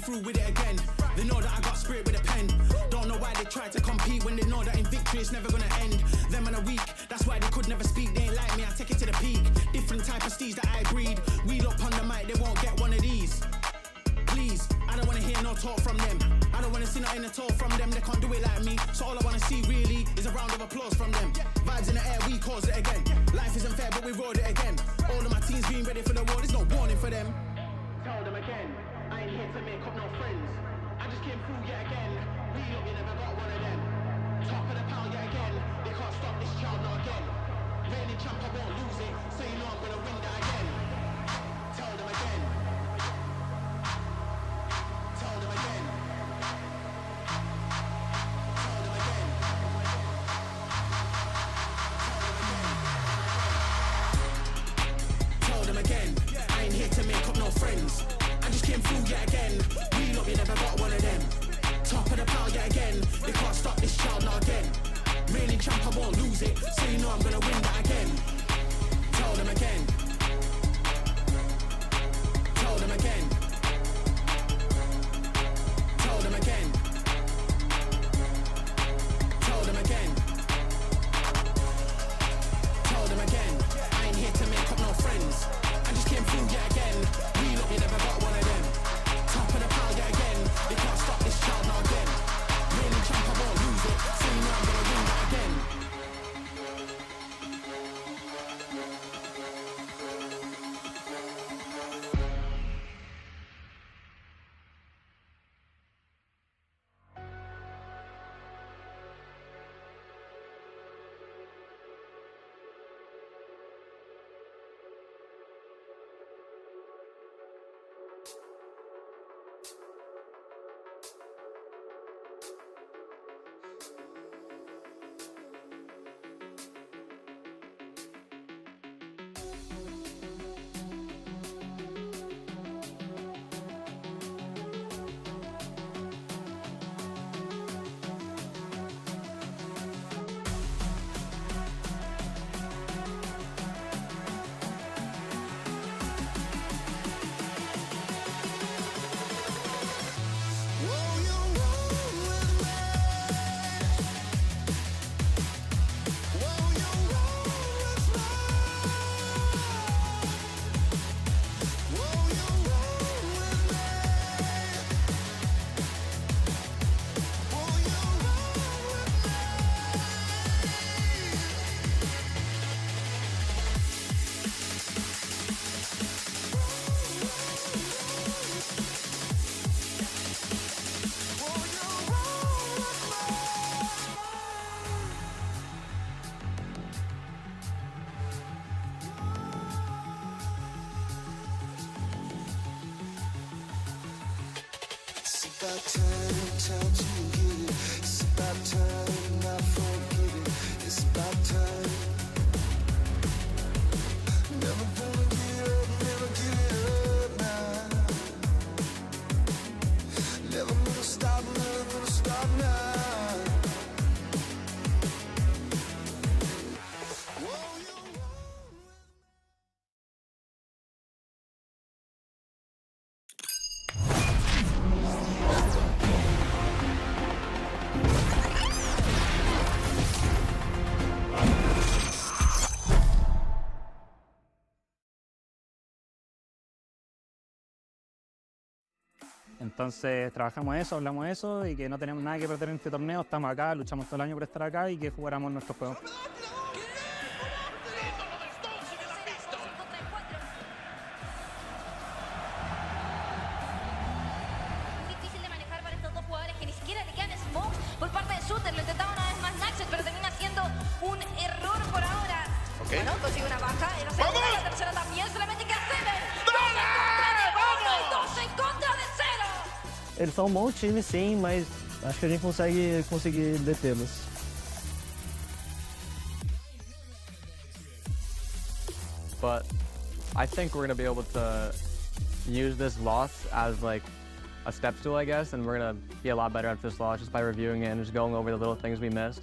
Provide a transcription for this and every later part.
through with it again. They know that I got spirit with a pen. Don't know why they try to compete when they know that in victory it's never gonna end. Them man are weak, that's why they could never speak. They ain't like me, I take it to the peak. Different type of steeds that I breed. Wheel up on the mic, they won't get one of these. Please, I don't wanna hear no talk from them. I don't wanna see nothing at all from them. They can't do it like me. So all I wanna see really is a round of applause from them. Vibes in the air, we cause it again. Life isn't fair, but we rode it again. All of my teams being ready for the war, there's no warning for them. Tell them again, I ain't here to make up no friends. I just came through yet again. We up, you never got one of them. Top of the pile yet again. They can't stop this child now again. Reigning champ, I won't lose it. So you know I'm gonna win that again. Tell them again. Tell them again. Tell them again. Tell them again. I ain't here to make up no friends. I just came through yet again. We up, you never got one of them. Top of the pile yet again. They can't stop this child now again. Reigning champ, I won't lose it. So you know I'm gonna win that again. Tell them again. Tell them again. Tell them again. Tell them again. Tell them again. I ain't here to make up no friends. I just came through yet again. We look, you never got one of them. Top of the pile yet again. They can't stop this child now again. Reigning champ, I won't lose it. So you know I'm gonna win that again. It's about time to get it. It's about time, not forget it. It's about time. Never gonna give up, never give it up now. Never gonna stop, never gonna stop now. Entonces trabajamos eso, hablamos eso y que no tenemos nada que perder en este torneo, estamos acá, luchamos todo el año por estar acá y que jugáramos nuestro juego. Difícil de manejar para estos dos jugadores que ni siquiera le quedan smokes por parte de Shooter, lo intentaba una vez más Naxxet, pero termina siendo un error por ahora. Okay. Bueno, consigue una baja, y la segunda, la tercera también, solamente que Seven. Eles são um bom time, sim, mas acho que a gente conseguir detê-los. But I think we're going to be able to use this loss as like a step stool, I guess, and we're going to be a lot better after this loss just by reviewing it and just going over the little things we missed.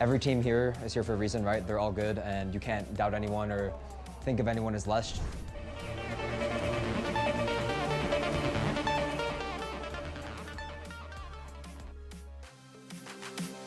Every team here is here for a reason, right? They're all good, and you can't doubt anyone or think of anyone as less.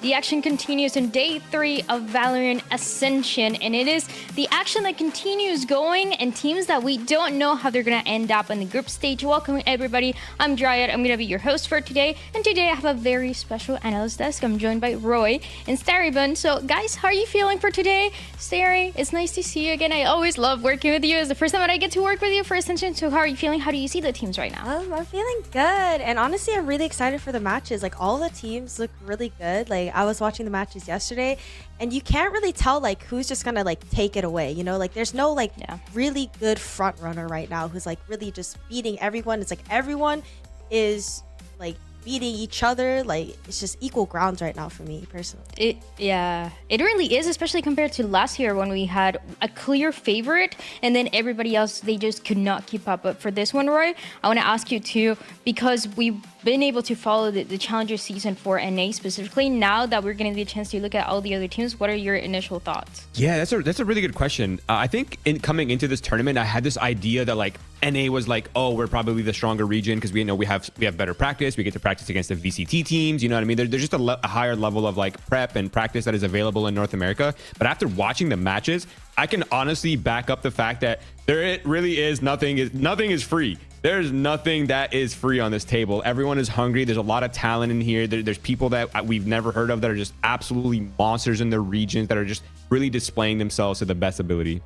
The action continues in day 3 of Valorant Ascension, and it is the action that continues going and teams that we don't know how they're going to end up in the group stage. Welcome everybody, I'm Dryad, I'm going to be your host for today, and today I have a very special analyst desk. I'm joined by Roy and Starrybun. So guys, how are you feeling for today? Starry, it's nice to see you again. I always love working with you. It's the first time that I get to work with you for Ascension, so how are you feeling? How do you see the teams right now? I'm feeling good, and honestly I'm really excited for the matches. Like, all the teams look really good. Like, I was watching the matches yesterday, and you can't really tell like who's just gonna like take it away, you know? Like, there's no like really good front runner right now who's like really just beating everyone. It's like everyone is like beating each other. Like, it's just equal grounds right now for me personally. It really is, especially compared to last year when we had a clear favorite and then everybody else, they just could not keep up. But for this one, Roy, I want to ask you too, because we've been able to follow the Challenger season for NA specifically. Now that we're getting the chance to look at all the other teams, what are your initial thoughts? Yeah, that's a really good question. I think coming into this tournament, I had this idea that like NA was like, oh, we're probably the stronger region because we know we have better practice. We get to practice against the VCT teams. You know what I mean? There's just a higher level of like prep and practice that is available in North America. But after watching the matches, I can honestly back up the fact that there really is nothing is free. There's nothing that is free on this table. Everyone is hungry. There's a lot of talent in here. There's people that we've never heard of that are just absolutely monsters in their regions that are just really displaying themselves to the best ability.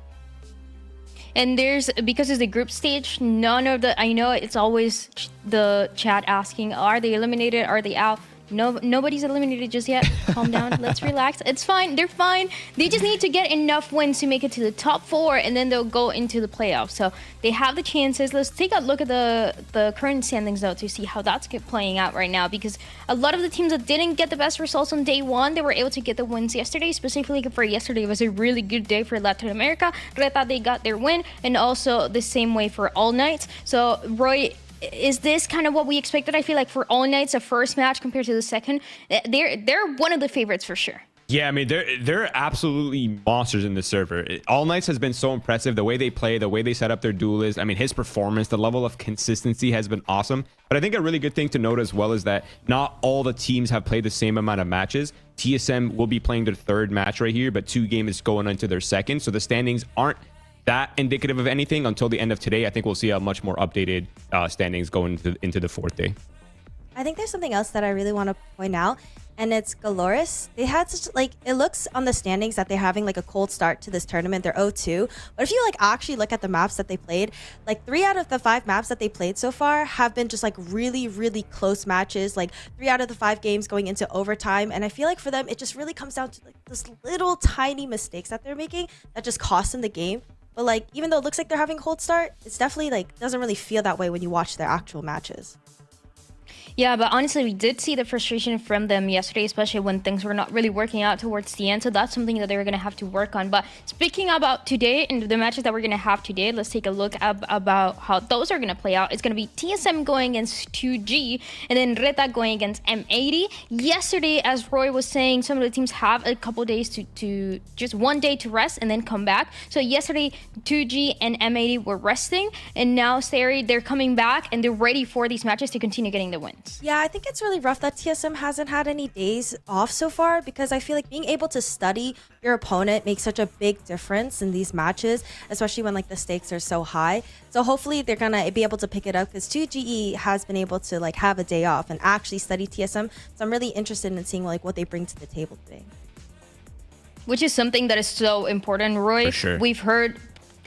And because it's the group stage, none of the, I know it's always the chat asking, are they eliminated? Are they out? No, nobody's eliminated just yet. Calm down. Let's relax. It's fine. They're fine. They just need to get enough wins to make it to the top 4, and then they'll go into the playoffs. So they have the chances. Let's take a look at the current standings though to see how that's playing out right now, because a lot of the teams that didn't get the best results on day 1, they were able to get the wins yesterday. Specifically for yesterday, it was a really good day for Latin America. RETA, they got their win, and also the same way for All Knights. So Roy, is this kind of what we expected? I feel like for All Knights, the first match compared to the second, they're one of the favorites for sure. Yeah, I mean, they're absolutely monsters in this server. All Knights has been so impressive. The way they play, the way they set up their duelists. I mean, his performance, the level of consistency has been awesome. But I think a really good thing to note as well is that not all the teams have played the same amount of matches. TSM will be playing their 3rd match right here, but 2 games going into their 2nd. So the standings aren't that indicative of anything until the end of today. I think we'll see a much more updated standings going into the 4th day. I think there's something else that I really want to point out, and it's Galoris. They had such, like, it looks on the standings that they're having like a cold start to this tournament. They're 0-2, but if you like actually look at the maps that they played, like 3 out of the 5 maps that they played so far have been just like really close matches, like 3 out of the 5 games going into overtime. And I feel like for them, it just really comes down to like this little tiny mistakes that they're making that just cost them the game. But like, even though it looks like they're having a cold start, it's definitely like doesn't really feel that way when you watch their actual matches. Yeah, but honestly, we did see the frustration from them yesterday, especially when things were not really working out towards the end. So that's something that they're going to have to work on. But speaking about today and the matches that we're going to have today, let's take a look about how those are going to play out. It's going to be TSM going against 2G, and then RETA going against M80. Yesterday, as Roy was saying, some of the teams have a couple days to just 1 day to rest and then come back. So yesterday, 2G and M80 were resting, and now they're coming back and they're ready for these matches to continue getting the wins. Yeah, I think it's really rough that TSM hasn't had any days off so far, because I feel like being able to study your opponent makes such a big difference in these matches, especially when like the stakes are so high. So hopefully they're gonna be able to pick it up, because 2GE has been able to like have a day off and actually study TSM. So I'm really interested in seeing like what they bring to the table today. Which is something that is so important, Roy. For sure. We've heard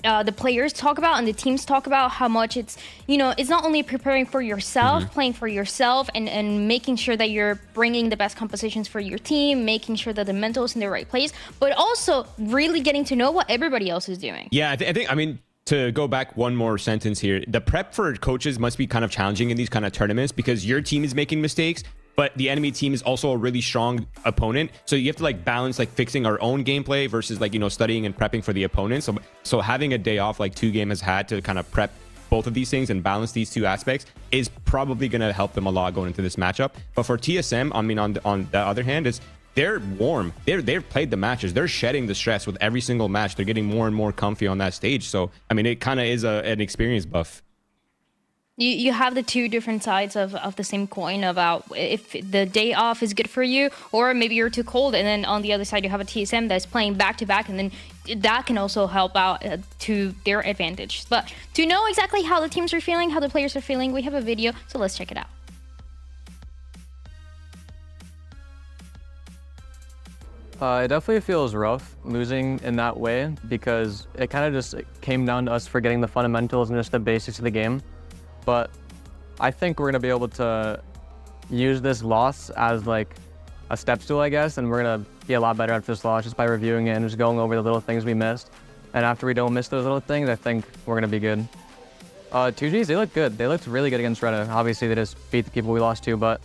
the players talk about and the teams talk about how much it's, you know, it's not only preparing for yourself, playing for yourself, and making sure that you're bringing the best compositions for your team, making sure that the mental is in the right place, but also really getting to know what everybody else is doing. Yeah, I mean, to go back one more sentence here, the prep for coaches must be kind of challenging in these kind of tournaments, because your team is making mistakes, but the enemy team is also a really strong opponent. So you have to like balance like fixing our own gameplay versus like, you know, studying and prepping for the opponent. So having a day off like 2Game has had to kind of prep both of these things and balance these 2 aspects is probably going to help them a lot going into this matchup. But for TSM, I mean, on the other hand, is they're warm. They've played the matches. They're shedding the stress with every single match. They're getting more and more comfy on that stage. So, I mean, it kind of is an experience buff. you have the two different sides of the same coin about if the day off is good for you, or maybe you're too cold, and then on the other side you have a TSM that's playing back to back, and then that can also help out to their advantage. But to know exactly how the teams are feeling, how the players are feeling, we have a video, so let's check it out. It definitely feels rough losing in that way, because it kind of just came down to us forgetting the fundamentals and just the basics of the game. But I think we're going to be able to use this loss as like a step stool, I guess, and we're going to be a lot better after this loss just by reviewing it and just going over the little things we missed. And after we don't miss those little things, I think we're going to be good. 2Gs, they look good. They looked really good against RETA. Obviously, they just beat the people we lost to, but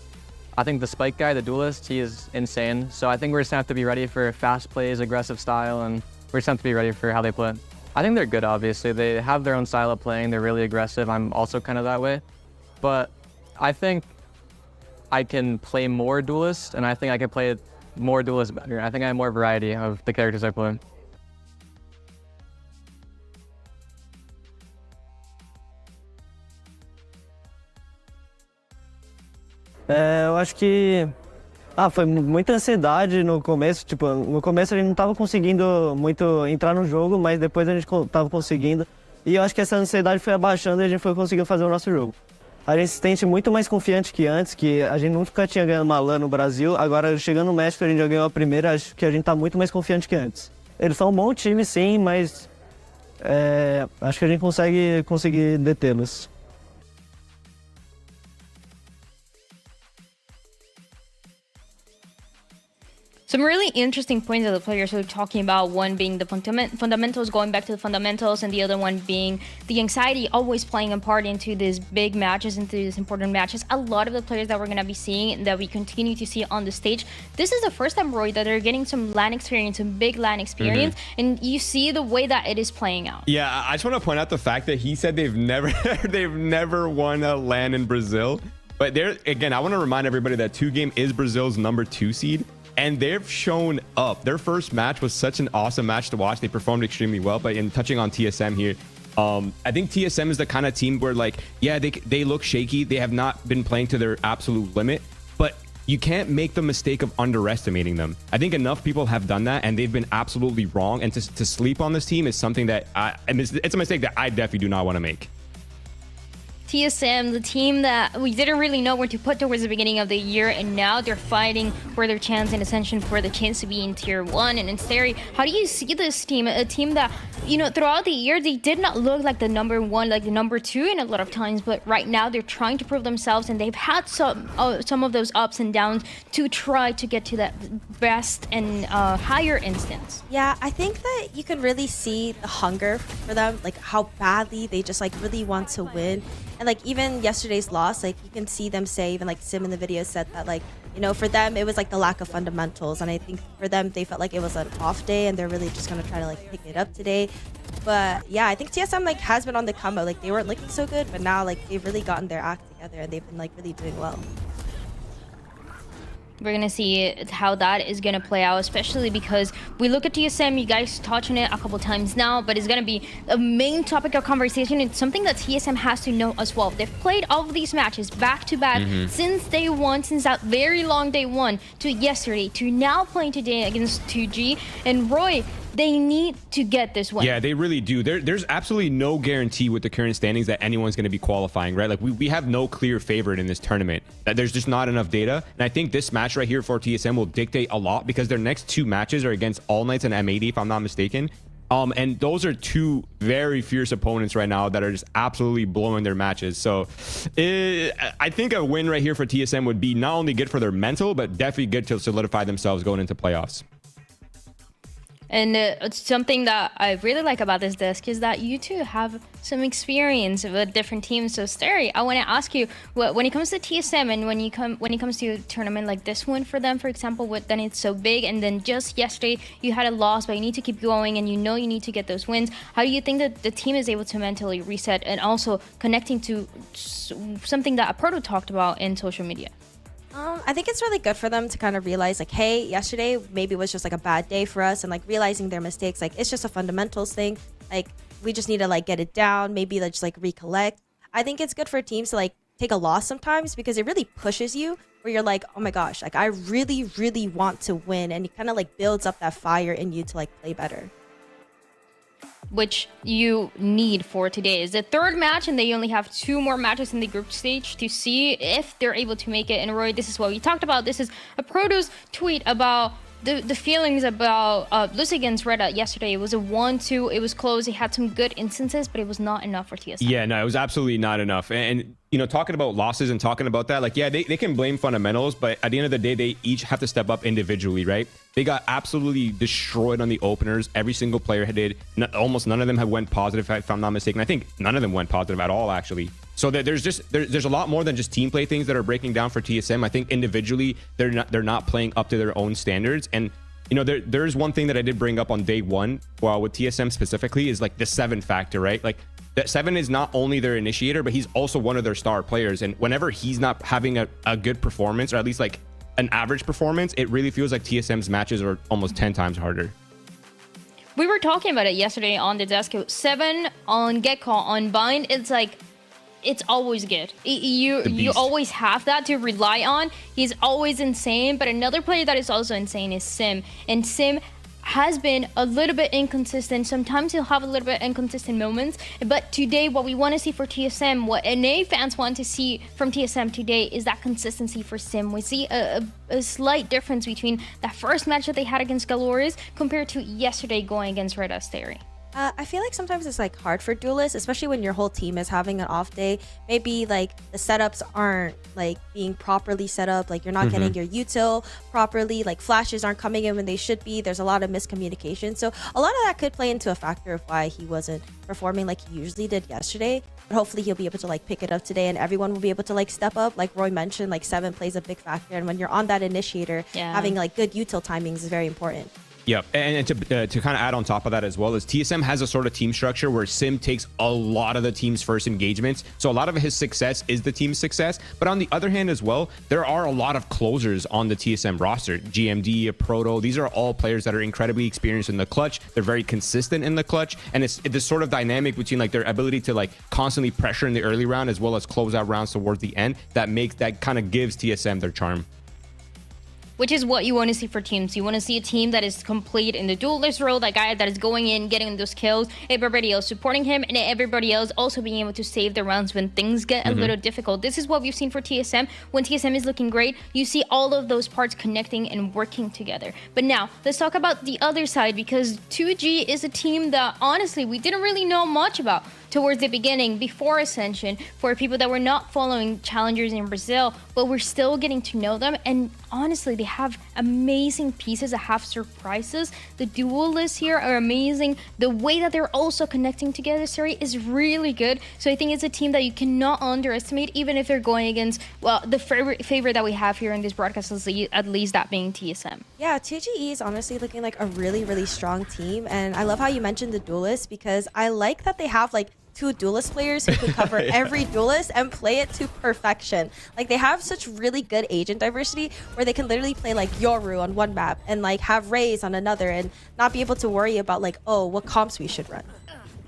I think the Spike guy, the duelist, he is insane. So I think we're just gonna have to be ready for fast plays, aggressive style, and we're just gonna have to be ready for how they play. I think they're good, obviously. They have their own style of playing. They're really aggressive. I'm also kind of that way. But I think I can play more duelist, and I think I can play more duelist better. I think I have more variety of the characters I play. Eu acho que foi muita ansiedade no começo, tipo, no começo a gente não tava conseguindo muito entrar no jogo, mas depois a gente tava conseguindo. E eu acho que essa ansiedade foi abaixando e a gente foi conseguindo fazer o nosso jogo. A gente se sente muito mais confiante que antes, que a gente nunca tinha ganhado uma LAN no Brasil, agora chegando no México a gente já ganhou a primeira, acho que a gente tá muito mais confiante que antes. Eles são um bom time sim, mas acho que a gente conseguir detê-los. Some really interesting points that the players are talking about, one being the fundamentals, going back to the fundamentals, and the other one being the anxiety always playing a part into these big matches, into these important matches. A lot of the players that we're going to be seeing, that we continue to see on the stage, this is the first time, Roy, that they're getting some LAN experience, some big LAN experience, and you see the way that it is playing out. Yeah, I just want to point out the fact that he said they've never won a LAN in Brazil. But there again, I want to remind everybody that 2Game is Brazil's #2 seed. And they've shown up. Their first match was such an awesome match to watch. They performed extremely well. But in touching on TSM here, I think TSM is the kind of team where, like, yeah, they look shaky. They have not been playing to their absolute limit. But you can't make the mistake of underestimating them. I think enough people have done that, and they've been absolutely wrong. And to sleep on this team is something that it's a mistake that I definitely do not want to make. TSM, the team that we didn't really know where to put towards the beginning of the year, and now they're fighting for their chance in Ascension, for the chance to be in Tier 1. And in Steri, how do you see this team? A team that, you know, throughout the year, they did not look like the #1, like the #2 in a lot of times, but right now they're trying to prove themselves, and they've had some of those ups and downs to try to get to that best and higher instance. Yeah, I think that you can really see the hunger for them, like how badly they just like really want to win. And like even yesterday's loss, like you can see them say, even like Sim in the video said that, like, you know, for them it was like the lack of fundamentals, and I think for them they felt like it was an off day and they're really just gonna try to like pick it up today. But yeah, I think TSM like has been on the come up. Like they weren't looking so good, but now like they've really gotten their act together and they've been like really doing well. We're going to see how that is going to play out, especially because we look at TSM, you guys touched on it a couple times now, but it's going to be a main topic of conversation. It's something that TSM has to know as well. They've played all of these matches back to back since day one, since that very long day one to yesterday, to now playing today against 2G. And Roy, they need to get this one. Yeah, they really do. There's absolutely no guarantee with the current standings that anyone's going to be qualifying, right? Like we have no clear favorite in this tournament. That there's just not enough data. And I think this match right here for TSM will dictate a lot, because their next two matches are against All Knights and M80, if I'm not mistaken. And those are two very fierce opponents right now that are just absolutely blowing their matches. So I think a win right here for TSM would be not only good for their mental, but definitely good to solidify themselves going into playoffs. And something that I really like about this desk is that you two have some experience with different teams. So Steri, I want to ask you, when it comes to TSM and when it comes to a tournament like this one for them, for example, then it's so big, and then just yesterday you had a loss, but you need to keep going and you know you need to get those wins. How do you think that the team is able to mentally reset, and also connecting to something that a Proto talked about in social media? I think it's really good for them to kind of realize, like, hey, yesterday maybe was just like a bad day for us, and like realizing their mistakes. Like, it's just a fundamentals thing. Like, we just need to like get it down. Maybe let's just like recollect. I think it's good for teams to like take a loss sometimes because it really pushes you where you're like, oh my gosh, like I really, really want to win. And it kind of like builds up that fire in you to like play better. Which you need for today. Is the third match, and they only have 2 more matches in the group stage to see if they're able to make it. And Roy, this is what we talked about. This is a Protoss tweet about the feelings about losing against RETA yesterday. It was a 1-2. It was close. It had some good instances, but it was not enough for TSM. Yeah, no, it was absolutely not enough. And you know, talking about losses and talking about that, like, yeah, they can blame fundamentals, but at the end of the day, they each have to step up individually, right? They got absolutely destroyed on the openers. Every single player did. Almost none of them have went positive, if I'm not mistaken. I think none of them went positive at all, actually. So there's a lot more than just team play things that are breaking down for TSM. I think individually they're not playing up to their own standards. And you know, there's one thing that I did bring up on day one, well, with TSM specifically, is like the 7 factor, right? Like that 7 is not only their initiator, but he's also one of their star players. And whenever he's not having a good performance, or at least like an average performance, it really feels like TSM's matches are almost 10 times harder. We were talking about it yesterday on the desk. 7 on get call on bind. It's like, it's always good. You always have that to rely on. He's always insane. But another player that is also insane is Sim. And Sim has been a little bit inconsistent. Sometimes he'll have a little bit inconsistent moments. But today, what we want to see for TSM, what NA fans want to see from TSM today is that consistency for Sim. We see a slight difference between that first match that they had against Galores compared to yesterday going against Red Theory. I feel like sometimes it's like hard for duelists, especially when your whole team is having an off day. Maybe like the setups aren't like being properly set up, like you're not getting your util properly, like flashes aren't coming in when they should be. There's a lot of miscommunication. So a lot of that could play into a factor of why he wasn't performing like he usually did yesterday. But hopefully he'll be able to like pick it up today and everyone will be able to like step up. Like Roy mentioned, like 7 plays a big factor. And when you're on that initiator, having like good util timings is very important. Yep, and to kind of add on top of that as well, is TSM has a sort of team structure where Sim takes a lot of the team's first engagements. So a lot of his success is the team's success. But on the other hand as well, there are a lot of closers on the TSM roster. GMD, Proto, these are all players that are incredibly experienced in the clutch. They're very consistent in the clutch. And it's this sort of dynamic between like their ability to like constantly pressure in the early round as well as close out rounds towards the end that kind of gives TSM their charm. Which is what you want to see for teams. You want to see a team that is complete in the duelist role, that guy that is going in, getting those kills, everybody else supporting him, and everybody else also being able to save the rounds when things get a little difficult. This is what we've seen for TSM. When TSM is looking great, you see all of those parts connecting and working together. But now, let's talk about the other side, because 2G is a team that, honestly, we didn't really know much about towards the beginning, before Ascension, for people that were not following Challengers in Brazil, but we're still getting to know them. And honestly, they have amazing pieces that have surprises. The duelists here are amazing. The way that they're also connecting together, Sari, is really good. So I think it's a team that you cannot underestimate, even if they're going against, well, the favorite that we have here in this broadcast, at least that being TSM. Yeah, 2GE is honestly looking like a really, really strong team. And I love how you mentioned the duelists, because I like that they have like 2 duelist players who can cover every duelist and play it to perfection. Like they have such really good agent diversity where they can literally play like Yoru on one map and like have Raze on another and not be able to worry about like, oh, what comps we should run.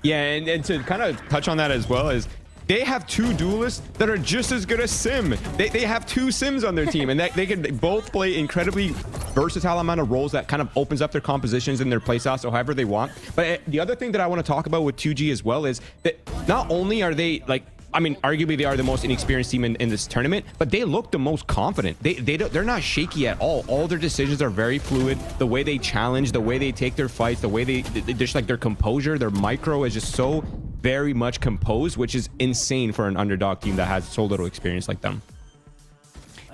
Yeah, and to kind of touch on that as well is they have 2 duelists that are just as good as Sim. They have 2 Sims on their team, and they can both play incredibly versatile amount of roles that kind of opens up their compositions and their playstyles so however they want. But the other thing that I want to talk about with 2G as well is that not only are they like, I mean, arguably they are the most inexperienced team in this tournament, but they look the most confident. They're not shaky at all. All their decisions are very fluid. The way they challenge, the way they take their fights, the way they just like their composure, their micro is just so very much composed, which is insane for an underdog team that has so little experience like them.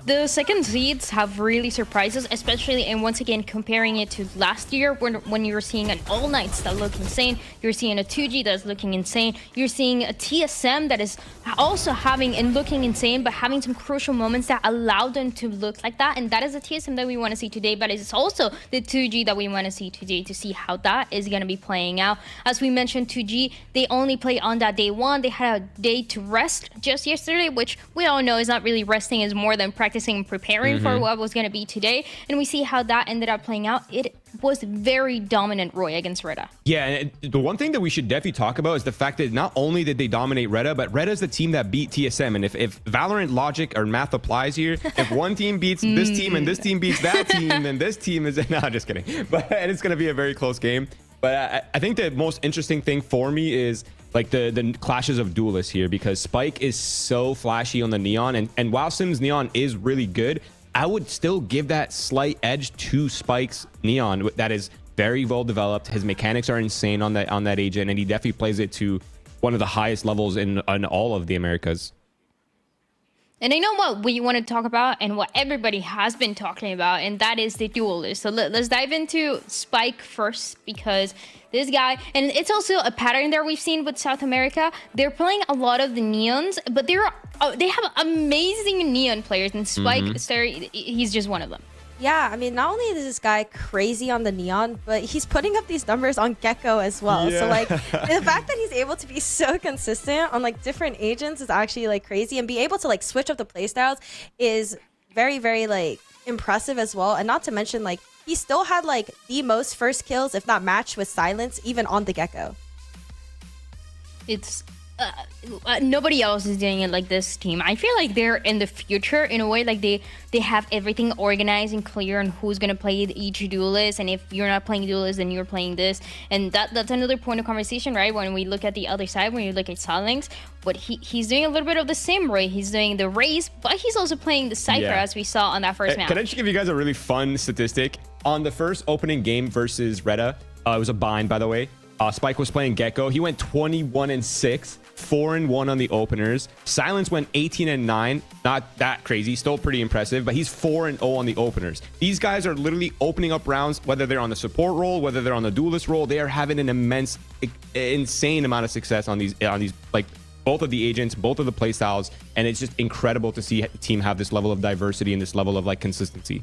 The second seeds have really surprised us, especially, and once again, comparing it to last year when you were seeing an All Knights that look insane, you're seeing a 2G that's looking insane, you're seeing a TSM that is also having and looking insane, but having some crucial moments that allow them to look like that, and that is the TSM that we want to see today, but it's also the 2G that we want to see today to see how that is going to be playing out. As we mentioned, 2G, they only played on that day 1, they had a day to rest just yesterday, which we all know is not really resting, is more than practice practicing, preparing for what was going to be today. And we see how that ended up playing out. It was very dominant, Roy, against RETA. Yeah, and the one thing that we should definitely talk about is the fact that not only did they dominate RETA, but RETA is the team that beat TSM. And if Valorant logic or math applies here, if one team beats this team and this team beats that team, then this team is... No, just kidding. But it's going to be a very close game. But I think the most interesting thing for me is like the clashes of duelists here, because Spike is so flashy on the Neon, and while Sim's Neon is really good, I would still give that slight edge to Spike's Neon. That is very well developed. His mechanics are insane on that agent, and he definitely plays it to one of the highest levels in all of the Americas. And I know what we want to talk about and what everybody has been talking about, and that is the duelist. So let's dive into Spike first, because this guy, and it's also a pattern that we've seen with South America. They're playing a lot of the Neons, but they have amazing Neon players, and Spike, he's just one of them. Yeah, I mean, not only is this guy crazy on the Neon, but he's putting up these numbers on Gecko as well. Yeah. So, like, the fact that he's able to be so consistent on, like, different agents is actually, like, crazy. And be able to, like, switch up the playstyles is very, very, like, impressive as well. And not to mention, like, he still had, like, the most first kills, if not matched with Silence, even on the Gecko. It's... nobody else is doing it like this team. I feel like they're in the future in a way, like they have everything organized and clear on who's going to play each duelist, and if you're not playing duelist, then you're playing this. And that's another point of conversation, right? When we look at the other side, when you look at Silence, but he's doing a little bit of the same, right? He's doing the race, but he's also playing the Cypher, as we saw on that first match. Can I just give you guys a really fun statistic? On the first opening game versus RETA, it was a bind, by the way. Spike was playing Gecko. He went 21-6, 4-1 on the openers. Silence went 18-9. Not that crazy, still pretty impressive, but he's 4-0 on the openers. These guys are literally opening up rounds, whether they're on the support role, whether they're on the duelist role. They are having an immense, insane amount of success on these like both of the agents, both of the playstyles, and it's just incredible to see a team have this level of diversity and this level of like consistency.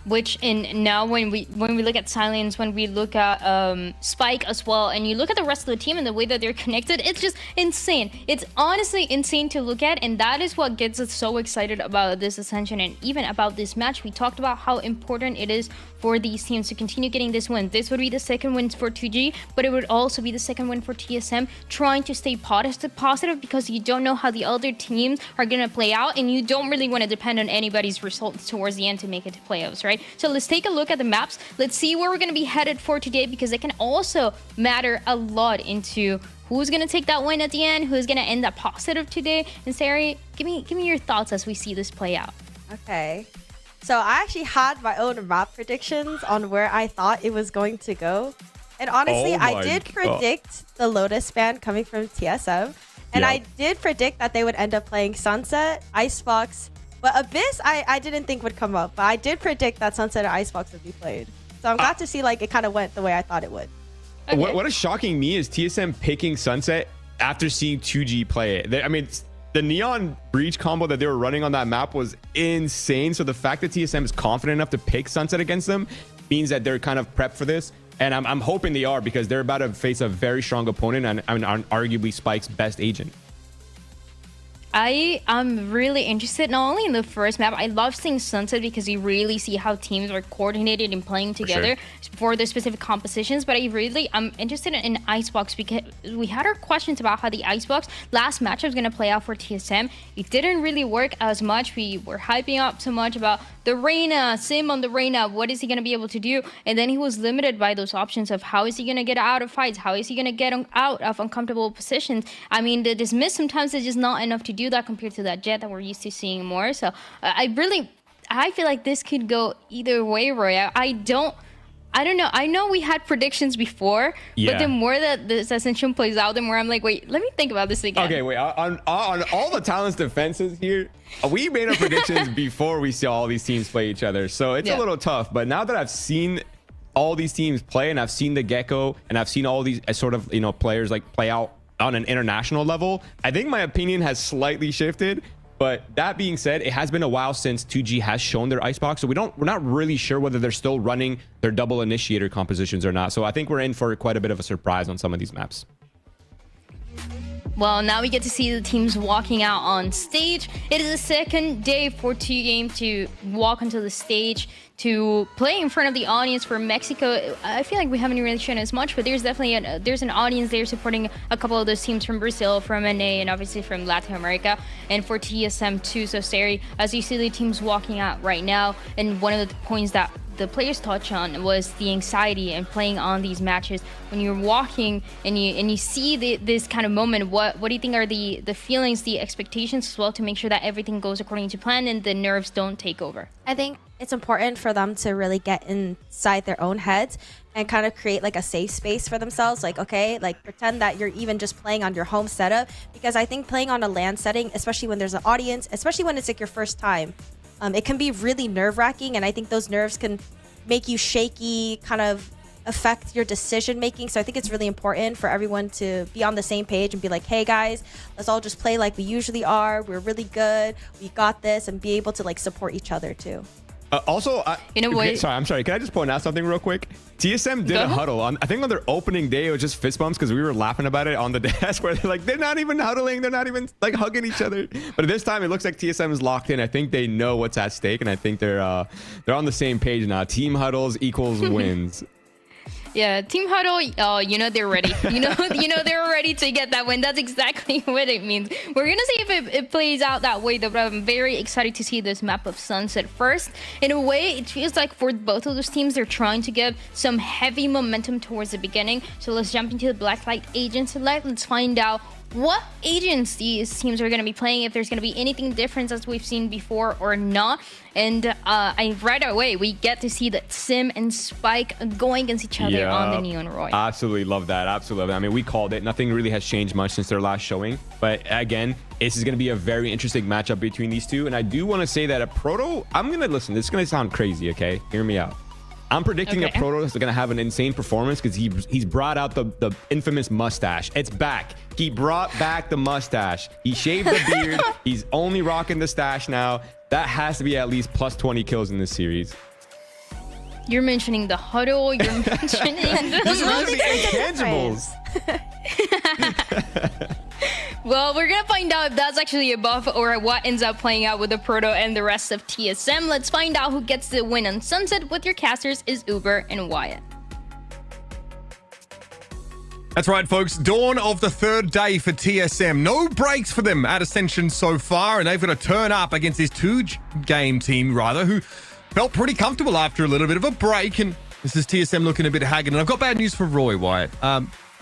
Which now when we look at Silence, when we look at Spike as well, and you look at the rest of the team and the way that they're connected, it's just insane. It's honestly insane to look at, and that is what gets us so excited about this Ascension and even about this match. We talked about how important it is for these teams to continue getting this win. This would be the second win for 2G, but it would also be the second win for TSM, trying to stay positive because you don't know how the other teams are going to play out, and you don't really want to depend on anybody's results towards the end to make it to playoffs, right? So let's take a look at the maps. Let's see where we're going to be headed for today, because it can also matter a lot into who's going to take that win at the end, who's going to end up positive today. And Sari, give me your thoughts as we see this play out. Okay. So I actually had my own map predictions on where I thought it was going to go. And honestly, I did predict the Lotus ban coming from TSM. And I did predict that they would end up playing Sunset, Icebox. But Abyss, I didn't think would come up. But I did predict that Sunset or Icebox would be played. So I'm glad to see like it kind of went the way I thought it would. Okay. What is shocking me is TSM picking Sunset after seeing 2G play it. I mean, the Neon Breach combo that they were running on that map was insane. So the fact that TSM is confident enough to pick Sunset against them means that they're kind of prepped for this. And I'm hoping they are, because they're about to face a very strong opponent and arguably Spike's best agent. I am really interested not only in the first map. I love seeing Sunset because you really see how teams are coordinated and playing together for the specific compositions, but I'm interested in Icebox because we had our questions about how the Icebox last match was going to play out for TSM. It didn't really work as much. We were hyping up so much about the Reyna, Sim on the Reyna, what is he going to be able to do? And then he was limited by those options of how is he going to get out of fights, how is he going to get out of uncomfortable positions. I mean, the dismiss sometimes is just not enough to do that compared to that Jet that we're used to seeing more. So I feel like this could go either way, Roy. I don't know. I know we had predictions before, but the more that this Ascension plays out, the more I'm like, wait, let me think about this again. Okay, wait. On all the talents defenses here, we made our predictions before we saw all these teams play each other. So it's a little tough. But now that I've seen all these teams play, and I've seen the Gecko, and I've seen all these sort of, players like play out on an international level, I think my opinion has slightly shifted. But that being said, it has been a while since 2G has shown their Icebox, so we're not really sure whether they're still running their double initiator compositions or not. So I think we're in for quite a bit of a surprise on some of these maps. Well, now we get to see the teams walking out on stage. It is the second day for 2Game to walk onto the stage to play in front of the audience for Mexico. I feel like we haven't really shown as much, but there's definitely there's an audience there supporting a couple of those teams from Brazil, from NA, and obviously from Latin America, and for TSM too. So Sari, as you see the teams walking out right now, and one of the points that the players touch on was the anxiety and playing on these matches. When you're walking and you see this kind of moment, what do you think are the feelings, the expectations as well, to make sure that everything goes according to plan and the nerves don't take over? I think it's important for them to really get inside their own heads and kind of create like a safe space for themselves. Like, okay, like pretend that you're even just playing on your home setup, because I think playing on a LAN setting, especially when there's an audience, especially when it's like your first time, it can be really nerve-wracking, and I think those nerves can make you shaky, kind of affect your decision making. So I think it's really important for everyone to be on the same page and be like, hey guys, let's all just play like we usually are. We're really good. We got this, and be able to like support each other too. Also, I'm sorry. Can I just point out something real quick? TSM did a huddle I think on their opening day. It was just fist bumps because we were laughing about it on the desk, where they're like, they're not even huddling, they're not even like hugging each other. But this time, it looks like TSM is locked in. I think they know what's at stake, and I think they're on the same page now. Team huddles equals wins. Yeah, Team Huddle, you know they're ready. You know they're ready to get that win. That's exactly what it means. We're gonna see if it plays out that way, though. But I'm very excited to see this map of Sunset first. In a way, it feels like for both of those teams, they're trying to give some heavy momentum towards the beginning. So let's jump into the Blacklight Agent Select. Let's find out what agents these teams are going to be playing, if there's going to be anything different as we've seen before or not. And right away, we get to see that Sim and Spike going against each other on the Neon Roy. Absolutely love that. Absolutely love that. I mean, we called it. Nothing really has changed much since their last showing. But again, this is going to be a very interesting matchup between these two. And I do want to say that a Proto, I'm going to listen. This is going to sound crazy, okay? Hear me out. I'm predicting a Proto is going to have an insane performance because he's brought out the infamous mustache. It's back. He brought back the mustache. He shaved the beard. He's only rocking the stash now. That has to be at least plus 20 kills in this series. You're mentioning the huddle. You're mentioning the intangibles. Well, we're going to find out if that's actually a buff or what ends up playing out with the Proto and the rest of TSM. Let's find out who gets the win on Sunset with your casters is Uber and Wyatt. That's right, folks. Dawn of the third day for TSM. No breaks for them at Ascension so far, and they've got to turn up against this two-game team, rather, who felt pretty comfortable after a little bit of a break, and this is TSM looking a bit haggard. And I've got bad news for Roy, Wyatt.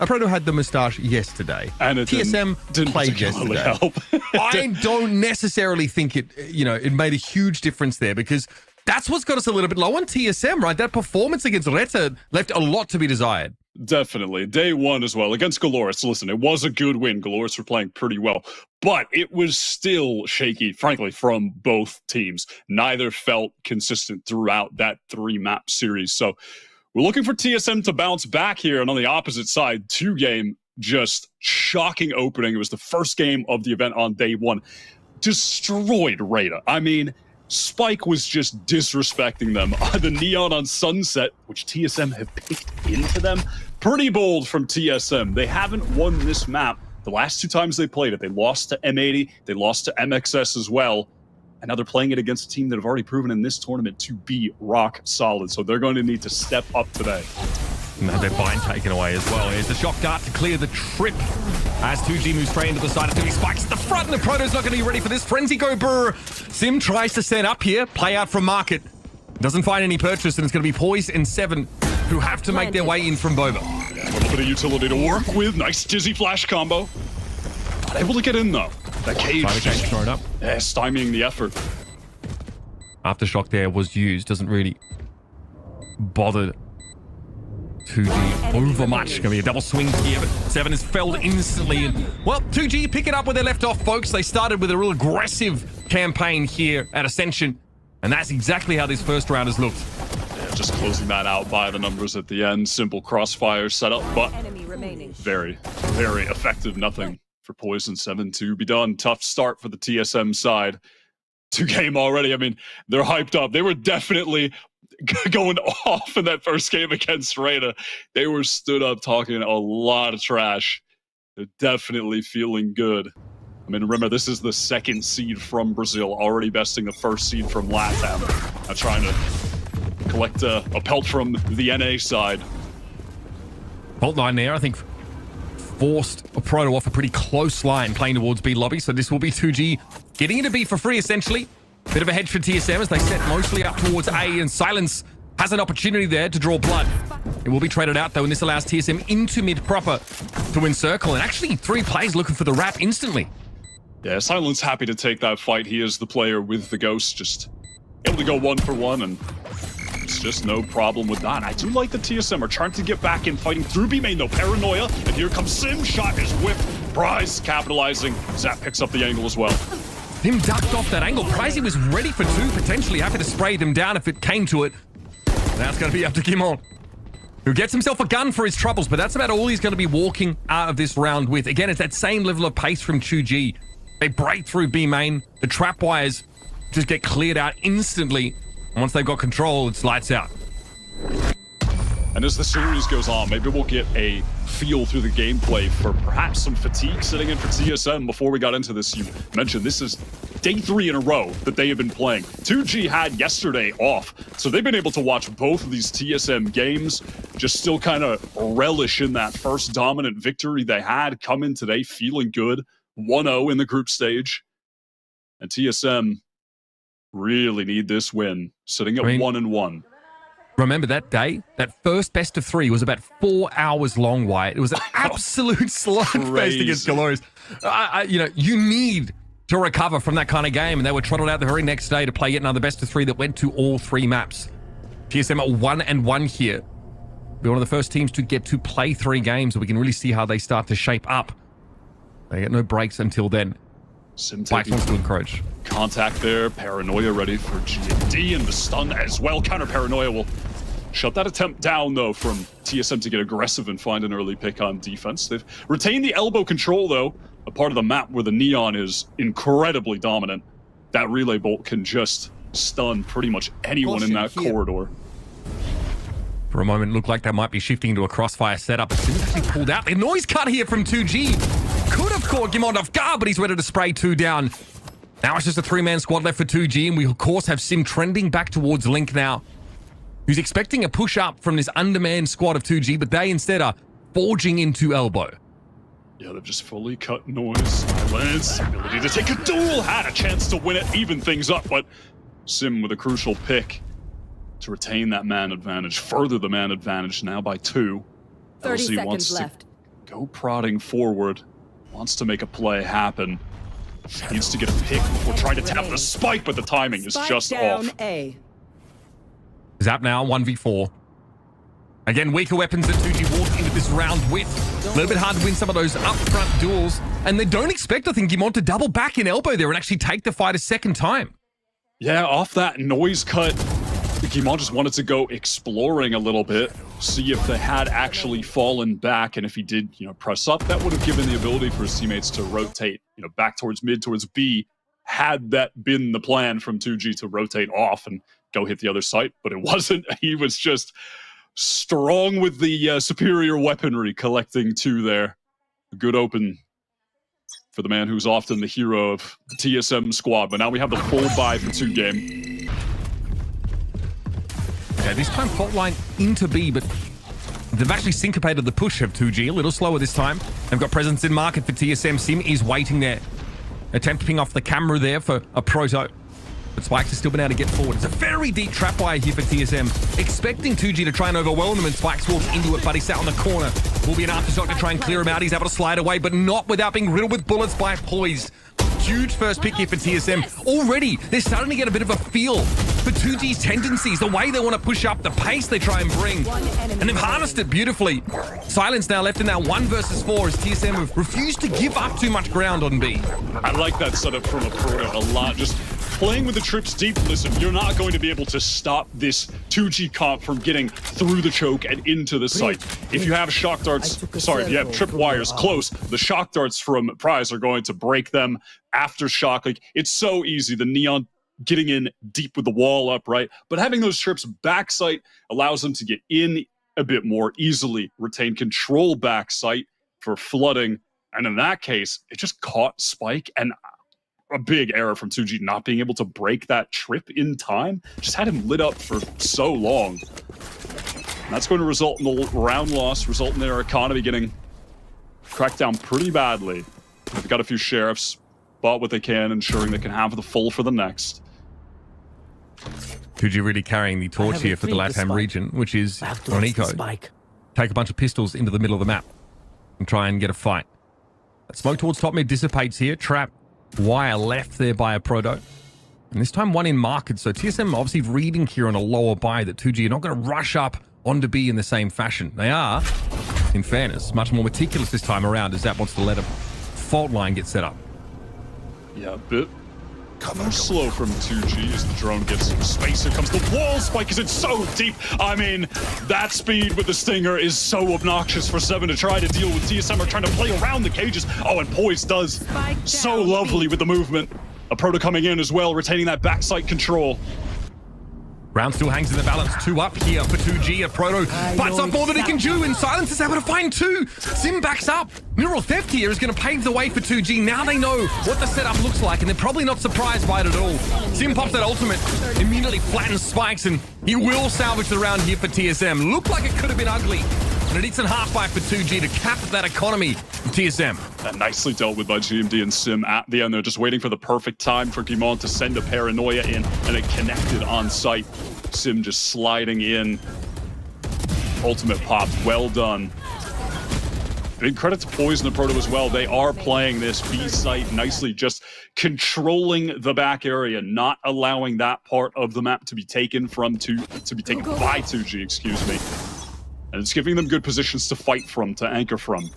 Proto had the moustache yesterday. And TSM didn't played yesterday. Help. I don't necessarily think it made a huge difference there, because that's what's got us a little bit low on TSM, right? That performance against RETA left a lot to be desired. Definitely. Day one as well against Galorus. Listen, it was a good win. Galorus were playing pretty well, but it was still shaky, frankly, from both teams. Neither felt consistent throughout that 3-map series. So we're looking for TSM to bounce back here. And on the opposite side, 2Game, just shocking opening. It was the first game of the event on day one. Destroyed RETA. I mean, Spike was just disrespecting them. The Neon on Sunset, which TSM have picked into them. Pretty bold from TSM. They haven't won this map the last 2 times they played it. They lost to M80. They lost to MXS as well. And now they're playing it against a team that have already proven in this tournament to be rock solid. So they're going to need to step up today. And their bind taken away as well. Here's the shock dart to clear the trip. As 2G moves straight into the side, it's going to be Spikes at the front, and the Proto's not going to be ready for this. Frenzy go burr. Sim tries to set up here. Play out from market. Doesn't find any purchase, and it's going to be Poise and Seven who have to make their way in from Boba. Yeah, a little bit of utility to work with. Nice dizzy flash combo. Not able to get in, though. That cage just thrown up. Yeah, stymieing the effort. Aftershock there was used. Doesn't really bother 2G over much. Going to be a double swing here, but Seven is felled instantly. And, well, 2G pick it up where they left off, folks. They started with a real aggressive campaign here at Ascension, and that's exactly how this first round has looked. Yeah, just closing that out by the numbers at the end. Simple crossfire setup, but very, very effective. Nothing for Poison 7 to be done. Tough start for the TSM side. 2Game already. I mean, they're hyped up. They were definitely going off in that first game against RETA. They were stood up talking a lot of trash. They're definitely feeling good. I mean, remember, this is the second seed from Brazil, already besting the first seed from LATAM. Now trying to collect a pelt from the NA side. Fault line there, I think, forced a Proto off a pretty close line playing towards B lobby. So this will be 2G getting into B for free, essentially. Bit of a hedge for TSM as they set mostly up towards A, and Silence has an opportunity there to draw blood. It will be traded out, though, and this allows TSM into mid proper to encircle. And actually, 3 players looking for the wrap instantly. Yeah, Silence happy to take that fight. He is the player with the Ghost, just able to go 1-for-1, and it's just no problem with that. I do like the TSM are trying to get back in, fighting through B main, though. Paranoia, and here comes Sim. Shot is whipped. Prize capitalizing. Zap picks up the angle as well. Sim ducked off that angle. Pricey was ready for 2, potentially happy to spray them down if it came to it. Now it's going to be up to Kimon, who gets himself a gun for his troubles, but that's about all he's going to be walking out of this round with. Again, it's that same level of pace from 2G. They break through B main. The trap wires just get cleared out instantly. And once they've got control, it's lights out. And as the series goes on, maybe we'll get a feel through the gameplay for perhaps some fatigue sitting in for TSM. Before we got into this, you mentioned this is day 3 in a row that they have been playing. 2G had yesterday off, so they've been able to watch both of these TSM games, just still kind of relish in that first dominant victory they had, come in today feeling good, 1-0 in the group stage. And TSM really need this win, sitting at 1-1. Remember that day? That first best of 3 was about 4 hours long, Wyatt. It was an absolute slugfest against Glorious. You know, you need to recover from that kind of game, and they were trotted out the very next day to play yet another best of 3 that went to all 3 maps. TSM at 1-1 here. Be one of the first teams to get to play 3 games, so we can really see how they start to shape up. They get no breaks until then. Spikes wants to encourage. Contact there. Paranoia ready for G&D, and the stun as well. Counter Paranoia will shut that attempt down, though, from TSM to get aggressive and find an early pick on defense. They've retained the elbow control, though, a part of the map where the Neon is incredibly dominant. That relay bolt can just stun pretty much anyone in that corridor. For a moment, it looked like they might be shifting to a crossfire setup. As soon as he pulled out, the noise cut here from 2G. Could have caught Gimond off guard, but he's ready to spray 2 down. Now it's just a 3-man squad left for 2G, and we, of course, have Sim trending back towards Link now, who's expecting a push-up from this undermanned squad of 2G, but they instead are forging into elbow. Yeah, they've just fully cut noise. Silence, ability to take a duel, had a chance to win it, even things up, but Sim with a crucial pick to retain that man advantage, further the man advantage now by 2. 30 LC seconds wants left. to go prodding forward, wants to make a play happen. Needs to get a pick before trying to tap the spike, but the timing is just off. Zap now, 1v4. Again, weaker weapons that 2G walked into this round with. A little bit hard to win some of those upfront duels. And they don't expect, I think, Gimon to double back in elbow there and actually take the fight a second time. Yeah, off that noise cut, Gimon just wanted to go exploring a little bit, see if they had actually fallen back, and if he did, press up, that would have given the ability for his teammates to rotate, back towards mid, towards B, had that been the plan from 2G to rotate off and go hit the other site, but it wasn't. He was just strong with the superior weaponry, collecting 2 there. A good open for the man who's often the hero of the TSM squad, but now we have the full buy for 2 game. Okay, this time fault line into B, but they've actually syncopated the push of 2G, a little slower this time. They've got presence in market for TSM. Sim is waiting there. Attempting off the camera there for a Proto. But Spikes has still been able to get forward. It's a very deep trap wire here for TSM. Expecting 2G to try and overwhelm them, and Spikes walks into it, but he's sat on the corner. Will be an aftershock to try and clear him out. He's able to slide away, but not without being riddled with bullets by Poised. Huge first pick here for TSM. Already, they're starting to get a bit of a feel for 2G's tendencies, the way they want to push up, the pace they try and bring. And they've harnessed it beautifully. Silence now left in that 1 versus 4 as TSM have refused to give up too much ground on B. I like that setup from a Proto a lot. Just playing with the trips deep. Listen, you're not going to be able to stop this 2G comp from getting through the choke and into the site. If you have shock darts, if you have trip wires close, the shock darts from Prize are going to break them. Aftershock, like, it's so easy. The Neon getting in deep with the wall up, right? But having those trips backside allows them to get in a bit more easily, retain control backside for flooding, And in that case, it just caught Spike, and a big error from 2G not being able to break that trip in time. Just had him lit up for so long. And that's going to result in the round loss, result in their economy getting cracked down pretty badly. They've got a few sheriffs, bought what they can, ensuring they can have the full for the next. 2G really carrying the torch here for the LATAM region, which is on Eco. Take a bunch of pistols into the middle of the map and try and get a fight. Smoke towards top mid dissipates here. Trap wire left there by a Proto. And this time one in market. So TSM obviously reading here on a lower buy that 2G are not going to rush up onto B in the same fashion. They are, in fairness, much more meticulous this time around as Zap wants to let a fault line get set up. Yeah, a bit more slow from 2G as the drone gets some space. Here comes the wall. Spike is in so deep. I mean, that speed with the Stinger is so obnoxious for Seven to try to deal with. TSM are trying to play around the cages. Oh, and Poise does so lovely with the movement. A Proto coming in as well, retaining that backside control. Round still hangs in the balance. 2 up here for 2G. A Proto bites off more than he can do, and Silence is able to find 2. Sim backs up. Mineral Theft here is going to pave the way for 2G. Now they know what the setup looks like, and they're probably not surprised by it at all. Sim pops that ultimate, immediately flattens Spikes, and he will salvage the round here for TSM. Looked like it could have been ugly. And a decent half-fight for 2G to cap that economy of TSM. That nicely dealt with by GMD and Sim at the end. They're just waiting for the perfect time for Guimond to send a Paranoia in, and it connected on site. Sim just sliding in. Ultimate popped. Well done. Big credit to Poison and Proto as well. They are playing this B site nicely, just controlling the back area, not allowing that part of the map to be taken by 2G, excuse me. And it's giving them good positions to fight from, to anchor from.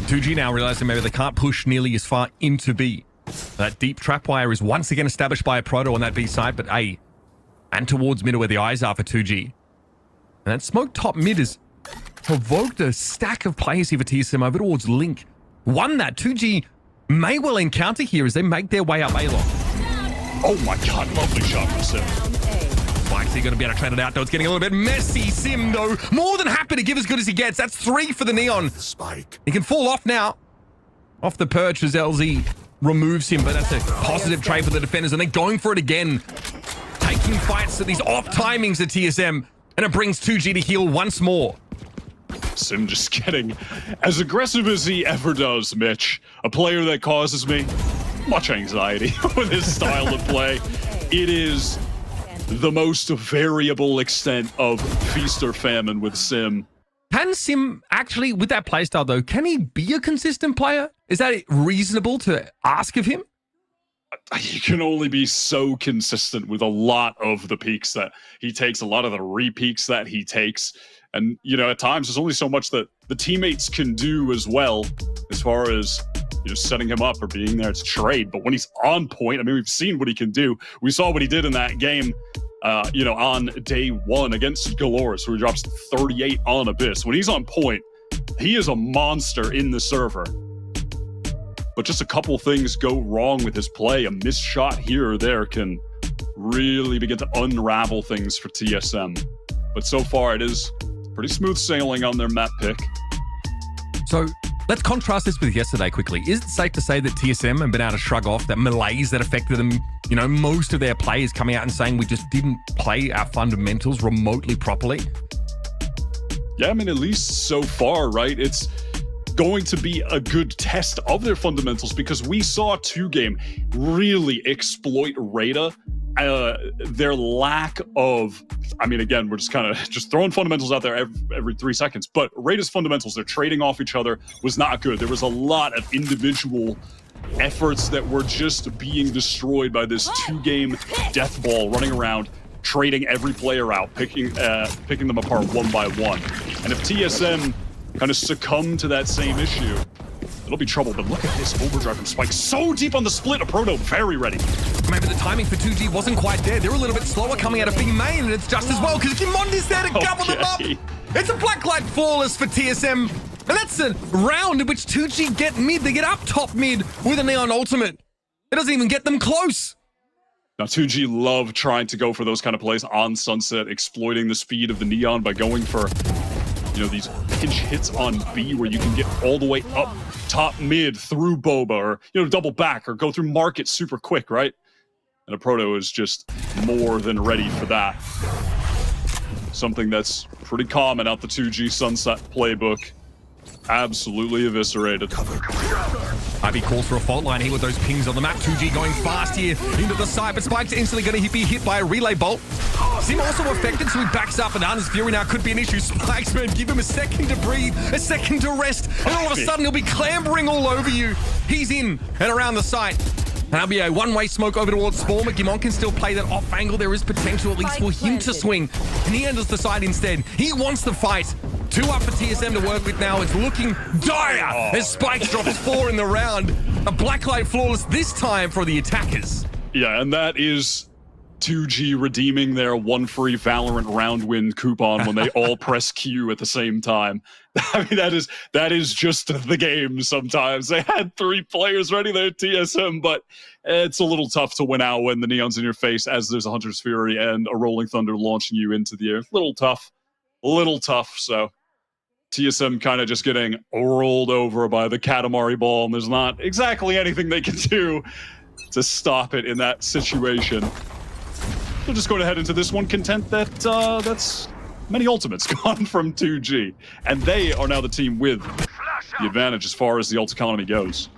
2G now realizing maybe they can't push nearly as far into B. That deep trap wire is once again established by a Proto on that B side, but A, and towards middle where the eyes are for 2G. And that smoke top mid has provoked a stack of players here for TSM over towards Link. One that 2G may well encounter here as they make their way up A long. Oh my god, lovely shot from Sim. Spike's going to be able to trade it out, though. It's getting a little bit messy. Sim, though, more than happy to give as good as he gets. That's 3 for the Neon. Spike. He can fall off now. Off the perch as LZ removes him, but that's a positive trade for the defenders, and they're going for it again. Taking fights at these off timings at TSM, and it brings 2G to heal once more. Sim just getting as aggressive as he ever does, Mitch. A player that causes me much anxiety with his style of play. It is the most variable extent of feast or famine with Sim. Can Sim actually, with that playstyle though, can he be a consistent player? Is that reasonable to ask of him? He can only be so consistent with a lot of the peaks that he takes, a lot of the re-peaks that he takes. And, you know, at times there's only so much that the teammates can do as well, as far as, you know, setting him up or being there to trade. But when he's on point, I mean, we've seen what he can do. We saw what he did in that game, you know, on day 1 against Galores, where he drops 38 on Abyss. When he's on point, he is a monster in the server. But just a couple things go wrong with his play. A missed shot here or there can really begin to unravel things for TSM. But so far, it is pretty smooth sailing on their map pick. So let's contrast this with yesterday quickly. Is it safe to say that TSM have been able to shrug off that malaise that affected them? You know, most of their players coming out and saying we just didn't play our fundamentals remotely properly. Yeah, I mean, at least so far, right? It's going to be a good test of their fundamentals, because we saw 2Game really exploit RETA. Their lack of, I mean, again, we're just kind of just throwing fundamentals out there every 3 seconds, but RETA's fundamentals, they're trading off each other, was not good. There was a lot of individual efforts that were just being destroyed by this 2Game death ball running around, trading every player out, picking them apart one by one. And if TSM kind of succumb to that same issue, it'll be trouble. But look at this overdrive from Spike. So deep on the split. A Proto very ready. Maybe the timing for 2G wasn't quite there. They're a little bit slower coming out of B main, and it's just as well because Guimond is there to gobble them up. It's a blacklight flawless for TSM. And that's a round in which 2G get mid. They get up top mid with a Neon ultimate. It doesn't even get them close. Now, 2G love trying to go for those kind of plays on Sunset, exploiting the speed of the Neon by going for, you know, these pinch hits on B where you can get all the way up top mid through Boba, or, you know, double back or go through market super quick, right? And a Proto is just more than ready for that. Something that's pretty common out the 2G Sunset playbook. Absolutely eviscerated. IB calls for a fault line here with those pings on the map. 2G going fast here into the side, but Spike's instantly going to be hit by a relay bolt. Sim also affected, so he backs up, and Arna's Fury now could be an issue. Spike's man, give him a second to breathe, a second to rest, and all of a sudden he'll be clambering all over you. He's in and around the site. And that'll be a one-way smoke over towards Spawn, but Gimon can still play that off angle. There is potential at least for him to swing. And he enters the side instead. He wants the fight. 2 up for TSM to work with now. It's looking dire as Spike drops 4 in the round. A blacklight flawless this time for the attackers. Yeah, and that is 2G redeeming their one free Valorant round win coupon when they all press Q at the same time. I mean, that is just the game sometimes. They had 3 players ready there at TSM, but it's a little tough to win out when the neon's in your face as there's a Hunter's Fury and a Rolling Thunder launching you into the air. Little tough. So TSM kind of just getting rolled over by the Katamari ball, and there's not exactly anything they can do to stop it in that situation. They'll just go ahead into this one content that that's many ultimates gone from 2G, and they are now the team with the advantage as far as the ult economy goes.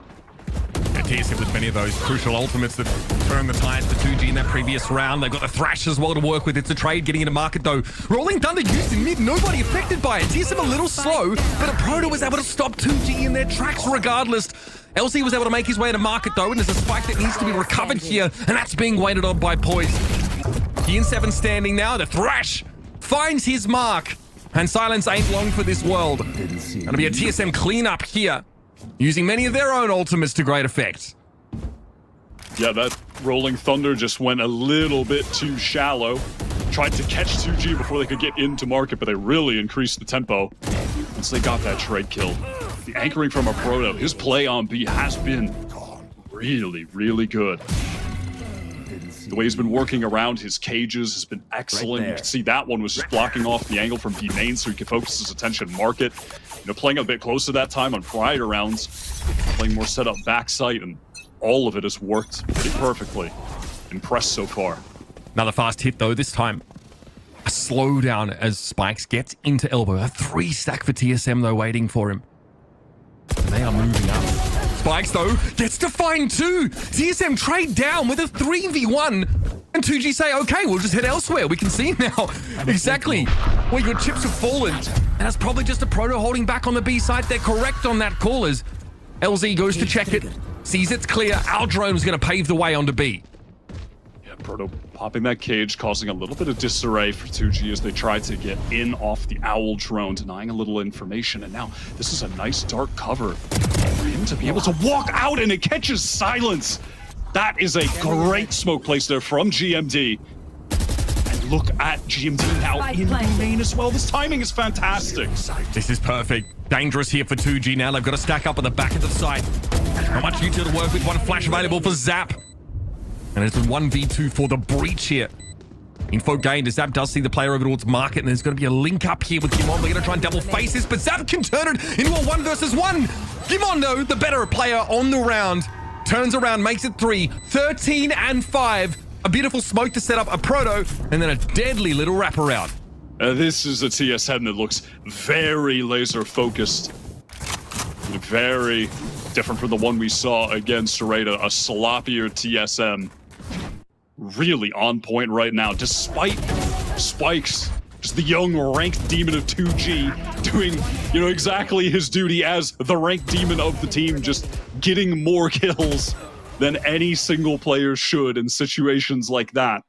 And TSM with many of those crucial ultimates that turned the tides to 2G in that previous round. They've got the Thrash as well to work with. It's a trade getting into market though. Rolling Thunder used in mid, nobody affected by it. TSM a little slow, but a Proto was able to stop 2G in their tracks regardless. LC was able to make his way into market though, and there's a spike that needs to be recovered here, and that's being waited on by Poise. He in 7 standing now. The Thrash finds his mark, and silence ain't long for this world. Gonna be a TSM cleanup here, using many of their own ultimates to great effect. Yeah, that Rolling Thunder just went a little bit too shallow. Tried to catch 2G before they could get into market, but they really increased the tempo once they got that trade kill. The anchoring from a Proto, his play on B has been really, really good. The way he's been working around his cages has been excellent. You can see that one was just blocking off the angle from B main so he could focus his attention market. You know, playing a bit closer that time on prior rounds, playing more setup backside, and all of it has worked pretty perfectly. Impressed so far. Another fast hit though, this time a slowdown as Spikes gets into elbow. A 3 stack for TSM though waiting for him. And they are moving up. Spikes though gets to find 2. TSM trade down with a 3v1. And 2G say, okay, we'll just head elsewhere. We can see now exactly where your chips have fallen. And that's probably just a Proto holding back on the B side. They're correct on that call as LZ goes to check it. Sees it's clear. Our drone's going to pave the way onto B. Yeah, Proto popping that cage, causing a little bit of disarray for 2G as they try to get in off the Owl drone, denying a little information. And now this is a nice dark cover for him to be able to walk out, and it catches silence. That is a great smoke place there from GMD. And look at GMD now in the main as well. This timing is fantastic. This is perfect. Dangerous here for 2G now. They've got to stack up at the back of the site. Not much util to work with. One flash available for Zap. And it's a 1v2 for the breach here. Info gained as Zap does see the player over towards market, and there's going to be a link up here with Gimon. They're going to try and double face this, but Zap can turn it into a 1 versus 1. Gimon, though, the better player on the round. Turns around, makes it 3, 13 and 5. A beautiful smoke to set up a Proto, and then a deadly little wraparound. This is a TSM that looks very laser focused. Very different from the one we saw against RETA, a sloppier TSM. Really on point right now, despite Spikes, just the young ranked demon of 2G, doing, you know, exactly his duty as the ranked demon of the team, just getting more kills than any single player should in situations like that.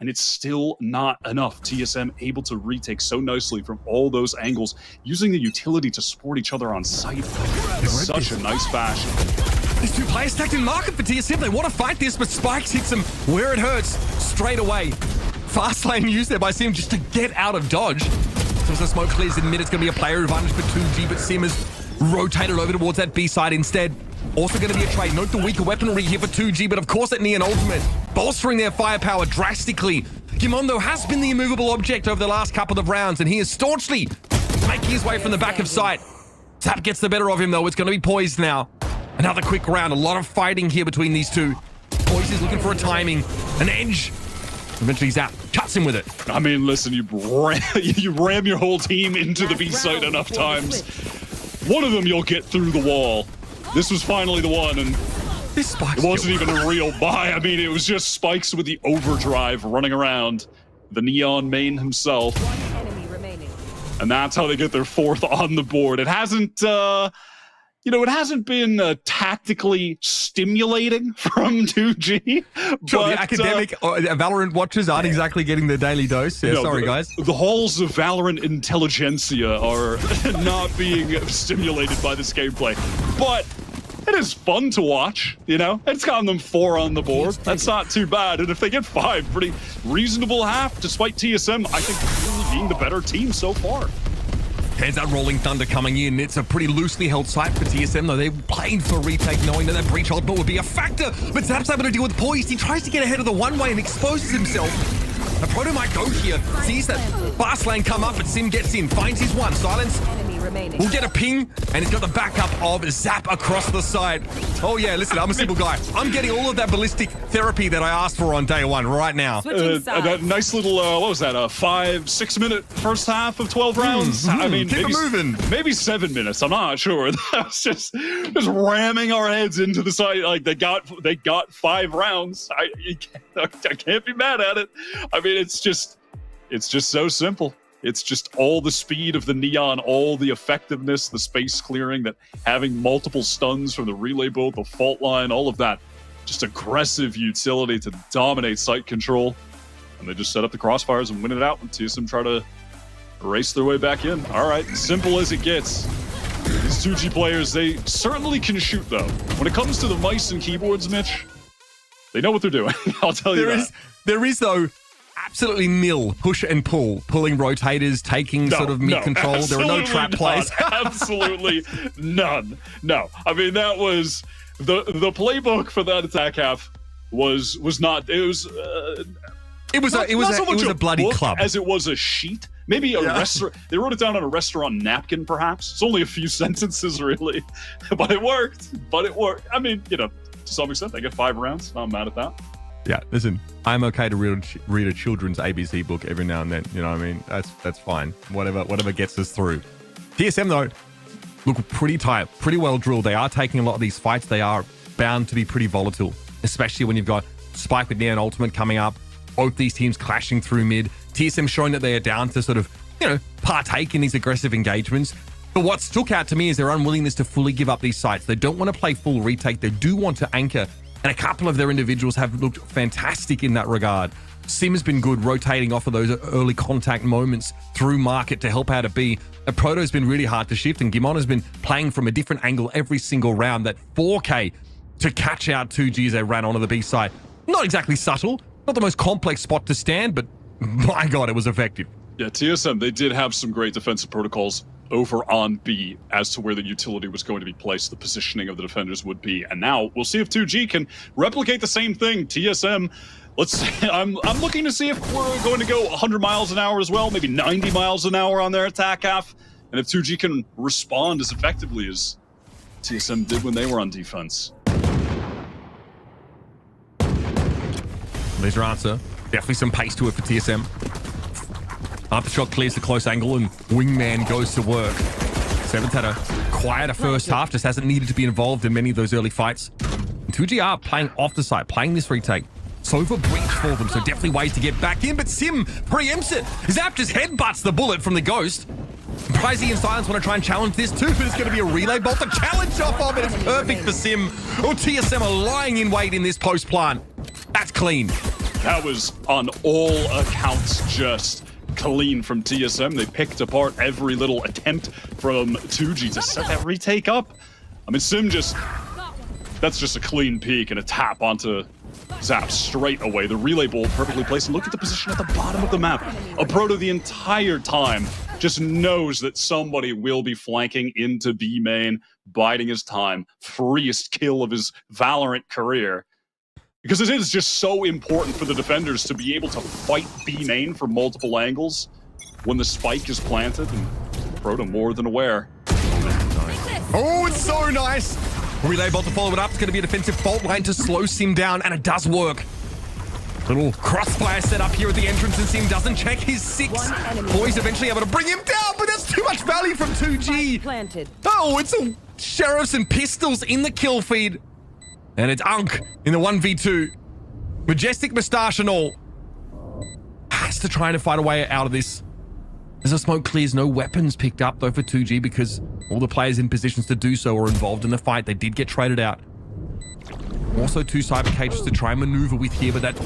And it's still not enough. TSM able to retake so nicely from all those angles, using the utility to support each other on site in such a nice fashion. These 2 players stacked in market for TSM. They want to fight this, but Spikes hits them where it hurts straight away. Fast lane used there by Sim just to get out of dodge. So as the smoke clears in mid, it's going to be a player advantage for 2G, but Sim has rotated over towards that B side instead. Also going to be a trade. Note the weaker weaponry here for 2G, but of course that Neon ultimate, bolstering their firepower drastically. Gimon, though, has been the immovable object over the last couple of rounds, and he is staunchly making his way from the back of sight. Zap gets the better of him, though. It's going to be Poised now. Another quick round. A lot of fighting here between these two. Poised is looking for a timing, an edge. Eventually, Zap cuts him with it. I mean, listen, you ram your whole team into the B site enough times. One of them you'll get through the wall. This was finally the one, and this Spike's it wasn't even a real buy. I mean, it was just Spikes with the overdrive running around. The Neon main himself. And that's how they get their 4th on the board. It hasn't, it hasn't been tactically stimulating from 2G. Sure, but, the academic Valorant watchers aren't exactly getting their daily dose. Yeah, sorry, guys. The halls of Valorant intelligentsia are not being stimulated by this gameplay. But it is fun to watch, It's gotten them 4 on the board. That's not too bad. And if they get 5, pretty reasonable half, despite TSM, I think really being the better team so far. There's that Rolling Thunder coming in. It's a pretty loosely held site for TSM, though. They played for retake, knowing that breach ultimate would be a factor. But Zap's able to deal with Poised. He tries to get ahead of the one-way and exposes himself. A Proto might go here. Sees that fast lane come up, but Sim gets in. Finds his one. Silence. We'll get a ping, and he's got the backup of Zap across the side. Oh, yeah, listen, I'm a simple guy. I'm getting all of that ballistic therapy that I asked for on day 1 right now. That nice little, what was that, 5-6 minute first half of 12 rounds? I mean, keep it moving. Maybe 7 minutes, I'm not sure. That was just ramming our heads into the side. Like, they got 5 rounds. I can't be mad at it. I mean, it's just so simple. It's just all the speed of the Neon, all the effectiveness, the space clearing, that having multiple stuns from the relay boat, the fault line, all of that. Just aggressive utility to dominate site control. And they just set up the crossfires and win it out, and TSM try to race their way back in. All right, simple as it gets. These 2G players, they certainly can shoot, though. When it comes to the mice and keyboards, Mitch, they know what they're doing. I'll tell you that. There is, though, absolutely nil push and pull, pulling rotators, taking sort of mid control. There are no trap plays. Absolutely none. No, I mean, that was the playbook for that attack half was not. It was a bloody club, as it was a sheet. Maybe a restaurant. They wrote it down on a restaurant napkin, perhaps. It's only a few sentences, really, but it worked. I mean, to some extent, they get 5 rounds. Not mad at that. Yeah, listen, I'm okay to read a children's ABC book every now and then. You know what I mean? That's fine. Whatever gets us through. TSM, though, look pretty tight, pretty well drilled. They are taking a lot of these fights. They are bound to be pretty volatile, especially when you've got Spike with Neon Ultimate coming up, both these teams clashing through mid. TSM showing that they are down to sort of, partake in these aggressive engagements. But what stuck out to me is their unwillingness to fully give up these sites. They don't want to play full retake. They do want to anchor. And a couple of their individuals have looked fantastic in that regard. Sim has been good, rotating off of those early contact moments through market to help out a B. A Proto has been really hard to shift, and Gimon has been playing from a different angle every single round. That 4K to catch out 2G as they ran onto the B side. Not exactly subtle, not the most complex spot to stand, but my God, it was effective. Yeah, TSM, they did have some great defensive protocols over on B as to where the utility was going to be placed, the positioning of the defenders would be. And now we'll see if 2G can replicate the same thing. TSM, let's see, I'm looking to see if we're going to go 100 miles an hour as well, maybe 90 miles an hour on their attack half. And if 2G can respond as effectively as TSM did when they were on defense. There's your answer. Definitely some pace to it for TSM. Aftershock clears the close angle and Wingman goes to work. Seven's had a quieter first half, just hasn't needed to be involved in many of those early fights. And 2G are playing off the site, playing this retake. So for breach for them, so definitely ways to get back in, but Sim preempts it. Zap just headbutts the bullet from the Ghost. Pricey and Silence want to try and challenge this too, but it's going to be a relay bolt. The challenge off of it is perfect for Sim. Oh, TSM are lying in wait in this post plant. That's clean. That was on all accounts just clean from TSM. They picked apart every little attempt from 2G to set that retake up. I mean, Sim that's just a clean peek and a tap onto Zap straight away. The relay bolt perfectly placed. And look at the position at the bottom of the map. A Proto the entire time just knows that somebody will be flanking into B main, biding his time. Freest kill of his Valorant career. Because it is just so important for the defenders to be able to fight B main from multiple angles when the spike is planted. And Proto more than aware. Oh, it's so nice. Relay bot to follow it up. It's going to be a defensive fault line to slow Sim down, and it does work. Little crossfire set up here at the entrance, and Sim doesn't check his 6. Boys eventually able to bring him down, but that's too much value from 2G. Oh, it's a sheriffs and pistols in the kill feed. And it's Unk in the 1v2. Majestic mustache and all. Has to try to fight a way out of this. As the smoke clears, no weapons picked up though for 2G because all the players in positions to do so are involved in the fight. They did get traded out. Also 2 cyber cages to try and maneuver with here, but that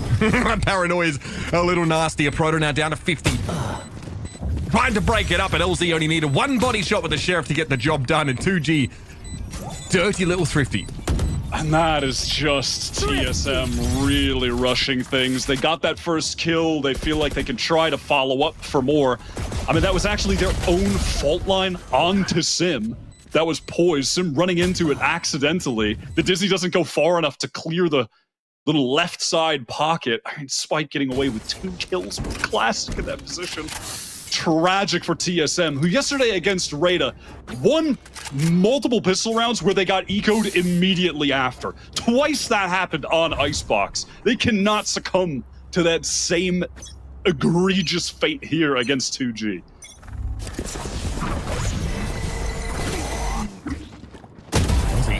paranoia is a little nasty. A Proto now down to 50. Trying to break it up, and LZ only needed 1 body shot with the Sheriff to get the job done, and 2G, dirty little thrifty. And that is just TSM really rushing things. They got that first kill. They feel like they can try to follow up for more. I mean, that was actually their own fault line onto Sim. That was poised. Sim running into it accidentally. The Dizzy doesn't go far enough to clear the little left side pocket. I mean, Spike getting away with 2 kills. Classic in that position. Tragic for TSM, who yesterday against RETA won multiple pistol rounds where they got eco'd immediately after. Twice that happened on Icebox. They cannot succumb to that same egregious fate here against 2G.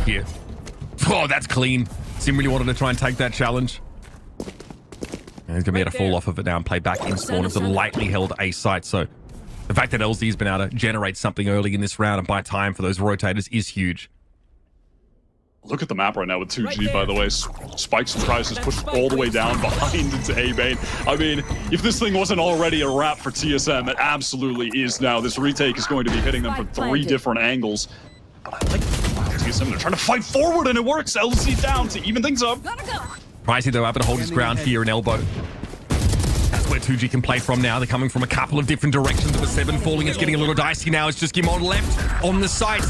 Here. Oh, that's clean. Sim really wanted to try and take that challenge. And he's going to be able to fall off of it now and play back in spawn. It's a lightly held A site, so the fact that LZ's been able to generate something early in this round and buy time for those rotators is huge. Look at the map right now with 2G, by the way. Spikes and tries to push all the way down behind into A main. I mean, if this thing wasn't already a wrap for TSM, it absolutely is now. This retake is going to be hitting them from 3 different angles. But I like TSM. They're trying to fight forward, and it works. LZ down to even things up. Pricey, though, able to hold his ground here in elbow. That's where 2G can play from now. They're coming from a couple of different directions. With 7 falling, it's getting a little dicey now. It's just Gimon left on the site.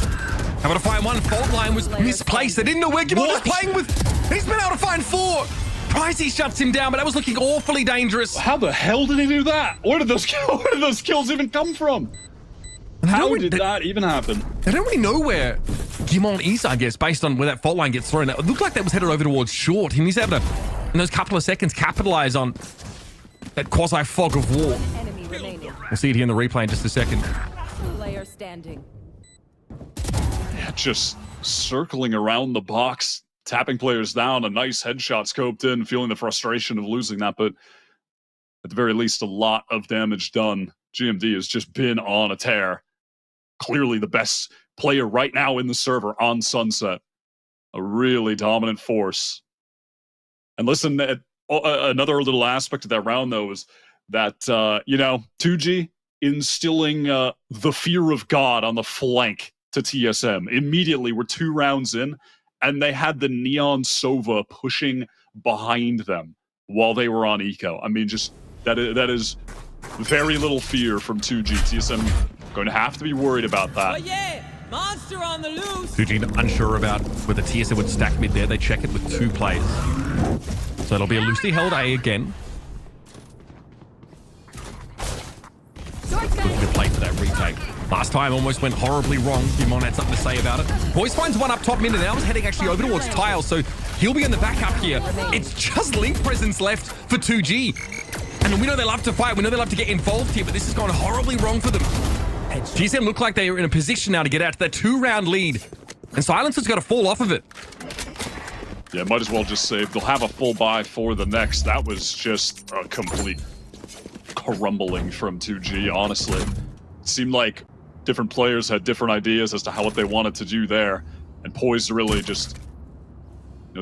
Able to find 1. Fault line was misplaced. They didn't know where Gimon was playing with. He's been able to find 4. Pricey shuts him down, but that was looking awfully dangerous. How the hell did he do that? Where did those kills even come from? How did that even happen? I don't really know where Gimon is, I guess, based on where that fault line gets thrown. It looked like that was headed over towards short. He's able to, in those couple of seconds, capitalize on that quasi-fog of war. We'll see it here in the replay in just a second. Player standing. Yeah, just circling around the box, tapping players down, a nice headshot scoped in, feeling the frustration of losing that, but at the very least, a lot of damage done. GMD has just been on a tear. Clearly the best player right now in the server on Sunset. A really dominant force. And listen, another little aspect of that round, though, is that, 2G instilling the fear of God on the flank to TSM. Immediately, we're 2 rounds in, and they had the Neon Sova pushing behind them while they were on eco. I mean, just that is very little fear from 2G. TSM going to have to be worried about that. Oh yeah, monster on the loose. 2G unsure about whether TSM would stack mid there. They check it with 2 players. So it'll be a loosely held A again. Good play for that retake. Last time almost went horribly wrong. Gimon had something to say about it. Boys finds 1 up top mid, and now is heading actually over towards Tiles, so he'll be in the backup here. It's just Link presence left for 2G. And we know they love to fight. We know they love to get involved here, but this has gone horribly wrong for them. GSM look like they are in a position now to get out to their 2-round lead. And Silence has got to fall off of it. Yeah, might as well just save. They'll have a full buy for the next. That was just a complete crumbling from 2G, honestly. It seemed like different players had different ideas as to what they wanted to do there. And Poised really just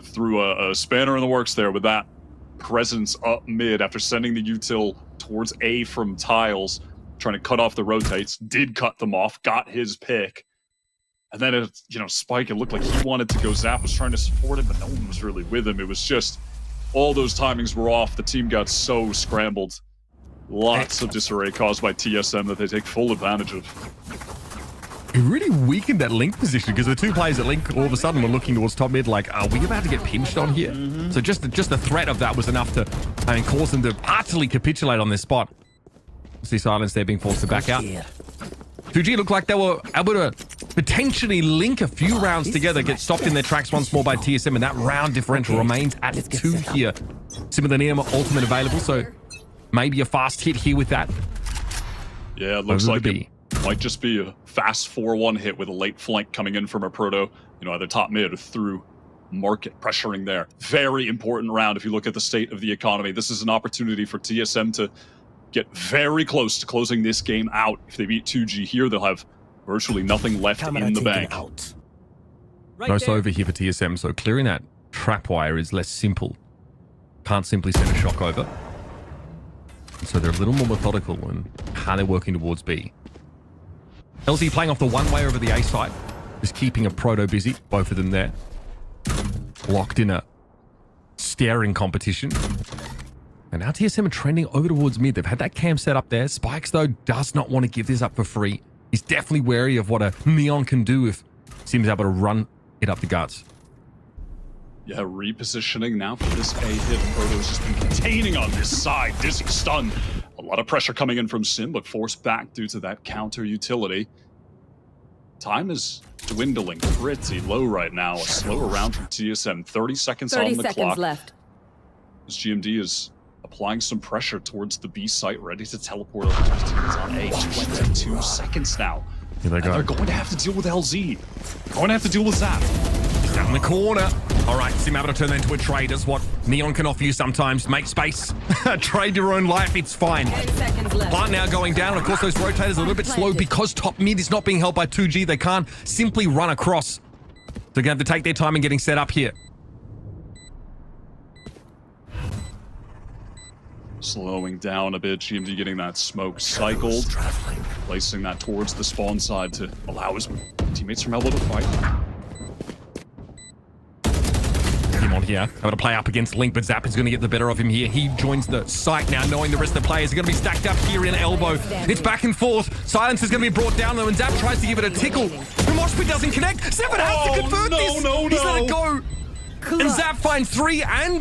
threw a spanner in the works there with that presence up mid after sending the util towards A from Tiles, trying to cut off the rotates, did cut them off, got his pick. And then, Spike, it looked like he wanted to go Zap, was trying to support him, but no one was really with him. It was just, all those timings were off. The team got so scrambled. Lots of disarray caused by TSM that they take full advantage of. It really weakened that Link position because the 2 players at Link all of a sudden were looking towards top mid like, are we about to get pinched on here? So just the threat of that was enough to cause them to utterly capitulate on this spot. See Silence there being forced to back out. 2G looked like they were able to potentially link a few rounds together, get stopped in their tracks once more by TSM, and that round differential remains at 2 here. Simulanium ultimate available, so maybe a fast hit here with that. Yeah, it looks like it might just be a fast 4-1 hit with a late flank coming in from a proto, either top mid or through market, pressuring there. Very important round if you look at the state of the economy. This is an opportunity for TSM to get very close to closing this game out. If they beat 2G here, they'll have virtually nothing left in the bank. Nice over here for TSM, so clearing that trapwire is less simple. Can't simply send a shock over. So they're a little more methodical in how they're working towards B. LZ playing off the one-way over the A side, just keeping a proto busy, both of them there. Locked in a staring competition. And now TSM are trending over towards mid. They've had that cam set up there. Spikes, though, does not want to give this up for free. He's definitely wary of what a Neon can do if Sim's able to run it up the guts. Yeah, repositioning now for this A hit. Proto's just been containing on this side. Dizzy stun. A lot of pressure coming in from Sim, but forced back due to that counter utility. Time is dwindling pretty low right now. A slower round from TSM. 30 seconds on the clock. Left. As GMD is applying some pressure towards the B site, ready to teleport over to his teams on A. 22 seconds now. Here they go. They're going to have to deal with LZ. Going to have to deal with Zap. Down the corner. All right, Sim able to turn that into a trade. That's what Neon can offer you sometimes. Make space. Trade your own life. It's fine. 10 seconds left. Plant now going down. Of course, those rotators are a little bit slow because top mid is not being held by 2G. They can't simply run across. They're going to have to take their time in getting set up here. Slowing down a bit, GMD getting that smoke cycled, placing that towards the spawn side to allow his teammates from elbow to fight. Him on here, able to play up against Link, but Zap is going to get the better of him here. He joins the site now, knowing the rest of the players are going to be stacked up here in elbow. It's back and forth. Silence is going to be brought down though, and Zap tries to give it a tickle. The mosh pit doesn't connect. Seven has to convert this. He's let it go. And Zap finds 3 and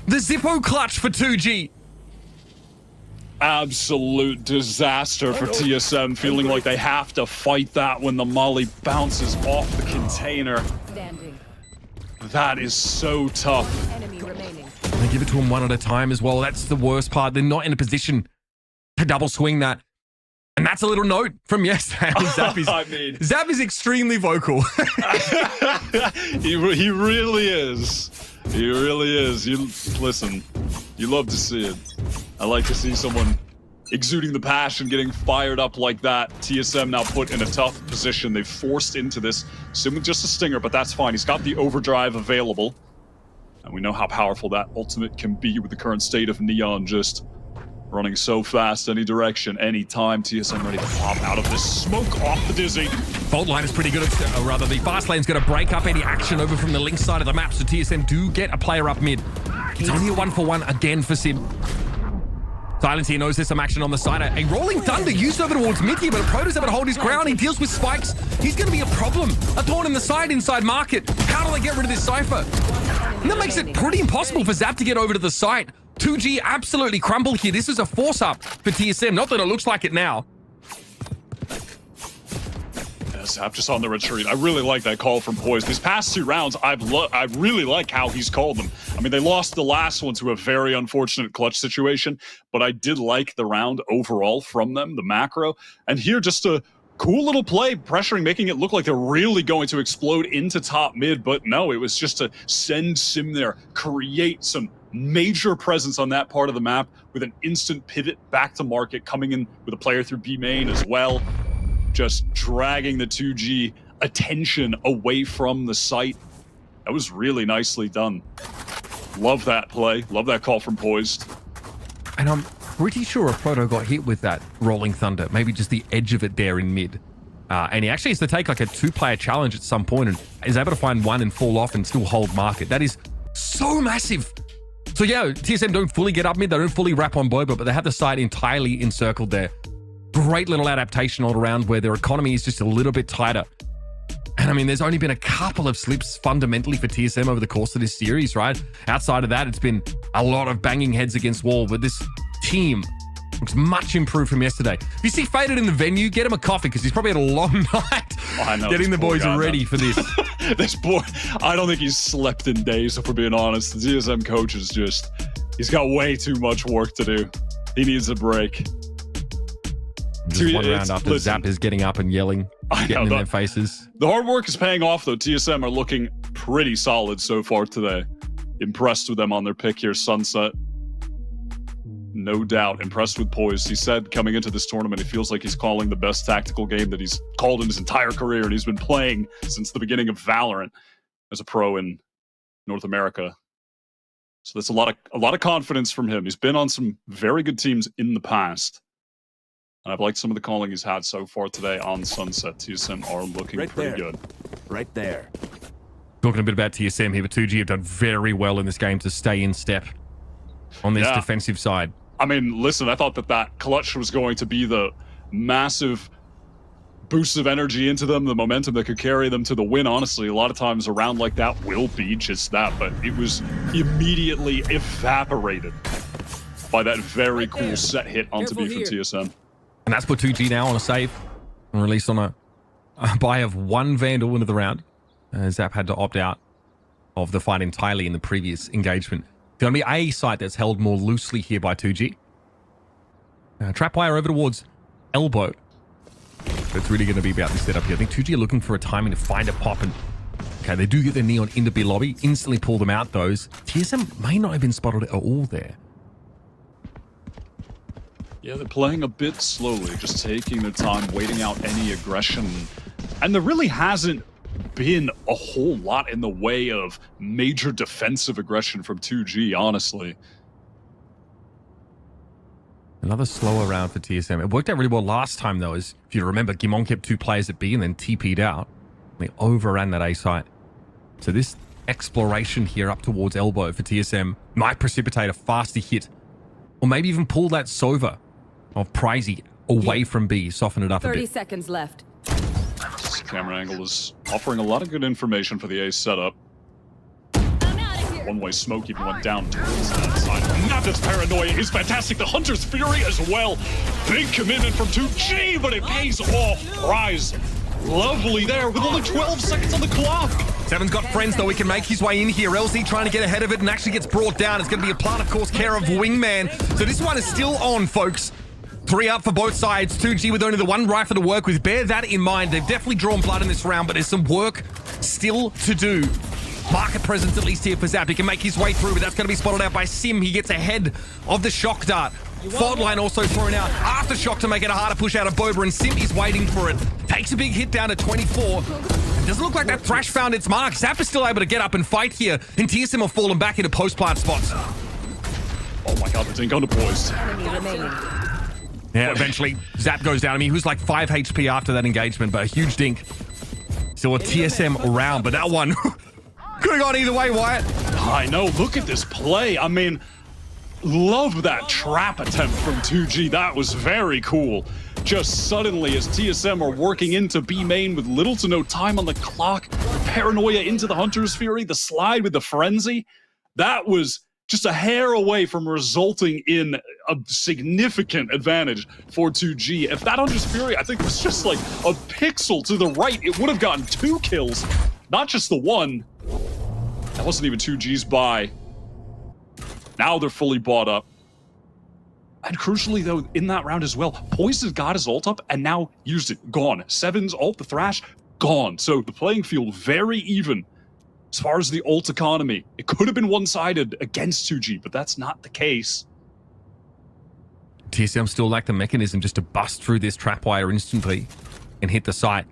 the Zippo clutch for 2G. Absolute disaster for TSM, feeling like they have to fight that when the molly bounces off the container. That is so tough. Enemy remaining. They give it to him one at a time as well. That's the worst part. They're not in a position to double swing that. And that's a little note from Zap is, Zap is extremely vocal. He really is. He really is. Listen, you love to see it. I like to see someone exuding the passion, getting fired up like that. TSM now put in a tough position. They've forced into this. Sim with just a stinger, but that's fine. He's got the overdrive available. And we know how powerful that ultimate can be with the current state of Neon just running so fast, any direction, any time. TSM ready to pop out of this smoke off the Dizzy. Fault line is pretty good, or rather the fast lane's going to break up any action over from the link side of the map, so TSM do get a player up mid. It's only a 1-for-1 again for Sim. Silence here knows there's some action on the side. A rolling thunder used over towards mid here, but Proto's able to hold his ground. He deals with spikes. He's going to be a problem. A thorn in the side inside market. How do they get rid of this Cypher? And that makes it pretty impossible for Zap to get over to the site. 2G absolutely crumbled here. This is a force-up for TSM. Not that it looks like it now. Zap just on the retreat. I really like that call from Poise. These past 2 rounds, I really like how he's called them. I mean, they lost the last one to a very unfortunate clutch situation, but I did like the round overall from them, the macro. And here, just a cool little play, pressuring, making it look like they're really going to explode into top mid, but no, it was just to send Sim there, create some major presence on that part of the map with an instant pivot back to market, coming in with a player through B main as well. Just dragging the 2G attention away from the site. That was really nicely done. Love that play. Love that call from Poised. And I'm pretty sure a Proto got hit with that rolling thunder. Maybe just the edge of it there in mid. And he actually has to take like a 2-player challenge at some point and is able to find one and fall off and still hold market. That is so massive. So yeah, TSM don't fully get up mid. They don't fully wrap on Boba, but they have the site entirely encircled there. Great little adaptation all around where their economy is just a little bit tighter. And I mean, there's only been a couple of slips fundamentally for TSM over the course of this series, right? Outside of that, it's been a lot of banging heads against wall, but this team Looks much improved from yesterday. If you see Faded in the venue, get him a coffee because he's probably had a long night getting the boys ready for this. This boy, I don't think he's slept in days, if we're being honest. The DSM coach is just, he's got way too much work to do. He needs a break. Just one round after Zap is getting up and yelling, getting in their faces. The hard work is paying off, though. TSM are looking pretty solid so far today. Impressed with them on their pick here, Sunset. No doubt. Impressed with Poise. He said coming into this tournament, he feels like he's calling the best tactical game that he's called in his entire career, and he's been playing since the beginning of Valorant as a pro in North America. So that's a lot of confidence from him. He's been on some very good teams in the past. And I've liked some of the calling he's had so far today on Sunset. TSM are looking pretty good. Right there. Talking a bit about TSM here, but 2G have done very well in this game to stay in step on this defensive side. I mean, listen, I thought that clutch was going to be the massive boost of energy into them, the momentum that could carry them to the win. Honestly, a lot of times a round like that will be just that, but it was immediately evaporated by that very cool set hit onto B from TSM. And that's put 2G now on a save and released on a buy of 1 Vandal into the round. Zap had to opt out of the fight entirely in the previous engagement. It's going to be a site that's held more loosely here by 2G. Trapwire over towards Elbow. It's really going to be about this setup here. I think 2G are looking for a timing to find a pop. And okay, they do get their Neon into B lobby. Instantly pull them out, those. TSM may not have been spotted at all there. Yeah, they're playing a bit slowly, just taking their time, waiting out any aggression. And there really hasn't been a whole lot in the way of major defensive aggression from 2G, honestly. Another slower round for TSM. It worked out really well last time, though, as if you remember, Gimon kept 2 players at B and then TP'd out. They overran that A site. So this exploration here up towards Elbow for TSM might precipitate a faster hit, or maybe even pull that Sova of Pricey away from B, soften it up a bit. 30 seconds left. This camera angle is offering a lot of good information for the A setup. One-way smoke even went down towards that side. Nav's paranoia is fantastic. The Hunter's Fury as well. Big commitment from 2G, but it pays off. Prize lovely there with only 12 seconds on the clock. Seven's got friends, though. He can make his way in here. LZ trying to get ahead of it and actually gets brought down. It's going to be a plant, of course, care of Wingman. So this one is still on, folks. 3 up for both sides. 2G with only the 1 rifle to work with. Bear that in mind. They've definitely drawn blood in this round, but there's some work still to do. Market presence at least here for Zap. He can make his way through, but that's going to be spotted out by Sim. He gets ahead of the shock dart. Fault line also thrown out. Aftershock to make it a harder push out of Boba, and Sim is waiting for it. Takes a big hit down to 24. Doesn't look like that Thrash found its mark. Zap is still able to get up and fight here, and TSM have fallen back into post-plant spots. Oh my god, the thing on the Poise. Yeah, eventually Zap goes down. I mean, he was like 5 HP after that engagement, but a huge dink. Still a TSM round, but that one could have gone either way, Wyatt. I know, look at this play. I mean, love that trap attempt from 2G. That was very cool. Just suddenly, as TSM are working into B main with little to no time on the clock, paranoia into the Hunter's Fury, the slide with the Frenzy, that was just a hair away from resulting in a significant advantage for 2G. If that Hunter's Fury, I think, was just like a pixel to the right, it would have gotten 2 kills, not just the 1. That wasn't even 2G's buy. Now they're fully bought up. And crucially, though, in that round as well, Poise has got his ult up and now used it. Gone. Seven's ult, the Thrash, gone. So the playing field very even as far as the ult economy. It could have been one-sided against 2G, but that's not the case. TSM still lack the mechanism just to bust through this trapwire instantly and hit the site.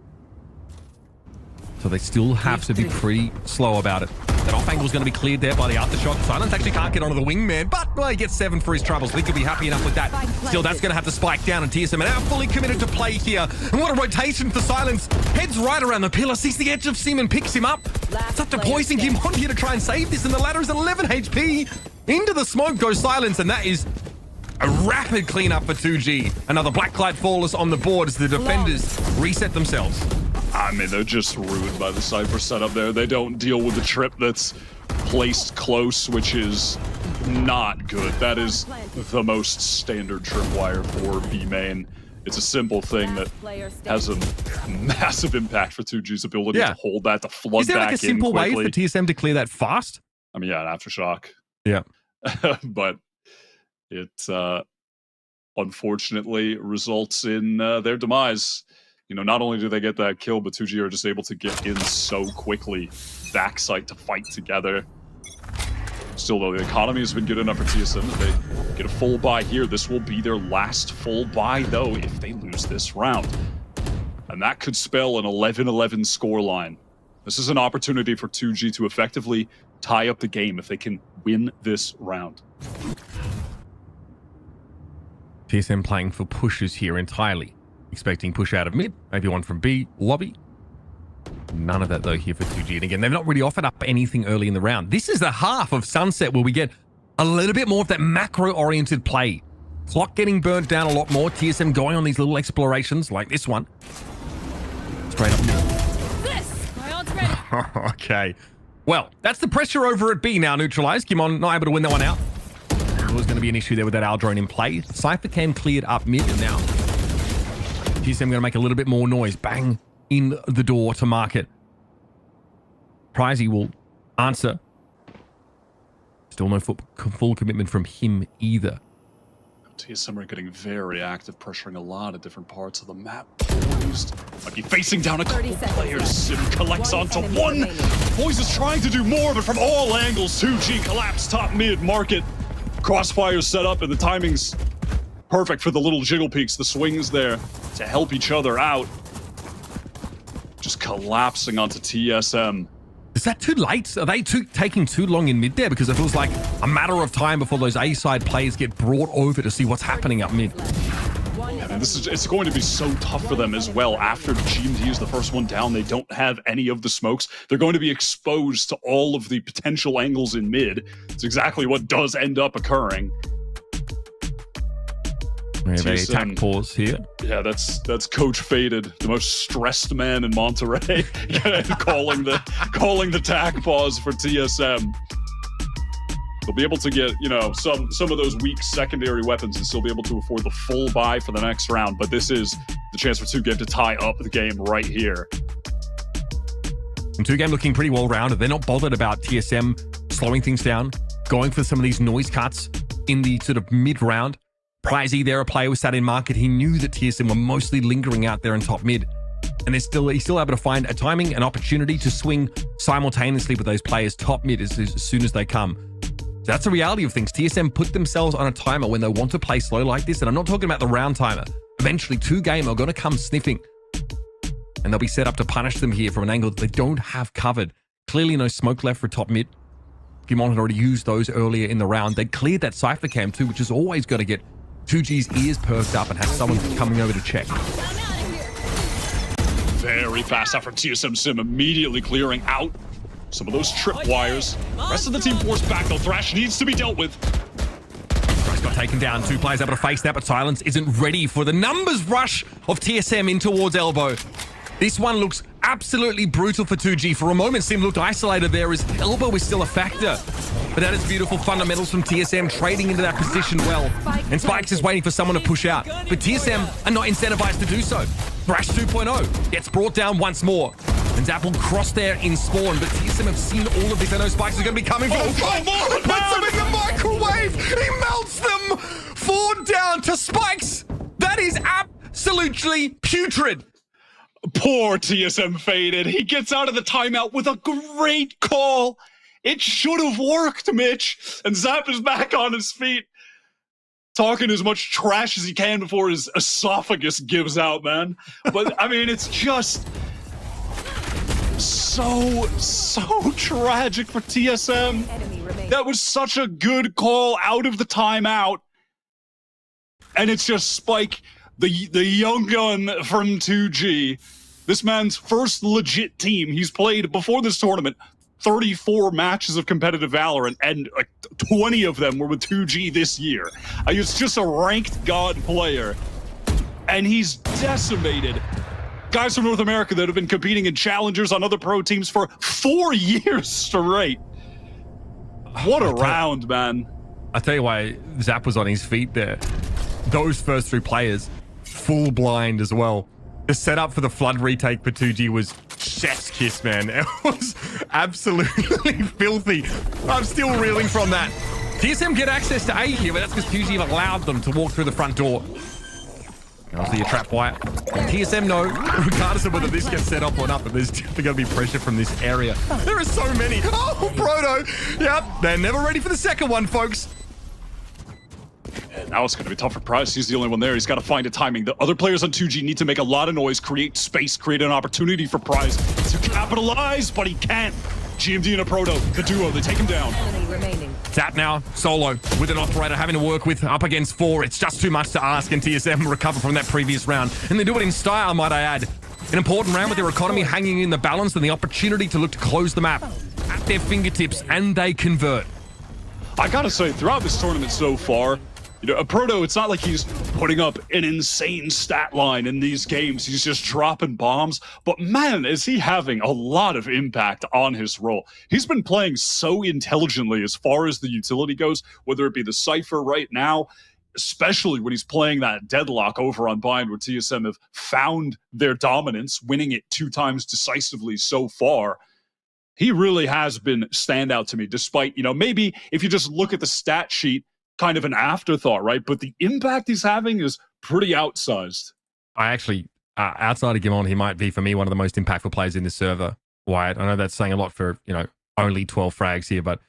So they still have to be pretty slow about it. That off angle is going to be cleared there by the aftershock. Silence actually can't get onto the Wingman, but well, he gets 7 for his troubles. Lee could be happy enough with that. Still, that's going to have to spike down, and TSM are now fully committed to play here. And what a rotation for Silence. Heads right around the pillar, sees the edge of Sim and picks him up. It's up to Poison him on here to try and save this, and the ladder is 11 HP. Into the smoke goes Silence, and that is a rapid cleanup for 2G. Another Blacklight Flawless on the board as the defenders reset themselves. I mean, they're just ruined by the Cypher setup there. They don't deal with the trip that's placed close, which is not good. That is the most standard tripwire for B main. It's a simple thing that has a massive impact for 2G's ability to hold that, to flood back in quickly. Is there like a simple way for TSM to clear that fast? I mean, yeah, an aftershock. Yeah. But it unfortunately results in their demise. You know, not only do they get that kill, but 2G are just able to get in so quickly, backside to fight together. Still, though, the economy has been good enough for TSM that they get a full buy here. This will be their last full buy, though, if they lose this round. And that could spell an 11-11 scoreline. This is an opportunity for 2G to effectively tie up the game if they can win this round. TSM playing for pushes here entirely. Expecting push out of mid, maybe one from B, lobby. None of that, though, here for 2G. And again, they've not really offered up anything early in the round. This is the half of Sunset where we get a little bit more of that macro-oriented play. Clock getting burnt down a lot more. TSM going on these little explorations like this one. Straight up mid. Okay. Well, that's the pressure over at B now neutralized. Kimon not able to win that one out. There was going to be an issue there with that Al drone in play. Cypher cam cleared up mid, and now TSM going to make a little bit more noise. Bang in the door to market. Pricey will answer. Still no full commitment from him either. TSM are getting very active, pressuring a lot of different parts of the map. Poised might be facing down a couple players. Sim collects onto one. Poised is trying to do more, but from all angles, 2G collapse top mid market. Crossfire set up, and the timing's perfect for the little jiggle peaks, the swings there to help each other out. Just collapsing onto TSM. Is that too late? Are they taking too long in mid there? Because it feels like a matter of time before those A-side players get brought over to see what's happening up mid. Yeah, man, it's going to be so tough for them as well. After GMT is the first one down, they don't have any of the smokes. They're going to be exposed to all of the potential angles in mid. It's exactly what does end up occurring. We have a attack pause here. Yeah, that's Coach Faded, the most stressed man in Monterrey, calling the tack pause for TSM. They'll be able to get, you know, some of those weak secondary weapons and still be able to afford the full buy for the next round. But this is the chance for 2Game to tie up the game right here. And 2Game looking pretty well rounded. They're not bothered about TSM slowing things down, going for some of these noise cuts in the sort of mid round. Pricey there, a player was sat in market. He knew that TSM were mostly lingering out there in top mid. And he's still able to find a timing, an opportunity to swing simultaneously with those players top mid as soon as they come. So that's the reality of things. TSM put themselves on a timer when they want to play slow like this. And I'm not talking about the round timer. Eventually, 2Game are going to come sniffing. And they'll be set up to punish them here from an angle that they don't have covered. Clearly no smoke left for top mid. Gimon had already used those earlier in the round. They cleared that Cypher cam too, which is always going to get 2G's ears perked up and have someone coming over to check. Very fast out from TSM Sim, immediately clearing out some of those trip wires. Rest of the team forced back, though. Thrash needs to be dealt with. Thrash got taken down. 2 players able to face that, but Silence isn't ready for the numbers rush of TSM in towards Elbow. This one looks absolutely brutal for 2G. For a moment, Sim looked isolated there as Elbow is still a factor. But that is beautiful fundamentals from TSM, trading into that position well. And Spikes is waiting for someone to push out. But TSM are not incentivized to do so. Thrash 2.0 gets brought down once more. And Zap will cross there in spawn, but TSM have seen all of this. I know Spikes is going to be coming for them. Come on! Puts them in the microwave! He melts them! 4 down to Spikes! That is absolutely putrid! Poor TSM Faded. He gets out of the timeout with a great call. It should have worked, Mitch. And Zap is back on his feet, talking as much trash as he can before his esophagus gives out, man. But, I mean, it's just so tragic for TSM. That was such a good call out of the timeout. And it's just Spike, the young gun from 2G. This man's first legit team. He's played, before this tournament, 34 matches of competitive Valorant, and like 20 of them were with 2G this year. It's just a ranked god player. And he's decimated guys from North America that have been competing in challengers on other pro teams for 4 years straight. What a round, man. I tell you why Zap was on his feet there. Those first 3 players, full blind as well. The setup for the flood retake for 2G was chef's kiss, man. It was absolutely filthy. I'm still reeling from that. TSM get access to A here, but that's because 2G have allowed them to walk through the front door. Obviously, a trap wire. TSM know, regardless of whether this gets set up or not, that there's definitely going to be pressure from this area. There are so many. Oh, Proto. Yep, they're never ready for the second one, folks. And now it's going to be tough for Prize. He's the only one there. He's got to find a timing. The other players on 2G need to make a lot of noise, create space, create an opportunity for Prize to capitalize, but he can't. GMD and a Proto, the duo, they take him down. Zap now, solo, with an operator having to work with up against 4. It's just too much to ask, and TSM recover from that previous round. And they do it in style, might I add. An important round with their economy hanging in the balance and the opportunity to look to close the map at their fingertips, and they convert. I gotta say, throughout this tournament so far, you know, a Proto, it's not like he's putting up an insane stat line in these games. He's just dropping bombs. But man, is he having a lot of impact on his role. He's been playing so intelligently as far as the utility goes, whether it be the Cypher right now, especially when he's playing that deadlock over on Bind, where TSM have found their dominance, winning it 2 times decisively so far. He really has been standout to me, despite, you know, maybe if you just look at the stat sheet, kind of an afterthought, right? But the impact he's having is pretty outsized. I actually, outside of Gimon, he might be, for me, one of the most impactful players in this server, Wyatt. I know that's saying a lot for, you know, only 12 frags here, but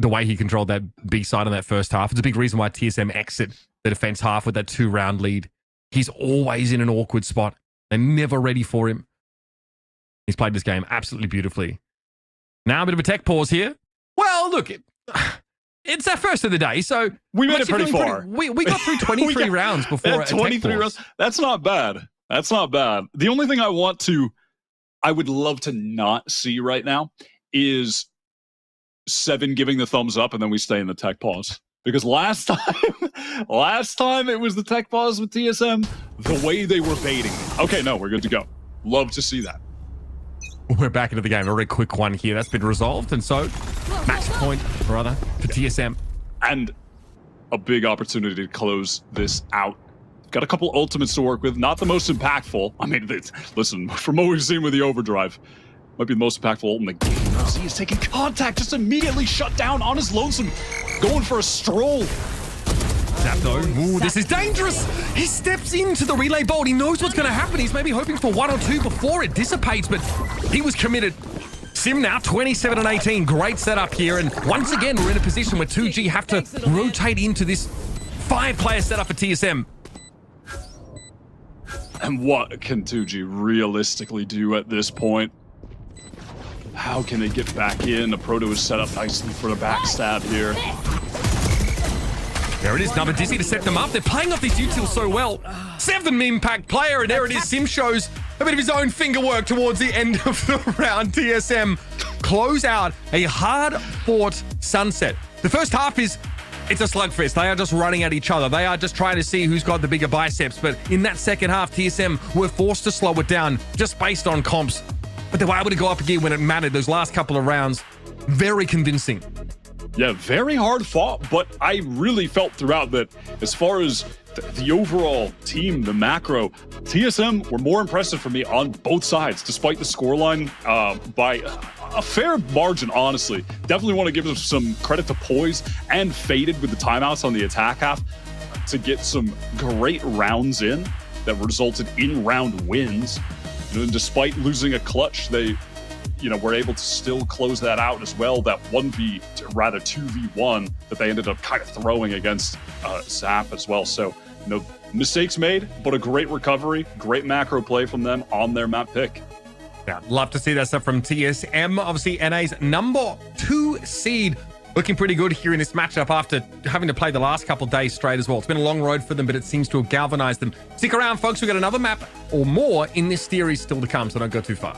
the way he controlled that B side in that first half, it's a big reason why TSM exit the defense half with that 2-round lead. He's always in an awkward spot. They're never ready for him. He's played this game absolutely beautifully. Now a bit of a tech pause here. Well, look, it's our first of the day, so we made it pretty far. We got through 23 rounds before 23 rounds. That's not bad. That's not bad. The only thing I would love to not see right now is 7 giving the thumbs up and then we stay in the tech pause. Because last time it was the tech pause with TSM, the way they were baiting. Okay, no, we're good to go. Love to see that. We're back into the game. A very quick one here. That's been resolved. And so, match point, rather, for TSM. And a big opportunity to close this out. Got a couple ultimates to work with. Not the most impactful. I mean, listen, from what we've seen with the Overdrive, might be the most impactful ult in the game. He is taking contact, just immediately shut down on his lonesome, going for a stroll. Zap though, ooh, this is dangerous. He steps into the relay bolt. He knows what's going to happen. He's maybe hoping for 1 or 2 before it dissipates, but he was committed. Sim now 27 and 18. Great setup here. And once again, we're in a position where 2G have to rotate into this 5-player setup for TSM. And what can 2G realistically do at this point? How can they get back in? The Proto is set up nicely for the backstab here. There it is, another Dizzy to set them up. They're playing off this util so well. 7 impact player, and there it is. Sim shows a bit of his own finger work towards the end of the round. TSM close out a hard-fought sunset. The first half it's a slugfest. They are just running at each other. They are just trying to see who's got the bigger biceps. But in that second half, TSM were forced to slow it down just based on comps. But they were able to go up again when it mattered. Those last couple of rounds, very convincing. Yeah, very hard fought, but I really felt throughout that as far as the overall team, the macro, TSM were more impressive for me on both sides, despite the scoreline by a fair margin, honestly. Definitely want to give them some credit to Poise and Faded with the timeouts on the attack half to get some great rounds in that resulted in round wins. You know, and despite losing a clutch, they were able to still close that out as well. That 2v1 that they ended up kind of throwing against Zap as well. So, mistakes made, but a great recovery, great macro play from them on their map pick. Yeah, love to see that stuff from TSM. Obviously, NA's number 2 seed. Looking pretty good here in this matchup after having to play the last couple days straight as well. It's been a long road for them, but it seems to have galvanized them. Stick around, folks. We've got another map or more in this series still to come, so don't go too far.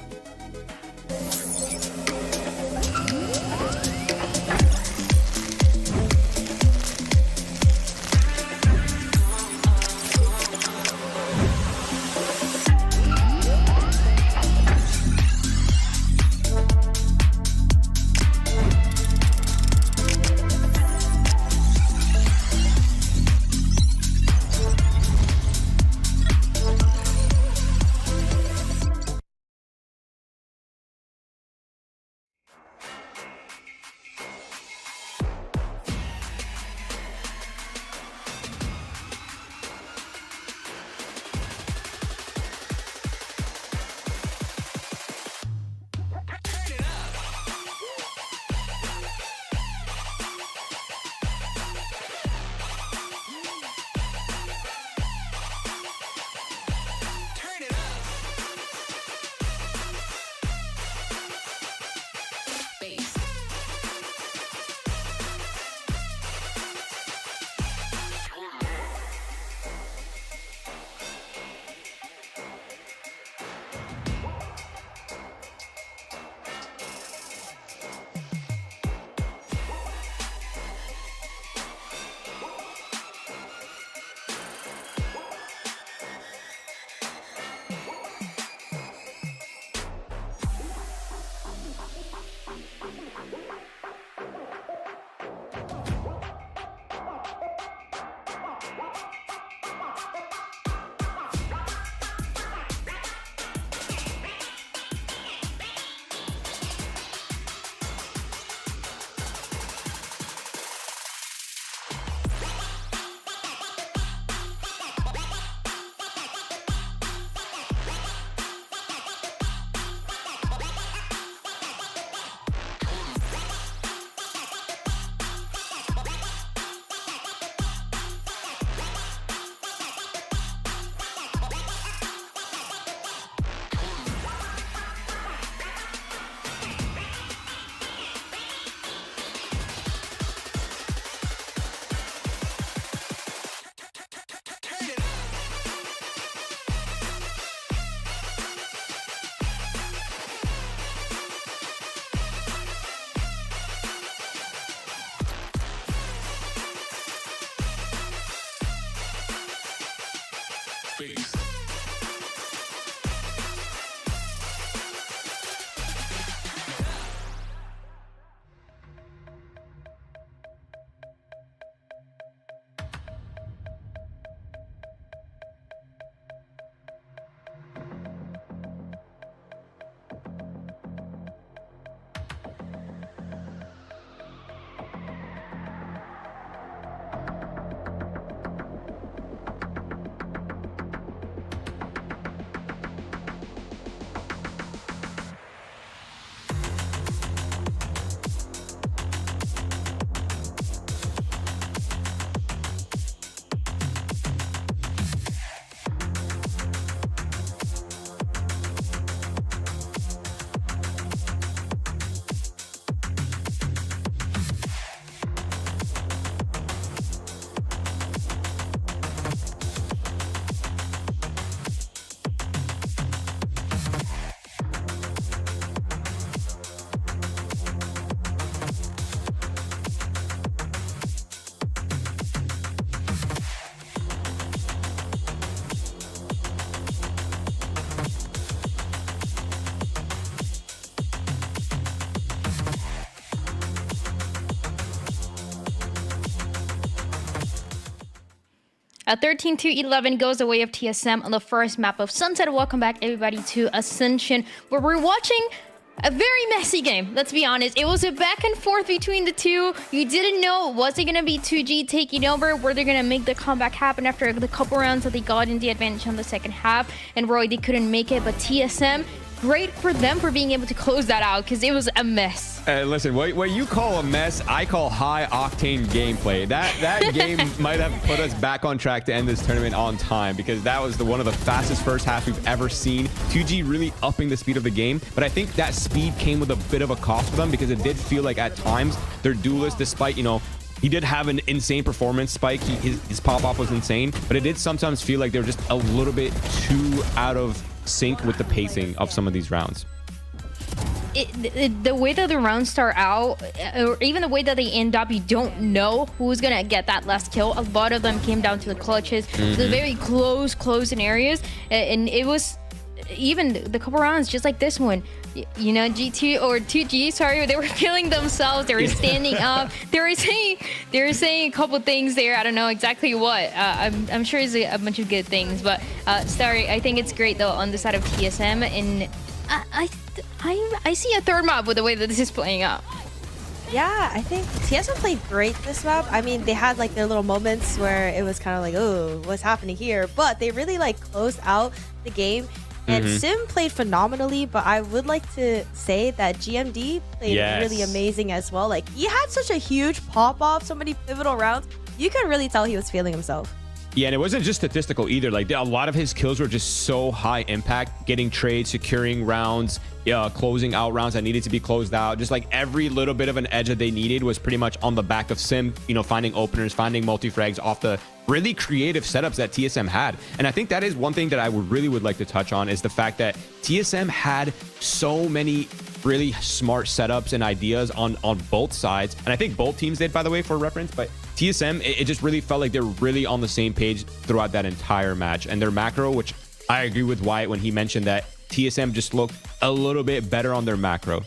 A 13-11 goes the way of TSM on the first map of Sunset. Welcome back, everybody, to Ascension, where we're watching a very messy game. Let's be honest. It was a back and forth between the two. You didn't know, was it going to be 2G taking over? Were they going to make the comeback happen after the couple rounds that they got in the advantage on the second half? And Roy, they couldn't make it, but TSM, great for them for being able to close that out, because it was a mess. Listen, what you call a mess, I call high-octane gameplay. That game might have put us back on track to end this tournament on time, because that was one of the fastest first halves we've ever seen. 2G really upping the speed of the game, but I think that speed came with a bit of a cost for them, because it did feel like at times their duelist, despite, you know, he did have an insane performance spike. His pop-off was insane, but it did sometimes feel like they were just a little bit too out of sync with the pacing of some of these rounds. The way that the rounds start out, or even the way that they end up, you don't know who's gonna get that last kill. A lot of them came down to the clutches, to the very close in areas, and it was even the couple rounds just like this one. You know, G2 or 2G, sorry, they were killing themselves. They were standing up. They were saying a couple things there. I don't know exactly what. I'm sure it's a bunch of good things, but sorry, I think it's great though on the side of TSM, and I see a third map with the way that this is playing out. Yeah, I think TSM played great this map. I mean, they had like their little moments where it was kind of like, oh, what's happening here? But they really like closed out the game. And Sim played phenomenally, but I would like to say that GMD played really amazing as well. Like, he had such a huge pop-off, so many pivotal rounds. You could really tell he was feeling himself. Yeah, and it wasn't just statistical either. Like, a lot of his kills were just so high impact, getting trades, securing rounds, closing out rounds that needed to be closed out. Just like every little bit of an edge that they needed was pretty much on the back of Sim, you know, finding openers, finding multi-frags off the really creative setups that TSM had. And I think that is one thing that I really would like to touch on, is the fact that TSM had so many really smart setups and ideas on both sides. And I think both teams did, by the way, for reference, but TSM, it just really felt like they're really on the same page throughout that entire match. And their macro, which I agree with Wyatt when he mentioned that TSM just looked a little bit better on their macro.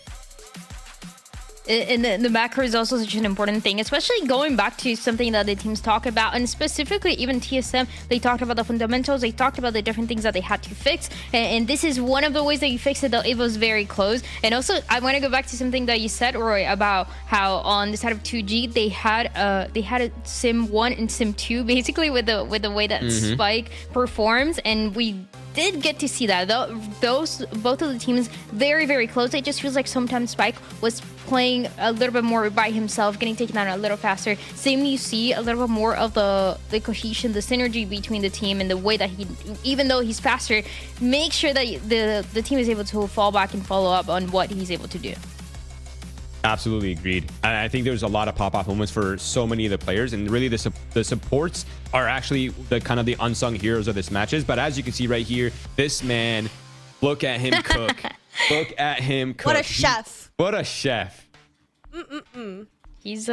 And the macro is also such an important thing, especially going back to something that the teams talk about, and specifically even TSM, they talked about the fundamentals, they talked about the different things that they had to fix, and this is one of the ways that you fix it, though it was very close. And also, I want to go back to something that you said, Roy, about how on the side of 2G, they had a Sim 1 and Sim 2, basically, with the way that Spike performs, and we did get to see that. Both of the teams very, very close. It just feels like sometimes Spike was playing a little bit more by himself, getting taken down a little faster. Same, you see a little bit more of the cohesion, the synergy between the team, and the way that he, even though he's faster, make sure that the team is able to fall back and follow up on what he's able to do. Absolutely agreed. I think there's a lot of pop-off moments for so many of the players, and really the supports are actually the kind of the unsung heroes of this matches. But as you can see right here, this man, look at him cook. Look at him cook. What a chef. What a chef. He's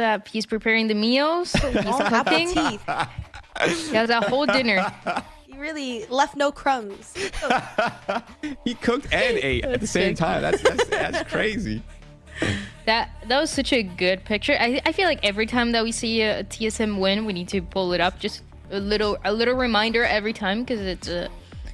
preparing the meals. He's cooking. Teeth. He has a whole dinner. He really left no crumbs. He cooked and ate at the same time. That's crazy. That was such a good picture. I feel like every time that we see a TSM win, we need to pull it up. Just a little reminder every time, because it's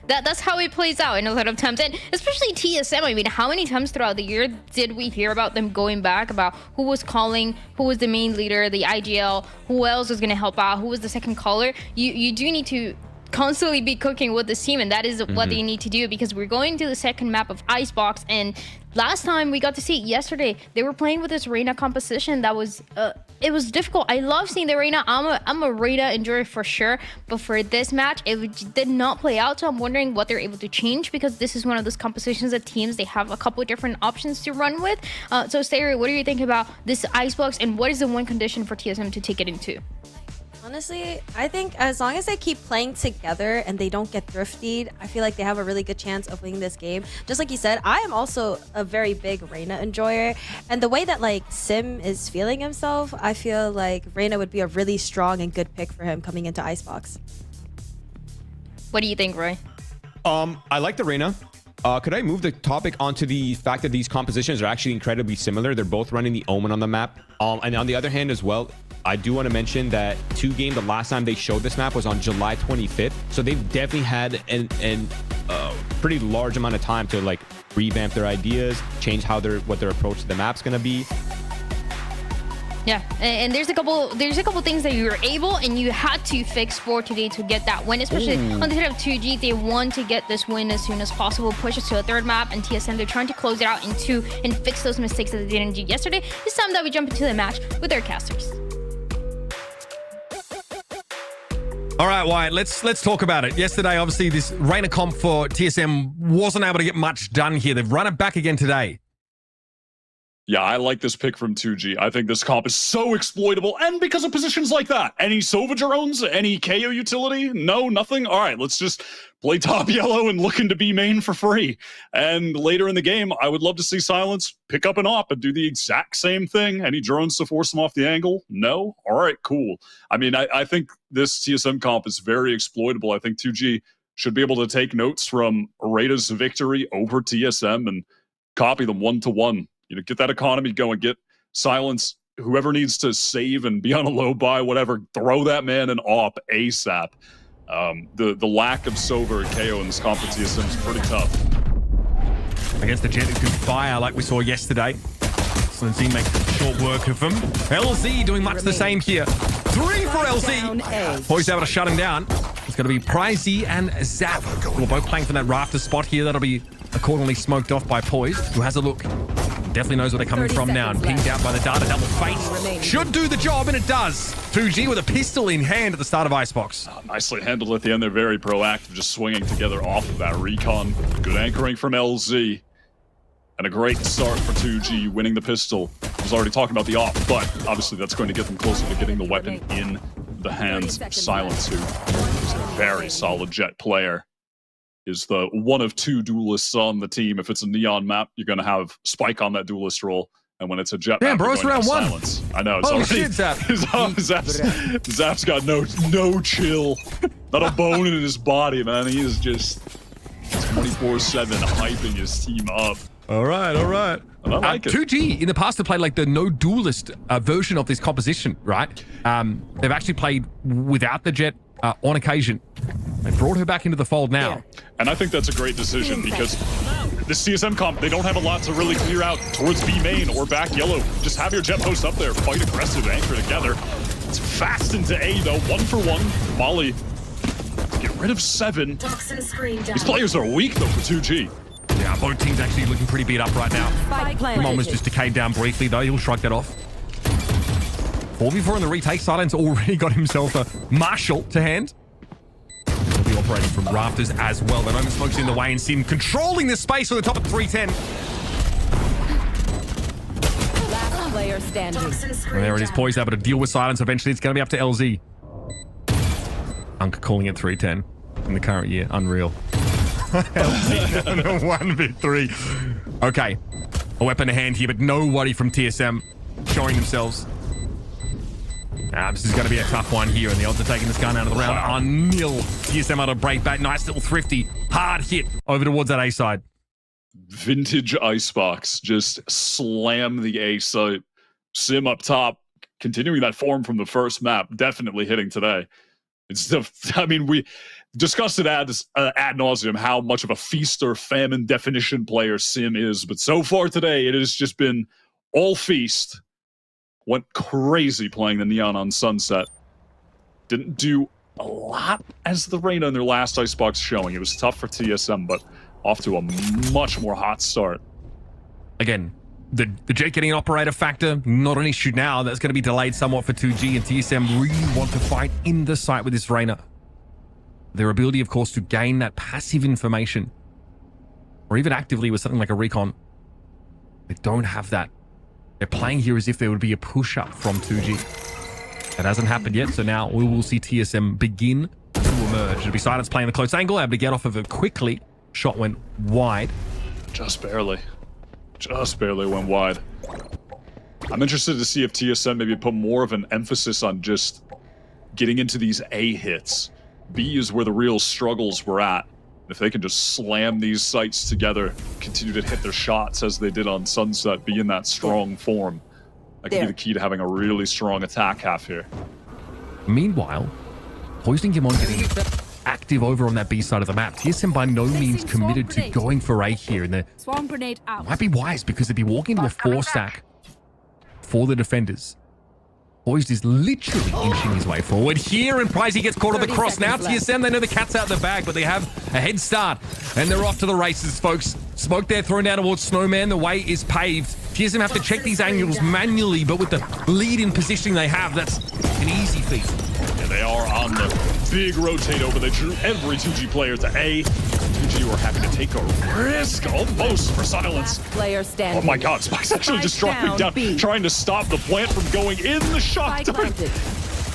that's how it plays out in a lot of times, and especially TSM. I mean, how many times throughout the year did we hear about them going back about who was calling, who was the main leader, the IGL, who else was going to help out, who was the second caller? You do need to constantly be cooking with this team, and that is what they need to do, because we're going to the second map of Icebox. And last time we got to see it yesterday, they were playing with this Reina composition that was it was difficult. I love seeing the Reina. I'm a Reina enjoyer for sure, but for this match it did not play out. So I'm wondering what they're able to change, because this is one of those compositions that teams, they have a couple of different options to run with. So Stereo, what do you think about this Icebox, and what is the win condition for TSM to take it into? Honestly, I think as long as they keep playing together and they don't get thriftied, I feel like they have a really good chance of winning this game. Just like you said, I am also a very big Reina enjoyer, and the way that like Sim is feeling himself, I feel like Reina would be a really strong and good pick for him coming into Icebox. What do you think, Roy? I like the Reina. Could I move the topic onto the fact that these compositions are actually incredibly similar? They're both running the Omen on the map. And on the other hand as well, I do want to mention that 2Game, the last time they showed this map was on July 25th. So they've definitely had an pretty large amount of time to like revamp their ideas, change what their approach to the map's going to be. Yeah, and there's a couple things that you were able and you had to fix for today to get that win, especially on the hit of 2G. They want to get this win as soon as possible, push us to a third map, and TSM, they're trying to close it out in 2 and fix those mistakes that they didn't do yesterday. It's time that we jump into the match with our casters. All right, Wyatt, let's talk about it. Yesterday, obviously, this Reina comp for TSM wasn't able to get much done here. They've run it back again today. Yeah, I like this pick from 2G. I think this comp is so exploitable, and because of positions like that. Any Sova drones? Any KO utility? No, nothing? All right, let's just play top yellow and looking to be main for free. And later in the game, I would love to see Silence pick up an op and do the exact same thing. Any drones to force them off the angle? No? All right, cool. I mean, I think this TSM comp is very exploitable. I think 2G should be able to take notes from RETA's victory over TSM and copy them one-to-one. You know, get that economy going, get Silence, whoever needs to save and be on a low buy, whatever, throw that man an op ASAP. The lack of Sova and KO in this comp for TSM is pretty tough. Against the Jet who can fire like we saw yesterday. Slinzy makes short work of him. LZ doing much the same here. 3 for LZ. Poised able to shut him down. It's going to be Pricey and Zap, who are both playing from that rafter spot here. That'll be accordingly smoked off by Poised, who has a look. Definitely knows where they're coming from now, and pinged out by the data. Double fate should do the job, and it does. 2G with a pistol in hand at the start of Icebox. Nicely handled at the end. They're very proactive, just swinging together off of that recon. Good anchoring from LZ. And a great start for 2G, winning the pistol. I was already talking about the op, but obviously that's going to get them closer to getting the weapon in the hands of Silence, who is a very solid Jet player. Is the one of 2 duelists on the team. If it's a Neon map, you're going to have Spike on that duelist role. And when it's a Jet map, bro, it's round 1. Silence. I know. It's Holy already, shit, Zap. Zap's got no chill. Not a bone in his body, man. He is just 24/7 hyping his team up. All right. And I like it. 2G in the past have played like the no duelist version of this composition, right? They've actually played without the Jet on occasion. They brought her back into the fold now. And I think that's a great decision, because this CSM comp, they don't have a lot to really clear out towards B main or back yellow. Just have your Jet post up there, fight aggressive, anchor together. It's fast into A though, 1 for 1. Molly, get rid of 7. These players are weak though for 2G. Yeah, both teams actually looking pretty beat up right now. Mon was just decayed down briefly though. He'll shrug that off. 4v4 in the retake. Silence already got himself a Marshall to hand. He'll be operating from rafters as well. The moment smokes in the way, and Sim controlling the space on the top of 310. Last player standing. And there it is, Poised able to deal with Silence. Eventually it's going to be up to LZ. Unc calling it 310 in the current year. Unreal. LZ 1 victory. Okay. A weapon to hand here, but nobody from TSM showing themselves. This is going to be a tough one here, and the odds of taking this gun out of the round are nil. TSM out of break back. Nice little thrifty. Hard hit over towards that A side. Vintage Icebox just slam the A site. Sim up top, continuing that form from the first map, definitely hitting today. It's the, I mean, we discussed it ad nauseum how much of a feast or famine definition player Sim is, but so far today it has just been all feast. Went crazy playing the Neon on Sunset. Didn't do a lot as the RETA in their last Icebox showing. It was tough for TSM, but off to a much more hot start. Again, the Jake getting an operator factor, not an issue now. That's going to be delayed somewhat for 2G, and TSM really want to fight in the site with this RETA. Their ability, of course, to gain that passive information, or even actively with something like a recon, they don't have that. They're playing here as if there would be a push-up from 2G. That hasn't happened yet, so now we will see TSM begin to emerge. It'll be Silence playing the close angle, able to get off of it quickly. Shot went wide. Just barely. Just barely went wide. I'm interested to see if TSM maybe put more of an emphasis on just getting into these A hits. B is where the real struggles were at. If they can just slam these sites together, continue to hit their shots as they did on Sunset, be in that strong form, that could be the key to having a really strong attack half here. Meanwhile, Poisoning him on getting active over on that B side of the map. TSM by no means committed to going for A here, and they might be wise because they'd be walking into a 4-stack for the defenders. Poised is literally inching his way forward here, and Pricey gets caught on the cross. Now TSM, they know the cat's out of the bag, but they have a head start, and they're off to the races, folks. Smoke there thrown down towards Snowman. The way is paved. TSM have to check these angles manually, but with the lead in positioning they have, that's an easy feat. Yeah, they are on the big rotate over. They drew every 2G player to A. 2G were having to take a risk almost for Silence. Player standing. Oh my god, Spike's actually just dropping down, trying to stop the plant from going in. The shot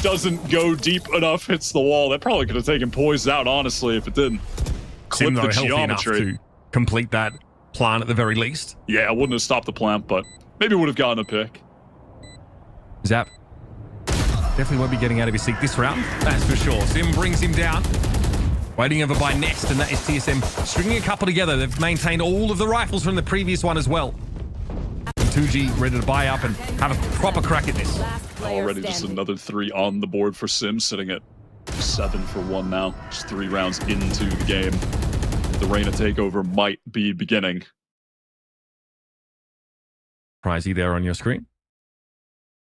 doesn't go deep enough, hits the wall. That probably could have taken Poise out, honestly, if it didn't. Clip the geometry. To complete that plan at the very least. Yeah, I wouldn't have stopped the plant, but maybe would have gotten a pick. Zap definitely won't be getting out of his seat this round, that's for sure. Sim brings him down. Waiting over by Next, and that is TSM stringing a couple together. They've maintained all of the rifles from the previous one as well. 2G ready to buy up and have a proper crack at this. Already just another 3 on the board for Sim, sitting at 7 for 1 now. Just 3 rounds into the game. The RETA takeover might be beginning. Pricey there on your screen.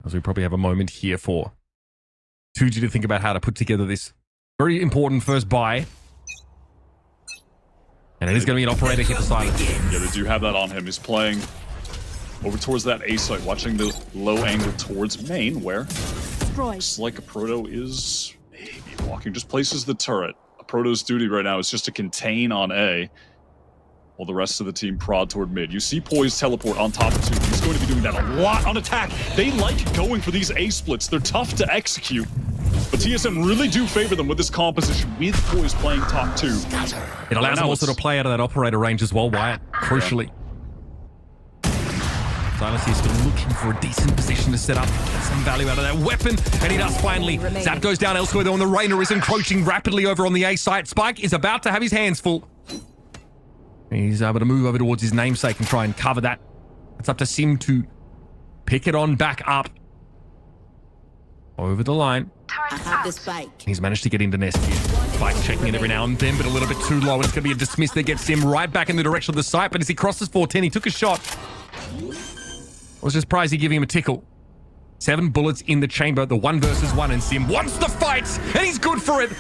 As we probably have a moment here for 2G to think about how to put together this very important first buy. And it is going to be an operator hit the Silence. Yeah, they do have that on him. He's playing over towards that A site, watching the low angle towards main, where looks like a Proto is maybe walking, just places the turret. A Proto's duty right now is just to contain on A, while the rest of the team prod toward mid. You see Poise teleport on top of 2. He's going to be doing that a lot on attack. They like going for these A splits. They're tough to execute. But TSM really do favor them with this composition, with Poise playing top 2. It allows them also to play out of that operator range as well, Wyatt, crucially. Silence is still looking for a decent position to set up, get some value out of that weapon, and he does finally. Zap goes down elsewhere though, and the RETA is encroaching rapidly over on the A site. Spike is about to have his hands full. He's able to move over towards his namesake and try and cover that. It's up to Sim to pick it on back up. Over the line. I have this spike. He's managed to get into Nest here. Spike checking it every now and then, but a little bit too low. And it's going to be a dismiss that gets Sim right back in the direction of the site. But as he crosses 410, he took a shot. It was just Pricey giving him a tickle. 7 bullets in the chamber. The 1 versus 1, and Sim wants the fight, and he's good for it.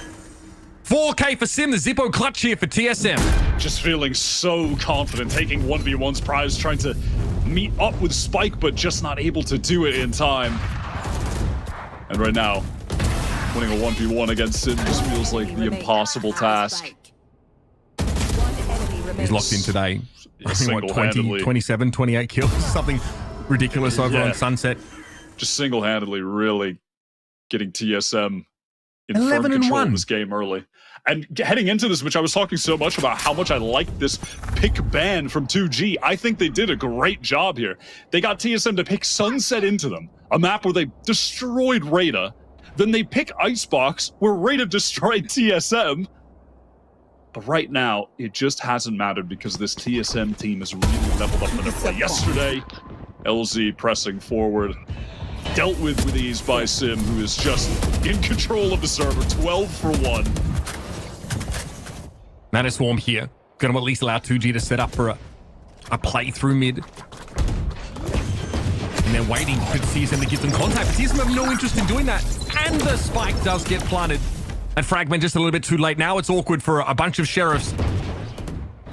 4K for Sim, the Zippo clutch here for TSM. Just feeling so confident, taking 1v1's prize, trying to meet up with Spike, but just not able to do it in time. And right now, winning a 1v1 against Sim just feels like the impossible task. He's locked in today. I think, what, 20, 27, 28 kills, something ridiculous over on Sunset. Just single-handedly really getting TSM in firm control of this game early. And heading into this, which I was talking so much about how much I like this pick ban from 2G, I think they did a great job here. They got TSM to pick Sunset into them. a map where they destroyed RETA. Then they pick Icebox, where RETA destroyed TSM. But right now, it just hasn't mattered because this TSM team has really leveled up in their play yesterday. LZ pressing forward. Dealt with ease by Sim, who is just in control of the server, 12 for 1. Nano Swarm here. Gonna at least allow 2G to set up for a play through mid. And they're waiting for TSM to give them contact. But TSM have no interest in doing that. And the spike does get planted. And Fragment just a little bit too late. Now it's awkward for a bunch of Sheriffs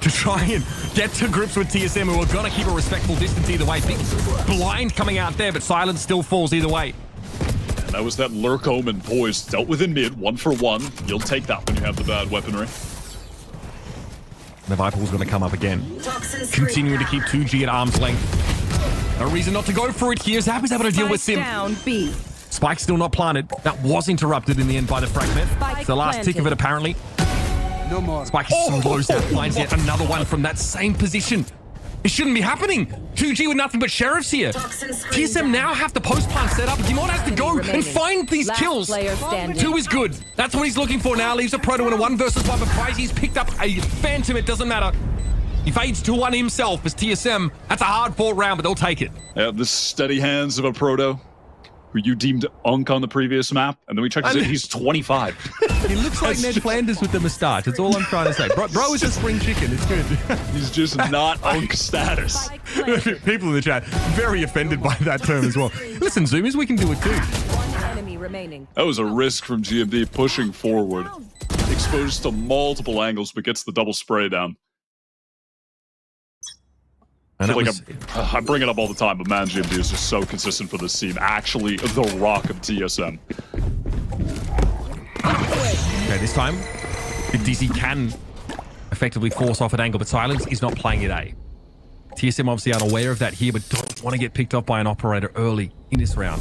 to try and get to grips with TSM, who are going to keep a respectful distance either way. Big blind coming out there, but Silence still falls either way. And that was that Lurk Omen poised. Dealt with in mid, 1 for 1. You'll take that when you have the bad weaponry. The Viper's going to come up again. Continuing to keep 2G at arm's length. No reason not to go for it here. Zap is able to deal with Sim. Down B. Spike still not planted. That was interrupted in the end by the Fragment. It's the last tick of it, apparently. No more. Spike slows out, finds yet another one from that same position. It shouldn't be happening. 2G with nothing but Sheriffs here. TSM now have the post plant set up. Dimon has to go and find these kills. 2 is good. That's what he's looking for now. Leaves a Proto in a 1 versus 1, but Prizzy's picked up a Phantom. It doesn't matter. He fades to 1 himself as TSM. That's a hard fought round, but they'll take it. Yeah, the steady hands of a Proto, who you deemed Unk on the previous map, and then we checked his age, he's 25. He looks like Ned Flanders with the moustache. That's all I'm trying to say. Bro is a spring chicken. It's good. He's just not Unk status. People in the chat very offended by that term as well. Listen, Zoomers, we can do it too. One enemy remaining. That was a risk from GMD pushing forward. Exposed to multiple angles, but gets the double spray down. I feel like I bring it up all the time, but man, GMD is just so consistent for this team. Actually, the rock of TSM. Okay, this time, the DZ can effectively force off an angle, but Silence is not playing it A. TSM obviously unaware of that here, but don't want to get picked off by an operator early in this round.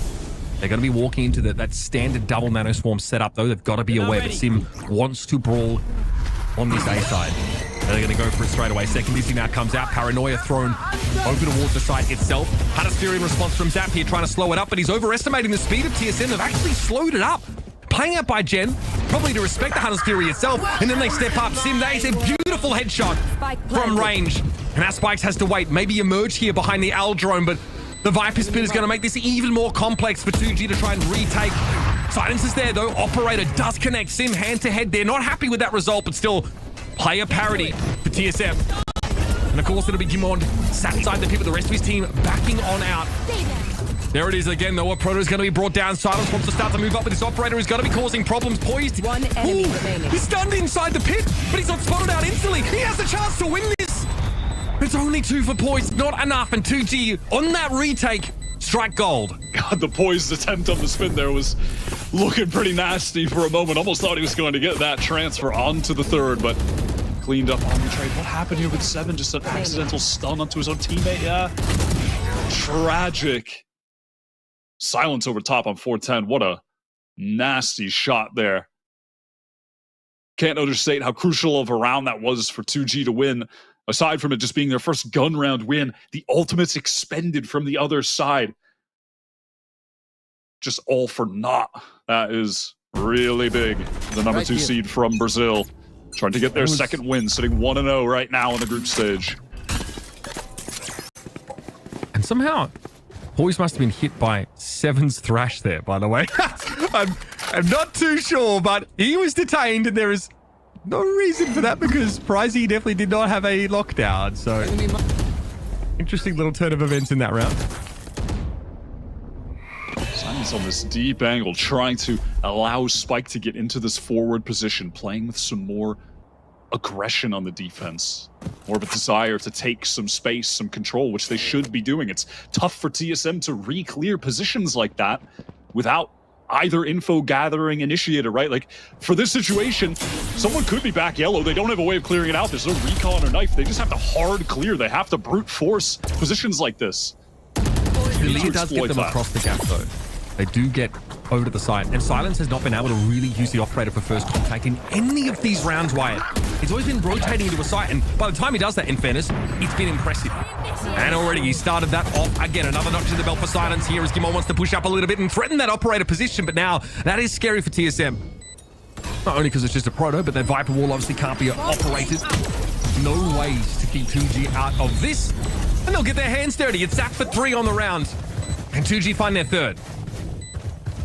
They're going to be walking into that standard double Nano Swarm setup, though. They've got to be aware that Sim wants to brawl on this A side. They're going to go for it straight away. Second DC now comes out. Paranoia thrown over towards the site itself. Huddersfield in response from Zap here, trying to slow it up, but he's overestimating the speed of TSM. They've actually slowed it up. Playing out by Gen, probably to respect the Hunter's Fury itself, and then they step up. Sim, that is a beautiful headshot from range. And now Spikes has to wait, maybe emerge here behind the Al drone, but the Viper spin is going to make this even more complex for 2G to try and retake. Silence is there, though. Operator does connect Sim hand-to-head. They're not happy with that result, but still, player parity for TSM. And of course, it'll be Dimond sat inside the pit with the rest of his team backing on out. There it is again, though. Proto is going to be brought down. Silence wants to start to move up, but this operator is going to be causing problems. Poised. One enemy remaining. He's stunned inside the pit, but he's not spotted out instantly. He has a chance to win this. It's only 2 for Poised. Not enough. And 2G on that retake, strike gold. God, the Poised attempt on the spin there was looking pretty nasty for a moment. Almost thought he was going to get that transfer onto the third, but cleaned up on the trade. What happened here with 7? Just an accidental stun onto his own teammate. Yeah. Tragic. Silence over top on 410. What a nasty shot there. Can't understate how crucial of a round that was for 2G to win. Aside from it just being their first gun round win, the ultimates expended from the other side. Just all for naught. That is really big. The number 2 seed from Brazil. Trying to get their second win, sitting 1-0 right now on the group stage. And somehow, Poise must have been hit by 7's Thrash there, by the way. I'm not too sure, but he was detained, and there is no reason for that because Prizzy definitely did not have a lockdown. So, interesting little turn of events in that round. Simon's on this deep angle, trying to allow Spike to get into this forward position, playing with some more aggression on the defense. More of a desire to take some space, some control, which they should be doing. It's tough for TSM to re-clear positions like that without either info gathering initiator, right? Like, for this situation, someone could be back yellow. They don't have a way of clearing it out. There's no recon or knife. They just have to hard clear. They have to brute force positions like this. The lead does get them across the gap, though. They do get over to the side. And Silence has not been able to really use the operator for first contact in any of these rounds, Wyatt. He's always been rotating into a site, and by the time he does that, in fairness, it's been impressive. And already he started that off. Again, another notch in the belt for Silence here as Gimon wants to push up a little bit and threaten that operator position, but now that is scary for TSM. Not only because it's just a proto, but that Viper wall obviously can't be operated. No ways to keep 2G out of this. And they'll get their hands dirty. It's Zap for 3 on the round. And 2G find their third.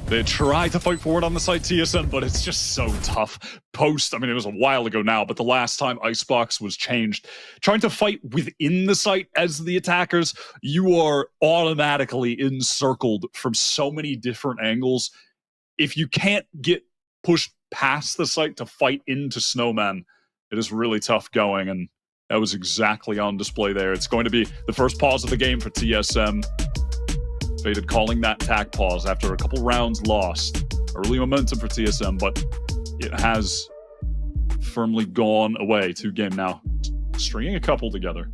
They try to fight forward on the side TSM, but it's just so tough. I mean, it was a while ago now, but the last time Icebox was changed, trying to fight within the site as the attackers, you are automatically encircled from so many different angles. If you can't get pushed past the site to fight into Snowman, it is really tough going, and that was exactly on display there. It's going to be the first pause of the game for TSM. Faded calling that tack pause after a couple rounds lost. Early momentum for TSM, but it has firmly gone away. 2 game now, stringing a couple together.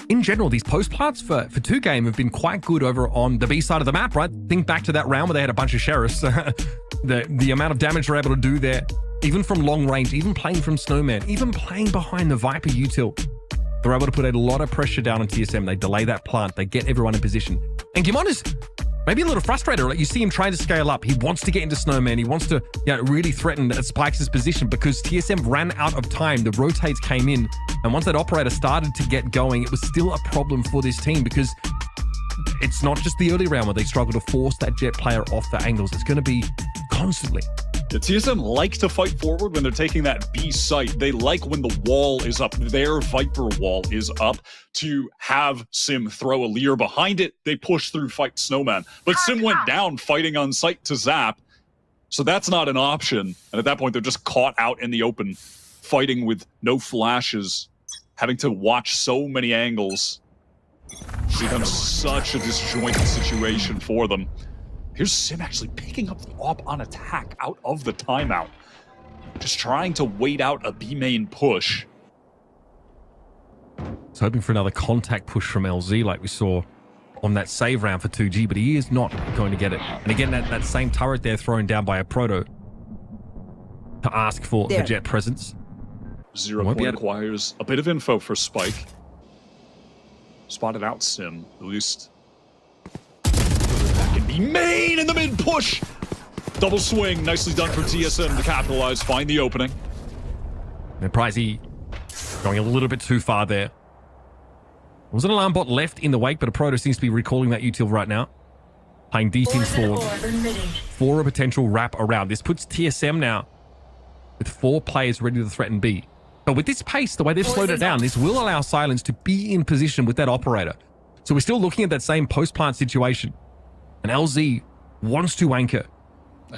In general, these post plants for 2 game have been quite good over on the B side of the map, right? Think back to that round where they had a bunch of sheriffs. the amount of damage they're able to do there, even from long range, even playing from Snowman, even playing behind the Viper util. They're able to put a lot of pressure down on TSM. They delay that plant. They get everyone in position. And Gimon is maybe a little frustrated. Like, you see him trying to scale up. He wants to get into Snowman. He wants to really threaten Spikes' position because TSM ran out of time. The rotates came in. And once that operator started to get going, it was still a problem for this team because it's not just the early round where they struggle to force that Jet player off the angles. It's going to be constantly. The TSM like to fight forward when they're taking that B site. They like when the wall is up, their Viper wall is up, to have Sim throw a Leer behind it. They push through, fight Snowman. But Sim went down fighting on site to Zap, so that's not an option. And at that point, they're just caught out in the open, fighting with no flashes, having to watch so many angles. It's become such a disjointed situation for them. Here's Sim actually picking up the op on attack out of the timeout. Just trying to wait out a B main push. He's hoping for another contact push from LZ like we saw on that save round for 2G, but he is not going to get it. And again, that same turret there thrown down by a proto to ask for the Jet presence. 0 point acquires a bit of info for Spike. Spotted out Sim, at least. Back in B main in the mid push. Double swing, nicely done for TSM to capitalize, find the opening. And Pricey going a little bit too far there. There was an alarm bot left in the wake, but a proto seems to be recalling that util right now. Playing deep in forward for a potential wrap around. This puts TSM now with 4 players ready to threaten B. But with this pace, the way they've slowed it down, this will allow Silence to be in position with that operator. So we're still looking at that same post-plant situation. And LZ wants to anchor. To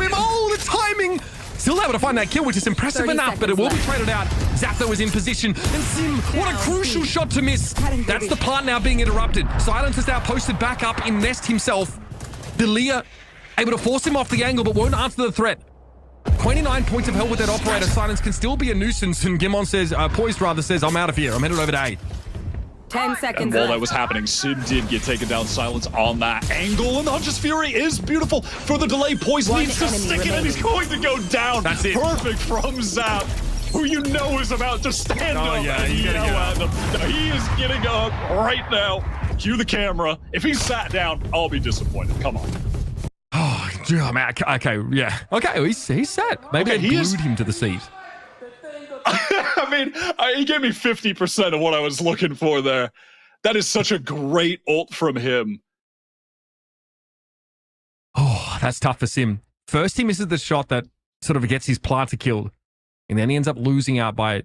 him, oh, the timing! Still able to find that kill, which is impressive enough, but it will be traded out. Zapdo is in position, and Sim, what a crucial shot to miss. That's the plant now being interrupted. Silence is now posted back up in Nest himself. Delia able to force him off the angle, but won't answer the threat. 29 points of health with that operator. Silence can still be a nuisance, and Gimon says, Poised rather says, I'm out of here. I'm headed over to A. 10 seconds. And while that was happening, Sim did get taken down. Silence on that angle, and the Huntress Fury is beautiful for the delay. Poise needs to stick it, and he's going to go down. That's it. Perfect from Zap, who you know is about to stand up and yell at them. He is getting up right now. Cue the camera. If he's sat down, I'll be disappointed. Come on. Oh, man. Okay, yeah. Okay, he's set. Maybe I glued him to the seat. I mean, he gave me 50% of what I was looking for there. That is such a great ult from him. Oh, that's tough for Sim. First, he misses the shot that sort of gets his planter killed. And then he ends up losing out by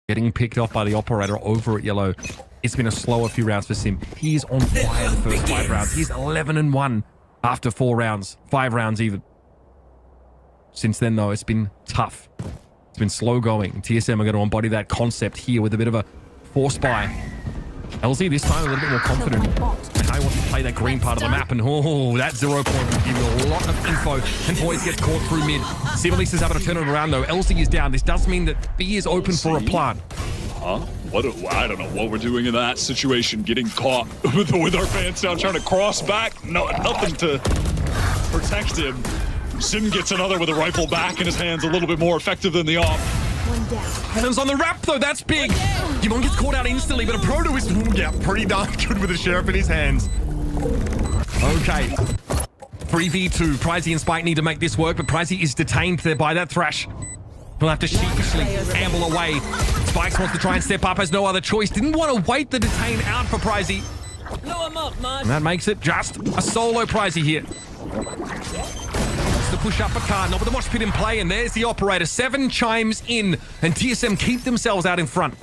getting picked off by the operator over at yellow. It's been a slower few rounds for Sim. He is on fire the first 5 rounds. He's 11-1 after 4 rounds. 5 rounds even. Since then, though, it's been tough. It's been slow going. TSM are going to embody that concept here with a bit of a force buy. LZ this time a little bit more confident. And how he wants to play that green part of the map. And that 0 point will give you a lot of info. And Poise gets caught through mid. Sivalis is able to turn it around though. LZ is down. This does mean that B is open for a plant. I don't know what we're doing in that situation. Getting caught with our fans down, trying to cross back. No, nothing to protect him. Sim gets another with a rifle back in his hands, a little bit more effective than the op. Silence on the wrap, though. That's big. Gimon gets caught out instantly, but a Proto is pretty darn good with the Sheriff in his hands. Okay. 3v2. Pricey and Spike need to make this work, but Pricey is detained there by that Thrash. He'll have to sheepishly amble away. Spikes wants to try and step up, has no other choice. Didn't want to wait the detain out for Pricey. And that makes it just a solo Pricey here. To push up a card, not with the mosh pit in play, and there's the operator. 7 chimes in, and TSM keep themselves out in front.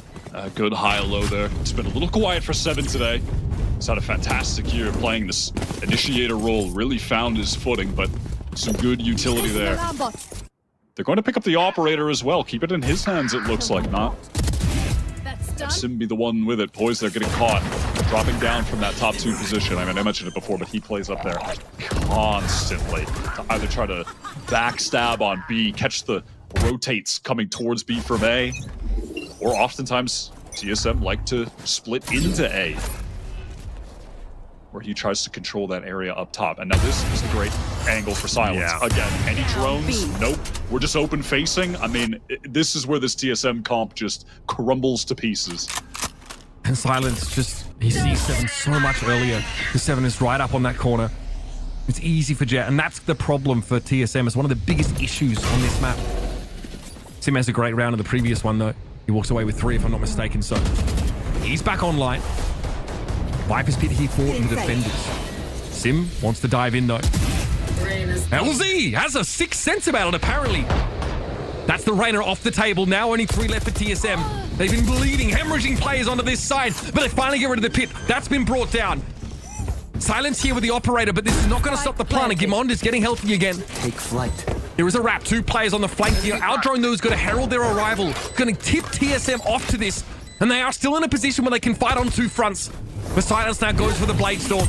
Good high-low there. It's been a little quiet for 7 today. He's had a fantastic year playing this initiator role, really found his footing, but some good utility there. They're going to pick up the operator as well. Keep it in his hands, it looks like, not. Sim be the one with it. Poise there, getting caught. Dropping down from that top 2 position. I mean, I mentioned it before, but he plays up there constantly to either try to backstab on B, catch the rotates coming towards B from A, or oftentimes TSM like to split into A, where he tries to control that area up top. And now this is a great angle for Silence. Yeah. Again, any drones? Nope. We're just open facing. I mean, this is where this TSM comp just crumbles to pieces. And Silence just, he sees 7 so much earlier. The 7 is right up on that corner. It's easy for Jet, and that's the problem for TSM. It's one of the biggest issues on this map. Sim has a great round of the previous one, though. He walks away with 3, if I'm not mistaken, so he's back online. Viper's Pit here for the defenders. Sim wants to dive in, though. LZ has a 6th sense about it, apparently. That's the Rainer off the table. Now only 3 left for TSM. They've been bleeding, hemorrhaging players onto this side, but they finally get rid of the pit. That's been brought down. Silence here with the operator, but this is not going to stop the plan. And Gimond is getting healthy again. Take flight. There is a wrap. 2 players on the flank here. Our drone, though, is going to herald their arrival. Going to tip TSM off to this. And they are still in a position where they can fight on 2 fronts. But Silence now goes for the Blade Storm.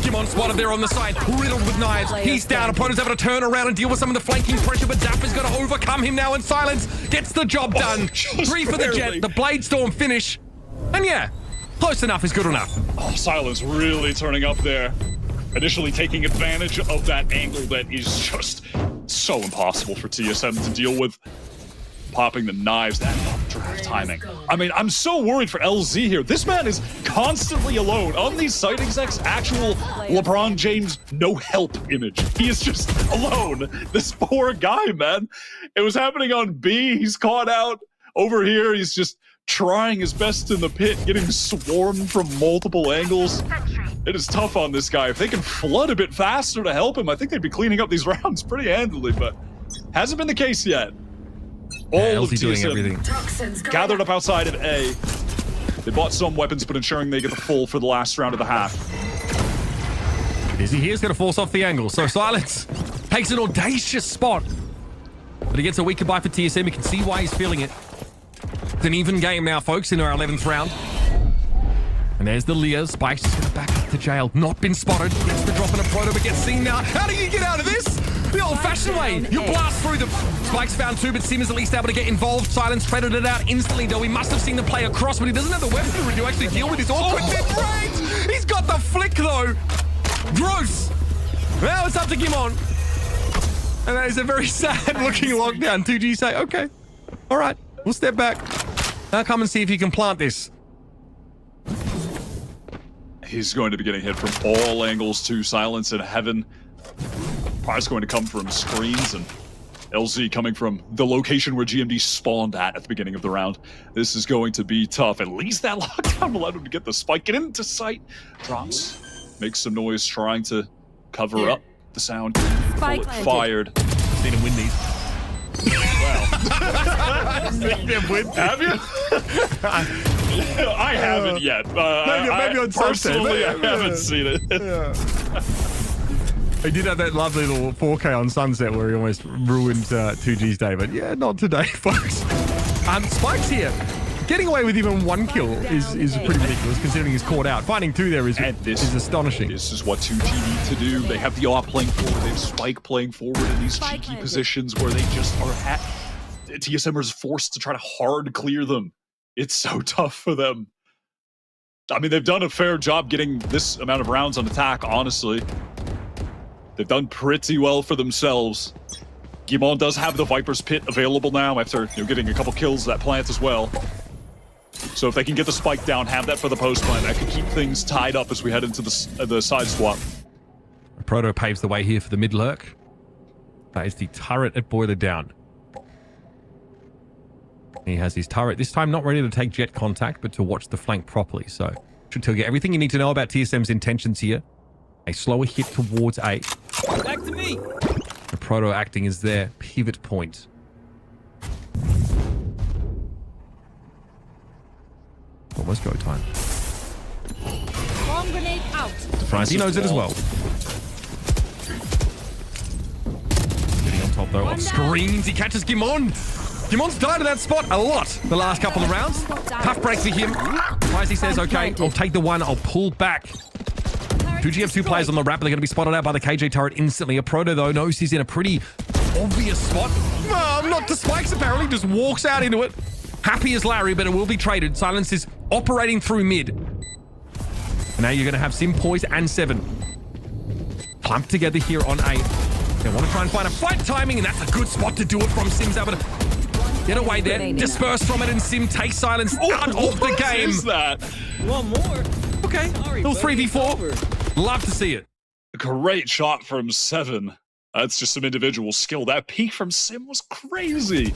Gimon spotted there on the side, riddled with knives. He's down. Opponent's able to turn around and deal with some of the flanking pressure, but Zappa's going to overcome him now, and Silence gets the job done. 3 for the Jet, the Blade Storm finish. And yeah, close enough is good enough. Oh, Silence really turning up there. Initially taking advantage of that angle that is just so impossible for TSM to deal with. Popping the knives, that updraft timing. I mean, I'm so worried for LZ here. This man is constantly alone. On these site execs, actual LeBron James no help image. He is just alone. This poor guy, man. It was happening on B. He's caught out. Over here, he's just trying his best in the pit, getting swarmed from multiple angles. It is tough on this guy. If they can flood a bit faster to help him, I think they'd be cleaning up these rounds pretty handily, but hasn't been the case yet. All of TSM gathered up outside of A. They bought some weapons, but ensuring they get the full for the last round of the half. Izzy here's going to force off the angle, so Silence takes an audacious spot. But he gets a weak goodbye for TSM. You can see why he's feeling it. It's an even game now, folks, in our 11th round. And there's the Leah. Spike's just going to back up to jail. Not been spotted. Gets the drop in a proto, but gets seen now. How do you get out of this? The old-fashioned way. You blast through them. Spike's found 2, but Sim is at least able to get involved. Silence traded it out instantly, though. He must have seen the play across, but he doesn't have the weaponry to actually deal with this awkward mid-range. He's got the flick, though. Gross. Now it's up to Gimon. And that is a very sad-looking lockdown. 2G say, okay, all right, we'll step back. Now come and see if you can plant this. He's going to be getting hit from all angles too. Silence in heaven. Probably going to come from screens, and LZ coming from the location where GMD spawned at the beginning of the round. This is going to be tough. At least that lockdown allowed him to get the spike, get into sight. Drops, makes some noise, trying to cover up the sound. Bullet fired. Seen him win these. Well, have you? I haven't yet. Maybe on personally, I haven't seen it. He did have that lovely little 4K on Sunset where he almost ruined 2G's day, but yeah, not today, folks. Spike's here. Getting away with even 1 kill is pretty ridiculous considering he's caught out. Finding 2 there is astonishing. This is what 2G need to do. They have the AWP playing forward. They have Spike playing forward in these cheeky positions where they just are TSMers forced to try to hard clear them. It's so tough for them. I mean, they've done a fair job getting this amount of rounds on attack, honestly. They've done pretty well for themselves. Guimond does have the Viper's Pit available now after getting a couple kills that plant as well. So if they can get the spike down, have that for the post plant, that could keep things tied up as we head into the side swap. Proto paves the way here for the mid lurk. That is the turret at Boiler down. He has his turret, this time not ready to take jet contact, but to watch the flank properly. So should tell you everything you need to know about TSM's intentions here. A slower hit towards A. Back to me. The Proto acting as their pivot point. Almost go time. Bomb grenade out. Surprise, he knows it as well. Getting on top though of screens, he catches Guimond. Guimond's died in that spot a lot the last couple of rounds. Tough break for him. Wisely says, okay, I'll take the one, I'll pull back. 2G have 2 players on the ramp, they're going to be spotted out by the KJ turret instantly. A Proto though knows he's in a pretty obvious spot. Not the spikes apparently, just walks out into it. Happy as Larry, but it will be traded. Silence is operating through mid. And now you're going to have Sim, Poise, and Seven clumped together here on A. They want to try and find a fight timing, and that's a good spot to do it from. Sim's able to get away there, disperse from it, and Sim takes Silence out of the game. What is that? One more. Okay, little 3v4. Love to see it. Great shot from Seven. That's just some individual skill. That peek from Sim was crazy.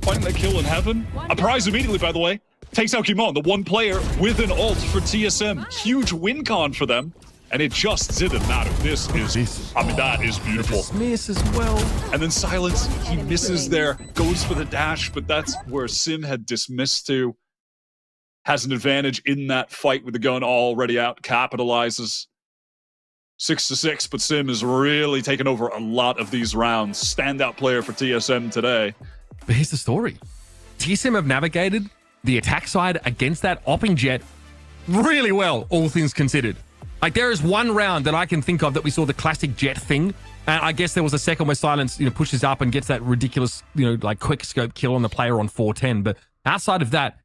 Finding that kill in heaven. A prize immediately, by the way. Takes out Guimond, the one player with an ult for TSM. Huge win con for them. And it just didn't matter. This is, I mean, that is beautiful. Dismiss as well. And then Silence, he misses there, goes for the dash, but that's where Sim had dismissed to. Has an advantage in that fight with the gun already out, capitalizes. 6-6, but Sim is really taken over a lot of these rounds. Standout player for TSM today. But here's the story. TSM have navigated the attack side against that opping jet really well, all things considered. Like, there is one round that I can think of that we saw the classic jet thing. And I guess there was a second where Silence, pushes up and gets that ridiculous, like quick scope kill on the player on 410. But outside of that,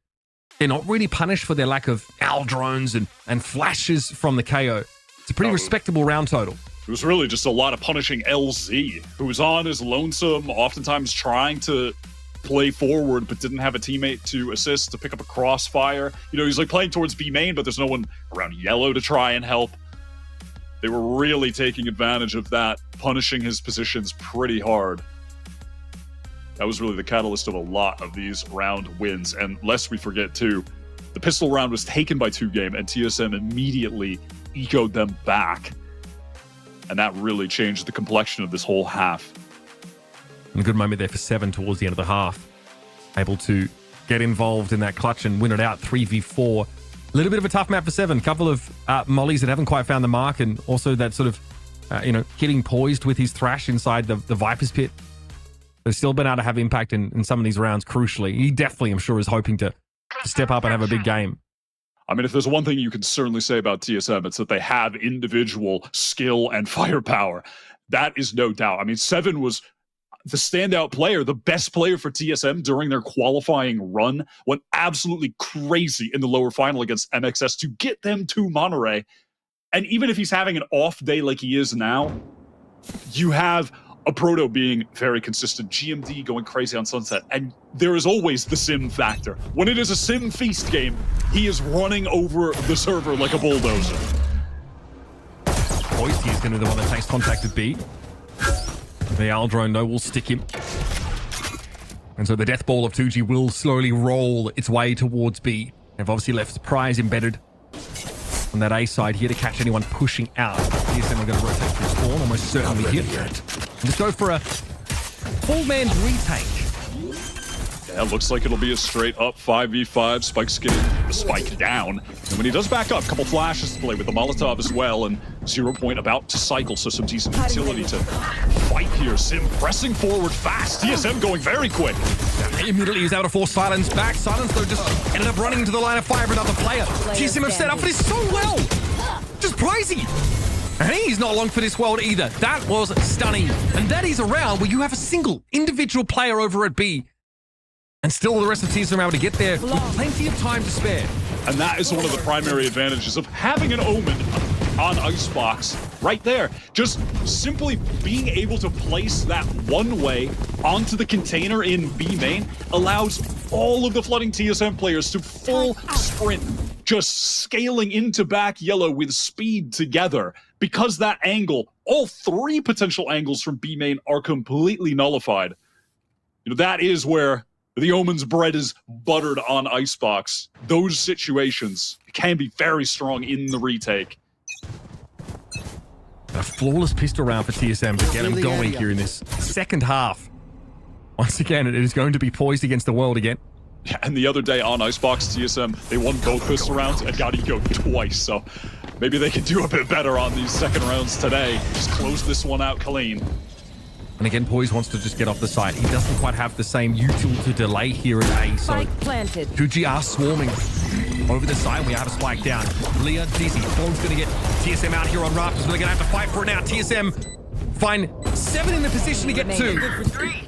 they're not really punished for their lack of owl drones and flashes from the KO. It's a pretty respectable round total. It was really just a lot of punishing LZ, who was on his lonesome, oftentimes trying to play forward, but didn't have a teammate to assist, to pick up a crossfire. He's like playing towards B main, but there's no one around yellow to try and help. They were really taking advantage of that, punishing his positions pretty hard. That was really the catalyst of a lot of these round wins. And lest we forget too, the pistol round was taken by 2Game, and TSM immediately echoed them back. And that really changed the complexion of this whole half. And a good moment there for Seven towards the end of the half. Able to get involved in that clutch and win it out 3v4. A little bit of a tough map for Seven. Couple of mollies that haven't quite found the mark, and also that sort of, hitting poised with his thrash inside the Viper's Pit. They've still been able to have impact in some of these rounds, crucially. He definitely, I'm sure, is hoping to step up and have a big game. I mean, if there's one thing you can certainly say about TSM, it's that they have individual skill and firepower. That is no doubt. I mean, Seven was the standout player, the best player for TSM during their qualifying run, went absolutely crazy in the lower final against MXS to get them to Monterey. And even if he's having an off day like he is now, you have a Proto being very consistent, GMD going crazy on Sunset, and there is always the Sim factor. When it is a Sim feast game, he is running over the server like a bulldozer. Boise is going to be the one that takes contact at B. The owl drone, though, will stick him. And so the death ball of 2G will slowly roll its way towards B. They've obviously left Surprise embedded on that A side here to catch anyone pushing out. TSM are going to rotate through spawn, almost certainly hit. And just go for a full-man retake. Yeah, looks like it'll be a straight-up 5v5. Spike's getting the spike down. And when he does back up, a couple flashes to play with the Molotov as well, and 0 Point about to cycle, so some decent utility to fight here. Sim pressing forward fast. TSM going very quick. Immediately he's able to force Silence back. Silence, though, just ended up running into the line of fire for another player. TSM have set up for this so well. Just crazy. And he's not long for this world either. That was stunning. And that is a round where you have a single individual player over at B. And still the rest of the teams are able to get there with plenty of time to spare. And that is one of the primary advantages of having an Omen on Icebox right there. Just simply being able to place that one way onto the container in B main allows all of the flooding TSM players to full sprint, just scaling into back yellow with speed together. Because that angle, all 3 potential angles from B main are completely nullified. You know, that is where the Omen's bread is buttered on Icebox. Those situations can be very strong in the retake. A flawless pistol round for TSM to get them going here in this second half. Once again, it is going to be poised against the world again. Yeah, and the other day on Icebox, TSM, they won both pistol rounds and got eco'd twice, so maybe they can do a bit better on these second rounds today. Just close this one out clean. And again, Poise wants to just get off the site. He doesn't quite have the same util to delay here at A, so planted. 2G are swarming over the side. We have a spike down. Leah, Dizzy, Thorn's going to get TSM out here on Raptors. They're going to have to fight for it now. TSM find 7 in the position to get 2.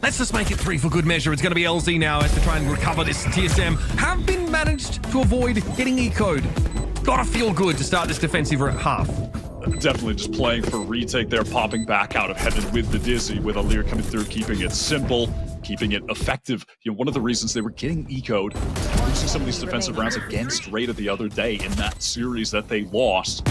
Let's just make it 3 for good measure. It's going to be LZ now as to try and recover this. TSM have been managed to avoid getting eco'd. Gotta feel good to start this defensive half. Definitely just playing for retake there, popping back out of heaven with the Dizzy, with Alir coming through, keeping it simple, keeping it effective. You know, one of the reasons they were getting eco'd, losing some of these defensive rounds against RETA the other day in that series that they lost,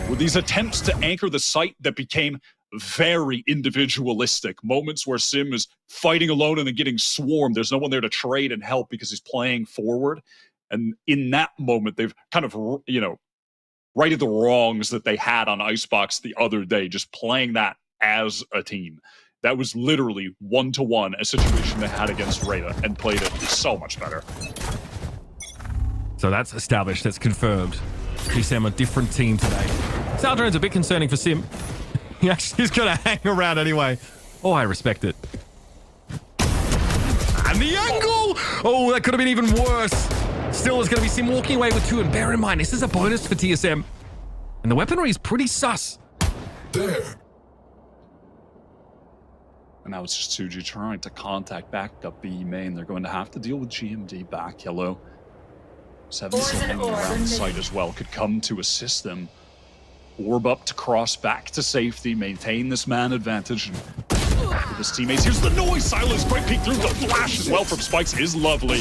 were these attempts to anchor the site that became very individualistic. Moments where Sim is fighting alone and then getting swarmed. There's no one there to trade and help because he's playing forward. And in that moment, they've kind of, you know, righted the wrongs that they had on Icebox the other day, just playing that as a team. That was literally 1-to-1 a situation they had against RETA and played it so much better. So that's established, that's confirmed. TSM a different team today. Saldron's a bit concerning for Sim. He actually is going to hang around anyway. Oh, I respect it. And the angle! Oh, that could have been even worse. Still, there's going to be Sim walking away with 2. And bear in mind, this is a bonus for TSM. And the weaponry is pretty sus. There. And now it's just 2G trying to contact back up B main. They're going to have to deal with GMD back yellow. 7 still hanging around the site as well. Could come to assist them. Orb up to cross back to safety. Maintain this man advantage. With his teammates. Here's the noise. Silence. Quick peek through the flash as well from Spikes is lovely.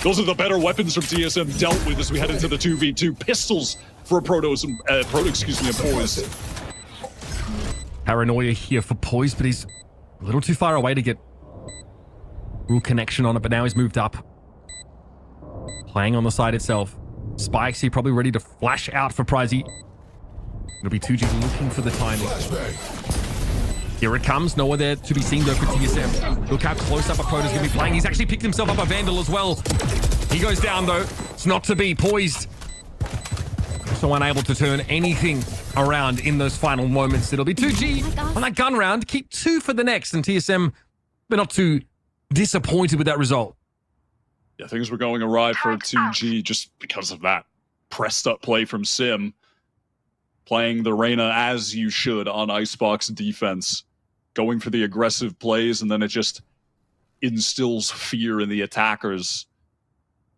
Those are the better weapons from TSM dealt with as we head into the 2v2. Pistols for Protos and Poise. Paranoia here for Poise, but he's a little too far away to get real connection on it, but now he's moved up. Playing on the side itself. Spikes, he probably ready to flash out for Pricey. It'll be 2G looking for the timing. Here it comes. Nowhere there to be seen though for TSM. Look how close up a Proto's going to be playing. He's actually picked himself up a Vandal as well. He goes down though. It's not to be. Poised. So unable to turn anything around in those final moments. It'll be 2G on that gun round. Keep 2 for the next. And TSM, they're not too disappointed with that result. Yeah, things were going awry for 2G just because of that pressed up play from Sim. Playing the Reyna as you should on Icebox defense. Going for the aggressive plays, and then it just instills fear in the attackers.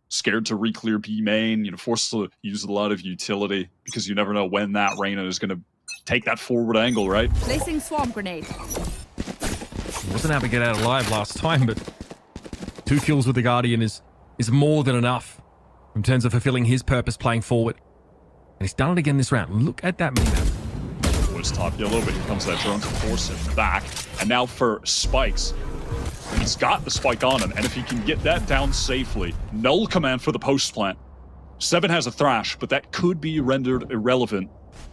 Scared to re-clear B main, you know, forced to use a lot of utility because you never know when that Reyna is going to take that forward angle, right? Placing swarm grenade. Wasn't able to get out alive last time, but 2 kills with the Guardian is more than enough in terms of fulfilling his purpose playing forward. And he's done it again this round. Look at that minimap. Was top yellow, but here comes that drone to force him back. And now for Spikes. He's got the spike on him, and if he can get that down safely, null command for the post plant. 7 has a thrash, but that could be rendered irrelevant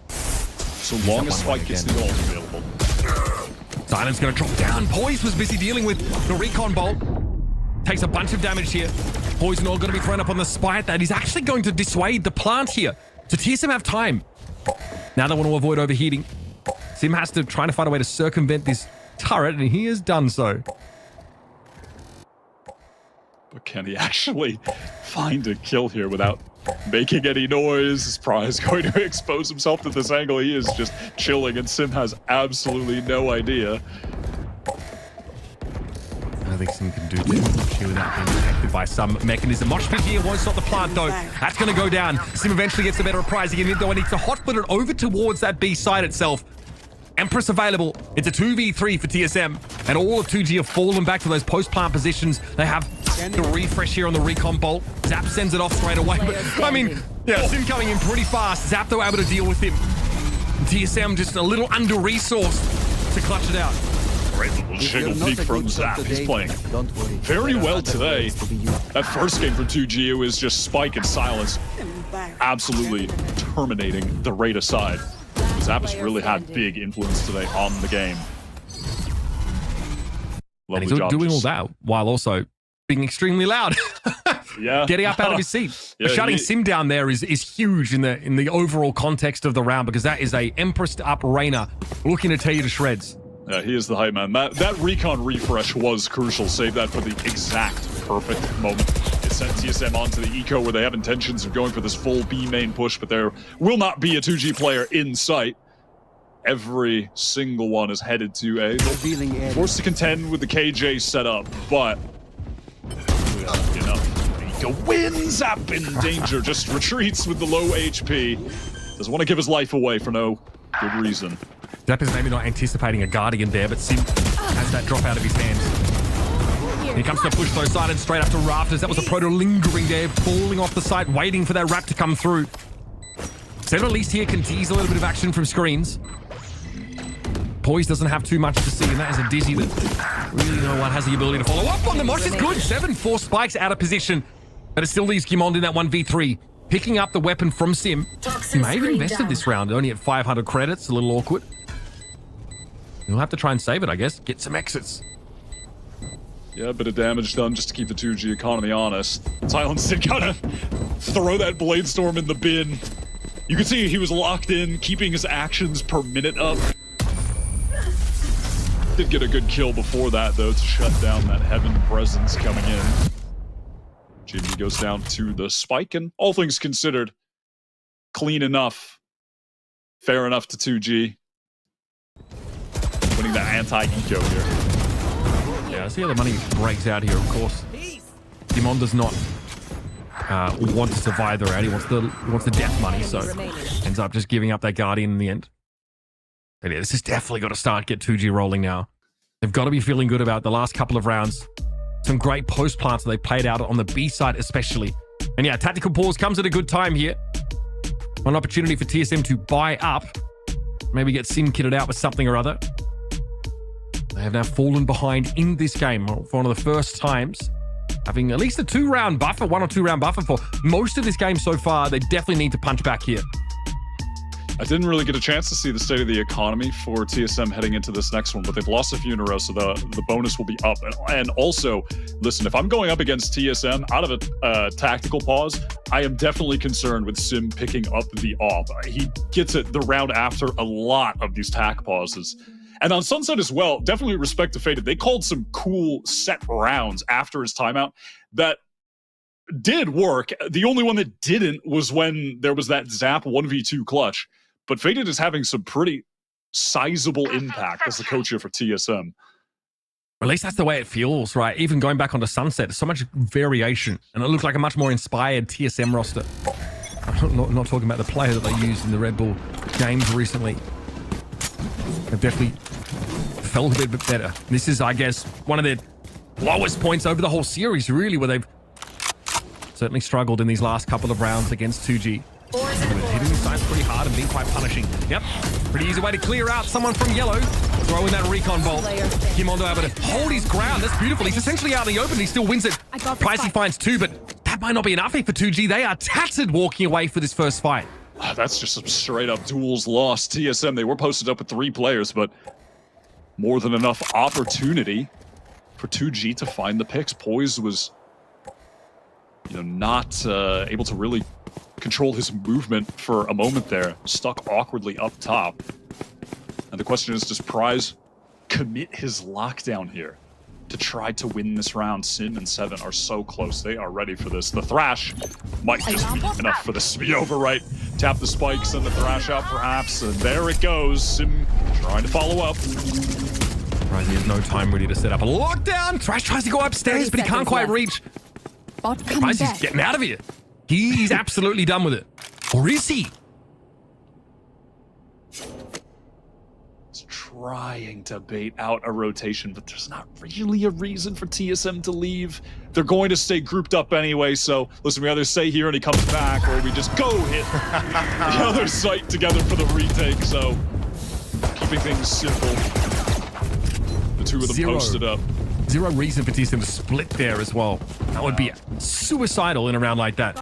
so long as Spike gets the ult available. Silence going to drop down. Poise was busy dealing with the recon bolt. Takes a bunch of damage here. Poison all going to be thrown up on the spite. That is actually going to dissuade the plant here. So TSM have time. Now they want to avoid overheating. Sim has to try to find a way to circumvent this turret, and he has done so. But can he actually find a kill here without making any noise? Prize going to expose himself to this angle. He is just chilling, and Sim has absolutely no idea. don't think Sim can do too much here without being protected by some mechanism. Mosh pit here won't stop the plant though. That's going to go down. Sim eventually gets the better of Prize again, though. I need to hotfoot it over towards that B side itself. Empress available. It's a 2v3 for TSM. And all of 2G have fallen back to those post-plant positions. They have the refresh here on the recon bolt. Zap sends it off straight away. But, I mean, yeah, Sim coming in pretty fast. Zap, though, able to deal with him. TSM just a little under-resourced to clutch it out. Great little jiggle peek from Zap. He's playing very well today. That first game for 2G, it was just Spike and Silence absolutely terminating the RETA side. Zap has really had big influence today on the game. And he's doing all that while also being extremely loud. Yeah. Getting up out of his seat. Yeah, Shutting Sim down there is huge in the overall context of the round, because that is a Empress up Reyna looking to tear you to shreds. Yeah, he is the hype man. That recon refresh was crucial. Save that for the exact perfect moment. It sent TSM onto the eco where they have intentions of going for this full B main push, but there will not be a 2G player in sight. Every single one is headed to A. They'll be forced to contend with the KJ setup, but enough. Eco wins. Zap in danger. Just retreats with the low HP. Doesn't want to give his life away for no good reason. Zap is maybe not anticipating a Guardian there, but Sim has that drop out of his hands. He comes to push those Silence straight up to Rafters. That was a Proto lingering there, falling off the site, waiting for that wrap to come through. Seven at least here can tease a little bit of action from screens. Poise doesn't have too much to see, and that is a Dizzy that really no one has the ability to follow up on. The Mosh is good. 7-4 spikes out of position, but it still leaves Kimond in that 1v3. Picking up the weapon from Sim. He may have invested this round, only at 500 credits, a little awkward. He'll have to try and save it, I guess. Get some exits. Yeah, a bit of damage done just to keep the 2G economy honest. Silence did kind of throw that Blade Storm in the bin. You can see he was locked in, keeping his actions per minute up. Did get a good kill before that, though, to shut down that Heaven presence coming in. Jimmy goes down to the spike, and all things considered, clean enough. Fair enough to 2G. Winning that anti-eco here. Yeah, see how the money breaks out here, of course. Dimon does not want to survive the round. He wants the death money, so ends up just giving up that Guardian in the end. But yeah, this has definitely got to get 2G rolling now. They've got to be feeling good about the last couple of rounds. Some great post plants that they played out on the B side especially. And yeah, tactical pause comes at a good time here. One opportunity for TSM to buy up. Maybe get Sim kitted out with something or other. They have now fallen behind in this game for one of the first times. Having at least a 2-round buffer, 1 or 2 round buffer for most of this game so far. They definitely need to punch back here. I didn't really get a chance to see the state of the economy for TSM heading into this next one, but they've lost a few in a row, so the bonus will be up. And also, listen, if I'm going up against TSM out of a tactical pause, I am definitely concerned with Sim picking up the AWP. He gets it the round after a lot of these tac pauses. And on Sunset as well, definitely respect to Faded. They called some cool set rounds after his timeout that did work. The only one that didn't was when there was that Zap 1v2 clutch. But Faded is having some pretty sizable impact as a coach here for TSM. At least that's the way it feels, right? Even going back onto Sunset, there's so much variation. And it looked like a much more inspired TSM roster. I'm not talking about the player that they used in the Red Bull games recently. They've definitely felt a bit better. This is, I guess, one of their lowest points over the whole series, really, where they've certainly struggled in these last couple of rounds against 2G. Hitting these sides pretty hard and being quite punishing. Yep, pretty easy way to clear out someone from yellow. Throw in that recon bolt. Kimondo able to hold his ground. That's beautiful. He's essentially out in the open. He still wins it. Pricey finds 2, but that might not be enough here for 2G. They are tattered walking away for this first fight. That's just some straight up duels lost. TSM, they were posted up with 3 players, but more than enough opportunity for 2G to find the picks. Poise was, not able to really control his movement for a moment there. Stuck awkwardly up top. And the question is, does Prize commit his lockdown here to try to win this round? Sim and 7 are so close. They are ready for this. The Thrash might just be enough for this to be over, right? Tap the spikes and the Thrash out perhaps. And there it goes. Sim trying to follow up. Rising has no time really to set up a lockdown. Thrash tries to go upstairs, but he can't quite reach. Rising's getting out of here. He's absolutely done with it. Or is he? He's trying to bait out a rotation, but there's not really a reason for TSM to leave. They're going to stay grouped up anyway, so listen, we either stay here and he comes back, or we just go hit the other site together for the retake, so keeping things simple. The two of them posted up. Zero reason for TSM to split there as well. That would be suicidal in a round like that.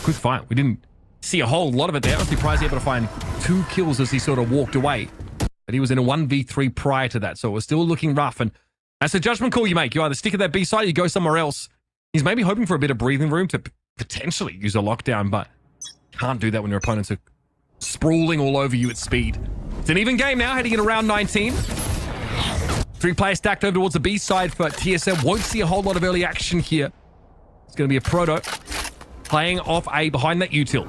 Quick fight. We didn't see a whole lot of it there. Obviously, Prize able to find 2 kills as he sort of walked away. But he was in a 1v3 prior to that, so it was still looking rough. And that's a judgment call you make. You either stick at that B side or you go somewhere else. He's maybe hoping for a bit of breathing room to potentially use a lockdown, but can't do that when your opponents are sprawling all over you at speed. It's an even game now, heading into round 19. 3 players stacked over towards the B side for TSM. Won't see a whole lot of early action here. It's going to be a Proto playing off A behind that util.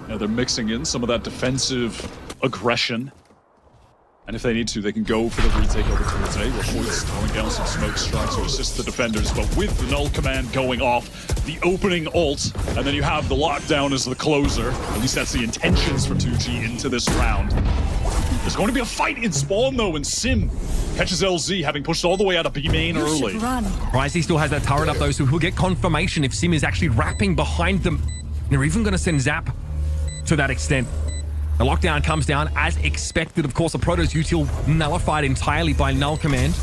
Now they're mixing in some of that defensive aggression. And if they need to, they can go for the retake over towards A. Reports throwing down some smoke strikes to assist the defenders, but with the null command going off, the opening ult, and then you have the lockdown as the closer. At least that's the intentions for 2G into this round. There's going to be a fight in spawn though, and Sim catches LZ, having pushed all the way out of B main early. Pricey still has that turret up though, so he'll get confirmation if Sim is actually wrapping behind them. They're even going to send Zap to that extent. The lockdown comes down as expected. Of course, the Protoss util nullified entirely by null command.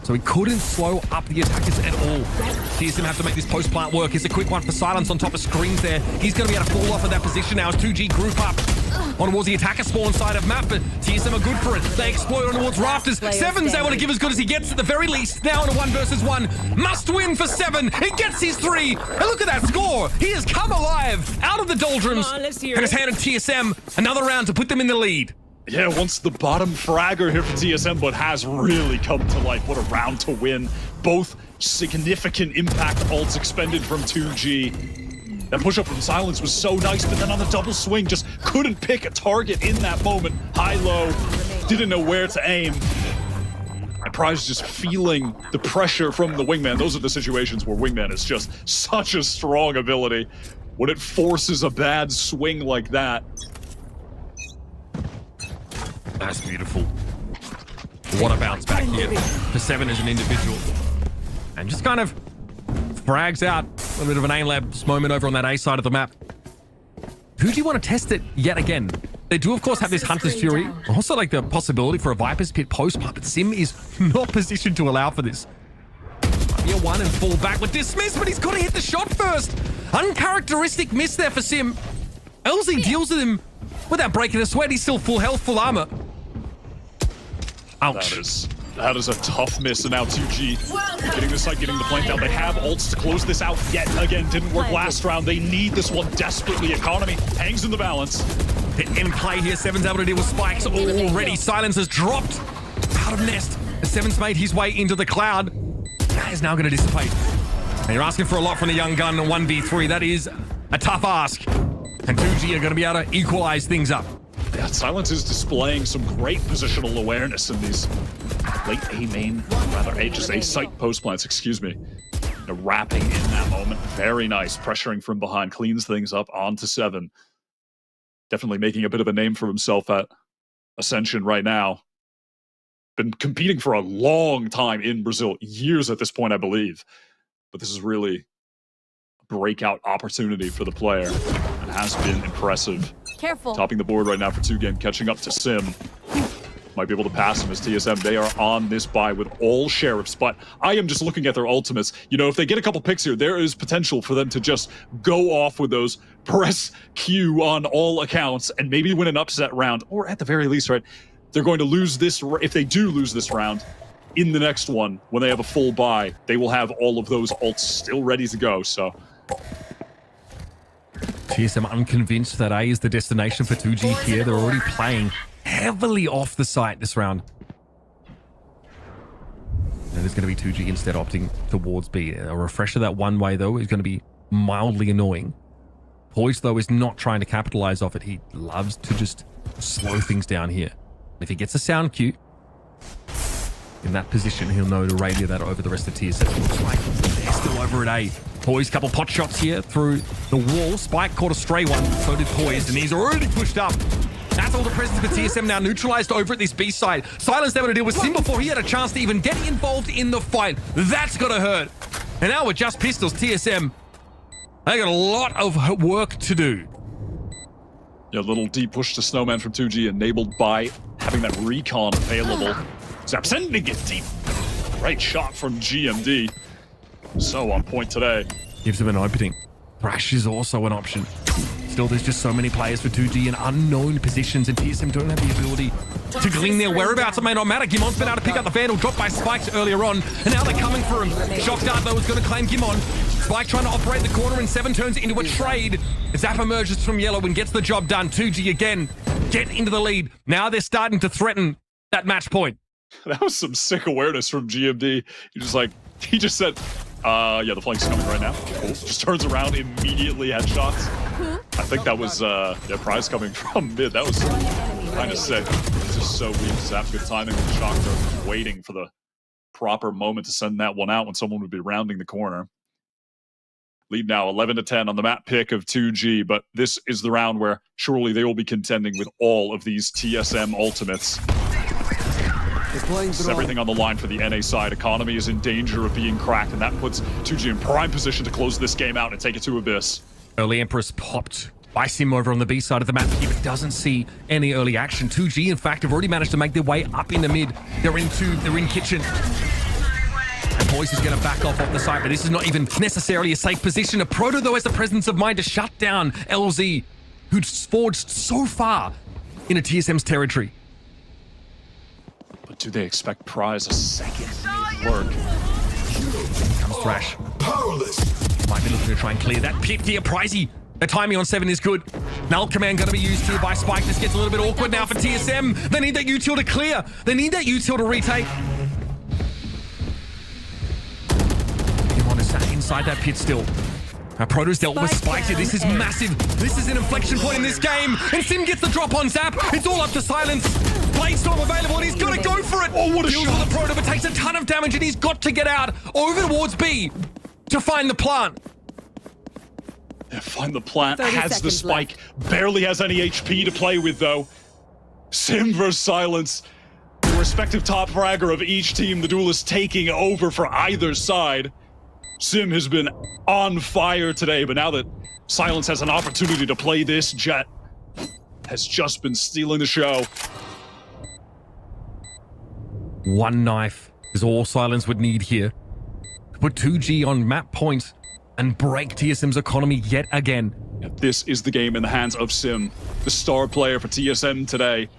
So he couldn't slow up the attackers at all. TSM have to make this post plant work. It's a quick one for Silence on top of screens there. He's going to be able to fall off of that position now as 2G group up on towards the attacker spawn side of map, but TSM are good for it. They exploit on towards Rafters. Seven's able to give as good as he gets at the very least. Now in a 1 versus 1. Must win for Seven. He gets his 3. And look at that score. He has come alive out of the doldrums and has handed TSM another round to put them in the lead. Yeah, once the bottom fragger here for TSM, but has really come to life. What a round to win. Both significant impact ults expended from 2G. That push up from Silence was so nice, but then on the double swing, just couldn't pick a target in that moment. High-low, didn't know where to aim. And Prize just feeling the pressure from the Wingman. Those are the situations where Wingman is just such a strong ability. When it forces a bad swing like that. That's beautiful. What a bounce back here for Seven as an individual. And just kind of frags out a bit of an aim-labs moment over on that A side of the map. Who do you want to test it yet again? They do, of course, have this Hunter's Fury. Also, like the possibility for a Viper's Pit post, but Sim is not positioned to allow for this. Might be a 1 and fall back with dismiss, but he's got to hit the shot first. Uncharacteristic miss there for Sim. LZ deals with him without breaking a sweat. He's still full health, full armor. Ouch. That is a tough miss, and now 2G getting the site, getting the plant down. They have ults to close this out yet again. Didn't work last round. They need this one desperately. Economy hangs in the balance. In play here, Seven's able to deal with spikes already. Silence has dropped out of nest. Seven's made his way into the cloud. That is now going to dissipate. And you're asking for a lot from the young gun in 1v3. That is a tough ask. And 2G are going to be able to equalize things up. Yeah, Silence is displaying some great positional awareness in these late A main, just A site post plants, excuse me. Wrapping in that moment. Very nice. Pressuring from behind. Cleans things up onto Seven. Definitely making a bit of a name for himself at Ascension right now. Been competing for a long time in Brazil. Years at this point, I believe. But this is really a breakout opportunity for the player. And has been impressive. Careful. Topping the board right now for 2Game, catching up to Sim. Might be able to pass him as TSM. They are on this buy with all sheriffs, but I am just looking at their ultimates. You know, if they get a couple picks here, there is potential for them to just go off with those press Q on all accounts and maybe win an upset round, or at the very least, right, they're going to lose this. If they do lose this round, in the next one, when they have a full buy, they will have all of those ults still ready to go, so... TSM unconvinced that A is the destination for 2G here. They're already playing heavily off the site this round. And there's going to be 2G instead opting towards B. A refresher that one way, though, is going to be mildly annoying. Poise, though, is not trying to capitalize off it. He loves to just slow things down here. If he gets a sound cue in that position, he'll know to radio that over the rest of tier 7. Looks like they're still over at A. Poise, couple pot shots here through the wall. Spike caught a stray one, so did Poise, and he's already pushed up. That's all the presence for TSM now neutralized over at this B side. Silence able to deal with Sim before he had a chance to even get involved in the fight. That's gotta hurt. And now with just pistols, TSM, they got a lot of work to do. Yeah, little deep push to Snowman from 2G enabled by having that recon available. Zap sending it deep. Great shot from GMD. So on point today. Gives him an opening. Thrash is also an option. Still, there's just so many players for 2G in unknown positions, and TSM don't have the ability to glean their whereabouts. It may not matter. Gimon's been able to pick up the Vandal, dropped by Spikes earlier on, and now they're coming for him. Shock Dart, though, is going to claim Gimon. Spike trying to operate the corner, and 7 turns into a trade. Zap emerges from yellow and gets the job done. 2G again get into the lead. Now they're starting to threaten that match point. That was some sick awareness from GMD. He just said, yeah, the flank's coming right now. Cool. Just turns around, immediately headshots. I think that was, yeah, Prize coming from mid. That was kind of sick. It's just so weak. Zap, good timing with Shock Dart, waiting for the proper moment to send that one out when someone would be rounding the corner. Lead now 11-10 on the map pick of 2G, but this is the round where surely they will be contending with all of these TSM ultimates. It's everything on the line for the NA side. Economy is in danger of being cracked, and that puts 2G in prime position to close this game out and take it to Abyss. Early Empress popped by Sim over on the B side of the map here, but doesn't see any early action. 2G, in fact, have already managed to make their way up in the mid. They're in kitchen. And Poise is going to back off the side, but this is not even necessarily a safe position. A Proto, though, has the presence of mind to shut down LZ, who's forged so far into TSM's territory. But do they expect Prize a second work? Comes Thrash. Might be looking to try and clear that pit here. Pricey. The timing on 7 is good. Null command going to be used here by Spike. This gets a little bit awkward now for TSM. They need that util to clear. They need that util to retake. Gimon is sat inside that pit still. Proto's dealt with Spikes here. This is massive. This is an inflection point in this game. And Sim gets the drop on Zap. It's all up to Silence. Bladestorm available, and he's got to go for it. Oh, what a Deals shot. with the Proto, but takes a ton of damage, and he's got to get out over towards B to find the plant. Yeah, find the plant, has the spike, barely has any HP to play with, though. Sim versus Silence. The respective top fragger of each team, the duel is taking over for either side. Sim has been on fire today, but now that Silence has an opportunity to play this, Jet has just been stealing the show. One knife is all Silence would need here. Put 2G on map point and break TSM's economy yet again. This is the game in the hands of Sim, the star player for TSM today.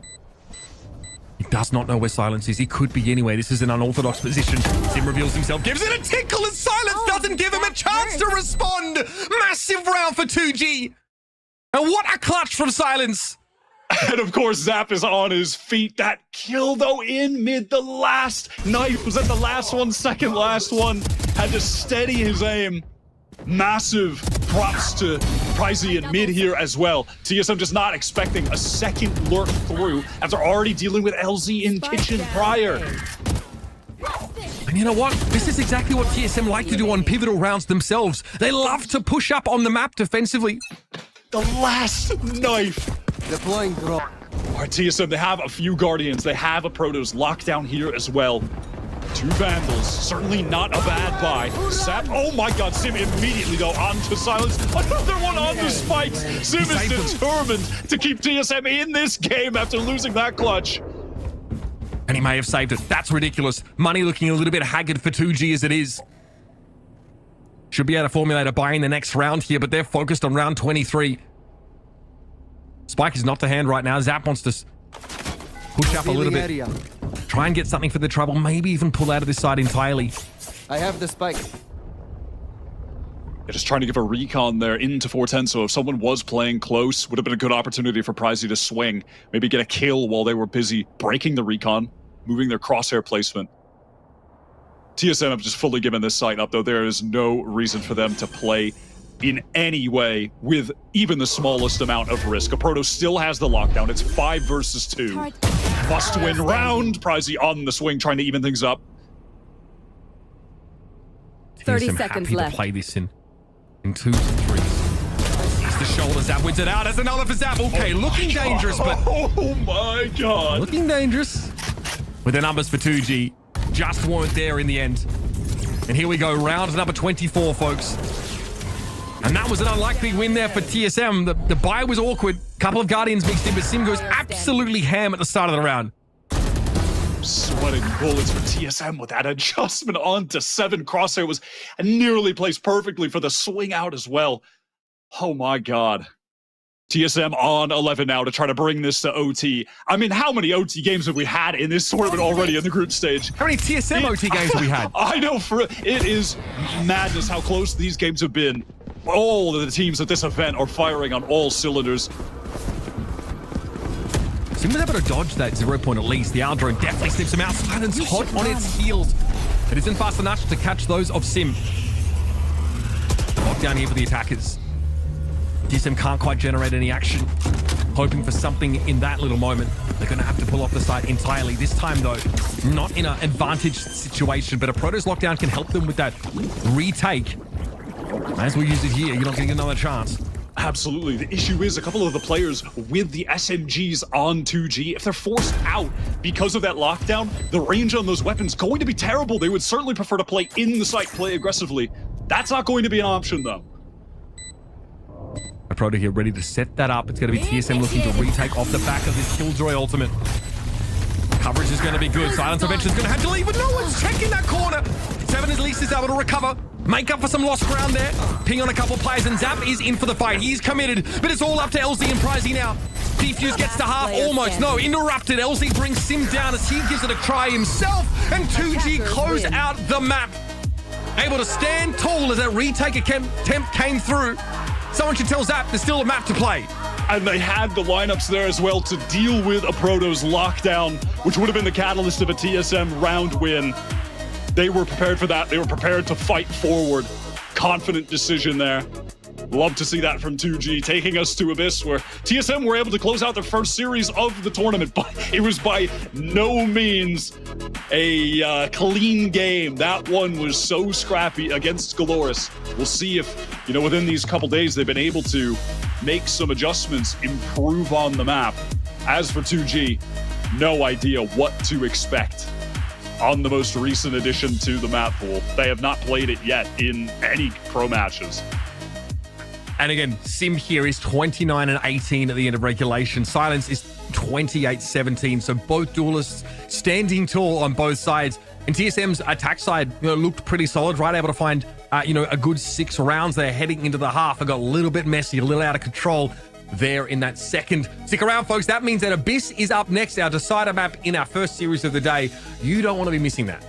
He does not know where Silence is. He could be anywhere. This is an unorthodox position. Sim reveals himself, gives it a tickle, and Silence doesn't give him a chance to respond. Massive round for 2G. And what a clutch from Silence. And of course, Zap is on his feet. That kill, though, in mid. The last knife was at the last one, second last one. Had to steady his aim. Massive props to Pricey in mid here as well. TSM just not expecting a second lurk through after already dealing with LZ in kitchen prior. And you know what? This is exactly what TSM like to do on pivotal rounds themselves. They love to push up on the map defensively. The last knife. Deploying drone. Our TSM, they have a few Guardians. They have a Protoss locked down here as well. 2 Vandals, certainly not a bad buy. Zap, oh my god, Sim immediately though onto Silence. Another one onto Spikes. Sim is determined to keep TSM in this game after losing that clutch. And he may have saved it. That's ridiculous. Money looking a little bit haggard for 2G as it is. Should be able to formulate a buy in the next round here, but they're focused on round 23. Spike is not to hand right now. Zap wants to push up a little bit. Try and get something for the trouble. Maybe even pull out of this side entirely. I have the spike. They're just trying to give a recon there into 410, so if someone was playing close, would have been a good opportunity for Pricey to swing. Maybe get a kill while they were busy breaking the recon, moving their crosshair placement. TSM have just fully given this site up, though. There is no reason for them to play in any way with even the smallest amount of risk. A Proto still has the lockdown. It's 5 versus 2. Must-win round. Pricey on the swing, trying to even things up. 30 TSM seconds happy left. to play this in 2s and 3s. Here's the shoulder. Zap wins it out. That's another for Zap. Okay, looking dangerous, but... Oh my god. Looking dangerous. With the numbers for 2G. Just weren't there in the end. And here we go. Round number 24, folks. And that was an unlikely win there for TSM. The buy was awkward. Couple of Guardians mixed in, but Sim goes absolutely ham at the start of the round. Sweating bullets for TSM with that adjustment onto 7. Crosshair was nearly placed perfectly for the swing out as well. Oh my god. TSM on 11 now to try to bring this to OT. I mean, how many OT games have we had in this tournament already in the group stage? How many TSM OT games have we had? I know, it is madness how close these games have been. All of the teams at this event are firing on all cylinders. Sim was able to dodge that 0 point at least. The R-drone definitely snips him out. Silence hot on its heels. It isn't fast enough to catch those of Sim. Lockdown here for the attackers. TSM can't quite generate any action. Hoping for something in that little moment. They're going to have to pull off the site entirely. This time, though, not in an advantage situation, but a Protoss lockdown can help them with that retake. Might as well use it here. You're not getting another chance. Absolutely. The issue is a couple of the players with the SMGs on 2G, if they're forced out because of that lockdown, the range on those weapons going to be terrible. They would certainly prefer to play in the site, play aggressively. That's not going to be an option, though. A Proto here ready to set that up. It's going to be TSM looking to retake off the back of this Killjoy ultimate. Coverage is going to be good. Silence eventually is going to have to leave, but no one's checking that corner. 7 at least is able to recover. Make up for some lost ground there. Ping on a couple players, and Zap is in for the fight. He's committed, but it's all up to LZ and Pricey now. Defuse gets to half, almost. No, interrupted. LZ brings Sim down as he gives it a try himself, and 2G close out the map. Able to stand tall as that retake attempt came through. Someone should tell Zap there's still a map to play. And they had the lineups there as well to deal with a Protoss lockdown, which would have been the catalyst of a TSM round win. They were prepared for that. They were prepared to fight forward. Confident decision there. Love to see that from 2G, taking us to Abyss, where TSM were able to close out their first series of the tournament, but it was by no means a clean game. That one was so scrappy against Galoris. We'll see if, within these couple days, they've been able to make some adjustments, improve on the map. As for 2G, no idea what to expect on the most recent addition to the map pool. They have not played it yet in any pro matches. And again, Sim here is 29 and 18 at the end of regulation. Silence is 28-17. So both duelists standing tall on both sides. And TSM's attack side looked pretty solid, right? Able to find a good 6 rounds there heading into the half. It got a little bit messy, a little out of control there in that second. Stick around, folks. That means that Abyss is up next, our decider map in our first series of the day. You don't want to be missing that.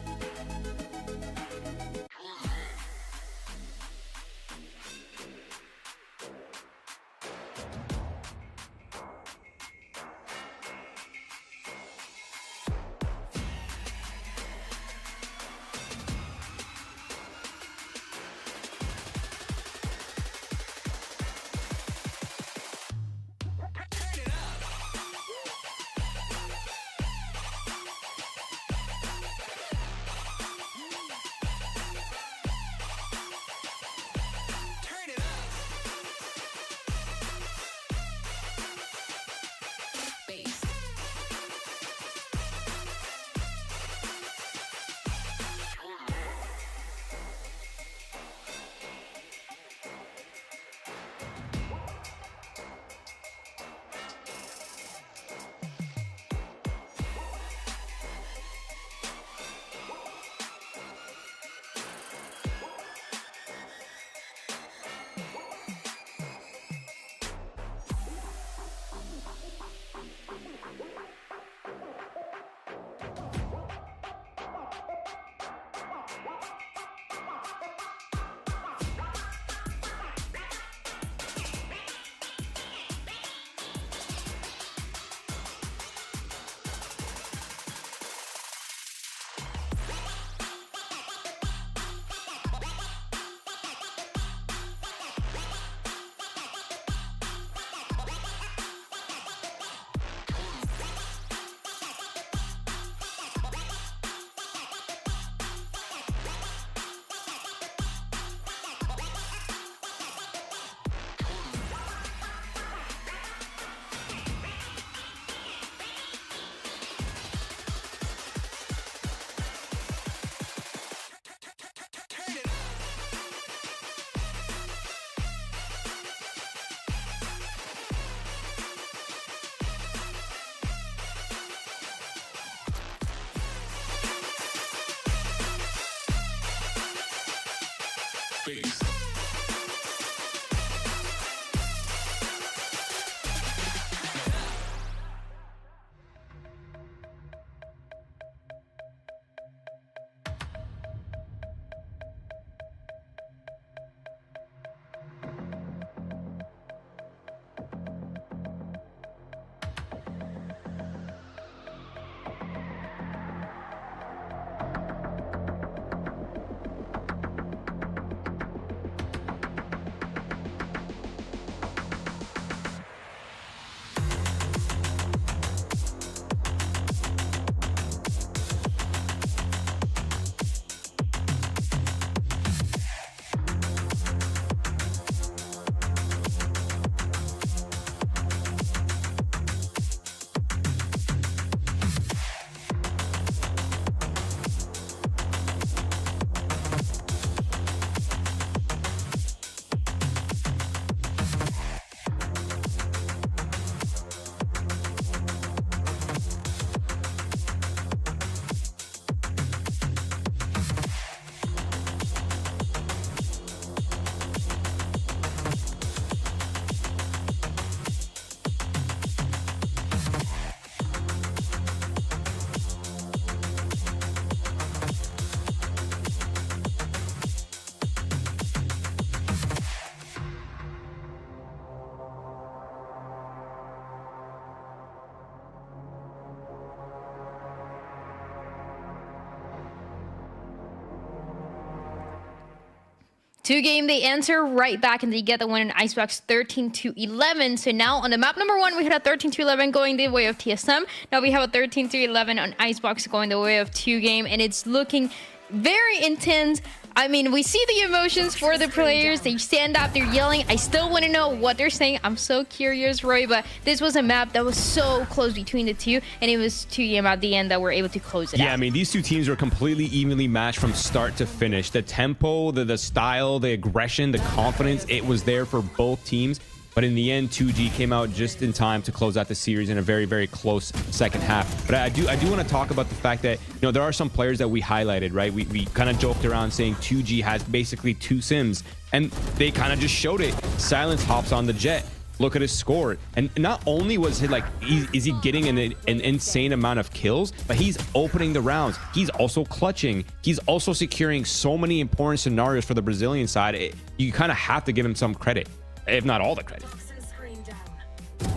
Two game, they answer right back and they get the win in Icebox 13-11. So now on the map number 1, we had a 13-11 going the way of TSM. Now we have a 13-11 on Icebox going the way of 2 game, and it's looking very intense. I mean, we see the emotions for the players. They stand up, they're yelling. I still want to know what they're saying. I'm so curious, Roy, but this was a map that was so close between the two, and it was 2 game at the end that were able to close it out. Yeah, I mean, these two teams were completely evenly matched from start to finish. The tempo, the style, the aggression, the confidence, it was there for both teams. But in the end, 2G came out just in time to close out the series in a very, very close second half. But I do want to talk about the fact that, you know, there are some players that we highlighted, right? We kind of joked around saying 2G has basically 2 sims, and they kind of just showed it. Silence hops on the Jet. Look at his score. And not only was he like, is he getting an insane amount of kills, but he's opening the rounds. He's also clutching. He's also securing so many important scenarios for the Brazilian side. You kind of have to give him some credit, if not all the credit.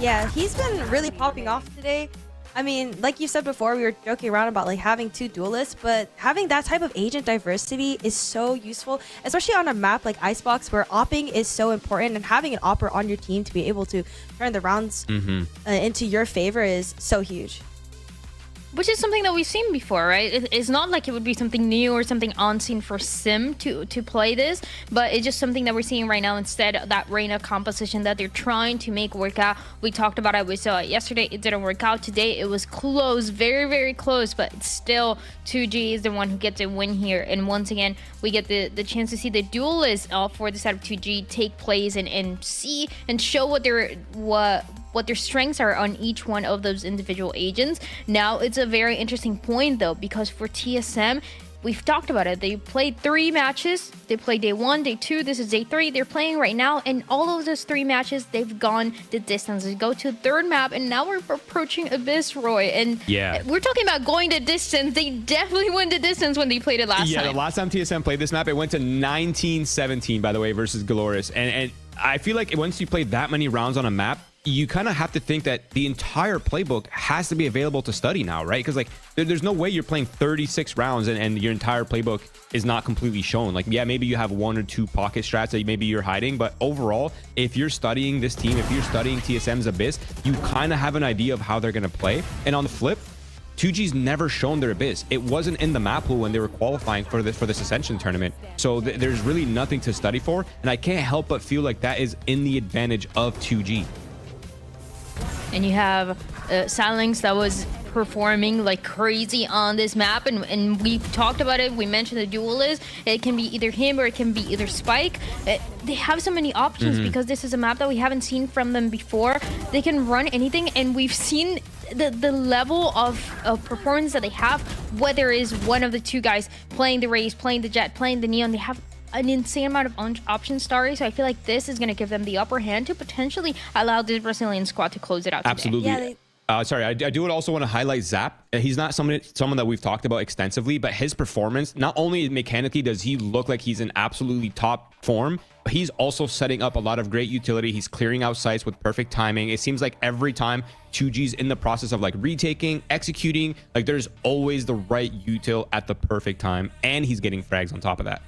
Yeah, he's been really popping off today. I mean, like you said before, we were joking around about like having 2 duelists, but having that type of agent diversity is so useful, especially on a map like Icebox where opping is so important, and having an opper on your team to be able to turn the rounds into your favor is so huge. Which is something that we've seen before, right? It's not like it would be something new or something unseen for Sim to play this, but it's just something that we're seeing right now instead of that RETA composition that they're trying to make work out. We talked about it. We saw it yesterday. It didn't work out. Today, it was close, very, very close, but it's still 2G is the one who gets a win here. And once again, we get the chance to see the duelists for the side of 2G take place and see and show what their strengths are on each one of those individual agents. Now, it's a very interesting point, though, because for TSM, we've talked about it. They played 3 matches. They played day 1, day 2. This is day 3. They're playing right now, and all of those 3 matches, they've gone the distance. They go to the 3rd map, and now we're approaching Abyss, Roy. And yeah, we're talking about going the distance. They definitely went the distance when they played it last time. Yeah, the last time TSM played this map, it went to 19-17, by the way, versus Glorious. And I feel like once you play that many rounds on a map, you kind of have to think that the entire playbook has to be available to study now, right? Because like there's no way you're playing 36 rounds and your entire playbook is not completely shown. Like, yeah, maybe you have 1 or 2 pocket strats that maybe you're hiding, but overall, if you're studying this team, if you're studying TSM's Abyss, you kind of have an idea of how they're going to play. And on the flip, 2G's never shown their Abyss. It wasn't in the map pool when they were qualifying for this Ascension tournament. So there's really nothing to study for. And I can't help but feel like that is in the advantage of 2G. And you have Silence that was performing like crazy on this map, and we talked about it. We mentioned the duelist. It can be either him or it can be either Spike. They have so many options because this is a map that we haven't seen from them before. They can run anything, and we've seen the level of performance that they have, whether it is one of the 2 guys playing the Raze, playing the Jet, playing the Neon. They have an insane amount of options, Starry. So I feel like this is going to give them the upper hand to potentially allow this Brazilian squad to close it out today. Absolutely. Yeah, Sorry, I do also want to highlight Zap. He's not someone that we've talked about extensively, but his performance, not only mechanically does he look like he's in absolutely top form, but he's also setting up a lot of great utility. He's clearing out sites with perfect timing. It seems like every time 2G's in the process of like retaking, executing, like there's always the right util at the perfect time, and he's getting frags on top of that.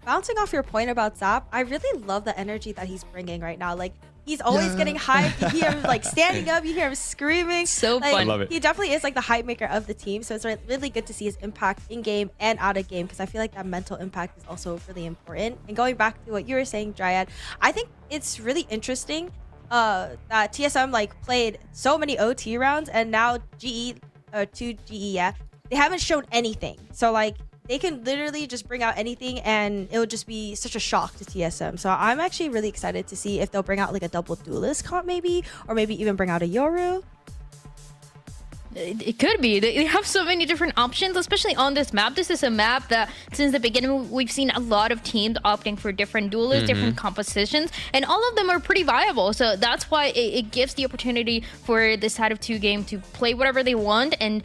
Bouncing off your point about Zap, I really love the energy that he's bringing right now. Like, he's always getting hyped. You hear him like standing up, you hear him screaming. So like, fun. I love it. He definitely is like the hype maker of the team. So it's really good to see his impact in game and out of game, because I feel like that mental impact is also really important. And going back to what you were saying, Dryad, I think it's really interesting that TSM like played so many OT rounds, and now GE or 2GE, they haven't shown anything. So like, they can literally just bring out anything and it would just be such a shock to TSM. So I'm actually really excited to see if they'll bring out like a double duelist comp maybe, or maybe even bring out a Yoru. It could be. They have so many different options, especially on this map. This is a map that since the beginning, we've seen a lot of teams opting for different duelists, different compositions, and all of them are pretty viable. So that's why it gives the opportunity for this side of 2 game to play whatever they want. And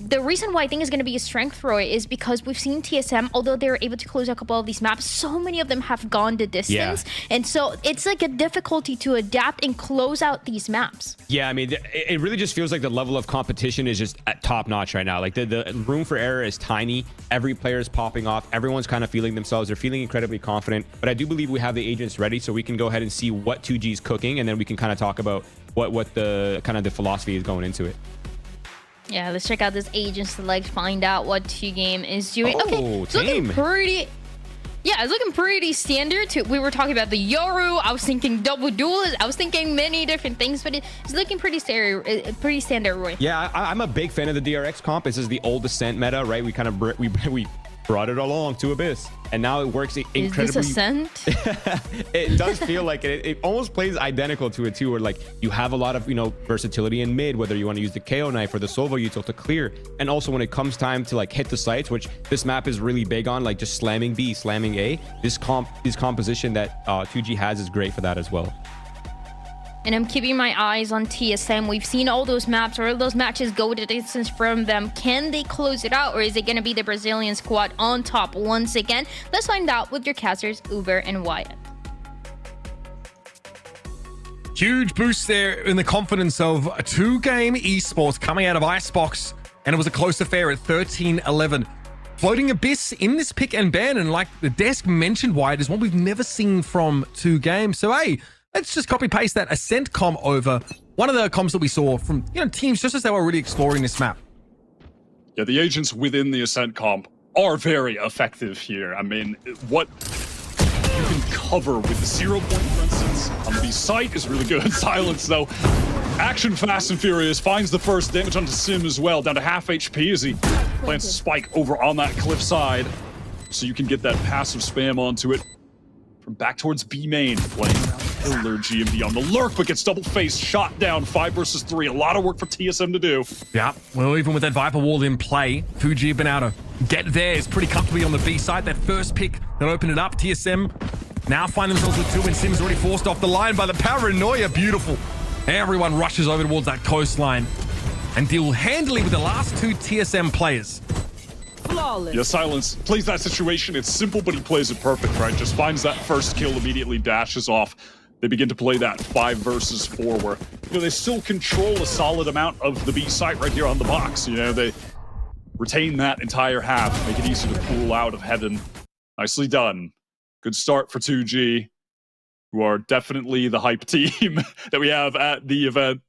the reason why I think is going to be a strength, Roy, is because we've seen TSM, although they're able to close a couple of these maps, so many of them have gone the distance. And so it's like a difficulty to adapt and close out these maps. Yeah, I mean, it really just feels like the level of competition is just at top notch right now. Like the room for error is tiny. Every player is popping off. Everyone's kind of feeling themselves. They're feeling incredibly confident. But I do believe we have the agents ready, so we can go ahead and see what 2G's cooking, and then we can kind of talk about what the kind of the philosophy is going into it. Yeah, let's check out this agent select, find out what 2 game is doing. Okay, it's looking pretty. Yeah, it's looking pretty standard. We were talking about the Yoru. I was thinking double duelist. I was thinking many different things, but it's looking pretty standard, Roy. Yeah, I'm a big fan of the DRX comp. This is the old Ascent meta, right? We kind of we brought it along to Abyss, and now it works incredibly. Is this Ascent? It does feel like it almost plays identical to it too, where like you have a lot of versatility in mid, whether you want to use the KO knife or the Sova util to clear, and also when it comes time to like hit the sites, which this map is really big on, like just slamming B, slamming A. This composition that 2G has is great for that as well. And I'm keeping my eyes on TSM. We've seen all those maps or all those matches go the distance from them. Can they close it out, or is it going to be the Brazilian squad on top once again? Let's find out with your casters, Uber and Wyatt. Huge boost there in the confidence of a 2-game esports coming out of Icebox, and it was a close affair at 13-11. Floating Abyss in this pick and ban, and like the desk mentioned, Wyatt, is one we've never seen from 2 games. So hey, let's just copy paste that Ascent comp over one of the comps that we saw from teams just as they were really exploring this map. Yeah, the agents within the Ascent comp are very effective here. I mean, what you can cover with the 0 point, for instance, on the B site is really good. Silence, though. Action fast and furious, finds the first damage onto Sim as well, down to half HP as he plants a spike over on that cliff side. So you can get that passive spam onto it. From back towards B main, playing around Killer GMB on the lurk, but gets double faced, shot down, 5 versus 3. A lot of work for TSM to do. Yeah, well, even with that Viper wall in play, 2G have been able to get theirs pretty comfortably on the B side. That first pick that opened it up, TSM now find themselves with 2, and Sim's already forced off the line by the paranoia. Beautiful. Everyone rushes over towards that coastline and deal handily with the last 2 TSM players. Flawless. Yeah, Silence plays that situation. It's simple, but he plays it perfect, right? Just finds that first kill, immediately dashes off. They begin to play that 5 versus 4 where, they still control a solid amount of the B site right here on the box. They retain that entire half, make it easy to pull out of heaven. Nicely done. Good start for 2G, who are definitely the hype team that we have at the event.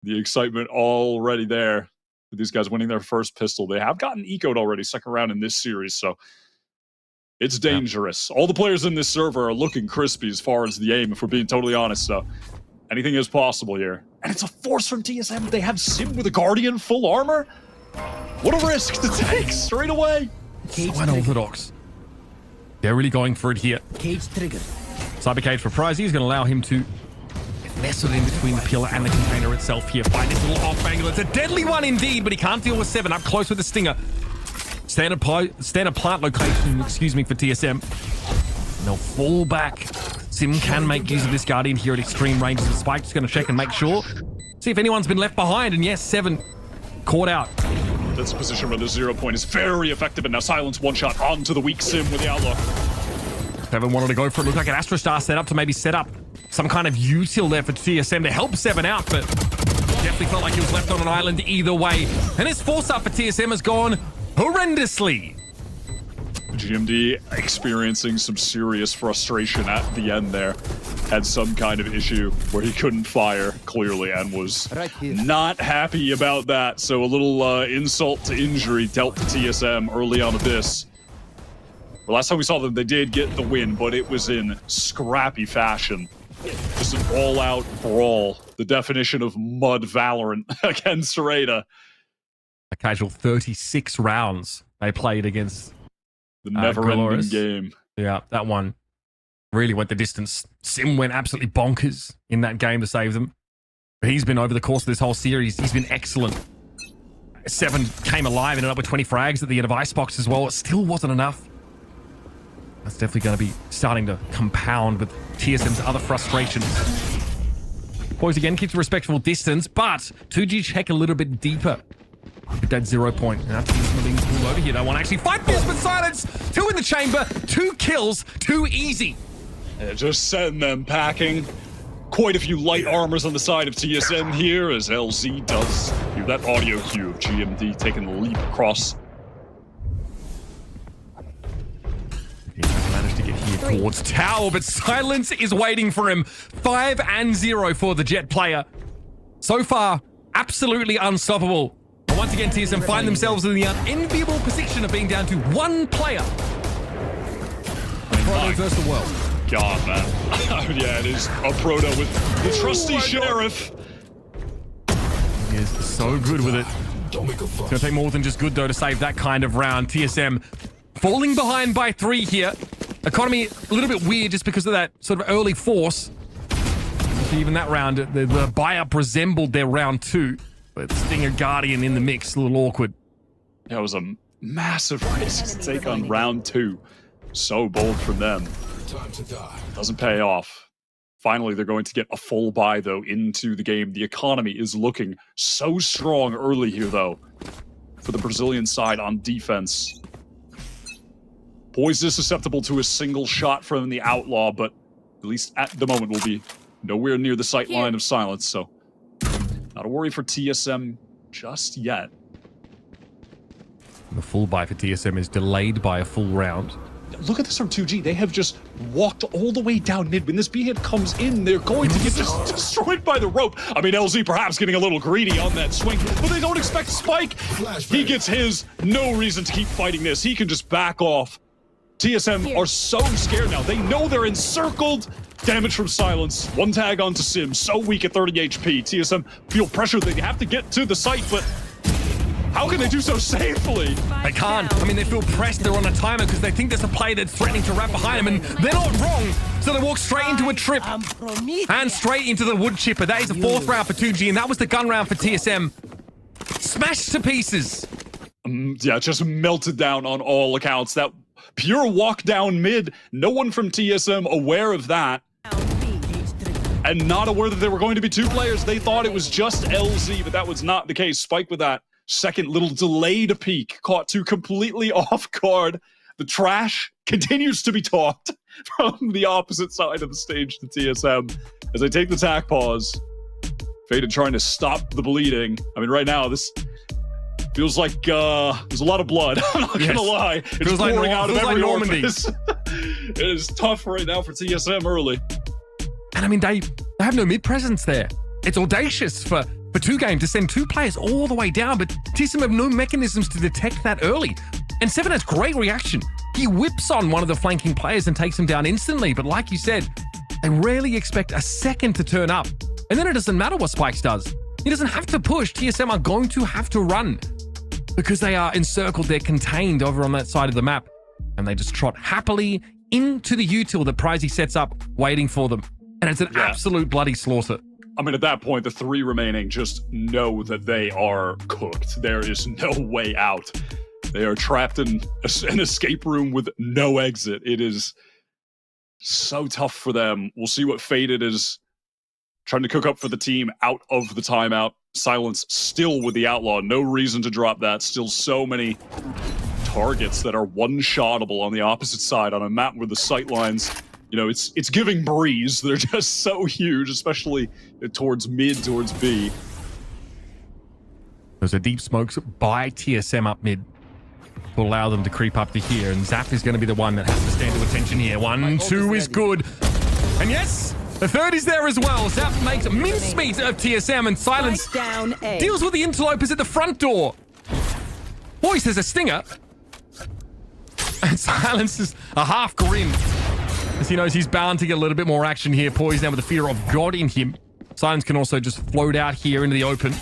The excitement already there. These guys winning their first pistol. They have gotten ecoed already, second round in this series, so it's dangerous. All the players in this server are looking crispy as far as the aim, if we're being totally honest, so anything is possible here. And it's a force from TSM. They have Sim with a Guardian full armor. What a risk to take straight away. So unorthodox. They're really going for it here. Cage trigger. Cyber Cage for prize. He's going to allow him to nestled in between the pillar and the container itself here. Find this little off angle. It's a deadly one indeed, but he can't deal with 7. Up close with the stinger. standard plant location, excuse me, for TSM. They'll fall back. Sim can make use of this Guardian here at extreme range. The Spike just going to check and make sure. See if anyone's been left behind. And yes, 7 caught out. This position where the 0 point is very effective. And now Silence one shot onto the weak Sim with the Outlaw. 7 wanted to go for it. Looked like an Astrostar set up to maybe set up some kind of util there for TSM to help 7 out. But definitely felt like he was left on an island either way. And his force up for TSM has gone horrendously. GMD experiencing some serious frustration at the end there. Had some kind of issue where he couldn't fire, clearly, and was not happy about that. So a little insult to injury dealt to TSM early on of this. The last time we saw them, they did get the win, but it was in scrappy fashion. Just an all-out brawl. The definition of mud Valorant against RETA. A casual 36 rounds they played against the never-ending game. Yeah, that one really went the distance. Sim went absolutely bonkers in that game to save them. But he's been, over the course of this whole series, he's been excellent. 7 came alive, ended up with 20 frags at the end of Icebox as well. It still wasn't enough. That's definitely going to be starting to compound with TSM's other frustrations. Poise again keeps a respectful distance, but 2G check a little bit deeper with that 0 point. And after being pulled over here, they want to actually fight this, but Silence, 2 in the chamber, 2 kills, too easy. Yeah, just send them packing. Quite a few light armors on the side of TSM here, as LZ does hear that audio cue of GMD taking the leap across. He managed to get here towards Tower, but Silence is waiting for him. 5-0 for the Jet player. So far, absolutely unstoppable. And once again, TSM find themselves in the unenviable position of being down to 1 player. Proto versus the world. God, man. Yeah, it is a Proto with the trusty Sheriff. He is so good with it. It's going to take more than just good, though, to save that kind of round. TSM falling behind by 3 here. Economy a little bit weird just because of that sort of early force. Even that round, the buy-up resembled their round 2. But Stinger Guardian in the mix, a little awkward. That was a massive risk to take on round 2. So bold from them. Doesn't pay off. Finally, they're going to get a full buy, though, into the game. The economy is looking so strong early here, though, for the Brazilian side on defense. Poise is susceptible to a single shot from the Outlaw, but at least at the moment will be nowhere near the sight line of Silence, so not a worry for TSM just yet. The full buy for TSM is delayed by a full round. Look at this from 2G. They have just walked all the way down mid. When this B-hit comes in, they're going to get just destroyed by the rope. I mean, LZ perhaps getting a little greedy on that swing, but they don't expect Spike. He gets his. No reason to keep fighting this. He can just back off. TSM are so scared now. They know they're encircled. Damage from Silence. 1 tag onto Sim. So weak at 30 HP. TSM feel pressure. They have to get to the site, but how can they do so safely? They can't. I mean, they feel pressed. They're on a timer because they think there's a player that's threatening to wrap behind them, and they're not wrong. So they walk straight into a trip and straight into the wood chipper. That is the 4th round for 2G, and that was the gun round for TSM. Smashed to pieces. Yeah, just melted down on all accounts. That pure walk down mid. No one from TSM aware of that. And not aware that there were going to be 2 players. They thought it was just LZ, but that was not the case. Spike with that second little delayed peek, caught 2 completely off guard. The trash continues to be talked from the opposite side of the stage to TSM as they take the tack pause. Faded trying to stop the bleeding. I mean, right now, this feels like there's a lot of blood. I'm not gonna lie. It's pouring out of every orifice. It is tough right now for TSM early. And I mean, they have no mid-presence there. It's audacious for 2Game to send 2 players all the way down, but TSM have no mechanisms to detect that early. And 7 has great reaction. He whips on one of the flanking players and takes him down instantly, but like you said, they rarely expect a second to turn up. And then it doesn't matter what Spikes does. He doesn't have to push. TSM are going to have to run because they are encircled. They're contained over on that side of the map, and they just trot happily into the util that Pricey sets up, waiting for them. And it's an absolute bloody slaughter. I mean, at that point, the 3 remaining just know that they are cooked. There is no way out. They are trapped in an escape room with no exit. It is so tough for them. We'll see what Faded is trying to cook up for the team out of the timeout. Silence still with the Outlaw. No reason to drop that. Still so many targets that are one-shottable on the opposite side on a map where the sight lines, you know, it's giving breeze. They're just so huge, especially towards mid, towards B. There's a deep smokes by TSM up mid to allow them to creep up to here, and Zap is going to be the one that has to stand to attention here. 1-2 is good. And yes, the third is there as well. Zap makes mincemeat of TSM, and Silence Down A. deals with the interlopers at the front door. Boys, there's a stinger. And Silence is a half grin as he knows he's bound to get a little bit more action here. Poised now with the fear of God in him. Silence can also just float out here into the open.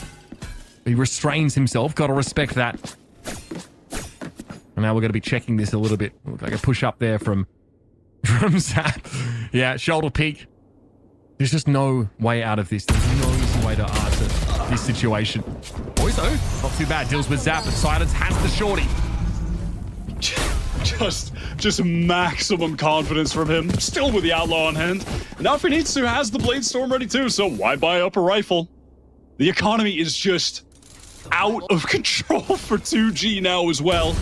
He restrains himself. Got to respect that. And now we're going to be checking this a little bit. Looks like a push up there from Zap. Yeah, shoulder peek. There's just no way out of this. There's no easy way to answer this situation. Boys, though, not too bad. Deals with Zap, but Silence has the shorty. Just maximum confidence from him. Still with the Outlaw on hand. Now if he needs to, has the Blade Storm ready too, so why buy up a rifle? The economy is just out of control for 2G now as well.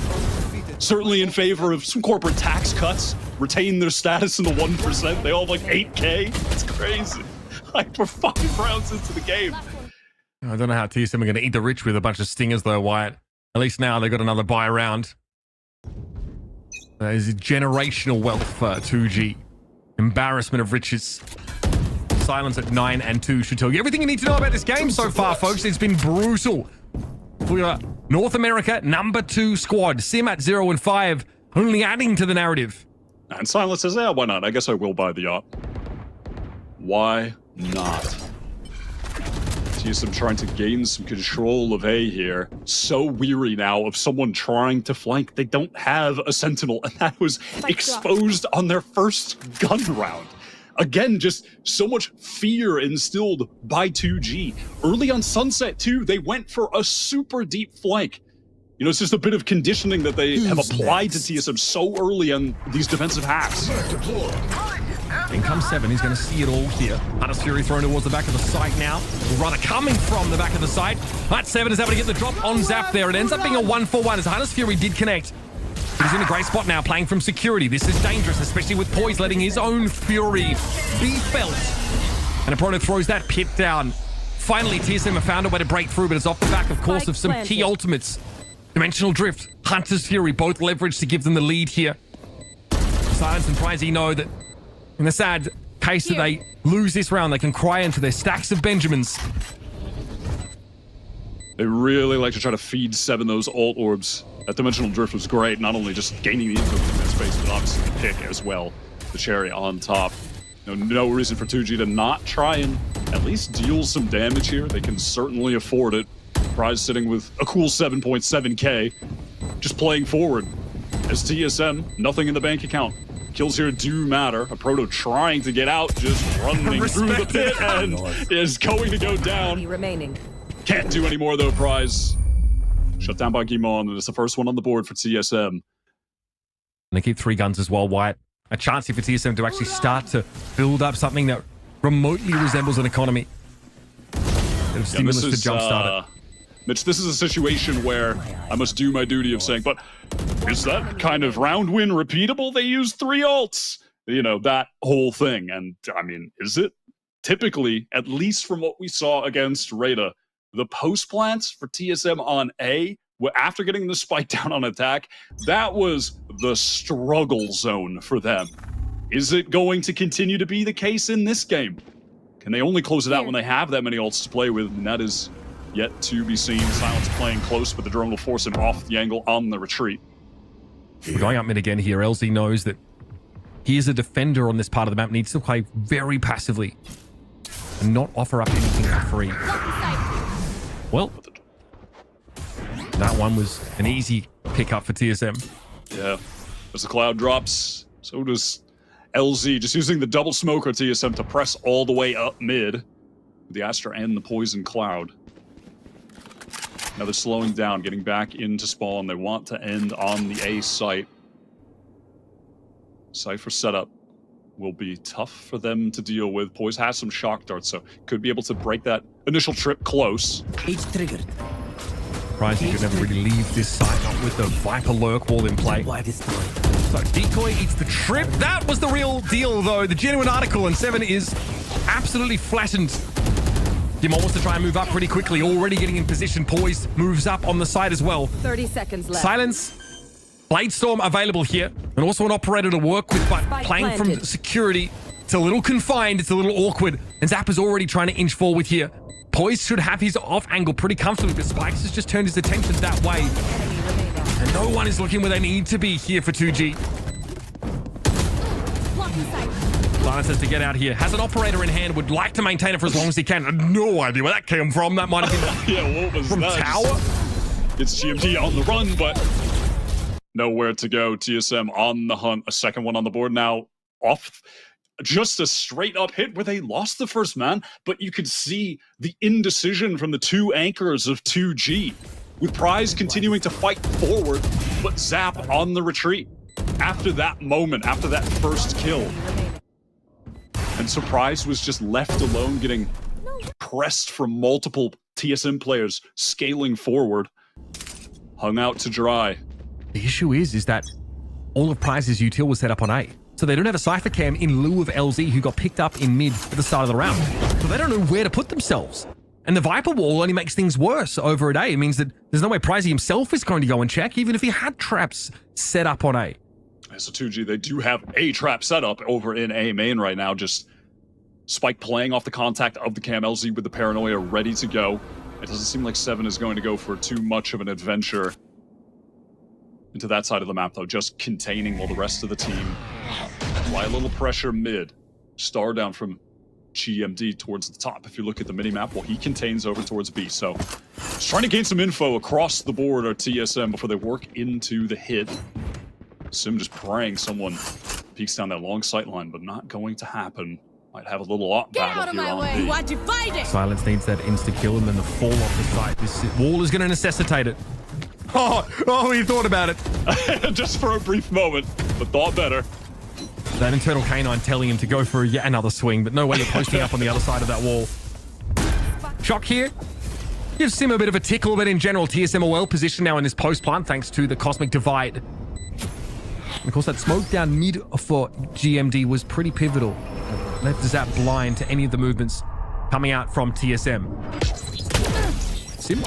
Certainly in favor of some corporate tax cuts. Retain their status in the 1%. They all have like 8K. It's crazy. Like, we're 5 rounds into the game. I don't know how TSM are going to eat the rich with a bunch of stingers though, Wyatt. At least now they've got another buy round. That is generational wealth for 2G. Embarrassment of riches. Silence at 9-2 should tell you everything you need to know about this game so far, folks. It's been brutal. For your North America #2 squad, Sim at 0-5, only adding to the narrative. And Silence says, yeah, why not? I guess I will buy the op. Why not? TSM trying to gain some control of A here. So weary now of someone trying to flank. They don't have a Sentinel, and that was exposed on their first gun round. Again, just so much fear instilled by 2G. Early on Sunset, too, they went for a super deep flank. You know, it's just a bit of conditioning that they have applied to TSM so early on these defensive halves. In comes 7. He's going to see it all here. Hunter's Fury thrown towards the back of the site now. Or rather, coming from the back of the site. Hunt 7 is able to get the drop on Zap there. It ends up being a 1-for-1 as Hunter's Fury did connect. But he's in a great spot now, playing from security. This is dangerous, especially with Poise letting his own fury be felt. And Aprono throws that pit down. Finally, TSM have found a way to break through, but it's off the back, of course, of some key ultimates. Dimensional Drift, Hunter's Fury, both leveraged to give them the lead here. Silence and Pricey know that in the sad case that they lose this round, they can cry into their stacks of Benjamins. They really like to try to feed 7 those ult orbs. That Dimensional Drift was great, not only just gaining the info in that space, but obviously the pick as well. The cherry on top. No reason for 2G to not try and at least deal some damage here. They can certainly afford it. Prize sitting with a cool 7.7k. Just playing forward. As TSM, nothing in the bank account. Kills here do matter. A Proto trying to get out, just running through the pit and is going to go down. Remaining. Can't do any more though, Prize. Shut down by Guimon, and it's the first one on the board for TSM. And they keep 3 guns as well, Wyatt. A chance here for TSM to actually start to build up something that remotely resembles an economy. Bit of stimulus to jumpstart it. Mitch, this is a situation where I must do my duty of saying, but is that kind of round win repeatable? They use 3 ults. You know, that whole thing. And I mean, is it? Typically, at least from what we saw against RETA, the post plants for TSM on A, after getting the spike down on attack, that was the struggle zone for them. Is it going to continue to be the case in this game? Can they only close it out when they have that many ults to play with? And that is yet to be seen. Silence playing close, but the drone will force him off the angle on the retreat. We're going up mid again here. LZ knows that he is a defender on this part of the map, needs to play very passively and not offer up anything for free. Well, that one was an easy pickup for TSM. Yeah, as the cloud drops, so does LZ, just using the double smoker TSM to press all the way up mid with the Astra and the poison cloud. Now they're slowing down, getting back into spawn. They want to end on the A site. Cypher setup will be tough for them to deal with. Poise has some shock darts, so could be able to break that initial trip close. It's triggered. Prize, you could never really leave this site, not with the Viper lurk wall in play. So Decoy eats the trip. That was the real deal, though. The genuine article, and 7 is absolutely flattened. Dimon wants to try and move up pretty quickly, already getting in position. Poise moves up on the side as well. 30 seconds left. Silence. Bladestorm available here, and also an operator to work with, but playing from security. It's a little confined, it's a little awkward, and Zap is already trying to inch forward here. Poise should have his off angle pretty comfortably, but Spikes has just turned his attention that way. And no one is looking where they need to be here for 2G. Silence has to get out here. Has an operator in hand, would like to maintain it for as long as he can. No idea where that came from. That might have been Yeah, what was from that? Tower. It's GMT on the run, but nowhere to go. TSM on the hunt. A second one on the board now. Off. Just a straight up hit where they lost the first man, but you could see the indecision from the two anchors of 2G. With Prize continuing to fight forward, but Zap on the retreat. After that moment, after that first kill. And so Prize was just left alone, getting pressed from multiple TSM players, scaling forward. Hung out to dry. The issue is that all of Prize's util was set up on A. So they don't have a Cypher cam in lieu of LZ, who got picked up in mid at the start of the round. So they don't know where to put themselves. And the Viper wall only makes things worse over at A. It means that there's no way Pricey himself is going to go and check, even if he had traps set up on A. So 2G, they do have a trap set up over in A main right now. Just Spike playing off the contact of the cam. LZ with the paranoia ready to go. It doesn't seem like 7 is going to go for too much of an adventure into that side of the map, though. Just containing while the rest of the team apply a little pressure mid. Star down from GMD towards the top. If you look at the mini-map, well, he contains over towards B. So just trying to gain some info across the board are TSM before they work into the hit. Sim just praying someone peeks down that long sight line, but not going to happen. Might have a little op battle here on B. Why'd you fight it? Silence needs that insta-kill and then the fall off the site. This wall is going to necessitate it. Oh, he thought about it. Just for a brief moment, but thought better. That internal canine telling him to go for yet another swing, but no way you're posting up on the other side of that wall. Shock here. Gives Sim a bit of a tickle, but in general, TSM are well positioned now in this post plant thanks to the Cosmic Divide. And of course, that smoke down mid for GMD was pretty pivotal. Left Zap blind to any of the movements coming out from TSM. Sim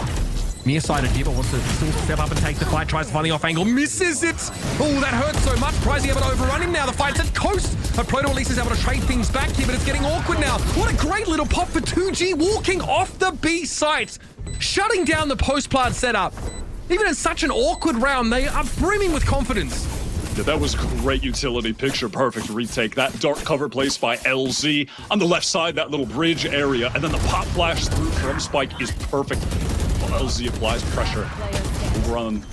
nearsighted here, but wants to still step up and take the fight. Tries to find the off angle, misses it. Oh, that hurts so much. Pricey able to overrun him now. The fight's at coast. But Proto at least is able to trade things back here, but it's getting awkward now. What a great little pop for 2G, walking off the B site, shutting down the post plant setup. Even in such an awkward round, they are brimming with confidence. Yeah, that was great utility, picture perfect retake. That dark cover placed by LZ on the left side, that little bridge area, and then the pop flash through from Spike is perfect. Well, LZ applies pressure over on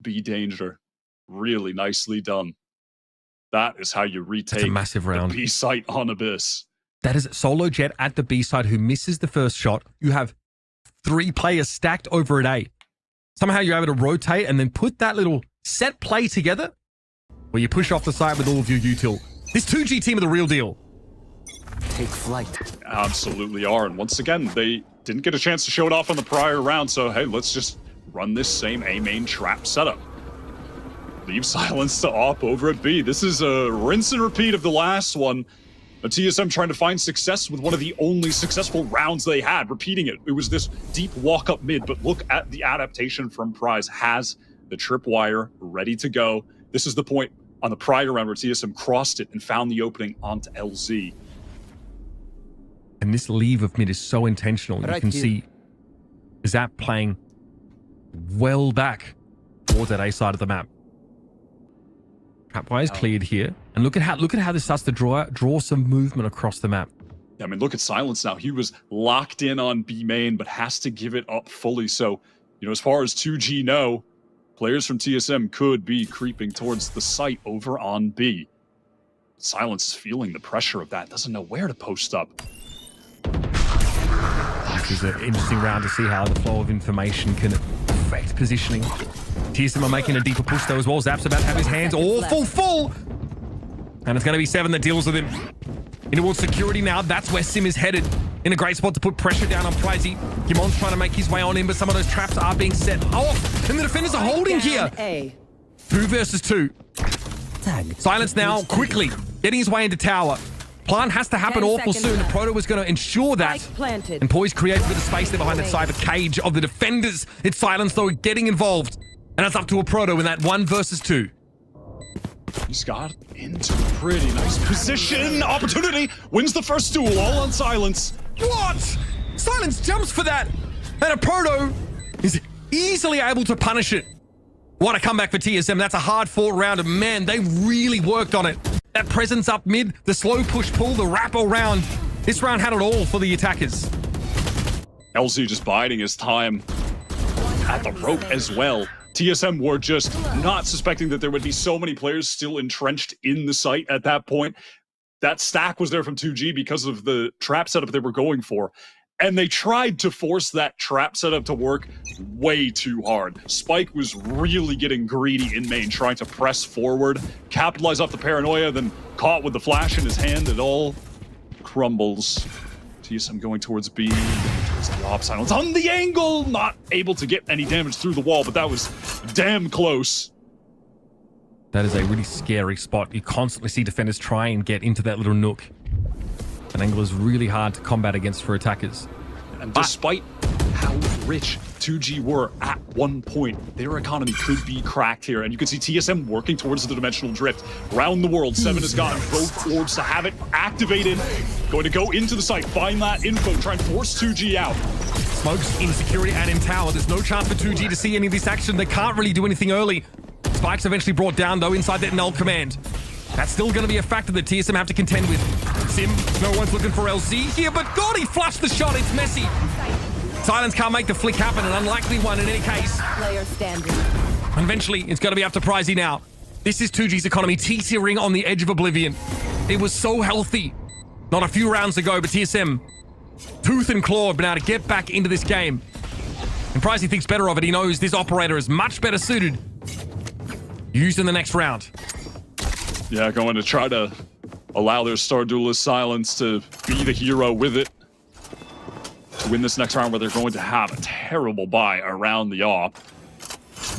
B Danger. Really nicely done. That is how you retake a massive round. The B site on Abyss. That is Solo Jet at the B side who misses the first shot. You have 3 players stacked over at A. Somehow you're able to rotate and then put that little set play together where you push off the side with all of your util. This 2G team are the real deal. Take flight. Absolutely are. And once again, they didn't get a chance to show it off on the prior round. So, hey, let's just run this same A main trap setup. Leave Silence to op over at B. This is a rinse and repeat of the last one. A TSM trying to find success with one of the only successful rounds they had. Repeating it. It was this deep walk up mid, but look at the adaptation from Prize. Has the tripwire ready to go. This is the point on the prior round where TSM crossed it and found the opening onto LZ. And this leave of mid is so intentional. You can see Zap playing well back towards that A side of the map. Trapwire is cleared here. And look at how this starts to draw some movement across the map. I mean, look at Silence now. He was locked in on B main, but has to give it up fully. So, you know, as far as 2G know, players from TSM could be creeping towards the site over on B. Silence is feeling the pressure of that. Doesn't know where to post up. This is an interesting round to see how the flow of information can affect positioning. TSM are making a deeper push though as well. Zap's about to have his hands all full. And it's going to be 7 that deals with him. In towards security now, that's where Sim is headed. In a great spot to put pressure down on Pricey. Gimon's trying to make his way on in, but some of those traps are being set off. And the defenders are holding here. 2 versus 2. Silence now, quickly, getting his way into tower. Plant has to happen awful soon. The Proto is going to ensure that. And Poise creates a bit of space there behind that cyber cage of the defenders. It's Silence, though, getting involved. And that's up to a Proto in that 1 versus 2. He's got into a pretty nice position. Opportunity. Wins the first duel, all on Silence. What? Silence jumps for that. And a Proto is easily able to punish it. What a comeback for TSM. That's a hard fought round. And man, they really worked on it. That presence up mid, the slow push-pull, the wrap around. This round had it all for the attackers. LZ just biding his time at the rope as well. TSM were just not suspecting that there would be so many players still entrenched in the site at that point. That stack was there from 2G because of the trap setup they were going for. And they tried to force that trap setup to work way too hard. Spike was really getting greedy in main, trying to press forward, capitalize off the paranoia, then caught with the flash in his hand. It all crumbles. TSM going towards B, towards the op. Silence on the angle, not able to get any damage through the wall, but that was damn close. That is a really scary spot. You constantly see defenders try and get into that little nook. An angle is really hard to combat against for attackers. And despite how rich 2G were at one point, their economy could be cracked here. And you can see TSM working towards the dimensional drift. Around the world, 7 has gotten both orbs to have it activated. Going to go into the site, find that info, try and force 2G out. Smokes in security and in tower. There's no chance for 2G to see any of this action. They can't really do anything early. Spike's eventually brought down, though, inside that null command. That's still going to be a factor that TSM have to contend with. Sim, no one's looking for LZ here, but God, he flushed the shot. It's messy. Silence can't make the flick happen, an unlikely one in any case. Player standing. And eventually, it's going to be up to Pricey now. This is 2G's economy teetering on the edge of oblivion. It was so healthy not a few rounds ago, but TSM, tooth and claw, have been able to get back into this game. And Pricey thinks better of it. He knows this operator is much better suited. Used in the next round. Yeah, going to try to allow their star duelist Silence to be the hero with it. To win this next round where they're going to have a terrible buy around the op.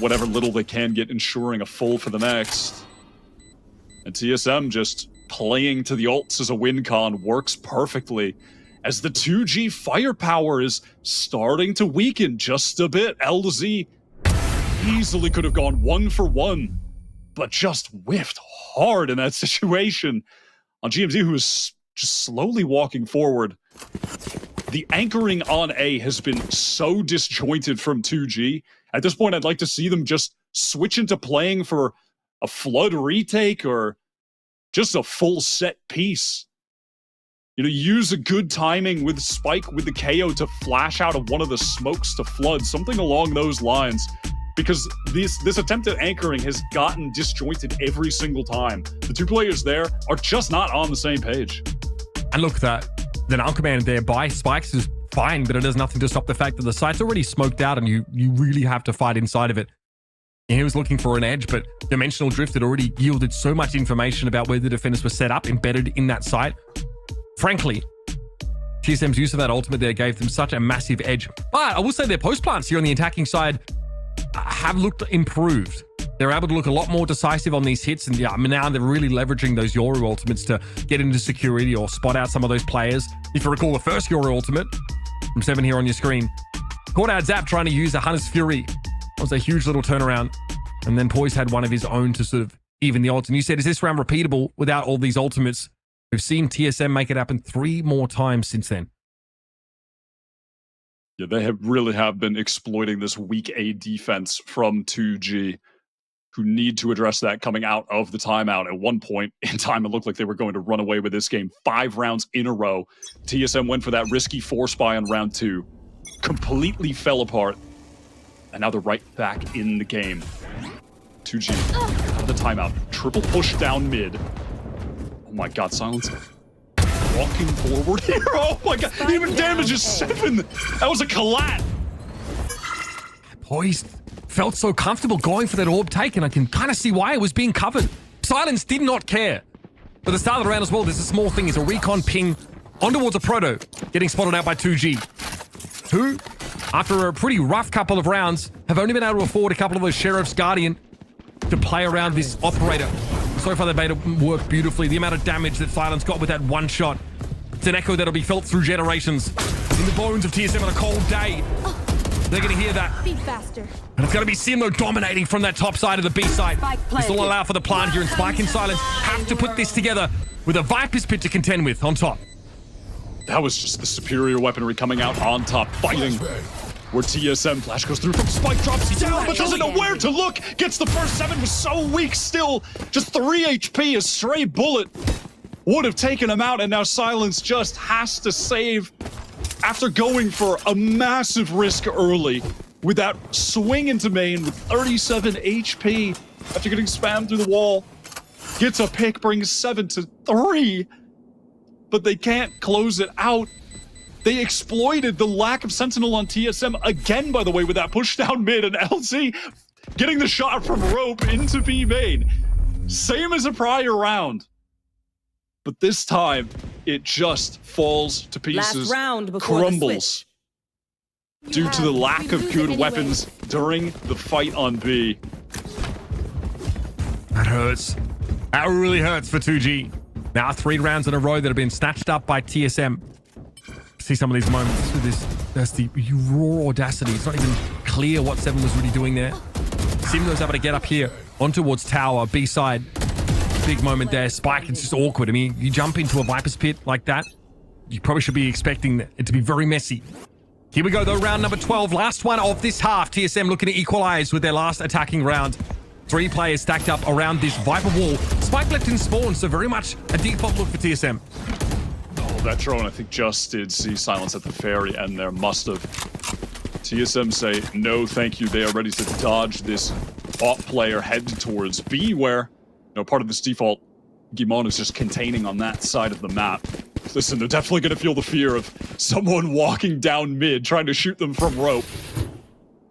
Whatever little they can get, ensuring a full for the next. And TSM just playing to the ults as a win con works perfectly. As the 2G firepower is starting to weaken just a bit. LZ easily could have gone 1 for 1. But just whiffed hard in that situation on GMZ, who is just slowly walking forward. The anchoring on A has been so disjointed from 2G. At this point, I'd like to see them just switch into playing for a flood retake or just a full set piece. You know, use a good timing with Spike with the KO to flash out of one of the smokes to flood, something along those lines. Because this attempt at anchoring has gotten disjointed every single time. The two players there are just not on the same page. And look, the null command there by Spikes is fine, but it does nothing to stop the fact that the site's already smoked out and you really have to fight inside of it. And he was looking for an edge, but Dimensional Drift had already yielded so much information about where the defenders were set up, embedded in that site. Frankly, TSM's use of that ultimate there gave them such a massive edge. But I will say their post plants here on the attacking side have looked improved. They're able to look a lot more decisive on these hits, and yeah, I mean, now they're really leveraging those Yoru ultimates to get into security or spot out some of those players. If you recall the first Yoru ultimate from 7 here on your screen, caught out Zap trying to use a Hunter's Fury. That was a huge little turnaround, and then Poise had one of his own to sort of even the odds. And you said, is this round repeatable without all these ultimates? We've seen TSM make it happen 3 more times since then. Yeah, they really have been exploiting this weak A defense from 2G, who need to address that coming out of the timeout. At one point in time, it looked like they were going to run away with this game 5 rounds in a row. TSM went for that risky 4-spy on round 2. Completely fell apart. And now they're right back in the game. 2G out of the timeout. Triple push down mid. Oh my god, Silence. walking forward here. Oh my god, he even damages 7. That was a collat. Poised. Felt so comfortable going for that orb take, and I can kind of see why it was being covered. Silence did not care. But the start of the round as well, there's a small thing. It's a recon ping on towards a proto, getting spotted out by 2G. Who, after a pretty rough couple of rounds, have only been able to afford a couple of those Sheriff's Guardian to play around this operator. So far, they made it work beautifully. The amount of damage that Silence got with that one shot. It's an echo that'll be felt through generations. In the bones of TSM on a cold day. They're going to hear that. Be faster. And it's going to be Simlo dominating from that top side of the B side. This will allow for the plant here, and Spike and Silence have to put this together with a Viper's Pit to contend with on top. That was just the superior weaponry coming out on top, fighting. Where TSM flash goes through from Spike, drops down, but doesn't know where to look. Gets the first 7, was so weak still. Just 3 HP, a stray bullet would have taken him out, and now Silence just has to save after going for a massive risk early with that swing into main with 37 HP after getting spammed through the wall. Gets a pick, brings 7 to 3, but they can't close it out. They exploited the lack of Sentinel on TSM again, by the way, with that push down mid, and LZ getting the shot from rope into B main. Same as a prior round. But this time, it just falls to pieces, Last round before crumbles, due to the lack of good weapons during the fight on B. That hurts. That really hurts for 2G. Now 3 rounds in a row that have been snatched up by TSM. See some of these moments with this. That's the raw audacity. It's not even clear what 7 was really doing there. Simlo's able to get up here on towards tower, B side. Big moment there. Spike, it's just awkward. I mean, you jump into a Viper's Pit like that, you probably should be expecting it to be very messy. Here we go, though, round number 12. Last one of this half. TSM looking to equalize with their last attacking round. 3 players stacked up around this Viper wall. Spike left in spawn, so very much a default look for TSM. Oh, that drone, I think, just did see Silence at the very end there. Must have. TSM say, no, thank you. They are ready to dodge this bot player, head towards B, where, you know, part of this default, Gimon is just containing on that side of the map. Listen, they're definitely going to feel the fear of someone walking down mid, trying to shoot them from rope.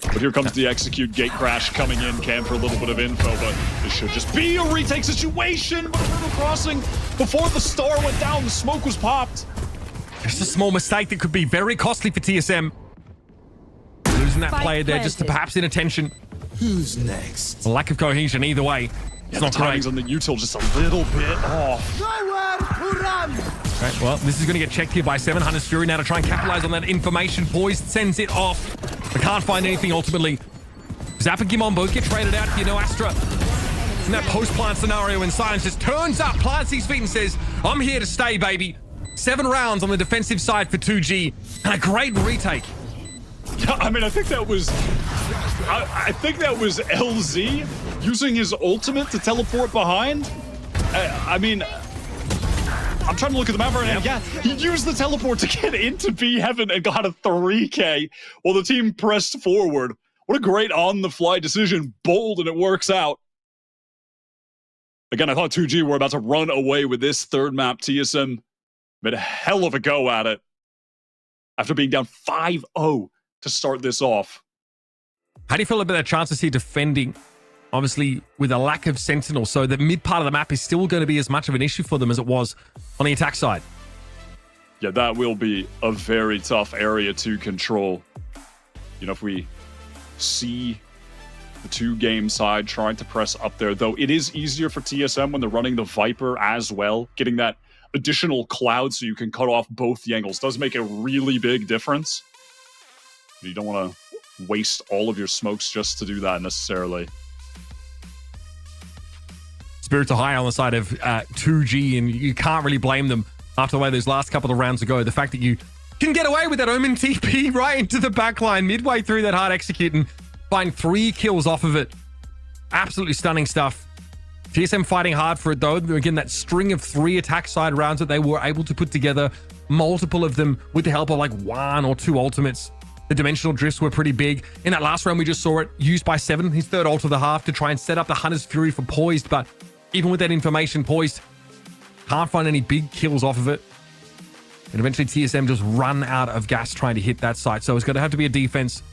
But here comes the execute, gate crash coming in, Cam for a little bit of info, but this should just be a retake situation. But a river crossing before the star went down, the smoke was popped. Just a small mistake that could be very costly for TSM. Losing that player there just to perhaps inattention. Who's next? A lack of cohesion either way. It's not timing's great. on the util just a little bit off. Nowhere to run! Right, well, this is going to get checked here by 7. Hunter's Fury now to try and capitalize on that information. Poised sends it off. They can't find anything ultimately. Zap and Gimon both get traded out here. No Astra. In that post-plant scenario when Silence just turns up, plants his feet and says, I'm here to stay, baby. 7 rounds on the defensive side for 2G. And a great retake. Yeah, I mean, I think that was LZ using his ultimate to teleport behind. I mean, I'm trying to look at the map right now. Yeah, he used the teleport to get into B heaven and got a 3K while the team pressed forward. What a great on-the-fly decision. Bold, and it works out. Again, I thought 2G were about to run away with this third map. TSM made a hell of a go at it after being down 5-0 to start this off. How do you feel about their chances here defending? Obviously, with a lack of Sentinel, so the mid part of the map is still going to be as much of an issue for them as it was on the attack side. Yeah, that will be a very tough area to control. You know, if we see the 2-game side trying to press up there, though it is easier for TSM when they're running the Viper as well. Getting that additional cloud so you can cut off both the angles does make a really big difference. You don't want to waste all of your smokes just to do that necessarily. Spirits are high on the side of 2G, and you can't really blame them after the way those last couple of rounds ago. The fact that you can get away with that Omen TP right into the backline midway through that hard execute and find 3 kills off of it. Absolutely stunning stuff. TSM fighting hard for it, though. Again, that string of 3 attack side rounds that they were able to put together, multiple of them with the help of like 1 or 2 ultimates. The dimensional drifts were pretty big. In that last round, we just saw it used by 7, his third ult of the half, to try and set up the Hunter's Fury for Poised, but even with that information, Poised can't find any big kills off of it. And eventually TSM just run out of gas trying to hit that site. So it's going to have to be a defense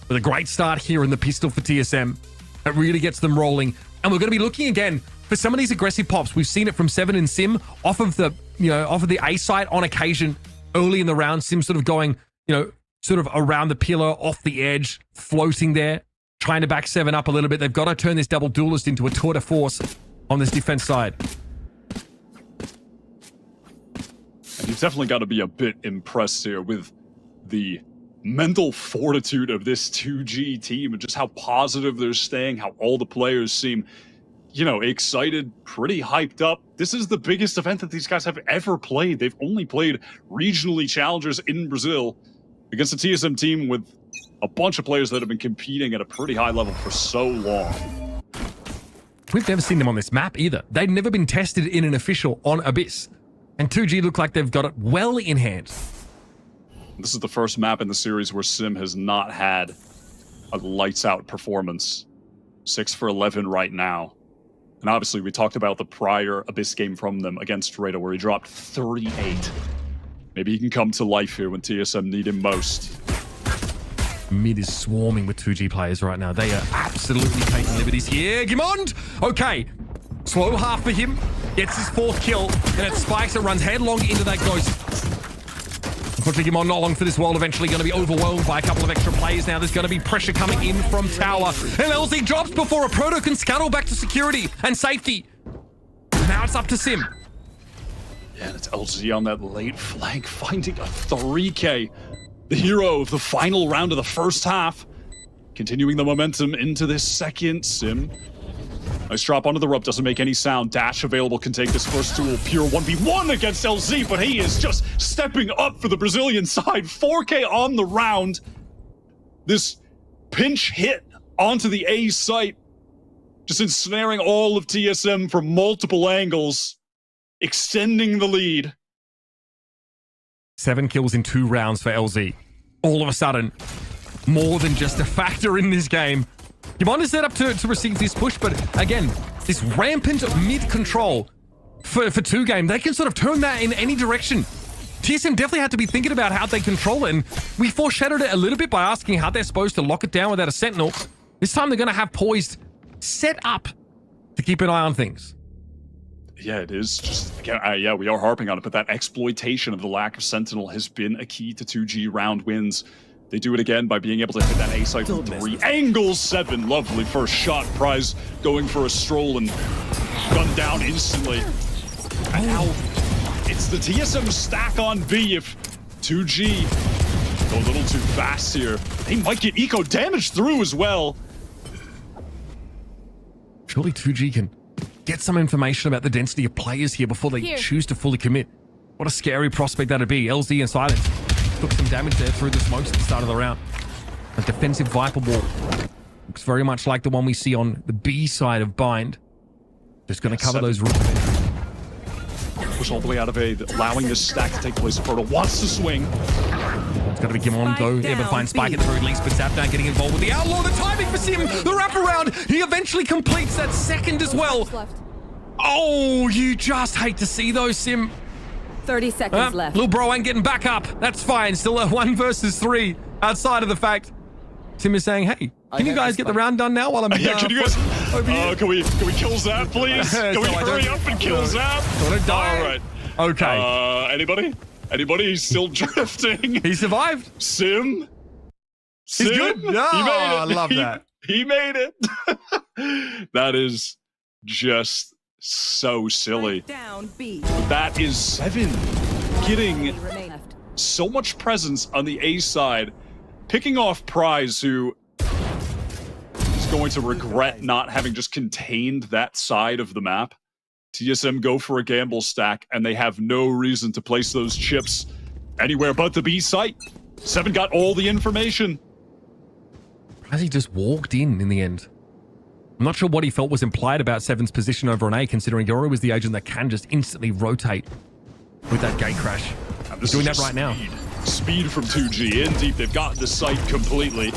with a great start here in the pistol for TSM. That really gets them rolling. And we're going to be looking again for some of these aggressive pops. We've seen it from Seven and Sim off of the A site on occasion early in the round. Sim sort of going, sort of around the pillar, off the edge, floating there, trying to back Seven up a little bit. They've got to turn this double duelist into a tour de force on this defense side. And you've definitely got to be a bit impressed here with the mental fortitude of this 2G team and just how positive they're staying, how all the players seem, excited, pretty hyped up. This is the biggest event that these guys have ever played. They've only played regionally challengers in Brazil against a TSM team with a bunch of players that have been competing at a pretty high level for so long. We've never seen them on this map either. They've never been tested in an official on Abyss. And 2G look like they've got it well in hand. This is the first map in the series where Sim has not had a lights-out performance. 6 for 11 right now. And obviously, we talked about the prior Abyss game from them against RETA, where he dropped 38. Maybe he can come to life here when TSM need him most. Mid is swarming with 2G players right now. They are absolutely taking liberties here. Gimond! Okay. Slow half for him. Gets his 4th kill. And it spikes and runs headlong into that ghost. Unfortunately, Gimond not long for this world. Eventually going to be overwhelmed by a couple of extra players now. There's going to be pressure coming in from tower. And LZ drops before a Proto can scuttle back to security and safety. Now it's up to Sim. Yeah, and it's LZ on that late flank, finding a 3K. The hero of the final round of the first half. Continuing the momentum into this second. Sim. Nice drop onto the rope, doesn't make any sound. Dash available, can take this first duel. Pure 1v1 against LZ, but he is just stepping up for the Brazilian side. 4K on the round. This pinch hit onto the A site, just ensnaring all of TSM from multiple angles, extending the lead. 7 kills in 2 rounds for LZ. All of a sudden, more than just a factor in this game. Gimond is set up to receive this push, but again, this rampant mid-control for 2Game, they can sort of turn that in any direction. TSM definitely had to be thinking about how they control it, and we foreshadowed it a little bit by asking how they're supposed to lock it down without a sentinel. This time they're going to have poised set up to keep an eye on things. Yeah, it is. Just again, yeah, we are harping on it, but that exploitation of the lack of sentinel has been a key to 2G round wins. They do it again by being able to hit that A site from 3 angles. 7, lovely first shot. Prize going for a stroll and gunned down instantly. And now it's the TSM stack on B. If 2G go a little too fast here, they might get eco damage through as well. Surely 2G can get some information about the density of players here before they choose to fully commit. What a scary prospect that'd be. LZ and Silence took some damage there through the smokes at the start of the round. A defensive Viper wall. Looks very much like the one we see on the B side of Bind. Just going to cover those roots. Push all the way out of A, allowing this stack to take place. Proto wants to swing. It's got to be Gimond though. Able to find Spike at the very least, but Zapdown getting involved with the Outlaw. The timing for Sim, the wraparound. He eventually completes that second as well. Oh, you just hate to see those, Sim. 30 seconds left. Little bro ain't getting back up. That's fine. Still a 1 versus 3 outside of the fact. Tim is saying, hey, can you guys get the round done now while I'm yeah, can you guys can we kill Zap, please? Can we hurry up and kill Zap? Don't die. All right. Okay. Anybody? He's still drifting. He survived. Sim? He's good. Yeah, he made it. I love that. He made it. That is just so silly. Down B. That is 7 getting so much presence on the A side, picking off Prize, who is going to regret not having just contained that side of the map. TSM go for a gamble stack, and they have no reason to place those chips anywhere but the B site. 7 got all the information. As he just walked in the end. I'm not sure what he felt was implied about 7's position over on A, considering Yoro is the agent that can just instantly rotate with that gate crash. He's doing that right now. Speed from 2G in deep. They've gotten the site completely.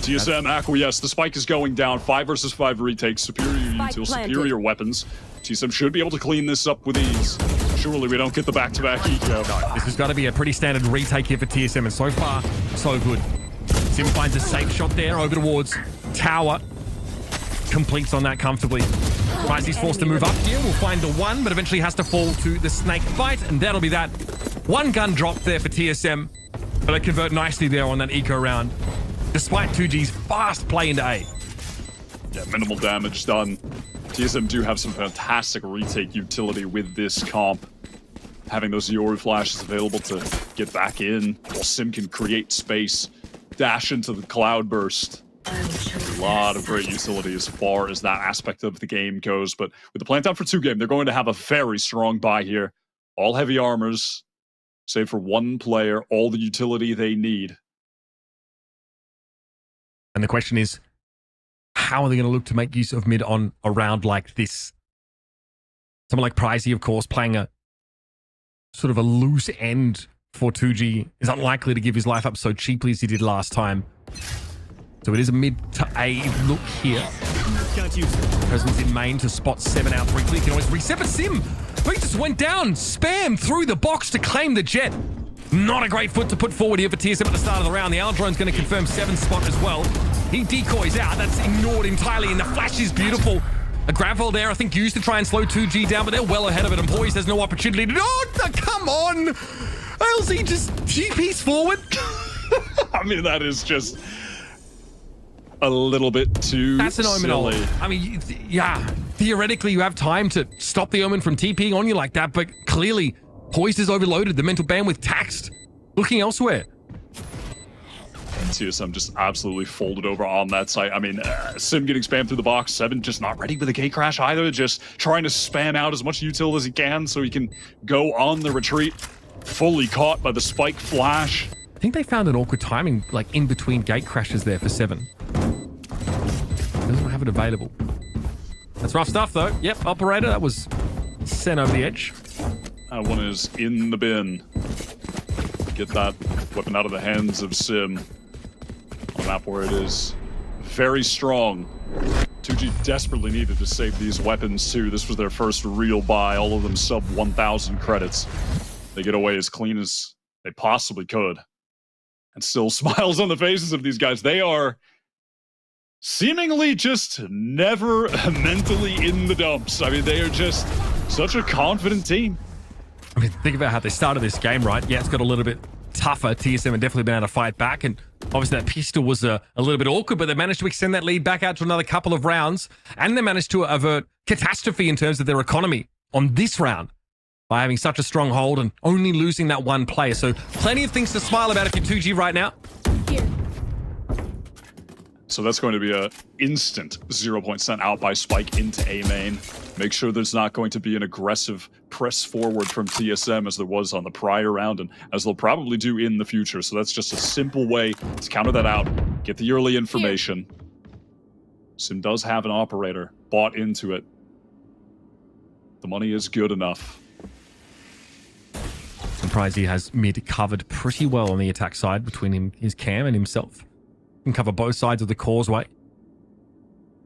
TSM acquiesce. The spike is going down. 5 versus 5 retakes. Superior util, superior weapons. TSM should be able to clean this up with ease. Surely we don't get the back-to-back eco. No, this has got to be a pretty standard retake here for TSM, and so far, so good. Sim finds a safe shot there over towards Tower. Completes on that comfortably. Pricey's forced to move up here. We'll find the one, but eventually has to fall to the snake bite, and that'll be that. One gun drop there for TSM, but they convert nicely there on that eco round, despite 2G's fast play into A. Yeah, minimal damage done. TSM do have some fantastic retake utility with this comp. Having those Yoru flashes available to get back in, while Sim can create space, dash into the cloud burst. A lot of great utility as far as that aspect of the game goes, but with the plant down for 2 game, they're going to have a very strong buy here. All heavy armors, save for one player, all the utility they need. And the question is, how are they going to look to make use of mid on a round like this? Someone like Pricey, of course, playing a sort of a loose end for 2G is unlikely to give his life up so cheaply as he did last time. So it is a mid to A look here. Presence in main to spot 7 out quickly. Can always reset, but Sim, he just went down, spam through the box to claim the jet. Not a great foot to put forward here for TSM at the start of the round. The Aldrone's going to confirm 7 spot as well. He decoys out. That's ignored entirely, and the flash is beautiful. A gravel there, I think, used to try and slow 2G down, but they're well ahead of it, and Poise has no opportunity to... Oh, come on! LZ just GP's forward. I mean, that is just a little bit too That's an Omen ult. silly. I mean, yeah, theoretically you have time to stop the Omen from TPing on you like that, but clearly Poise is overloaded, the mental bandwidth taxed, looking elsewhere. TSM just absolutely folded over on that site. I mean, Sim getting spammed through the box, 7 just not ready with a gate crash either, just trying to spam out as much util as he can so he can go on the retreat. Fully caught by the spike flash. I think they found an awkward timing, like in between gate crashes there for 7. Doesn't have it available. That's rough stuff though. Yep, operator, that was sent over the edge. That one is in the bin. Get that weapon out of the hands of Sim. On a map where it is very strong. 2G desperately needed to save these weapons too. This was their first real buy, all of them sub 1,000 credits. They get away as clean as they possibly could. And still smiles on the faces of these guys. They are seemingly just never mentally in the dumps. I mean, they are just such a confident team. I mean, think about how they started this game, right? Yeah, it's got a little bit tougher. TSM have definitely been able to fight back, and obviously that pistol was a little bit awkward, but they managed to extend that lead back out to another couple of rounds, and they managed to avert catastrophe in terms of their economy on this round by having such a strong hold and only losing that one player. So plenty of things to smile about if you're 2G right now. So that's going to be a instant 0 point sent out by Spike into A main. Make sure there's not going to be an aggressive press forward from TSM as there was on the prior round and as they'll probably do in the future. So that's just a simple way to counter that out, get the early information. Sim does have an operator bought into it. The money is good enough. Surprised he has mid covered pretty well on the attack side between him, his cam and himself. Can cover both sides of the causeway.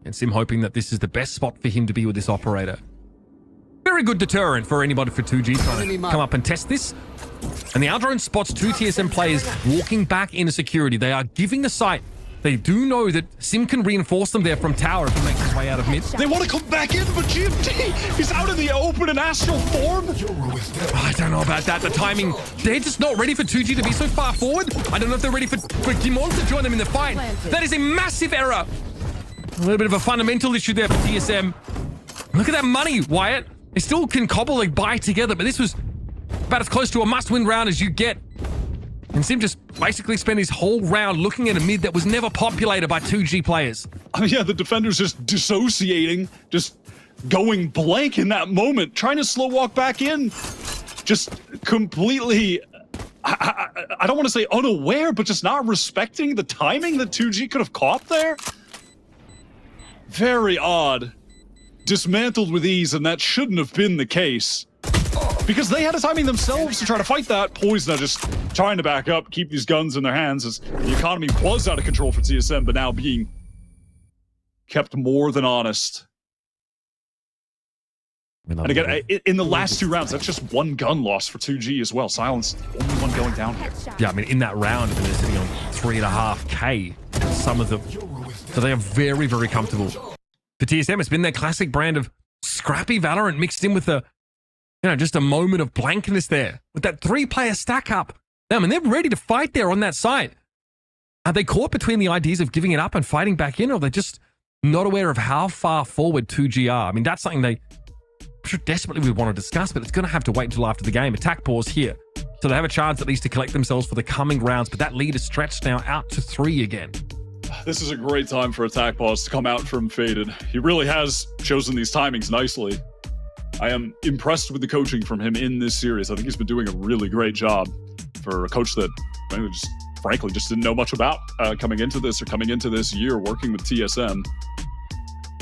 And Sim hoping that this is the best spot for him to be with this operator. Very good deterrent for anybody for 2G trying to come up and test this. And the Aldrone spots 2 TSM players walking back into security. They are giving the site. They do know that Sim can reinforce them there from tower if he makes his way out of mid. They want to come back in, but GMT, he's out in the open in astral form. I don't know about that. The timing, they're just not ready for 2G to be so far forward. I don't know if they're ready for Gimon to join them in the fight. That is a massive error. A little bit of a fundamental issue there for TSM. Look at that money, Wyatt. They still can cobble a buy together, but this was about as close to a must-win round as you get. And Sim just basically spent his whole round looking at a mid that was never populated by 2G players. Oh yeah, the defender's just dissociating, just going blank in that moment, trying to slow walk back in. Just completely, I don't want to say unaware, but just not respecting the timing that 2G could have caught there. Very odd. Dismantled with ease, and that shouldn't have been the case. Because they had a timing themselves to try to fight that. Poison are just trying to back up, keep these guns in their hands as the economy was out of control for TSM, but now being kept more than honest. And again, in the last 2 rounds, that's just 1 gun loss for 2G as well. Silence, the only one going down here. Yeah, I mean, in that round, they're sitting on 3.5K, some of them. So they are very, very comfortable. For TSM, it's been their classic brand of scrappy Valorant mixed in with just a moment of blankness there. With that 3-player stack up. I mean, they're ready to fight there on that site. Are they caught between the ideas of giving it up and fighting back in, or are they just not aware of how far forward 2G are? I mean, that's something they desperately would want to discuss, but it's going to have to wait until after the game. Attack pause here. So they have a chance at least to collect themselves for the coming rounds, but that lead is stretched now out to 3 again. This is a great time for Attack Pause to come out from Faded. He really has chosen these timings nicely. I am impressed with the coaching from him in this series. I think he's been doing a really great job for a coach that frankly just didn't know much about coming into this year working with TSM.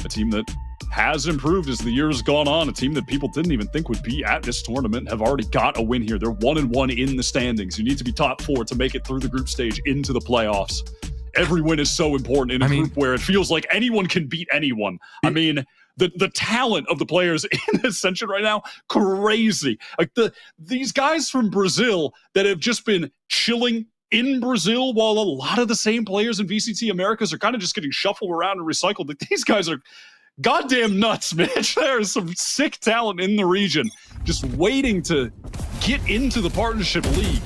A team that has improved as the years gone on. A team that people didn't even think would be at this tournament have already got a win here. They're 1-1 in the standings. You need to be top 4 to make it through the group stage into the playoffs. Every win is so important in a group where it feels like anyone can beat anyone. I mean, the talent of the players in Ascension right now, crazy. Like these guys from Brazil that have just been chilling in Brazil while a lot of the same players in VCT Americas are kind of just getting shuffled around and recycled. Like, these guys are goddamn nuts, Mitch. There is some sick talent in the region just waiting to get into the partnership league.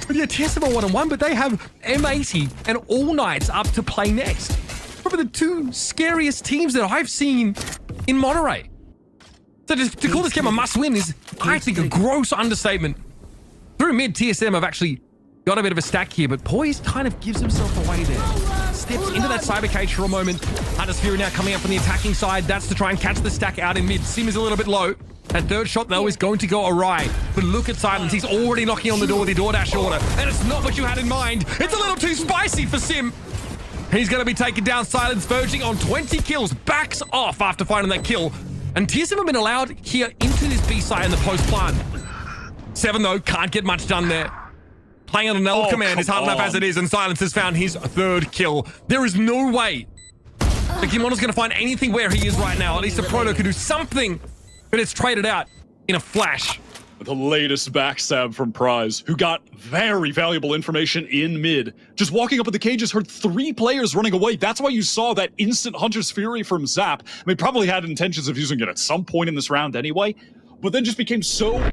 But yeah, TSM are 1-1, but they have M80 and All Knights up to play next. Probably the 2 scariest teams that I've seen in Monterey. So just to call this game a must-win is, I think, a gross understatement. Through mid, TSM have actually got a bit of a stack here, but Poise kind of gives himself away there. Steps into that cyber cage for a moment. Undersphere now coming up from the attacking side. That's to try and catch the stack out in mid. Sim is a little bit low. That third shot, though, is going to go awry. But look at Silence. He's already knocking on the door with the DoorDash order. And it's not what you had in mind. It's a little too spicy for Sim. He's going to be taken down. Silence verging on 20 kills. Backs off after finding that kill. And TSM have been allowed here into this B side in the post plant. 7, though, can't get much done there. Playing on an L command is hard enough as it is, and Silence has found his 3rd kill. There is no way the Kimono's going to find anything where he is right now. At least the Proto could do something, but it's traded out in a flash. The latest backstab from Prize, who got very valuable information in mid. Just walking up at the cages, heard 3 players running away. That's why you saw that instant Hunter's Fury from Zap. I mean, probably had intentions of using it at some point in this round anyway, but then just became so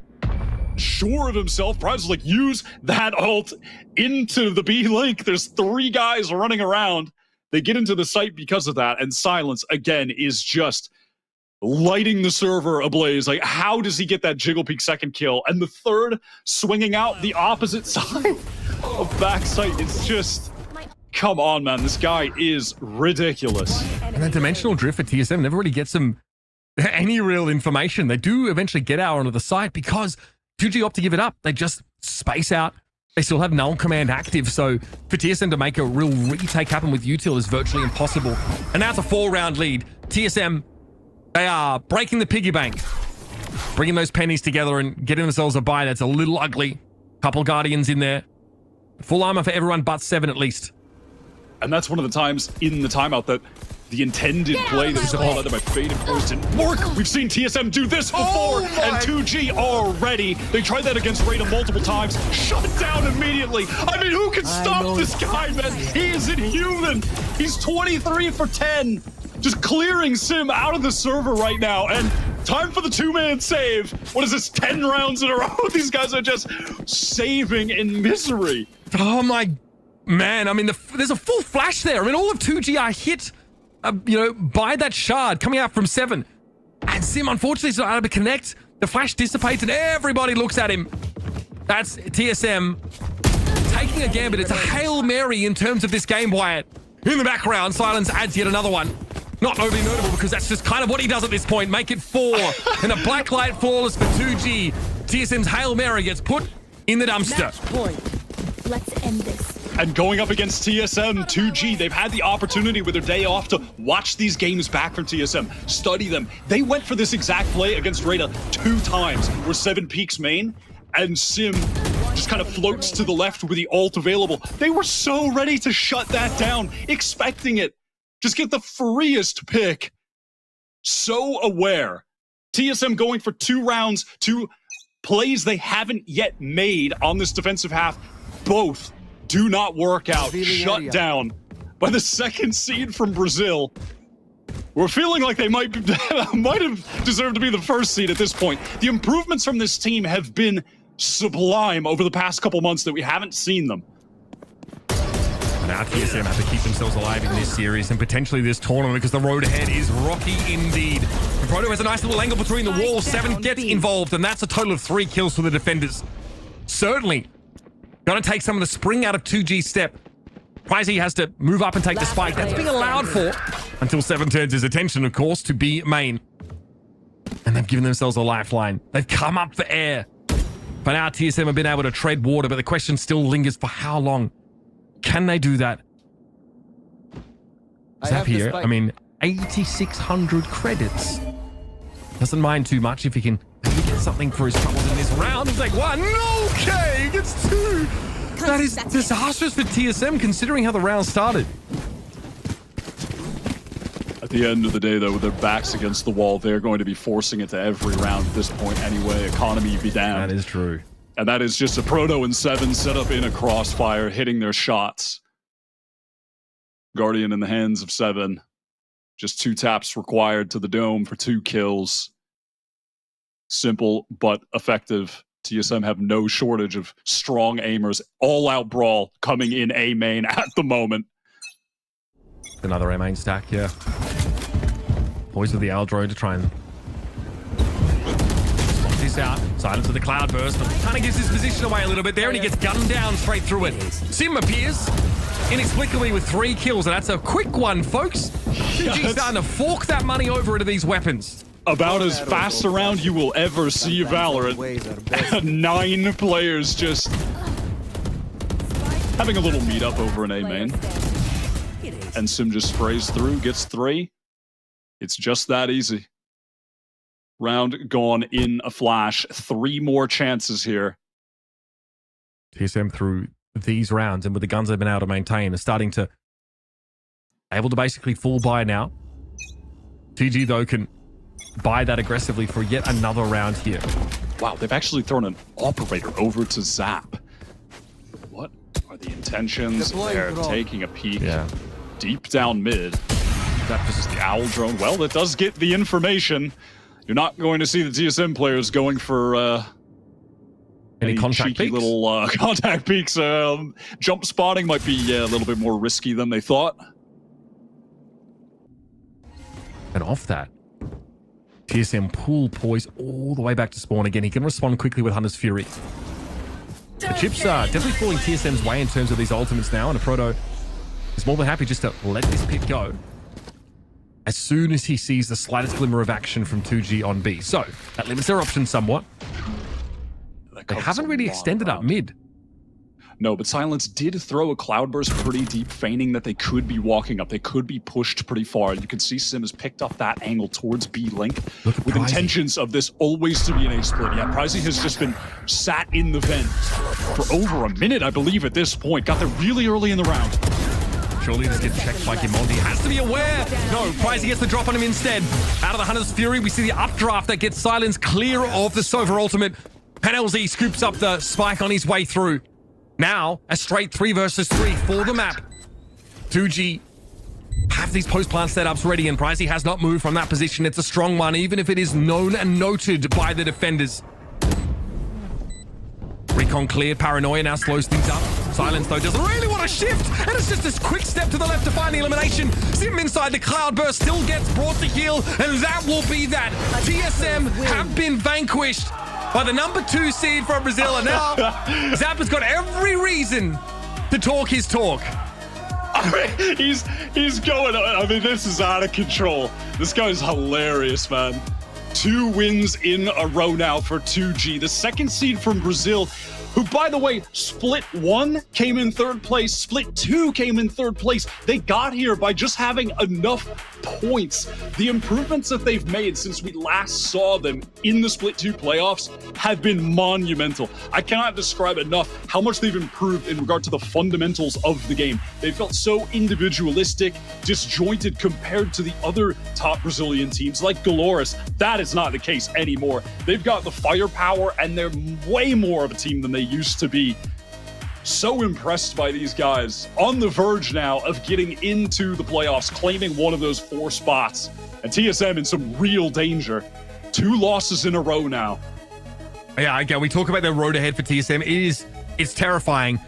sure of himself. Prize was like, use that ult into the B link. There's 3 guys running around. They get into the site because of that, and Silence, again, is just lighting the server ablaze. Like, how does he get that Jiggle Peak 2nd kill? And the 3rd swinging out the opposite side of backside. It's just, come on, man. This guy is ridiculous. And that dimensional drift for TSM never really gets them any real information. They do eventually get out onto the site because 2G opt to give it up. They just space out. They still have null command active, so for TSM to make a real retake happen with util is virtually impossible. And now it's a 4-round lead. TSM, they are breaking the piggy bank, bringing those pennies together and getting themselves a buy that's a little ugly. Couple Guardians in there. Full armor for everyone but 7 at least. And that's one of the times in the timeout that the intended play that was called out by Fade and Poise didn't work. We've seen TSM do this before, and 2G are ready. They tried that against RETA multiple times. Shut down immediately. I mean, who can stop this guy, man? He is inhuman. He's 23 for 10. Just clearing Sim out of the server right now. And time for the 2-man save. What is this, 10 rounds in a row? These guys are just saving in misery. Oh my man, I mean, there's a full flash there. I mean, all of 2G are hit, by that shard coming out from 7. And Sim, unfortunately, is not able to connect. The flash dissipates and everybody looks at him. That's TSM taking a gambit. It's a Hail Mary in terms of this game, Wyatt. In the background, Silence adds yet another one. Not overly notable because that's just kind of what he does at this point. Make it 4. And a black light flawless for 2G. TSM's Hail Mary gets put in the dumpster. Match point. Let's end this. And going up against TSM, 2G, they've had the opportunity with their day off to watch these games back from TSM, study them. They went for this exact play against RETA 2 times, where 7 peaks main, and Sim just kind of floats to the left with the ult available. They were so ready to shut that down, expecting it. Just get the freest pick. So aware TSM going for 2 rounds, 2 plays they haven't yet made on this defensive half. Both do not work out. Shut down by the second seed from Brazil. We're feeling like they might have deserved to be the first seed at this point. The improvements from this team have been sublime over the past couple months that we haven't seen them. Now TSM have to keep themselves alive in this series and potentially this tournament because the road ahead is rocky indeed. And Proto has a nice little angle between the walls. 7 gets involved, and that's a total of 3 kills for the defenders. Certainly going to take some of the spring out of 2G's step. Pricey has to move up and take the spike. That's being allowed for until 7 turns his attention, of course, to B main. And they've given themselves a lifeline. They've come up for air. But now TSM have been able to tread water, but the question still lingers for how long? Can they do that? Zap here, I mean, 8,600 credits. Doesn't mind too much if he can maybe get something for his troubles in this round. It's like 1, okay, gets 2. That is disastrous for TSM considering how the round started. At the end of the day, though, with their backs against the wall, they're going to be forcing it to every round at this point anyway. Economy be damned. That is true. And that is just a Proto and 7 set up in a crossfire, hitting their shots. Guardian in the hands of 7. Just 2 taps required to the dome for 2 kills. Simple but effective. TSM have no shortage of strong aimers. All-out brawl coming in A main at the moment. Another A main stack, yeah. Boys with the Owl drone to try and spot this out. Silence of the cloudburst. Kind of gives his position away a little bit there, and he gets gunned down straight through it. Sim appears inexplicably with 3 kills, and that's a quick one, folks. 2G starting to fork that money over into these weapons. About as fast around you will ever see Valorant. 9 players just having a little meetup over an A main. And Sim just sprays through, gets 3. It's just that easy. Round gone in a flash. 3 more chances here. TSM through these rounds and with the guns they've been able to maintain are starting to able to basically full buy now. TG though can buy that aggressively for yet another round here. Wow, they've actually thrown an operator over to Zap. What are the intentions? They're taking a peek deep down mid. That is the Owl drone. Well, it does get the information. You're not going to see the TSM players going for any contact cheeky peeks? Little contact peeks. Jump spotting might be a little bit more risky than they thought. And off that, TSM pull poise all the way back to spawn again. He can respond quickly with Hunter's Fury. The chips are definitely falling TSM's way in terms of these ultimates now, and a Proto is more than happy just to let this pick go as soon as he sees the slightest glimmer of action from 2G on B. So that limits their options somewhat. They haven't really extended up mid. No, but Silence did throw a cloudburst pretty deep, feigning that they could be walking up. They could be pushed pretty far. You can see Sim has picked up that angle towards B Link with intentions of this always to be an A split. Yeah, Pricey has just been sat in the vent for over a minute, I believe, at this point. Got there really early in the round. Surely this gets checked by M80. Has to be aware. No, Pricey gets the drop on him instead. Out of the Hunter's Fury, we see the updraft that gets Silence clear of the Sova ultimate. Panelzy scoops up the spike on his way through. Now, a straight 3 versus 3 for the map. 2G have these post-plant setups ready, and Pricey has not moved from that position. It's a strong one, even if it is known and noted by the defenders. Recon cleared. Paranoia now slows things up. Silence, though, doesn't really want to shift, and it's just this quick step to the left to find the elimination. Sim inside the cloudburst still gets brought to heel, and that will be that. TSM have been vanquished by the number 2 seed from Brazil, and now Zap has got every reason to talk his talk. I mean, he's going, I mean, this is out of control. This guy's hilarious, man. 2 wins in a row now for 2G. The second seed from Brazil who, by the way, Split 1 came in 3rd place, Split 2 came in 3rd place. They got here by just having enough points. The improvements that they've made since we last saw them in the Split 2 playoffs have been monumental. I cannot describe enough how much they've improved in regard to the fundamentals of the game. They felt so individualistic, disjointed compared to the other top Brazilian teams like Galores. That is not the case anymore. They've got the firepower and they're way more of a team than they used to be. So impressed by these guys, on the verge now of getting into the playoffs, claiming one of those 4 spots. And TSM in some real danger. 2 losses in a row now. Yeah, again, we talk about the road ahead for TSM. It's terrifying.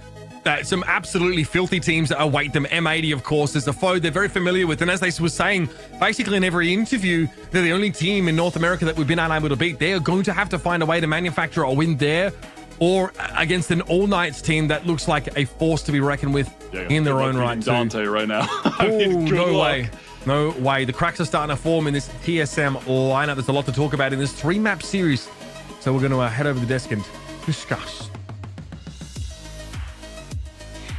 Some absolutely filthy teams that await them. M80, of course, is a foe they're very familiar with. And as they were saying, basically in every interview, they're the only team in North America that we've been unable to beat. They are going to have to find a way to manufacture a win there or against an All Knights team that looks like a force to be reckoned with in their own right, too. Dante right now. No way. No way. The cracks are starting to form in this TSM lineup. There's a lot to talk about in this 3-map series. So we're going to head over the desk and discuss.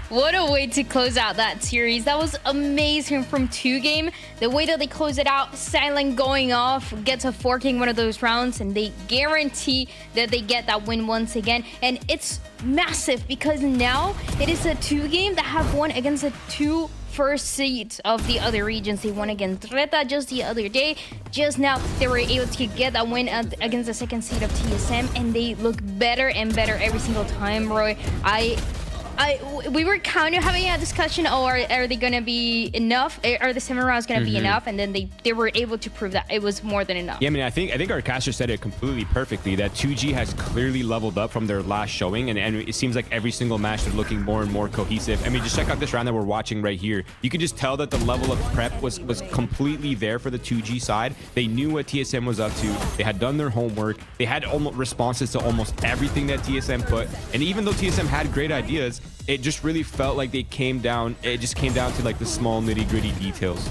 What a way to close out that series. That was amazing from 2Game. The way that they close it out, Silent going off, gets a 4K one of those rounds, and they guarantee that they get that win once again. And it's massive because now it is a 2Game that have won against the 2 first seeds of the other regions. They won against RETA just the other day. Just now, they were able to get that win against the 2nd seed of TSM, and they look better and better every single time, Roy. We were kind of having a discussion, are they going to be enough? Are the 7 rounds going to be enough? And then they were able to prove that it was more than enough. Yeah, I mean, I think our caster said it completely perfectly, that 2G has clearly leveled up from their last showing, and it seems like every single match they're looking more and more cohesive. I mean, just check out this round that we're watching right here. You can just tell that the level of prep was completely there for the 2G side. They knew what TSM was up to. They had done their homework. They had almost responses to almost everything that TSM put. And even though TSM had great ideas, it just really felt like it just came down to like the small nitty-gritty details.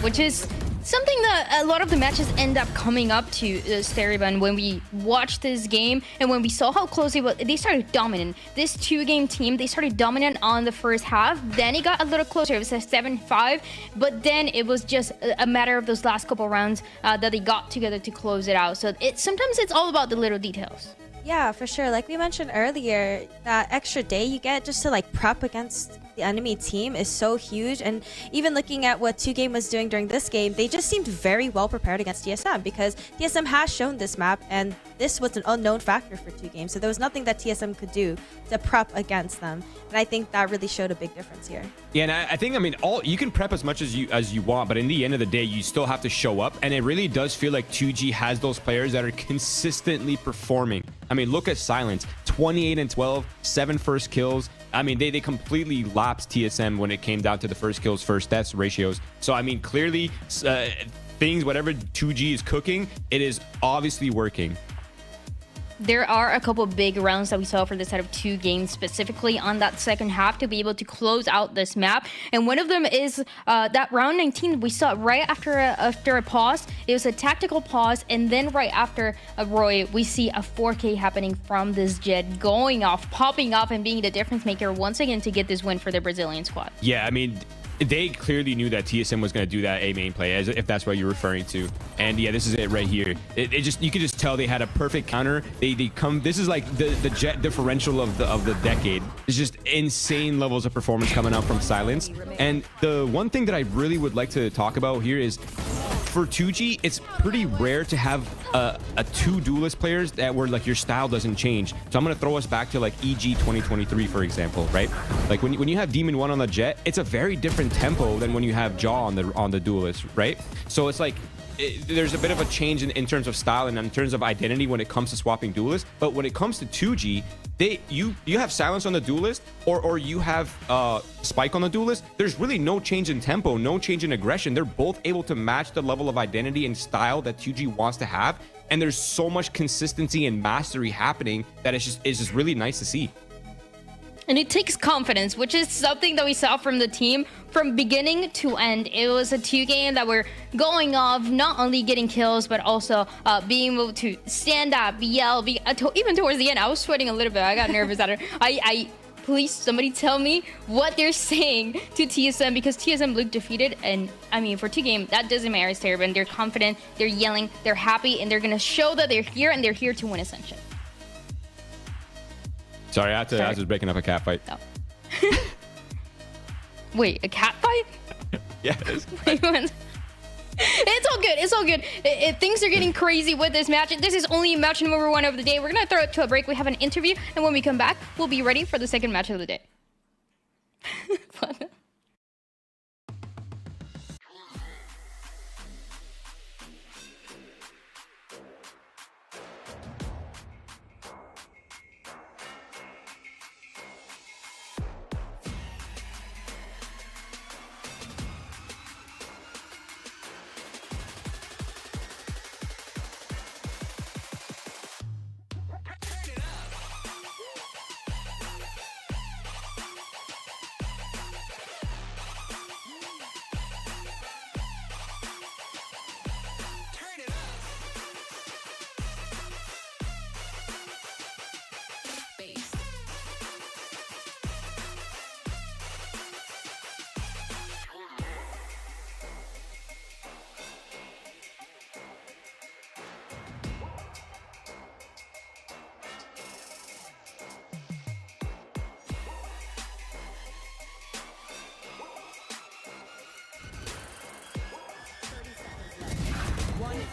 Which is something that a lot of the matches end up coming up to, Steriban, when we watched this game and when we saw how close they started dominant. This 2-game team, they started dominant on the first half. Then it got a little closer. It was a 7-5, but then it was just a matter of those last couple rounds that they got together to close it out. So sometimes it's all about the little details. Yeah, for sure. Like we mentioned earlier, that extra day you get just to like prep against the enemy team is so huge. And even looking at what 2Game was doing during this game, they just seemed very well prepared against TSM, because TSM has shown this map and this was an unknown factor for 2Game. So there was nothing that TSM could do to prep against them. And I think that really showed a big difference here. Yeah, and I think, I mean, you can prep as much as you want, but in the end of the day, you still have to show up. And it really does feel like 2G has those players that are consistently performing. I mean, look at Silence, 28 and 12, 7 first kills. I mean, they completely lapsed TSM when it came down to the first kills, first deaths ratios. So, I mean, clearly, whatever 2G is cooking, it is obviously working. There are a couple big rounds that we saw for this set of 2 games, specifically on that second half to be able to close out this map. And one of them is that round 19 we saw right after a pause. It was a tactical pause, and then right after Roy, we see a 4K happening from this Jet going off, popping off, and being the difference maker once again to get this win for the Brazilian squad. Yeah, I mean, they clearly knew that TSM was going to do that A main play, as if that's what you're referring to. And yeah, this is it right here. You could just tell they had a perfect counter. This is like the Jet differential of the decade. It's just insane levels of performance coming out from Silence. And the one thing that I really would like to talk about here is, for 2G, it's pretty rare to have a 2 duelist players that where like your style doesn't change. So I'm gonna throw us back to like EG 2023, for example, right? Like when you have Demon 1 on the Jet, it's a very different tempo than when you have Jaw on the duelist, right? So it's like there's a bit of a change in terms of style and in terms of identity when it comes to swapping duelists. But when it comes to 2G, you have Silence on the duelist or you have Spike on the duelist. There's really no change in tempo, no change in aggression. They're both able to match the level of identity and style that 2G wants to have, and there's so much consistency and mastery happening that it's just really nice to see. And it takes confidence, which is something that we saw from the team from beginning to end. It was a 2-game that were going off, not only getting kills, but also being able to stand up, yell. Even towards the end, I was sweating a little bit. I got nervous at it. Please, somebody tell me what they're saying to TSM, because TSM looked defeated. And I mean, for 2-game, that doesn't matter. It's terrible. They're confident, they're yelling, they're happy, and they're going to show that they're here, and they're here to win Ascension. Sorry, I was breaking up a cat fight. Oh. Wait, a cat fight? Yeah. It's all good. It's all good. Things are getting crazy with this match. This is only match number 1 of the day. We're going to throw it to a break. We have an interview. And when we come back, we'll be ready for the second match of the day.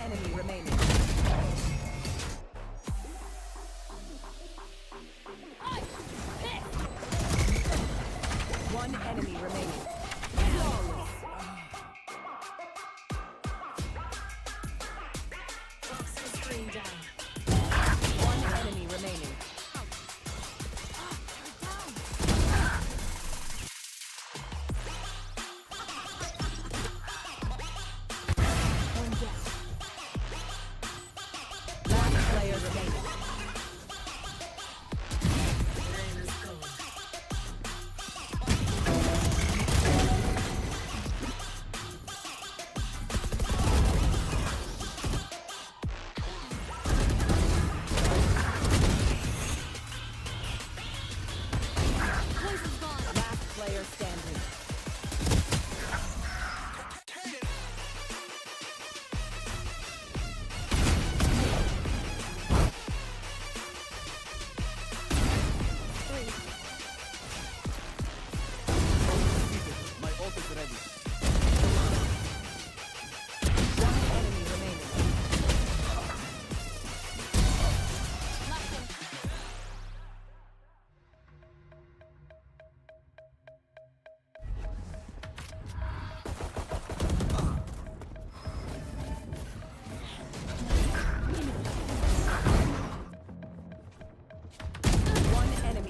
Enemy remaining. One enemy remaining. Screen down. One enemy remaining.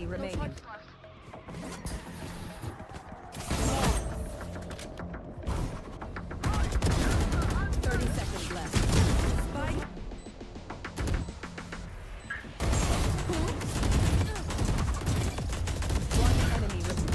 Remaining. 30 seconds left. Spike. One enemy remaining.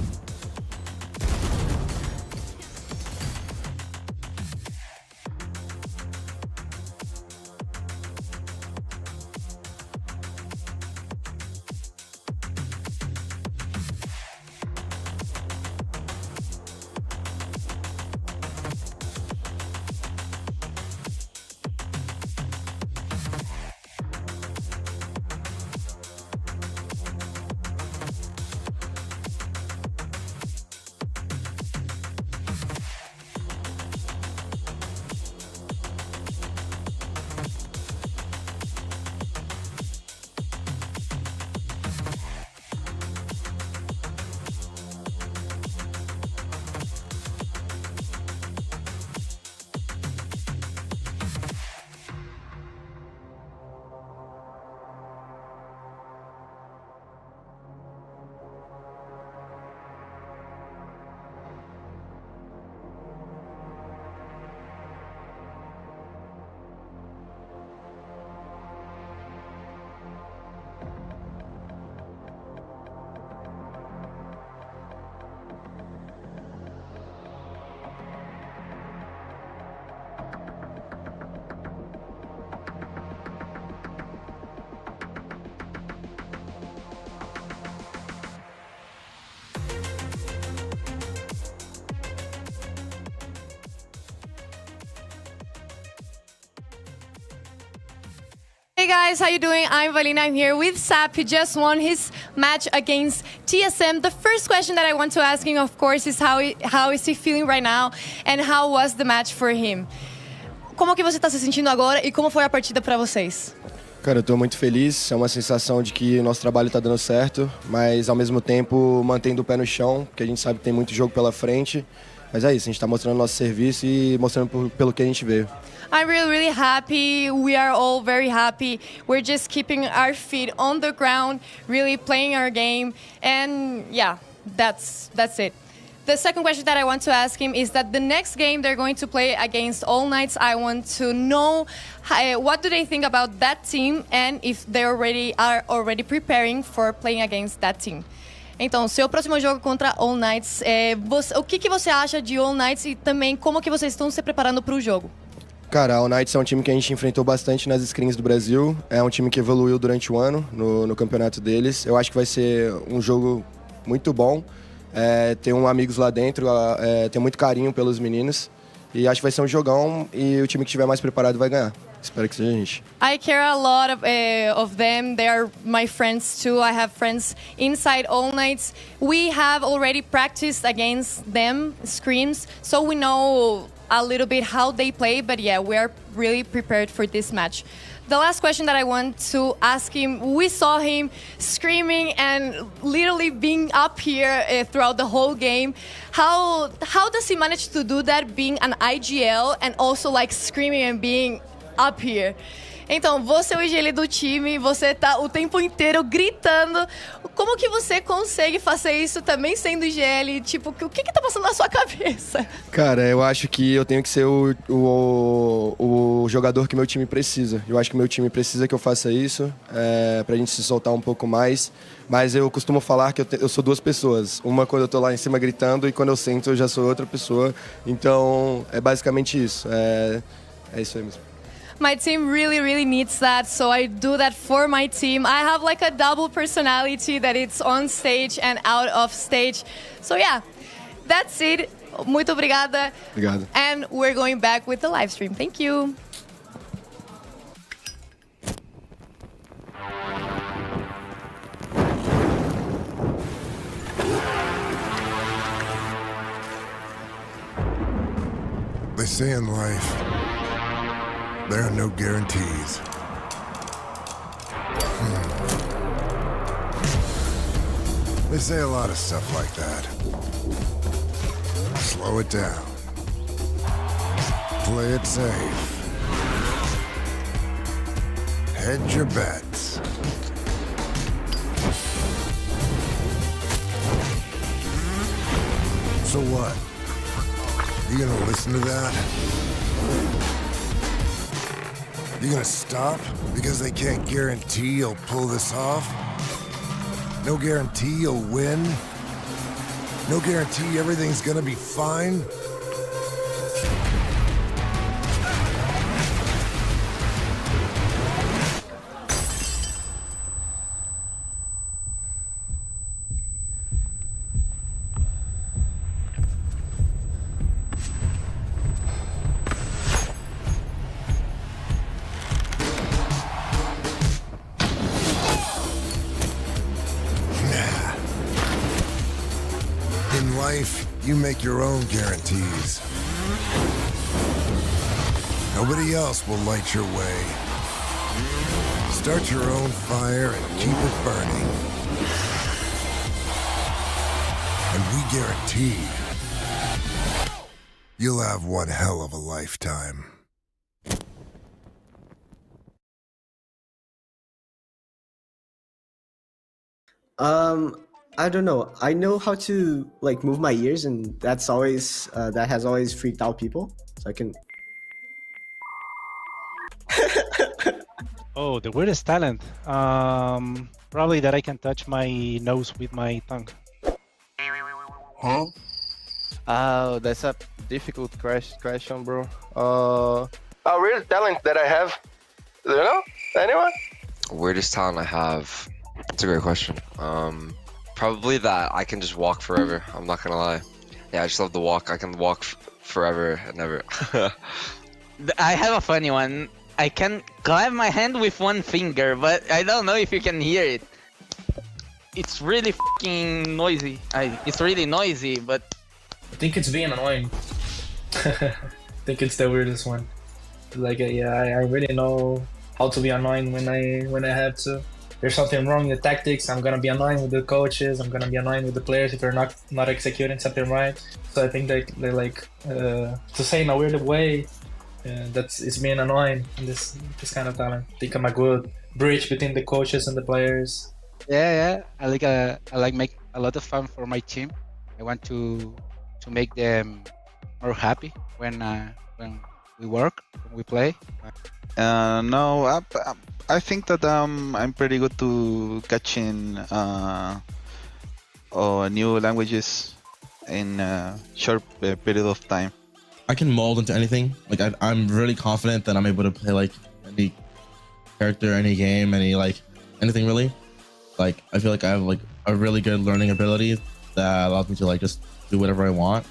Hey guys, how you doing? I'm Valina. I'm here with Sap. He just won his match against TSM. The first question that I want to ask him, of course, is how is he feeling right now and how was the match for him? Como que você está se sentindo agora e como foi a partida para vocês? Cara, eu tô muito feliz, é uma sensação de que o nosso trabalho tá dando certo, mas ao mesmo tempo mantendo o pé no chão, porque a gente sabe que tem muito jogo pela frente. Mas é isso, a gente tá mostrando nosso serviço e mostrando pelo que a gente veio. I'm really happy. We are all very happy. We're just keeping our feet on the ground, really playing our game. And yeah, that's it. The second question that I want to ask him is that the next game they're going to play against All Knights, I want to know what do they think about that team and if they are already preparing for playing against that team. Então, seu próximo jogo contra All Knights, o que você acha de All Knights e também como que vocês estão se preparando para o jogo? Cara, a All Knights é um time que a gente enfrentou bastante nas screens do Brasil. É um time que evoluiu durante o ano no campeonato deles. Eu acho que vai ser um jogo muito bom. Tenho amigos lá dentro, tenho muito carinho pelos meninos. E acho que vai ser um jogão e o time que estiver mais preparado vai ganhar. Espero que seja a gente. I care a lot of them. They are my friends too. I have friends inside All Knights. We have already practiced against them, screams, so we know a little bit how they play, but yeah, we are really prepared for this match. The last question that I want to ask him, we saw him screaming and literally being up here throughout the whole game. How does he manage to do that being an IGL and also like screaming and being up here? Então, você é o IGL do time, você tá o tempo inteiro gritando. Como que você consegue fazer isso também sendo IGL? Tipo, o que tá passando na sua cabeça? Cara, eu acho que eu tenho que ser o jogador que meu time precisa. Eu acho que meu time precisa que eu faça isso, pra gente se soltar um pouco mais. Mas eu costumo falar que eu sou duas pessoas. Uma quando eu tô lá em cima gritando e quando eu sento eu já sou outra pessoa. Então, é basicamente isso. É isso aí mesmo. My team really needs that, so I do that for my team. I have like a double personality that it's on stage and out of stage. So yeah, that's it. Muito obrigada. Obrigado. And we're going back with the live stream. Thank you. They say in life, there are no guarantees. They say a lot of stuff like that. Slow it down. Play it safe. Hedge your bets. So what? You gonna listen to that? You gonna stop because they can't guarantee you'll pull this off? No guarantee you'll win? No guarantee everything's gonna be fine? In life, you make your own guarantees. Nobody else will light your way. Start your own fire and keep it burning. And we guarantee you'll have one hell of a lifetime. I don't know. I know how to like move my ears, and that's always that has always freaked out people. So I can. Oh, the weirdest talent. Probably that I can touch my nose with my tongue. Huh? Oh, that's a difficult question, bro. A weird talent that I have. Do you know? Anyone? Weirdest talent I have. That's a great question. Probably that I can just walk forever. I'm not gonna lie. Yeah, I just love to walk. I can walk forever and never. I have a funny one. I can clap my hand with one finger, but I don't know if you can hear it. It's really fucking noisy. It's really noisy, but I think it's being annoying. I think it's the weirdest one. Like, yeah, I really know how to be annoying when I have to. There's something wrong with the tactics, I'm gonna be annoying with the coaches, I'm gonna be annoying with the players if they're not executing something right. So I think they like to say in a weird way, it's being annoying in this kind of talent. I think I'm a good bridge between the coaches and the players. Yeah. I like make a lot of fun for my team. I want to make them more happy when we work, when we play. No, I think that I'm pretty good to catching new languages in a short period of time. I can mold into anything. Like I'm really confident that I'm able to play like any character, any game, anything really. Like I feel like I have like a really good learning ability that allows me to like just do whatever I want.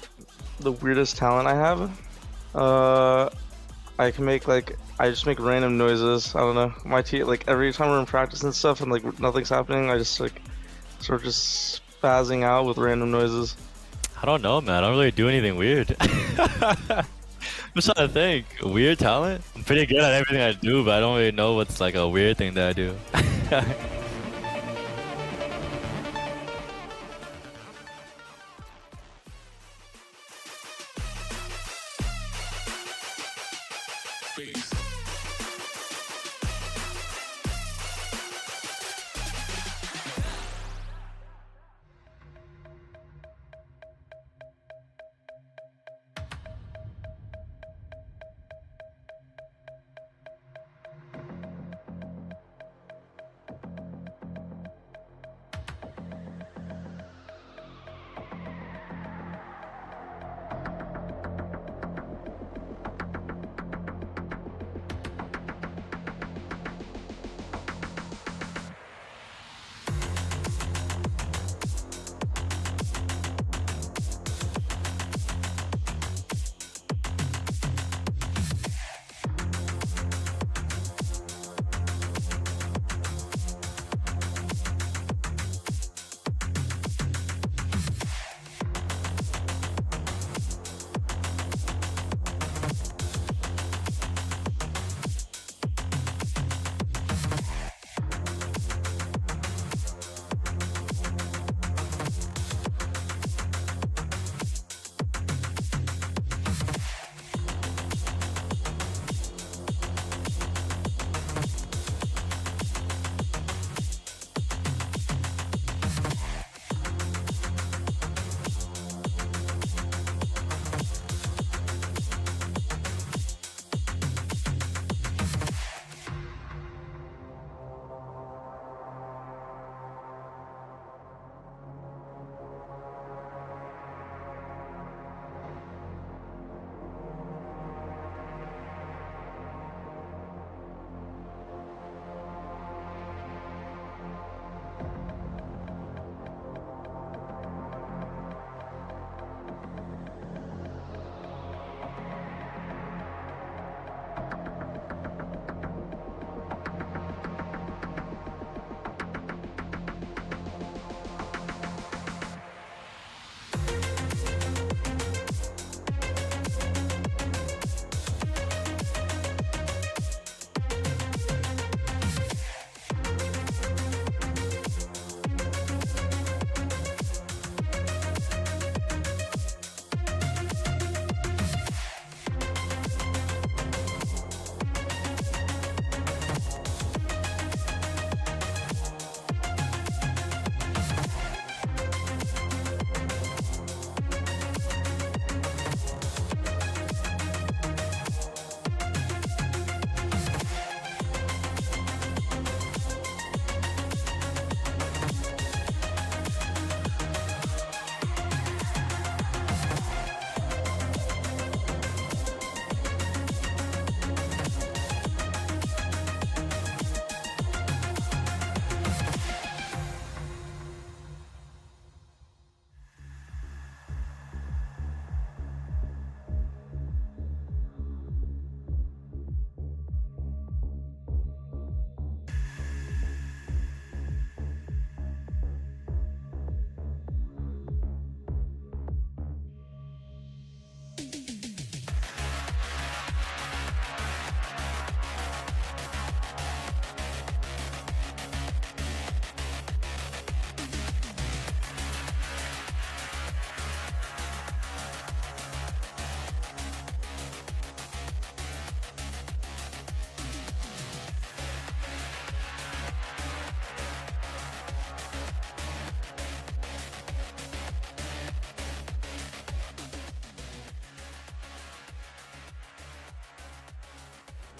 The weirdest talent I have, I can make I just make random noises. I don't know. My team, like every time we're in practice and stuff and like nothing's happening, I just like sort of just spazzing out with random noises. I don't know, man. I don't really do anything weird. I'm just trying to think. Weird talent? I'm pretty good at everything I do, but I don't really know what's like a weird thing that I do.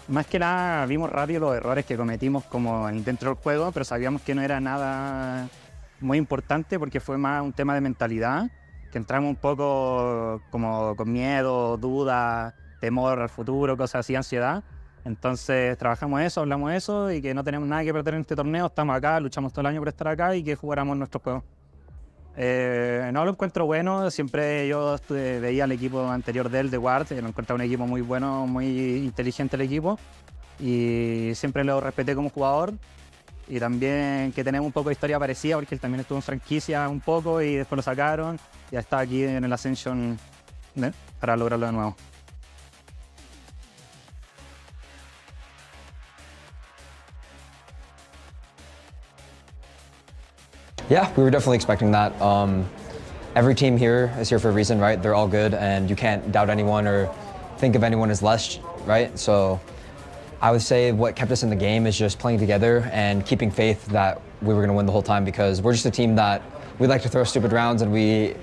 Más que nada vimos rápido los errores que cometimos como dentro del juego, pero sabíamos que no era nada muy importante porque fue más un tema de mentalidad, que entramos un poco como con miedo, duda, temor al futuro, cosas así, ansiedad. Entonces trabajamos eso, hablamos eso y que no tenemos nada que perder en este torneo, estamos acá, luchamos todo el año por estar acá y que jugáramos nuestro juego. No lo encuentro bueno, siempre yo veía al equipo anterior de él, de Ward, lo encontraba un equipo muy bueno, muy inteligente el equipo y siempre lo respeté como jugador y también que tenemos un poco de historia parecida porque él también estuvo en franquicia un poco y después lo sacaron y ya está aquí en el Ascension para lograrlo de nuevo. Yeah, we were definitely expecting that. Every team here is here for a reason, right? They're all good, and you can't doubt anyone or think of anyone as less, right? So I would say what kept us in the game is just playing together and keeping faith that we were going to win the whole time because we're just a team that we like to throw stupid rounds and we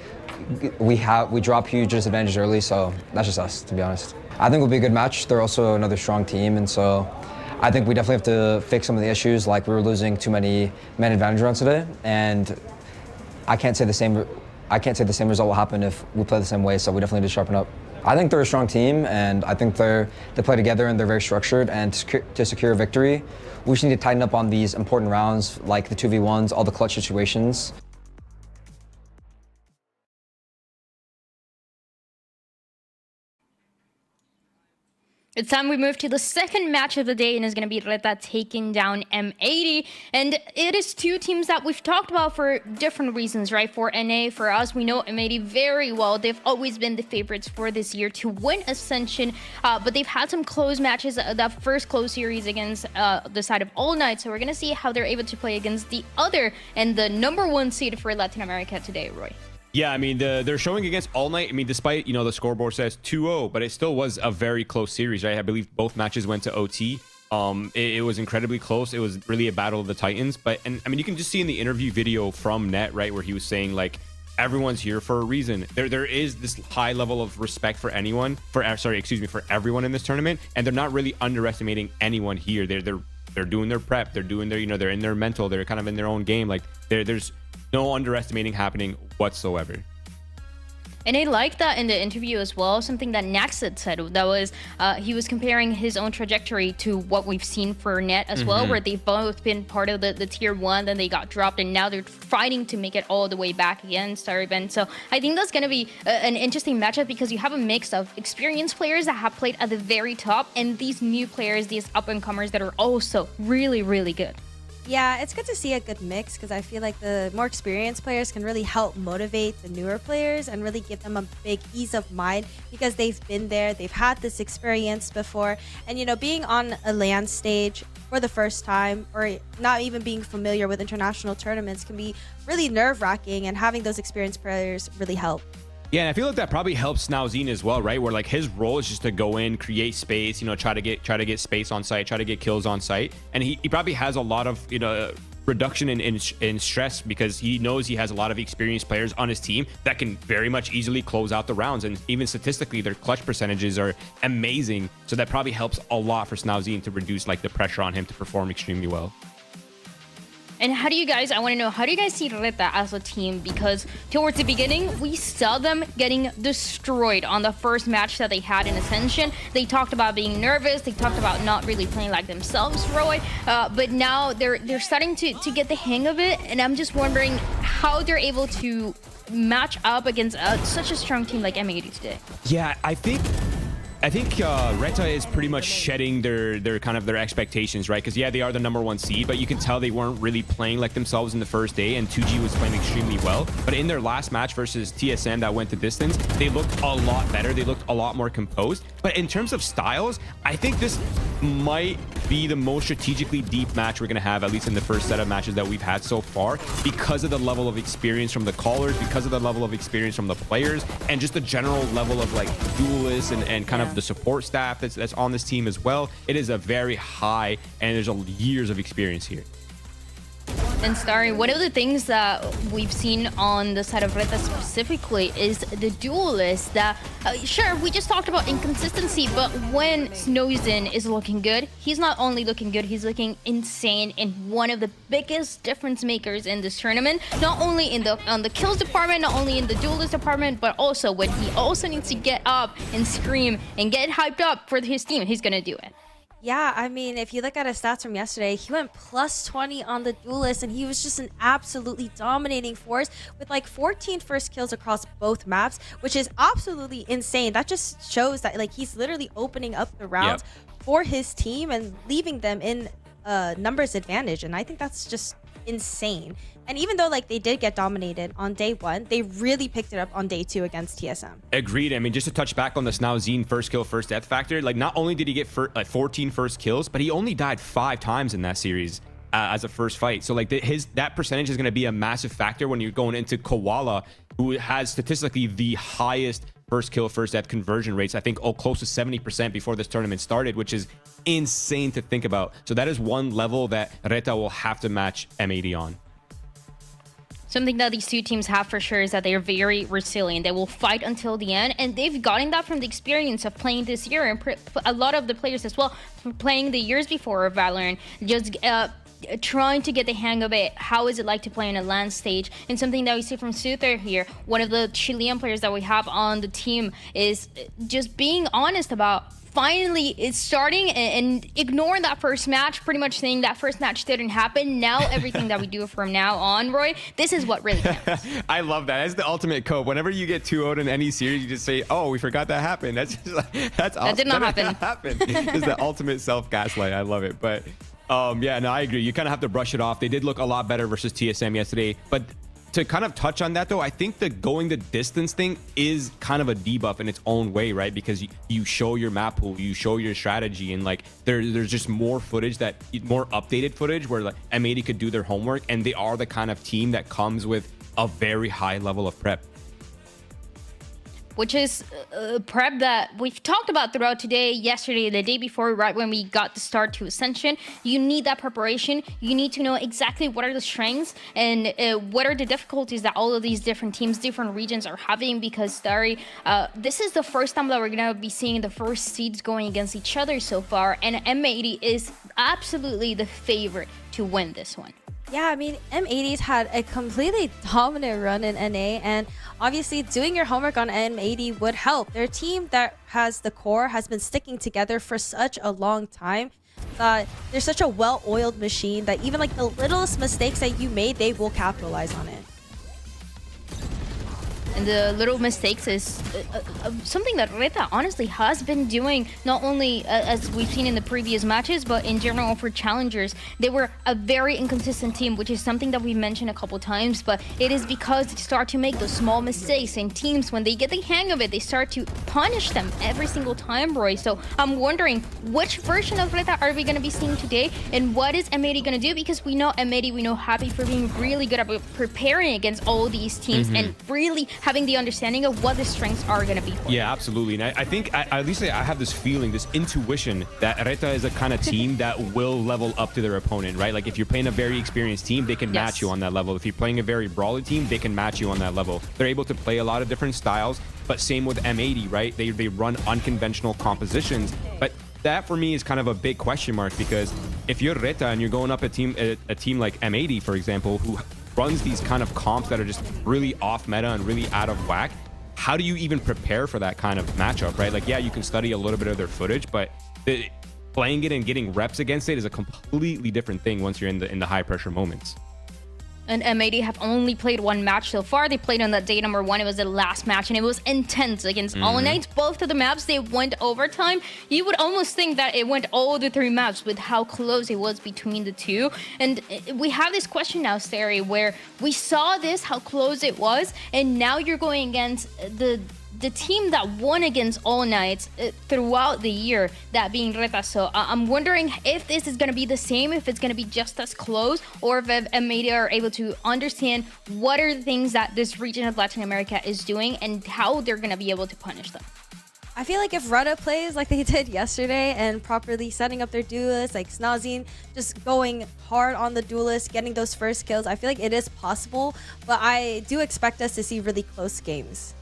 drop huge disadvantages early, so that's just us, to be honest. I think it'll be a good match. They're also another strong team, and so I think we definitely have to fix some of the issues, like we were losing too many man advantage rounds today, and I can't say the same result will happen if we play the same way, so we definitely need to sharpen up. I think they're a strong team, and I think they play together and they're very structured, and to secure a victory, we just need to tighten up on these important rounds, like the 2v1s, all the clutch situations. It's time we move to the second match of the day, and it's going to be RETA taking down M80. And it is two teams that we've talked about for different reasons, right? For NA, for us, we know M80 very well. They've always been the favorites for this year to win Ascension, but they've had some close matches, that first close series against the side of All Night. So we're going to see how they're able to play against the other and the #1 seed for Latin America today, Roy. Yeah, I mean, they're showing against All Night. I mean, despite, you know, the scoreboard says 2-0, but it still was a very close series, right? I believe both matches went to OT. It was incredibly close. It was really a battle of the Titans. And I mean, you can just see in the interview video from Net, right, where he was saying, like, everyone's here for a reason. There is this high level of respect for anyone, for everyone in this tournament, and they're not really underestimating anyone here. They're doing their prep. They're doing their, you know, they're in their mental. They're kind of in their own game. Like, there's no underestimating happening whatsoever. And I like that in the interview as well, something that Naxid said, that was he was comparing his own trajectory to what we've seen for Net as well, where they've both been part of the tier 1, then they got dropped, and now they're fighting to make it all the way back again, Star Event. So I think that's going to be an interesting matchup because you have a mix of experienced players that have played at the very top and these new players, these up-and-comers that are also really, really good. Yeah, it's good to see a good mix because I feel like the more experienced players can really help motivate the newer players and really give them a big ease of mind because they've been there, they've had this experience before. And, you know, being on a LAN stage for the first time or not even being familiar with international tournaments can be really nerve-wracking, and having those experienced players really help. Yeah, and I feel like that probably helps Snauzine as well, right? Where like his role is just to go in, create space, you know, try to get space on site, try to get kills on site, and he probably has a lot of, you know, reduction in stress because he knows he has a lot of experienced players on his team that can very much easily close out the rounds, and even statistically their clutch percentages are amazing. So that probably helps a lot for Snauzine to reduce like the pressure on him to perform extremely well. And how do you guys, I want to know, how do you guys see RETA as a team? Because towards the beginning, we saw them getting destroyed on the first match that they had in Ascension. They talked about being nervous. They talked about not really playing like themselves, Roy. But now they're starting to get the hang of it. And I'm just wondering how they're able to match up against such a strong team like M80 today. Yeah, I think RETA is pretty much shedding their kind of their expectations, right? Because yeah, they are the #1 seed, but you can tell they weren't really playing like themselves in the first day, and 2G was playing extremely well. But in their last match versus TSM that went the distance, they looked a lot better. They looked a lot more composed. But in terms of styles, I think this might be the most strategically deep match we're going to have, at least in the first set of matches that we've had so far, because of the level of experience from the callers, because of the level of experience from the players, and just the general level of like duelists and kind of the support staff that's on this team as well. It is a very high, and there's years of experience here. And Starry, one of the things that we've seen on the side of RETA specifically is the duelist that, sure, we just talked about inconsistency, but when Snowzen is looking good, he's not only looking good, he's looking insane and one of the biggest difference makers in this tournament, not only in on the kills department, not only in the duelist department, but also when he also needs to get up and scream and get hyped up for his team, he's gonna do it. Yeah, I mean, if you look at his stats from yesterday, he went plus 20 on the duelist, and he was just an absolutely dominating force with like 14 first kills across both maps, which is absolutely insane. That just shows that like he's literally opening up the rounds for his team and leaving them in numbers advantage, and I think that's just insane. And even though like they did get dominated on day 1, they really picked it up on day 2 against TSM. Agreed. I mean, just to touch back on this now, Zine first kill, first death factor, like not only did he get 14 first kills, but he only died 5 times in that series as a first fight. So like that percentage is going to be a massive factor when you're going into Koala, who has statistically the highest first kill, first death conversion rates, I think close to 70% before this tournament started, which is insane to think about. So that is one level that RETA will have to match M80 on. Something that these two teams have for sure is that they're very resilient. They will fight until the end, and they've gotten that from the experience of playing this year, and a lot of the players as well playing the years before Valorant, just trying to get the hang of it. How is it like to play on a LAN stage? And something that we see from Suther here, one of the Chilean players that we have on the team, is just being honest about finally it's starting and ignoring that first match, pretty much saying that first match didn't happen. Now everything that we do from now on, Roy, this is what really counts. I love that. That's the ultimate cope. Whenever you get 2-0 in any series, you just say, oh, we forgot that happened. That's just like, that's awesome. That did not happen. It's the ultimate self-gaslight. I love it. But yeah, no, I agree. You kind of have to brush it off. They did look a lot better versus TSM yesterday. But to kind of touch on that, though, I think the going the distance thing is kind of a debuff in its own way, right? Because you show your map pool, you show your strategy, and like there's just more footage, more updated footage where like M80 could do their homework, and they are the kind of team that comes with a very high level of prep. Which is prep that we've talked about throughout today, yesterday, the day before, right when we got the start to Ascension. You need that preparation. You need to know exactly what are the strengths and what are the difficulties that all of these different teams, different regions are having, because Starry, this is the first time that we're going to be seeing the first seeds going against each other so far, and M80 is absolutely the favorite to win this one. Yeah, I mean, M80's had a completely dominant run in NA, and obviously doing your homework on M80 would help. Their team that has the core has been sticking together for such a long time. They're such a well-oiled machine that even like the littlest mistakes that you made, they will capitalize on it. And the little mistakes is something that RETA honestly has been doing, not only as we've seen in the previous matches, but in general for challengers. They were a very inconsistent team, which is something that we mentioned a couple times, but it is because they start to make those small mistakes, and teams, when they get the hang of it, they start to punish them every single time, Roy. So I'm wondering which version of RETA are we going to be seeing today, and what is M80 going to do? Because we know M80, we know Happy for being really good at preparing against all these teams and really having the understanding of what the strengths are going to be. Yeah, absolutely. And I think, at least I have this feeling, this intuition that RETA is a kind of team that will level up to their opponent, right? Like if you're playing a very experienced team, they can match you on that level. If you're playing a very brawly team, they can match you on that level. They're able to play a lot of different styles, but same with M80, right? They run unconventional compositions, but that for me is kind of a big question mark, because if you're RETA and you're going up a team like M80, for example, who runs these kind of comps that are just really off meta and really out of whack, how do you even prepare for that kind of matchup, right? Like, yeah, you can study a little bit of their footage, but playing it and getting reps against it is a completely different thing once you're in the high pressure moments. And M80 have only played one match so far. They played on that day number 1. It was the last match, and it was intense against All Knights. Both of the maps, they went overtime. You would almost think that it went all the 3 maps with how close it was between the two. And we have this question now, Sari, where we saw this, how close it was, and now you're going against the team that won against All Knights throughout the year, that being RETA. So I'm wondering if this is going to be the same, if it's going to be just as close, or if M80 are able to understand what are the things that this region of Latin America is doing and how they're going to be able to punish them. I feel like if RETA plays like they did yesterday and properly setting up their duelists, like Snazine just going hard on the duelist, getting those first kills, I feel like it is possible, but I do expect us to see really close games.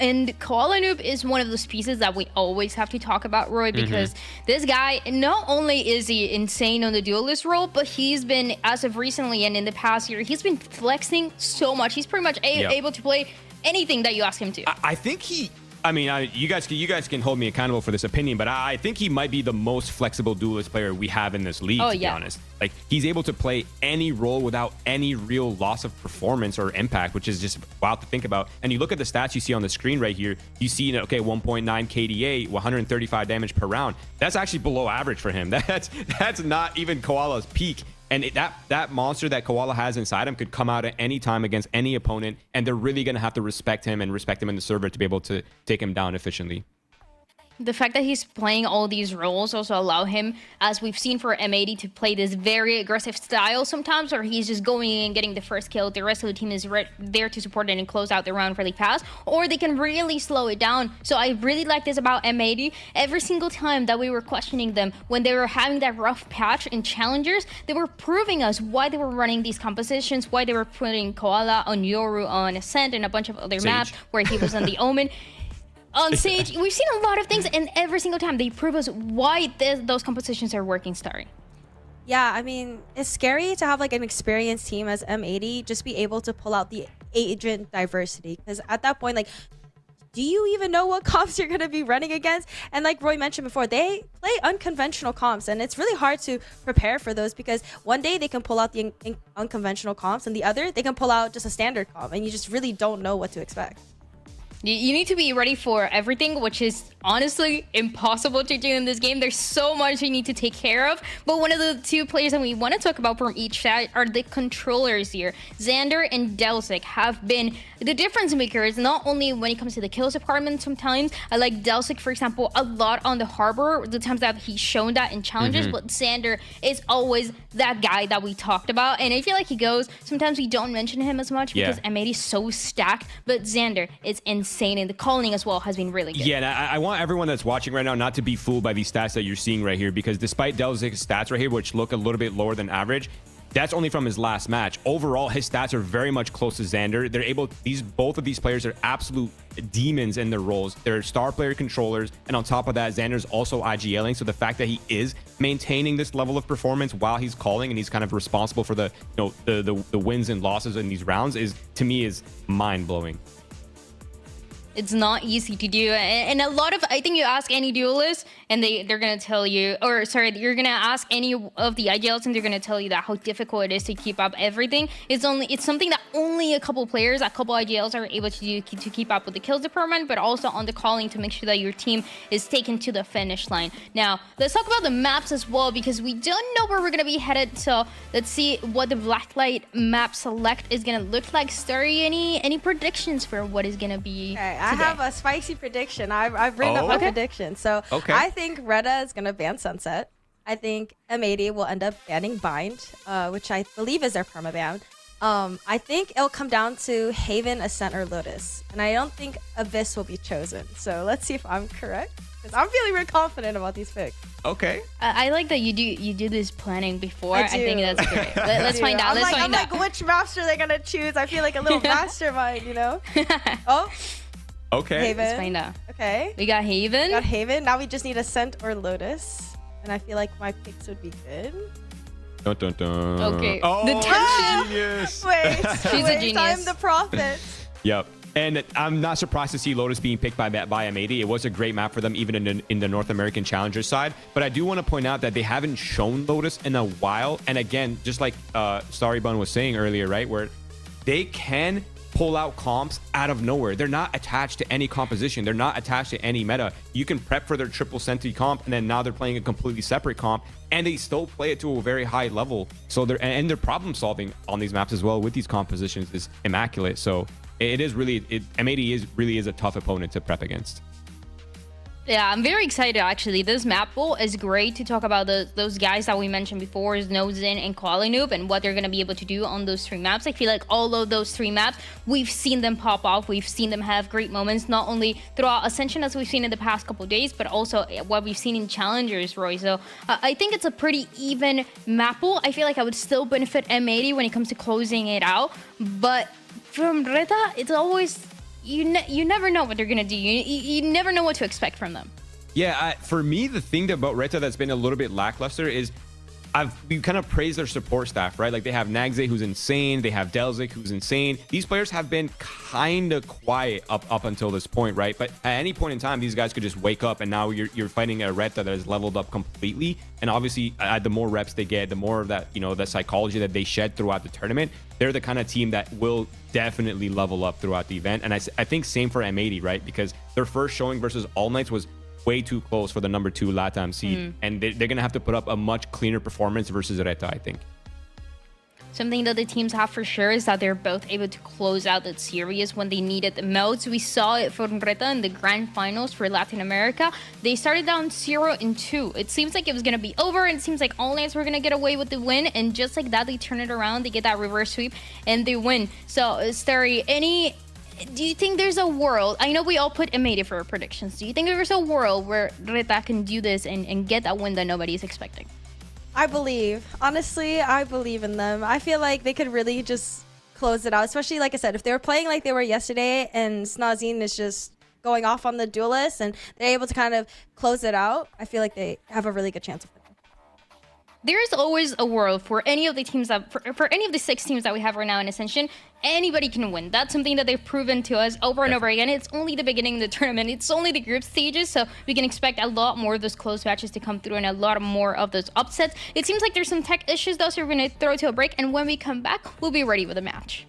And Koala Noob is one of those pieces that we always have to talk about, Roy, because this guy, not only is he insane on the duelist role, but he's been, as of recently and in the past year, he's been flexing so much. He's pretty much able to play anything that you ask him to. I think he... I mean, you guys can hold me accountable for this opinion, but I think he might be the most flexible duelist player we have in this league, to be honest. Like, he's able to play any role without any real loss of performance or impact, which is just wild to think about. And you look at the stats you see on the screen right here, you see, okay, 1.9 KDA, 135 damage per round. That's actually below average for him. That's not even Koala's peak. And that monster that Koala has inside him could come out at any time against any opponent, and they're really going to have to respect him and respect him in the server to be able to take him down efficiently. The fact that he's playing all these roles also allow him, as we've seen for M80, to play this very aggressive style sometimes, where he's just going in and getting the first kill. The rest of the team is there to support it and close out the round really fast, or they can really slow it down. So I really like this about M80. Every single time that we were questioning them when they were having that rough patch in Challengers, they were proving us why they were running these compositions, why they were putting Koala on Yoru, on Ascent, and a bunch of other maps where he was on the Omen. On Sage, we've seen a lot of things, and every single time they prove us why those compositions are working, Starry. Yeah, I mean, it's scary to have like an experienced team as M80 just be able to pull out the agent diversity, because at that point, like, do you even know what comps you're going to be running against? And like Roy mentioned before, they play unconventional comps, and it's really hard to prepare for those, because one day they can pull out the unconventional comps, and the other they can pull out just a standard comp, and you just really don't know what to expect. You need to be ready for everything, which is honestly impossible to do in this game. There's so much you need to take care of. But one of the two players that we want to talk about from each side are the controllers here. Xander and Delsic have been the difference makers, not only when it comes to the kills department sometimes. I like Delsic, for example, a lot on the Harbor, the times that he's shown that in challenges, but Xander is always that guy that we talked about. And I feel like he goes, sometimes we don't mention him as much because M80 is so stacked, but Xander is insane, and the calling as well has been really good. Yeah, and I want everyone that's watching right now not to be fooled by these stats that you're seeing right here, because despite Delsic's stats right here, which look a little bit lower than average, that's only from his last match. Overall, his stats are very much close to Xander. They're able, both of these players are absolute demons in their roles. They're star player controllers, and on top of that, Xander's also IGLing. So the fact that he is maintaining this level of performance while he's calling, and he's kind of responsible for the wins and losses in these rounds, is, to me, is mind blowing. It's not easy to do, and a lot of, I think you ask any duelist and they're gonna tell you, or sorry, you're gonna ask any of the IGLs and they're gonna tell you that how difficult it is to keep up everything. It's something that only a couple players, a couple IGLs are able to do to keep up with the kills department, but also on the calling to make sure that your team is taken to the finish line. Now let's talk about the maps as well, because we don't know where we're gonna be headed. So let's see what the Blacklight map select is gonna look like. Starry, any predictions for what is gonna be? I have a spicy prediction. I've written up my prediction. So I think RETA is going to ban Sunset. I think M80 will end up banning Bind, which I believe is their permaban. I think it'll come down to Haven, Ascent, or Lotus. And I don't think Abyss will be chosen. So let's see if I'm correct, because I'm feeling real confident about these picks. Okay. I like that you do this planning before. I I think that's great. Let's find out. I'm like, which master are they going to choose? I feel like a little mastermind, you know? Okay. Haven. Let's find out. Okay. We got Haven. Now we just need Ascent or Lotus. And I feel like my picks would be good. Dun, dun, dun. Okay. Oh, the tension. genius. She's a genius. I'm the prophet. Yep. And I'm not surprised to see Lotus being picked by M80. It was a great map for them, even in the North American Challengers side. But I do want to point out that they haven't shown Lotus in a while. And again, just like Starry Bun was saying earlier, right, where they can pull out comps out of nowhere. They're not attached to any composition. They're not attached to any meta. You can prep for their triple senti comp, and then now they're playing a completely separate comp, and they still play it to a very high level. So their problem solving on these maps as well with these compositions is immaculate. So it is really, M80 really is a tough opponent to prep against. Yeah, I'm very excited actually. This map pool is great to talk about those guys that we mentioned before, Snowzin and Qualinoob, and what they're going to be able to do on those 3 maps. I feel like all of those 3 maps, we've seen them pop off. We've seen them have great moments, not only throughout Ascension as we've seen in the past couple days, but also what we've seen in Challengers, Roy. So I think it's a pretty even map pool. I feel like I would still benefit M80 when it comes to closing it out, but from RETA, it's always... You never know what they're gonna do. You never know what to expect from them. Yeah, for me, the thing about RETA that's been a little bit lackluster is we kind of praised their support staff, right? Like they have Nagze, who's insane. They have Delzik, who's insane. These players have been kind of quiet up until this point, right? But at any point in time, these guys could just wake up, and now you're fighting a RETA that has leveled up completely. And obviously, the more reps they get, the more of that, you know, the psychology that they shed throughout the tournament, they're the kind of team that will definitely level up throughout the event. And I think same for M80, right? Because their first showing versus All Knights was way too close for the number 2 LATAM seed. And they're going to have to put up a much cleaner performance versus RETA, I think. Something that the teams have for sure is that they're both able to close out that series when they need it the most. We saw it for RETA in the grand finals for Latin America. They started down 0-2. It seems like it was going to be over, and it seems like All Knights were going to get away with the win, and just like that, they turn it around, they get that reverse sweep, and they win. So, Starry, do you think there's a world, I know we all put M80 for our predictions, do you think there's a world where RETA can do this and get that win that nobody's expecting? I believe. Honestly, I believe in them. I feel like they could really just close it out, especially, like I said, if they were playing like they were yesterday and Snazine is just going off on the duelist and they're able to kind of close it out, I feel like they have a really good chance of winning. There's always a world for any of the teams that, for any of the 6 teams that we have right now in Ascension, anybody can win. That's something that they've proven to us over and over again. It's only the beginning of the tournament. It's only the group stages, so we can expect a lot more of those close matches to come through and a lot more of those upsets. It seems like there's some tech issues though, so we're going to throw to a break, and when we come back, we'll be ready with a match.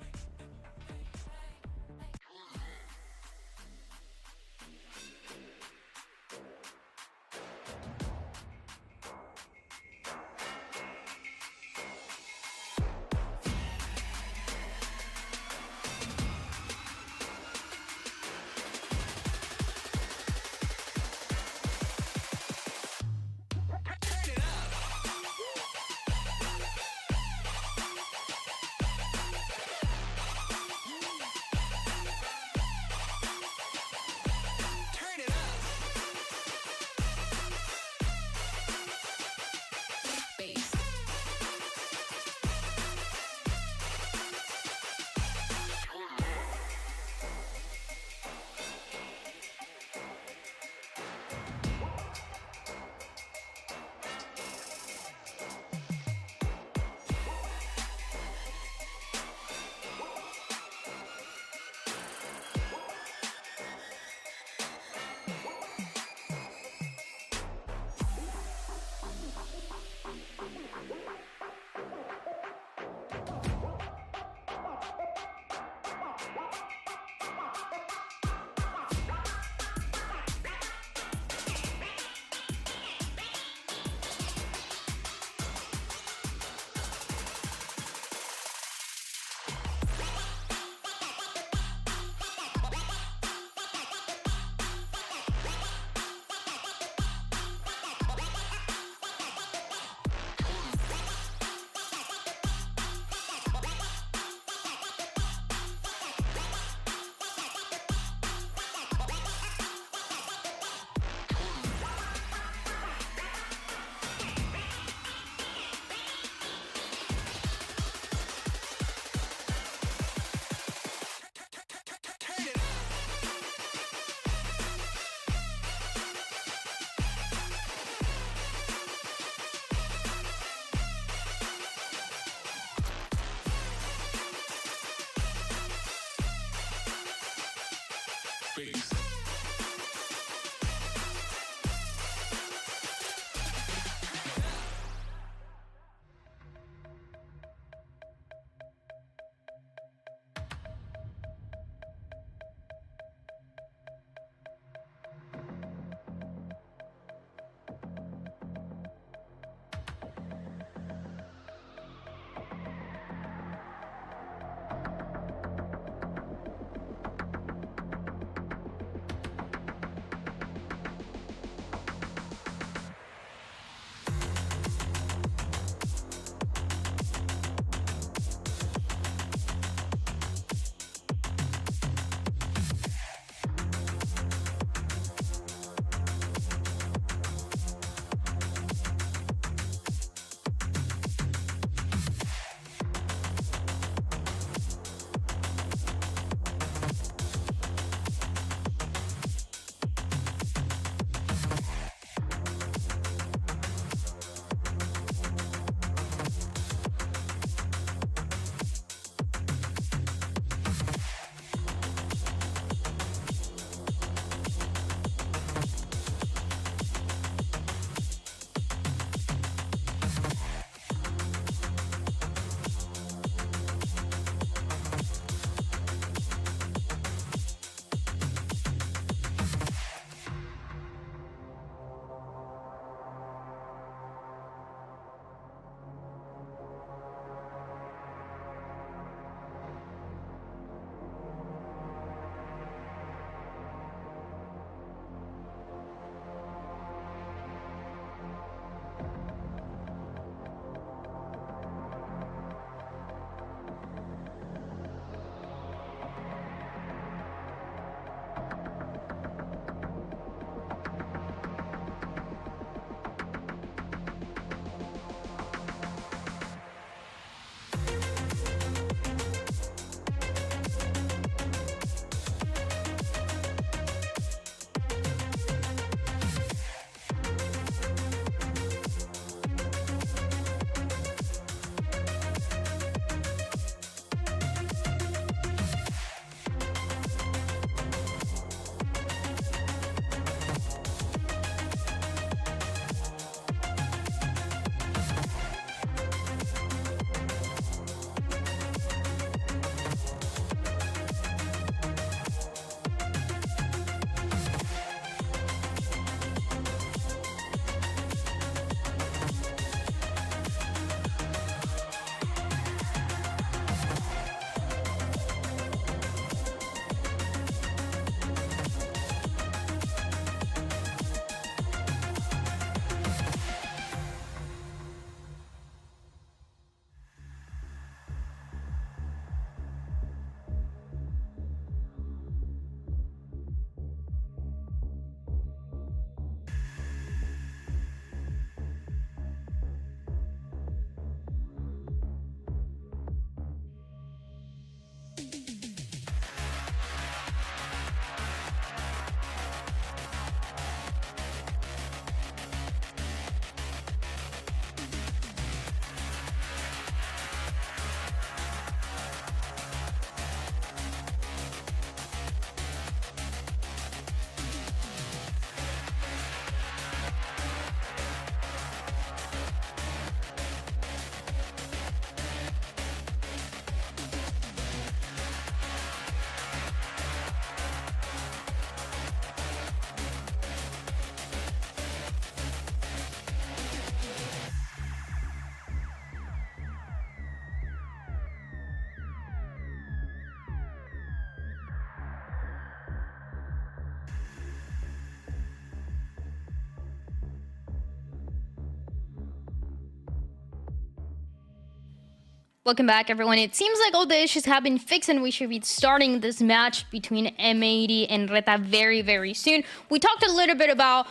Welcome back, everyone. It seems like all the issues have been fixed and we should be starting this match between M80 and RETA very, very soon. We talked a little bit about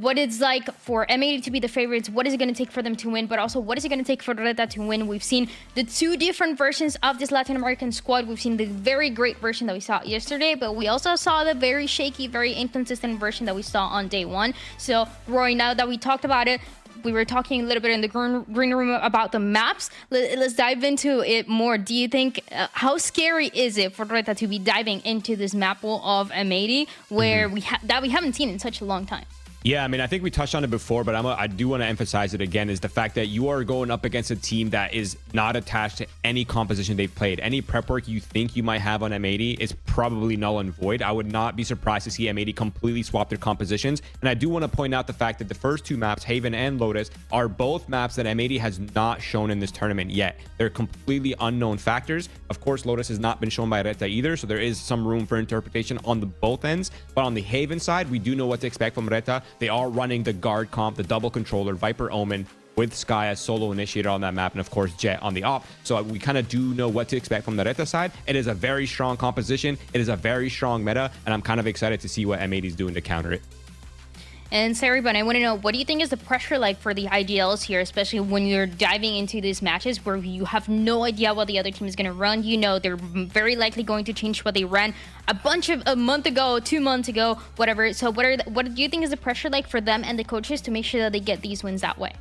what it's like for M80 to be the favorites, what is it going to take for them to win, but also what is it going to take for RETA to win. We've seen the two different versions of this Latin American squad. We've seen the very great version that we saw yesterday, but we also saw the very shaky, very inconsistent version that we saw on day one. So, Roy, now that we talked about it, we were talking a little bit in the green room about the maps. Let's dive into it more. Do you think, how scary is it for RETA to be diving into this map pool of M80 where we haven't seen in such a long time? Yeah, I mean, I think we touched on it before, but I do want to emphasize it again, is the fact that you are going up against a team that is not attached to any composition they've played. Any prep work you think you might have on M80 is probably null and void. I would not be surprised to see M80 completely swap their compositions. And I do want to point out the fact that the first two maps, Haven and Lotus, are both maps that M80 has not shown in this tournament yet. They're completely unknown factors. Of course, Lotus has not been shown by RETA either, so there is some room for interpretation on the both ends. But on the Haven side, we do know what to expect from RETA. They are running the guard comp, the double controller, Viper Omen, with Sky as solo initiator on that map, and of course Jet on the op. So we kind of do know what to expect from the RETA side. It is a very strong composition. It is a very strong meta, and I'm kind of excited to see what M80 is doing to counter it. And Saribun, I want to know, what do you think is the pressure like for the IGLs here, especially when you're diving into these matches where you have no idea what the other team is going to run? You know, they're very likely going to change what they ran a month ago, 2 months ago, whatever. So what do you think is the pressure like for them and the coaches to make sure that they get these wins that way?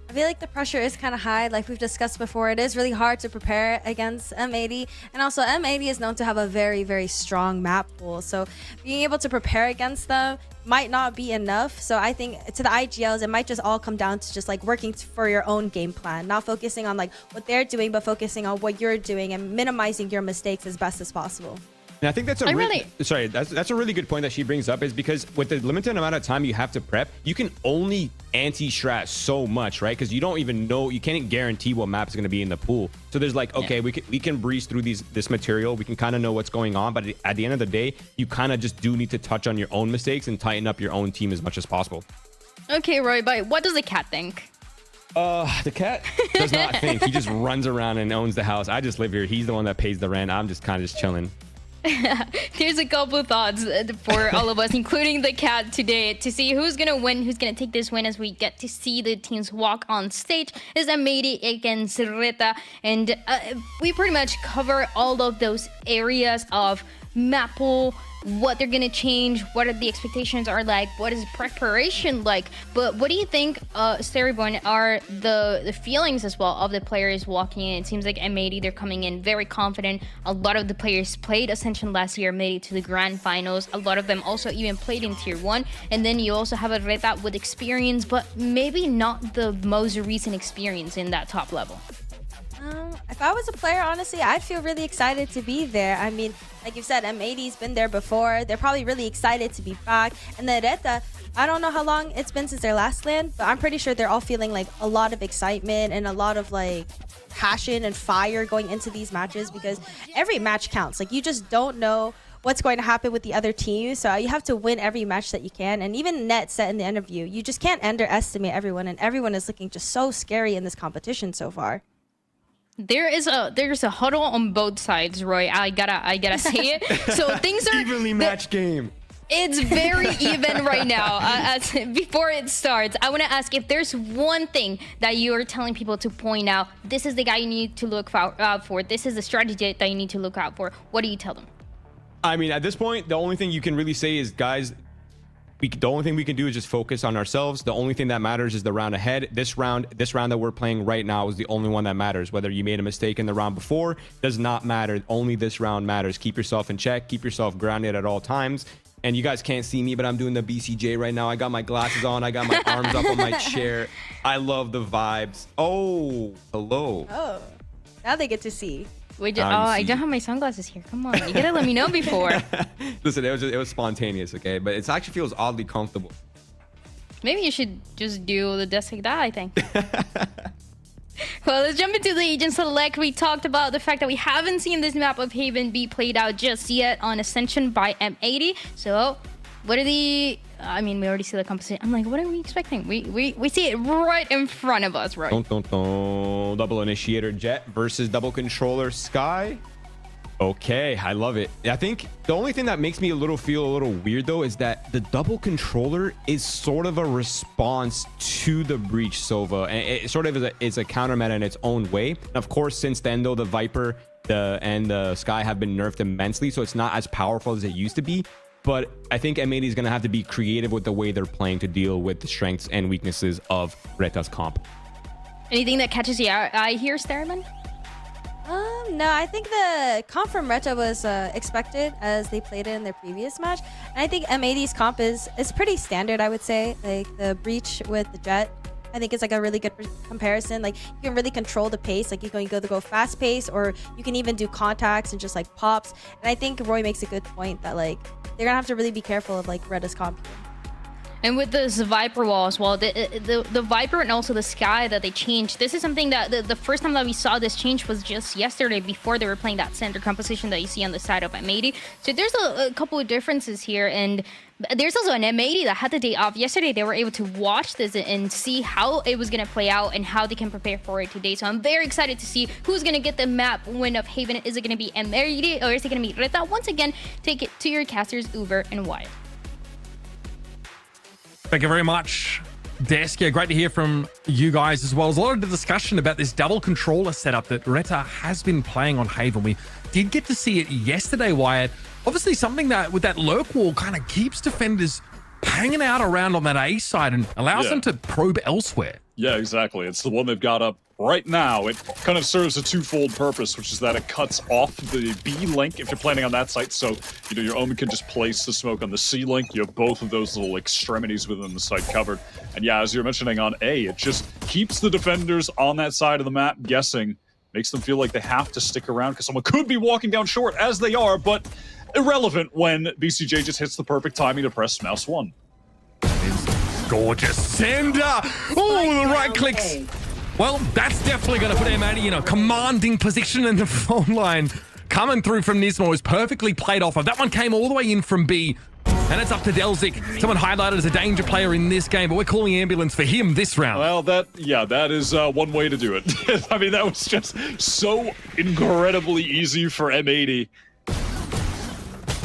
I feel like the pressure is kind of high. Like we've discussed before, it is really hard to prepare against M80. And also M80 is known to have a very, very strong map pool. So being able to prepare against them might not be enough. So I think to the IGLs, it might just all come down to just like working for your own game plan, not focusing on like what they're doing, but focusing on what you're doing and minimizing your mistakes as best as possible. And I think that's that's a really good point that she brings up, is because with the limited amount of time you have to prep, you can only anti-strat so much, right? Because you don't even know, you can't guarantee what map is going to be in the pool. So there's like, okay, we can breeze through this material, we can kind of know what's going on, but at the end of the day, you kind of just do need to touch on your own mistakes and tighten up your own team as much as possible. Okay, Roy, but what does the cat think? The cat does not think. He just runs around and owns the house. I just live here. He's the one that pays the rent. I'm just kind of chilling. Here's a couple of thoughts for all of us, including the cat today, to see who's gonna win, who's gonna take this win as we get to see the teams walk on stage. Is M80 against RETA, and we pretty much cover all of those areas of map pool, what they're gonna change, what are the expectations are like, what is preparation like. But what do you think, Saribun, are the feelings as well of the players walking in? It seems like M80, they're coming in very confident. A lot of the players played Ascension last year, made it to the grand finals. A lot of them also even played in tier 1. And then you also have a RETA with experience, but maybe not the most recent experience in that top level. If I was a player, honestly, I'd feel really excited to be there. I mean, like you said, M80's been there before. They're probably really excited to be back. And then RETA, I don't know how long it's been since their last land, but I'm pretty sure they're all feeling like a lot of excitement and a lot of like passion and fire going into these matches, because every match counts. Like you just don't know what's going to happen with the other team, so you have to win every match that you can. And even Net said in the interview, you just can't underestimate everyone, and everyone is looking just so scary in this competition so far. There's a huddle on both sides, Roy. I gotta say it. So things are evenly matched game. It's very even right now. Before it starts, I want to ask if there's one thing that you are telling people to point out. This is the guy you need to look out for. This is the strategy that you need to look out for. What do you tell them? I mean, at this point, the only thing you can really say is, guys, the only thing we can do is just focus on ourselves. The only thing that matters is the round ahead. This round that we're playing right now is the only one that matters. Whether you made a mistake in the round before does not matter. Only this round matters. Keep yourself in check. Keep yourself grounded at all times. And you guys can't see me, but I'm doing the BCJ right now. I got my glasses on. I got my arms up on my chair. I love the vibes. Oh, hello. Oh, now they get to see. Wait, I don't have my sunglasses here. Come on, you gotta let me know before. Listen, it was spontaneous, okay? But it actually feels oddly comfortable. Maybe you should just do the desk like that, I think. Well, let's jump into the Agent Select. We talked about the fact that we haven't seen this map of Haven be played out just yet on Ascension by M80. So What are the? I mean, we already see the composition. I'm like, what are we expecting? We see it right in front of us, right? Double initiator Jet versus double controller Sky. Okay, I love it. I think the only thing that makes me feel a little weird though is that the double controller is sort of a response to the Breach Sova, and it sort of is a counter meta in its own way. And of course, since then though, the Viper and the Sky have been nerfed immensely, so it's not as powerful as it used to be. But I think M80 is going to have to be creative with the way they're playing to deal with the strengths and weaknesses of RETA's comp. Anything that catches your eye here, Starman? No, I think the comp from RETA was expected as they played it in their previous match. And I think M80's comp is pretty standard, I would say. Like the Breach with the Jet, I think it's like a really good comparison. Like you can really control the pace. Like you can either go fast pace or you can even do contacts and just like pops. And I think Roy makes a good point that like they're gonna have to really be careful of like RETA's comp here. And with this Viper wall as well, the Viper and also the Sky that they changed, this is something that the first time that we saw this change was just yesterday before they were playing that center composition that you see on the side of M80. So there's a couple of differences here, and there's also an M80 that had the day off yesterday. They were able to watch this and see how it was going to play out and how they can prepare for it today. So I'm very excited to see who's going to get the map win of Haven. Is it going to be M80 or is it going to be RETA? Once again, take it to your casters, Uber and Wyatt. Thank you very much, Desk. Yeah, great to hear from you guys as well. There's a lot of discussion about this double controller setup that RETA has been playing on Haven. We did get to see it yesterday, Wyatt. Obviously something that with that lurk wall kind of keeps defenders hanging out around on that A side and allows them to probe elsewhere. Yeah, exactly. It's the one they've got up right now. It kind of serves a twofold purpose, which is that it cuts off the B link if you're planning on that site. So, you know, your Omen can just place the smoke on the C link. You have both of those little extremities within the site covered. And yeah, as you're mentioning on A, it just keeps the defenders on that side of the map guessing, makes them feel like they have to stick around because someone could be walking down short, as they are, but irrelevant when BCJ just hits the perfect timing to press mouse 1. Gorgeous sender. Oh, the right clicks. Well, that's definitely going to put M80 in a commanding position in the phone line. Coming through from Nismo is perfectly played off of. That one came all the way in from B. And it's up to Delzik. Someone highlighted as a danger player in this game, but we're calling ambulance for him this round. Well, that is one way to do it. I mean, that was just so incredibly easy for M80.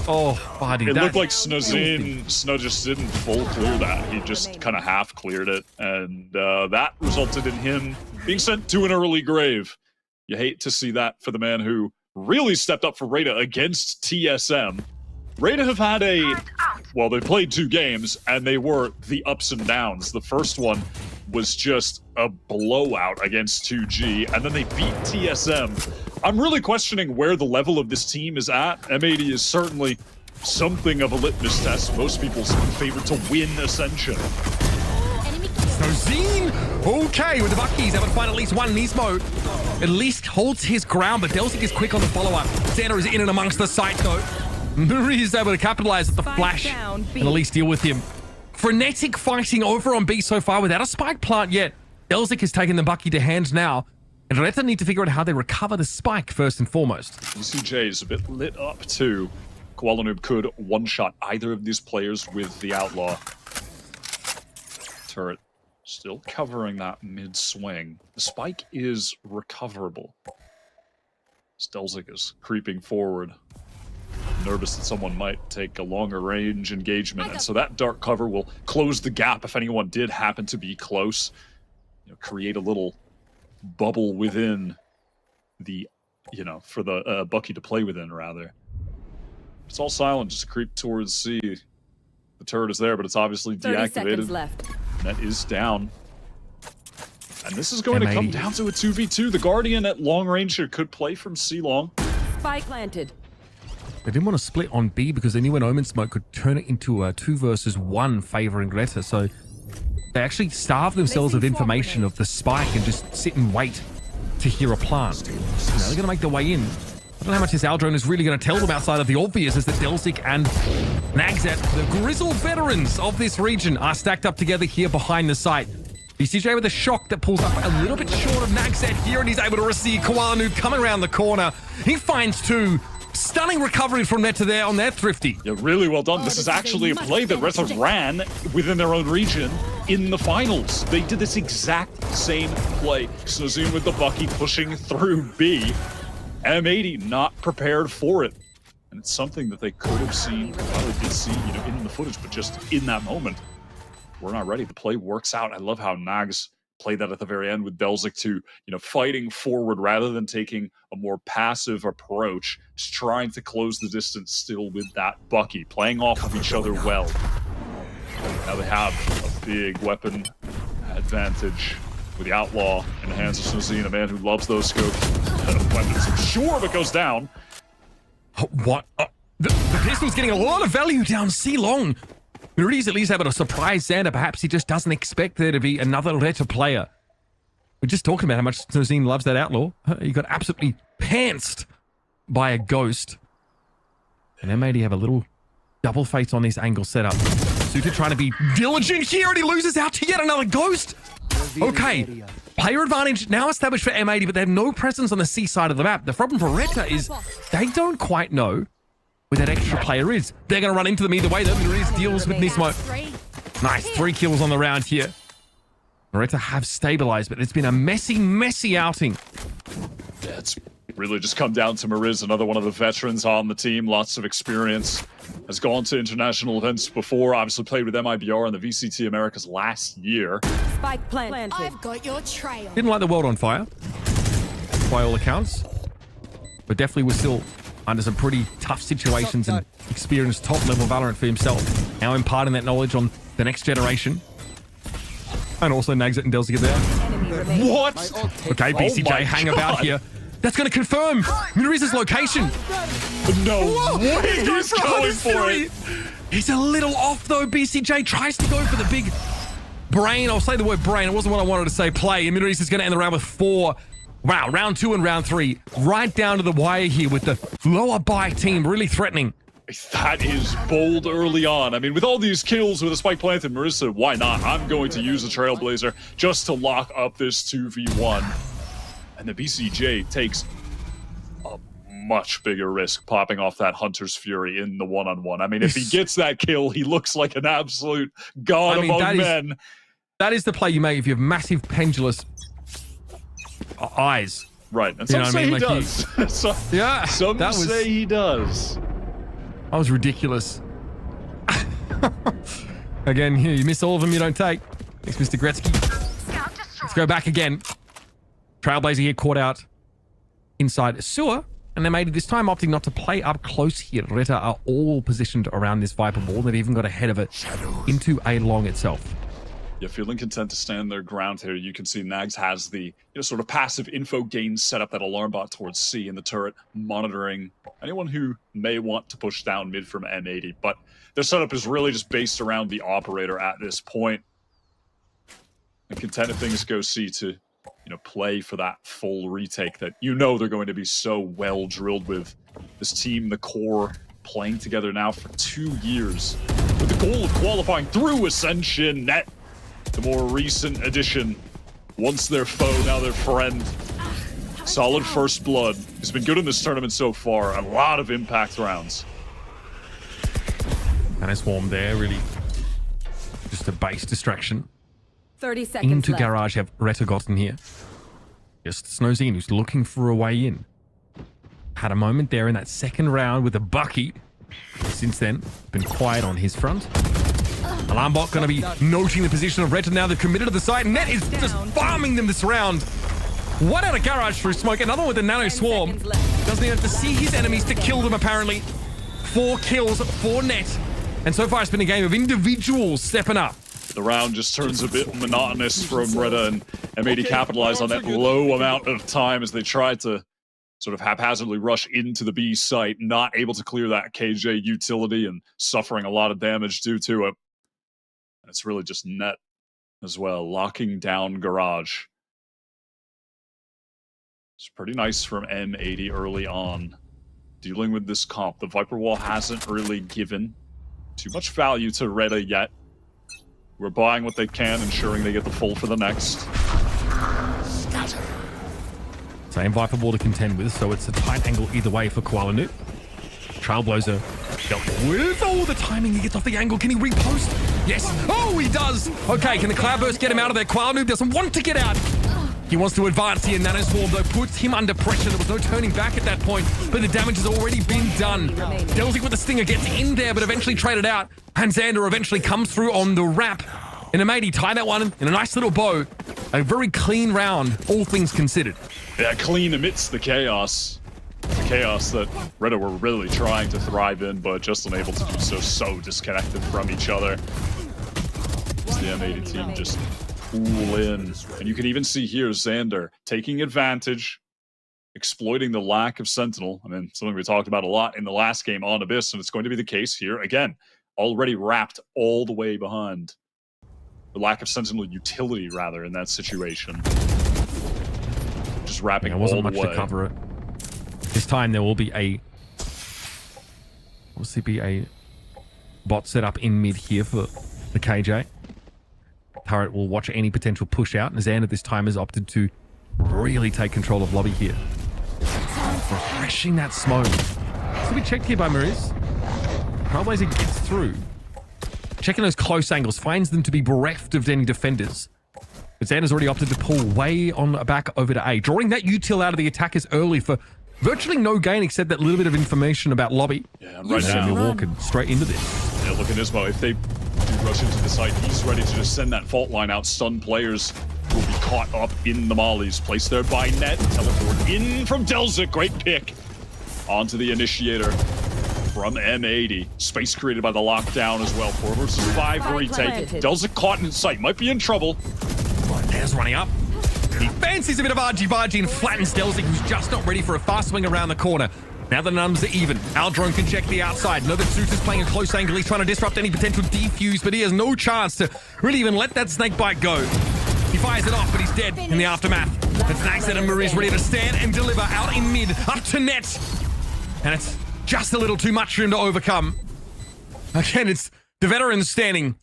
Oh, buddy. It looked like Snow just didn't full clear that. He just kind of half cleared it, and that resulted in him being sent to an early grave. You hate to see that for the man who really stepped up for RETA against TSM. RETA have had they played 2 games, and they were the ups and downs. The first one was just a blowout against 2G, and then they beat TSM. I'm really questioning where the level of this team is at. M80 is certainly something of a litmus test. Most people's favorite to win Ascension. Snozine, okay, with the Buckies, able to find at least one. Nismo at least holds his ground, but Delzik is quick on the follow-up. Xander is in and amongst the site, though. Nuri is able to capitalize at the flash and at least deal with him. Frenetic fighting over on B so far without a spike plant yet. Delzik has taken the Bucky to hand now. And RETA need to figure out how they recover the spike first and foremost. BCJ is a bit lit up too. Koala Noob could one-shot either of these players with the Outlaw. Turret still covering that mid-swing. The spike is recoverable. Stelzik is creeping forward. Nervous that someone might take a longer range engagement, and so that dark cover will close the gap if anyone did happen to be close. You know, create a little bubble within the, for the Bucky to play within, rather. It's all silent, just creep towards C. The turret is there, but it's obviously 30 deactivated. seconds left. Net is down. And this is going to come down to a 2v2. The Guardian at long range here could play from C long. Spike planted. They didn't want to split on B because they knew an Omen Smoke could turn it into a 2 versus 1 favoring RETA. So they actually starved themselves of information of the spike and just sit and wait to hear a plant. Now they're going to make their way in. I don't know how much this Aldrone is really going to tell them outside of the obvious, as that Delzik and Nagzat, the grizzled veterans of this region, are stacked up together here behind the site. BCJ with a shock that pulls up a little bit short of Nagzat here, and he's able to receive Koala Noob coming around the corner. He finds 2. Stunning recovery from RETA there on that Thrifty. Yeah, really well done. This is actually a play that RETA ran within their own region in the finals. They did this exact same play. Snozine with the Bucky pushing through B. M80 not prepared for it. And it's something that they could have seen, probably did see, in the footage, but just in that moment, we're not ready. The play works out. I love how Nags played that at the very end with Belzik too, fighting forward rather than taking a more passive approach, just trying to close the distance still with that Bucky, playing off of each other well. Now they have a big weapon advantage with the Outlaw in the hands of Snozine, a man who loves those scopes. Weapons, I'm sure, but goes down. What? The pistol's getting a lot of value down C long. Rudy's at least able to surprise Xander. Perhaps he just doesn't expect there to be another RETA player. We're just talking about how much Snozine loves that Outlaw. He got absolutely pantsed by a Ghost. And M80 have a little double face on this angle setup. Suitor trying to be diligent here, and he loses out to yet another Ghost. Okay, player advantage now established for M80, but they have no presence on the C side of the map. The problem for RETA is they don't quite know where that extra player is. They're going to run into them either way, though. Ruiz deals with Nismo. Nice, 3 kills on the round here. RETA have stabilized, but it's been a messy outing. Yeah, it's really just come down to Mariz, another one of the veterans on the team, lots of experience, has gone to international events before, obviously played with MIBR in the VCT Americas last year. Spike planted. I've got your trail. Didn't light the world on fire, by all accounts, but definitely was still under some pretty tough situations and experienced top-level Valorant for himself. Now imparting that knowledge on the next generation. And also Nags it and Dells to get there. What? Okay, BCJ, hang about here. That's going to confirm Miriz's location. No Whoa, way he's going for it. He's a little off, though. BCJ tries to go for the big brain. I'll say the word brain. It wasn't what I wanted to say. Play. And Miriz is going to end the round with 4. Wow, round 2 and round 3. Right down to the wire here with the lower bike team really threatening. That is bold early on. I mean, with all these kills with a spike planted, Marissa, why not? I'm going to use a Trailblazer just to lock up this 2v1. And the BCJ takes a much bigger risk popping off that Hunter's Fury in the one-on-one. I mean, if he gets that kill, he looks like an absolute god among men. That is the play you make if you have massive pendulous eyes. Right, and some say he does. Some say he does. That was ridiculous. Again, you miss all of them you don't take. Thanks, Mr. Gretzky. Let's go back again. Trailblazer here caught out inside sewer, and they made it this time opting not to play up close here. RETA are all positioned around this Viper ball. They've even got ahead of it into A long itself. Yeah, feeling content to stand their ground here. You can see Nags has the sort of passive info gain set up, that alarm bot towards C in the turret, monitoring anyone who may want to push down mid from M80. But their setup is really just based around the operator at this point. And content if things go C to play for that full retake that they're going to be so well drilled with. This team, the core, playing together now for 2 years with the goal of qualifying through Ascension. Net, the more recent addition. Once their foe, now their friend. Solid first blood. He's been good in this tournament so far. A lot of impact rounds. And a swarm there, really just a base distraction. 30 seconds Into left. garage have RETA gotten here. Just Snozine, who's looking for a way in. Had a moment there in that second round with a Bucky. Since then, been quiet on his front. Alarmbot going to be noting the position of RETA now. They've committed to the site. Net is just farming them this round. One out of garage through smoke. Another one with a nano swarm. Doesn't even have to see his enemies to kill them, apparently. 4 kills for Net. And so far, it's been a game of individuals stepping up. The round just turns a bit monotonous from RETA, and M80 capitalized on that low amount of time as they tried to sort of haphazardly rush into the B site, not able to clear that KJ utility and suffering a lot of damage due to it. And it's really just Net as well, locking down garage. It's pretty nice from M80 early on, dealing with this comp. The Viper Wall hasn't really given too much value to RETA yet. We're buying what they can, ensuring they get the full for the next. Same Viper Wall to contend with, so it's a tight angle either way for Kuala Nut. Trailblazer dealt with all the timing. He gets off the angle. Can he repost? Yes. Oh, he does. Okay, can the Cloudburst get him out of there? Qualanoob doesn't want to get out. He wants to advance here. Nanoswarm, though, puts him under pressure. There was no turning back at that point, but the damage has already been done. Delzik with the Stinger gets in there, but eventually traded out. And Xander eventually comes through on the wrap. And M80 tie that one in a nice little bow. A very clean round, all things considered. Yeah, clean amidst the chaos. The chaos that RETA were really trying to thrive in, but just unable to do so. So disconnected from each other. As the M80 team just pull in. And you can even see here Xander taking advantage, exploiting the lack of Sentinel. I mean, something we talked about a lot in the last game on Abyss, and it's going to be the case here again. Already wrapped all the way behind. The lack of Sentinel utility, rather, in that situation. Just wrapping all the way. Wasn't much to cover it. This time there will be a bot set up in mid here for the KJ. Turret will watch any potential push out, and Xander this time has opted to really take control of lobby here. Refreshing that smoke. So we checked here by Maurice. Trailblazer gets through. Checking those close angles, finds them to be bereft of any defenders. But Xander's already opted to pull way on back over to A, drawing that util out of the attackers early for virtually no gain except that little bit of information about lobby. Yeah, and right now, we're walking straight into this. Yeah, look at Ismo. If they do rush into the site, he's ready to just send that fault line out. Stun players will be caught up in the mollies. Placed there by Net. Teleport in from Delzik. Great pick. Onto the initiator from M80. Space created by the lockdown as well. 4 versus 5 retake. Delzik caught in sight. Might be in trouble. There's running up. He fancies a bit of argy-bargy and flattens Delzik, who's just not ready for a fast swing around the corner. Now the numbers are even. Aldrone can check the outside. Know that Zeus is playing a close angle. He's trying to disrupt any potential defuse, but he has no chance to really even let that snake bite go. He fires it off, but he's dead in the aftermath. And Snagsnet and Marie's ready to stand and deliver out in mid, up to Net. And it's just a little too much for him to overcome. Again, it's the veterans standing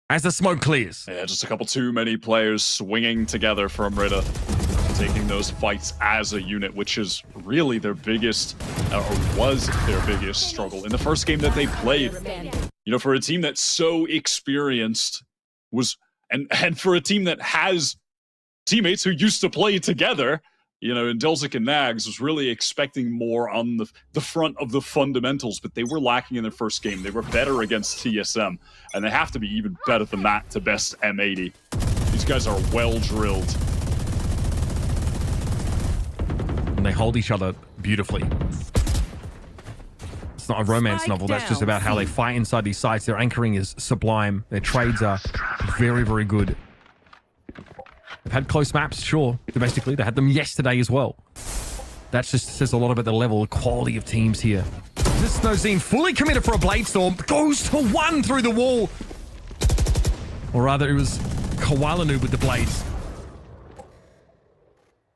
as the smoke clears. Yeah, just a couple too many players swinging together from RETA, taking those fights as a unit, which is really their biggest, or was their biggest struggle in the first game that they played. You know, for a team that's so experienced, and for a team that has teammates who used to play together, you know, and Delzik and Nags was really expecting more on the front of the fundamentals, but they were lacking in their first game. They were better against TSM, and they have to be even better than that to best M80. These guys are well drilled. And they hold each other beautifully. It's not a romance novel. That's just about how they fight inside these sites. Their anchoring is sublime. Their trades are very, very good. They've had close maps, sure, domestically. They had them yesterday as well. That just says a lot about the level, the quality of teams here. This Snowzine fully committed for a Blade Storm. Goes to 1 through the wall. Or rather, it was Koalanu with the blades.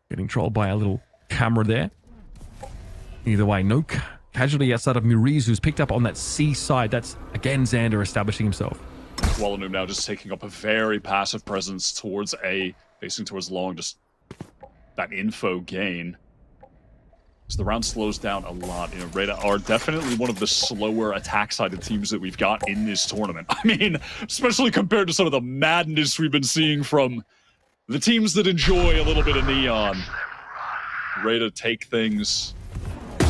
Getting trolled by a little camera there. Either way, no casualty outside of Muriz, who's picked up on that C side. That's, again, Xander establishing himself. Koalanu now just taking up a very passive presence towards A, facing towards long, just that info gain. So the round slows down a lot. You know, RETA are definitely one of the slower attack-sided teams that we've got in this tournament. I mean, especially compared to some of the madness we've been seeing from the teams that enjoy a little bit of neon. RETA take things to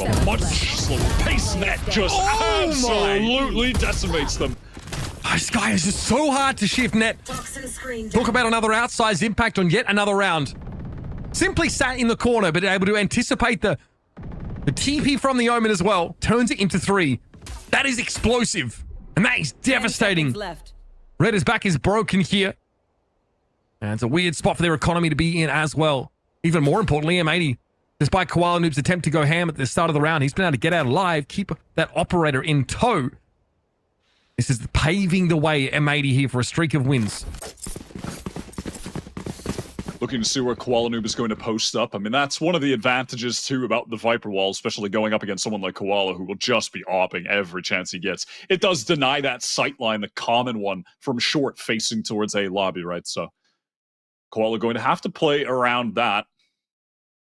a much slower pace. Net just absolutely decimates them. This guy is just so hard to shift. Net. Talk about another outsized impact on yet another round. Simply sat in the corner, but able to anticipate the TP from the Omen as well. Turns it into 3. That is explosive. And that is devastating. RETA's back is broken here. And it's a weird spot for their economy to be in as well. Even more importantly, M80, despite Koalanoob's attempt to go ham at the start of the round, he's been able to get out alive, keep that operator in tow. This is paving the way, M80 here, for a streak of wins. Looking to see where Koalanoob is going to post up. I mean, that's one of the advantages, too, about the Viper Wall, especially going up against someone like Koala, who will just be opping every chance he gets. It does deny that sight line, the common one, from short facing towards A lobby, right? So Koala going to have to play around that.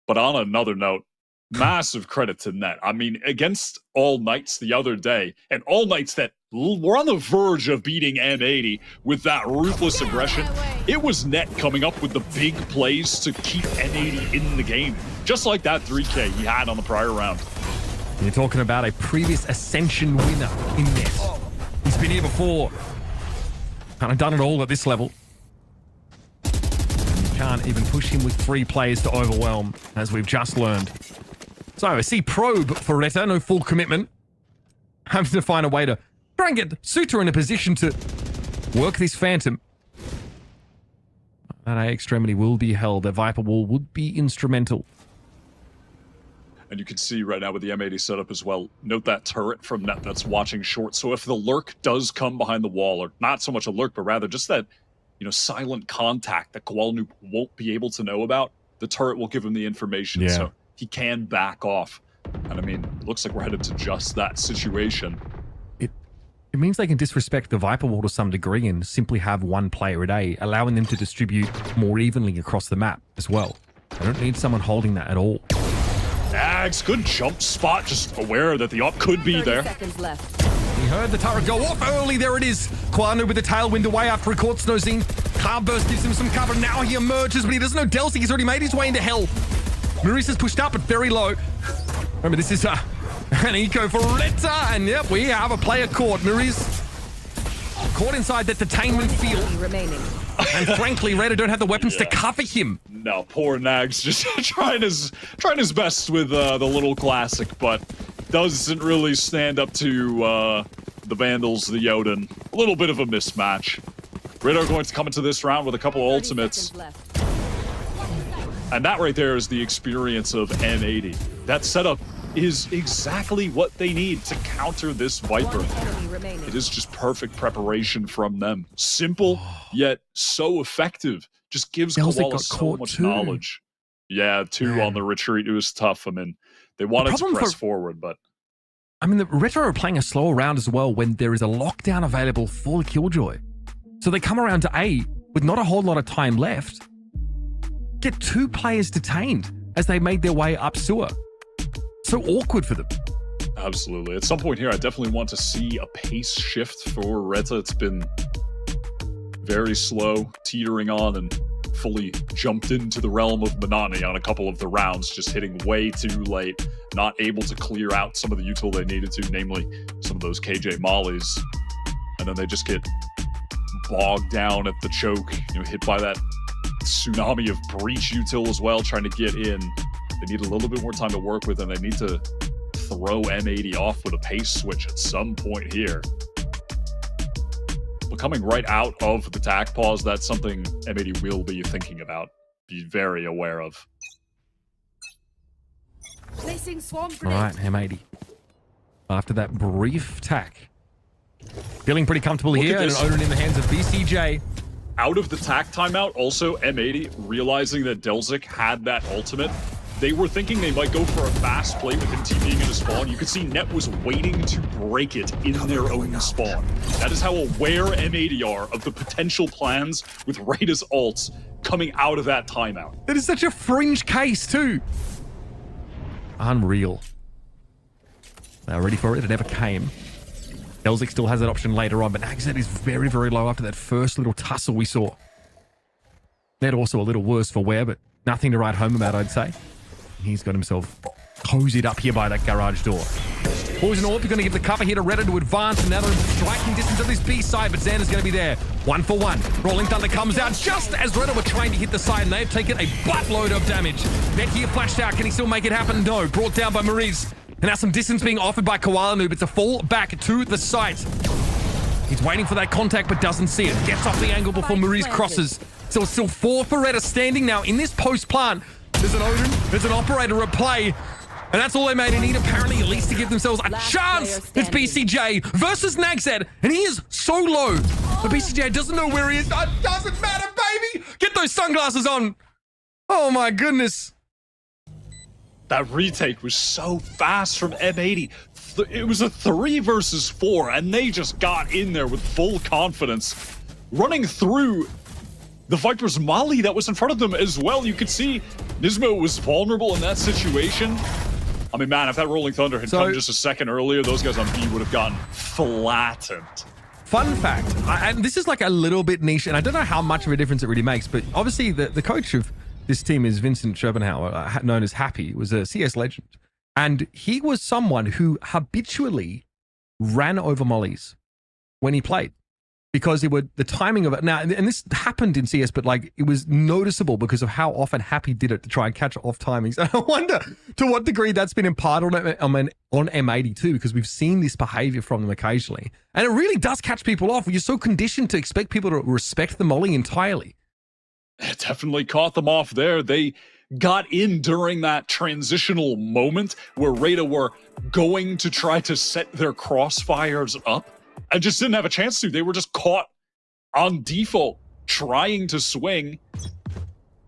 But on another note, massive credit to Net. I mean, against All Knights the other day, and All Knights that were on the verge of beating M80 with that ruthless aggression, it was Net coming up with the big plays to keep M80 in the game. Just like that 3K he had on the prior round. You're talking about a previous Ascension winner in Net. He's been here before. Kind of done it all at this level. And you can't even push him with 3 players to overwhelm, as we've just learned. So, I see probe for RETA, no full commitment. Having to find a way to try and get Suter in a position to work this Phantom. That A extremity will be held. That Viper wall would be instrumental. And you can see right now with the M80 setup as well, note that turret from Net that's watching short. So if the lurk does come behind the wall, or not so much a lurk, but rather just that, silent contact that Kowalnu won't be able to know about, the turret will give him the information. Yeah. So he can back off. And I mean, it looks like we're headed to just that situation. It means they can disrespect the Viper wall to some degree and simply have one player at A, allowing them to distribute more evenly across the map as well. They don't need someone holding that at all. Nags, good jump spot, just aware that the op could be there. 30 seconds left. He heard the turret go off early. There it is. Kwanu with the tailwind away after a caught Snowzing. Cloudburst gives him some cover. Now he emerges, but he doesn't know Delcy. He's already made his way into hell. Maurice has pushed up, but very low. Remember, this is an eco for RETA, and yep, we have a player caught. Maurice caught inside that detainment field. And frankly, RETA don't have the weapons to cover him. No, poor Nags just trying his best with the little classic, but doesn't really stand up to the Vandals, the Jotun. A little bit of a mismatch. RETA are going to come into this round with a couple of ultimates. And that right there is the experience of M80. That setup is exactly what they need to counter this Viper. It is just perfect preparation from them. Simple, yet so effective. Just gives Koala so much knowledge. Yeah, 2 on the retreat. It was tough. I mean, they wanted to press forward, but... I mean, the RETA are playing a slower round as well when there is a lockdown available for the Killjoy. So they come around to A with not a whole lot of time left. Get 2 players detained as they made their way up sewer. So awkward for them. Absolutely. At some point here, I definitely want to see a pace shift for RETA. It's been very slow, teetering on, and fully jumped into the realm of monotony on a couple of the rounds, just hitting way too late, not able to clear out some of the util they needed to, namely some of those KJ mollies. And then they just get bogged down at the choke, hit by that tsunami of breach util as well, trying to get in. They need a little bit more time to work with, and they need to throw M80 off with a pace switch at some point here. But coming right out of the tac pause, that's something M80 will be thinking about, be very aware of. Placing swarm All right, M80. After that brief tac, feeling pretty comfortable here, and an Odin in the hands of BCJ. Out of the tac timeout, also M80 realizing that Delzik had that ultimate. They were thinking they might go for a fast play with him TPing in a spawn. You could see Net was waiting to break it in their own spawn. That is how aware M80 are of the potential plans with RETA's ults coming out of that timeout. That is such a fringe case too. Unreal. They were ready for it. It never came. Delzik still has that option later on, but Nagzet is very, very low after that first little tussle we saw. Net also a little worse for wear, but nothing to write home about, I'd say. He's got himself cozied up here by that garage door. Poison Orb, you're going to give the cover here to RETA to advance, and now they're in striking distance of this B side, but Xander's going to be there. 1 for 1. Rolling Thunder comes out just as RETA were trying to hit the side, and they've taken a buttload of damage. Net here flashed out. Can he still make it happen? No. Brought down by Maurice. And now some distance being offered by Koala Noob. It's a fall back to the site. He's waiting for that contact, but doesn't see it. Gets off the angle before Maurice crosses. So it's still 4 for RETA standing now in this post plant. There's an Odin, there's an operator at play, and that's all they made. They need apparently at least to give themselves a chance. It's BCJ versus Nagzed, and he is so low. But BCJ doesn't know where he is. It doesn't matter, baby. Get those sunglasses on. Oh my goodness. That retake was so fast from M80. It was a 3 versus 4, and they just got in there with full confidence, running through the Viper's molly that was in front of them as well. You could see Nismo was vulnerable in that situation. I mean, man, if that Rolling Thunder had come just a second earlier, those guys on B would have gotten flattened. Fun fact, and this is like a little bit niche, and I don't know how much of a difference it really makes, but obviously the coach of this team is Vincent Schopenhauer, known as Happy, was a CS legend. And he was someone who habitually ran over mollies when he played. Because the timing of it now, and this happened in CS, but like it was noticeable because of how often Happy did it to try and catch off timings. And I wonder to what degree that's been imparted on M80 too, because we've seen this behavior from them occasionally, and it really does catch people off. You're so conditioned to expect people to respect the molly entirely. It definitely caught them off there. They got in during that transitional moment where RETA were going to try to set their crossfires up. I just didn't have a chance to. They were just caught on default, trying to swing,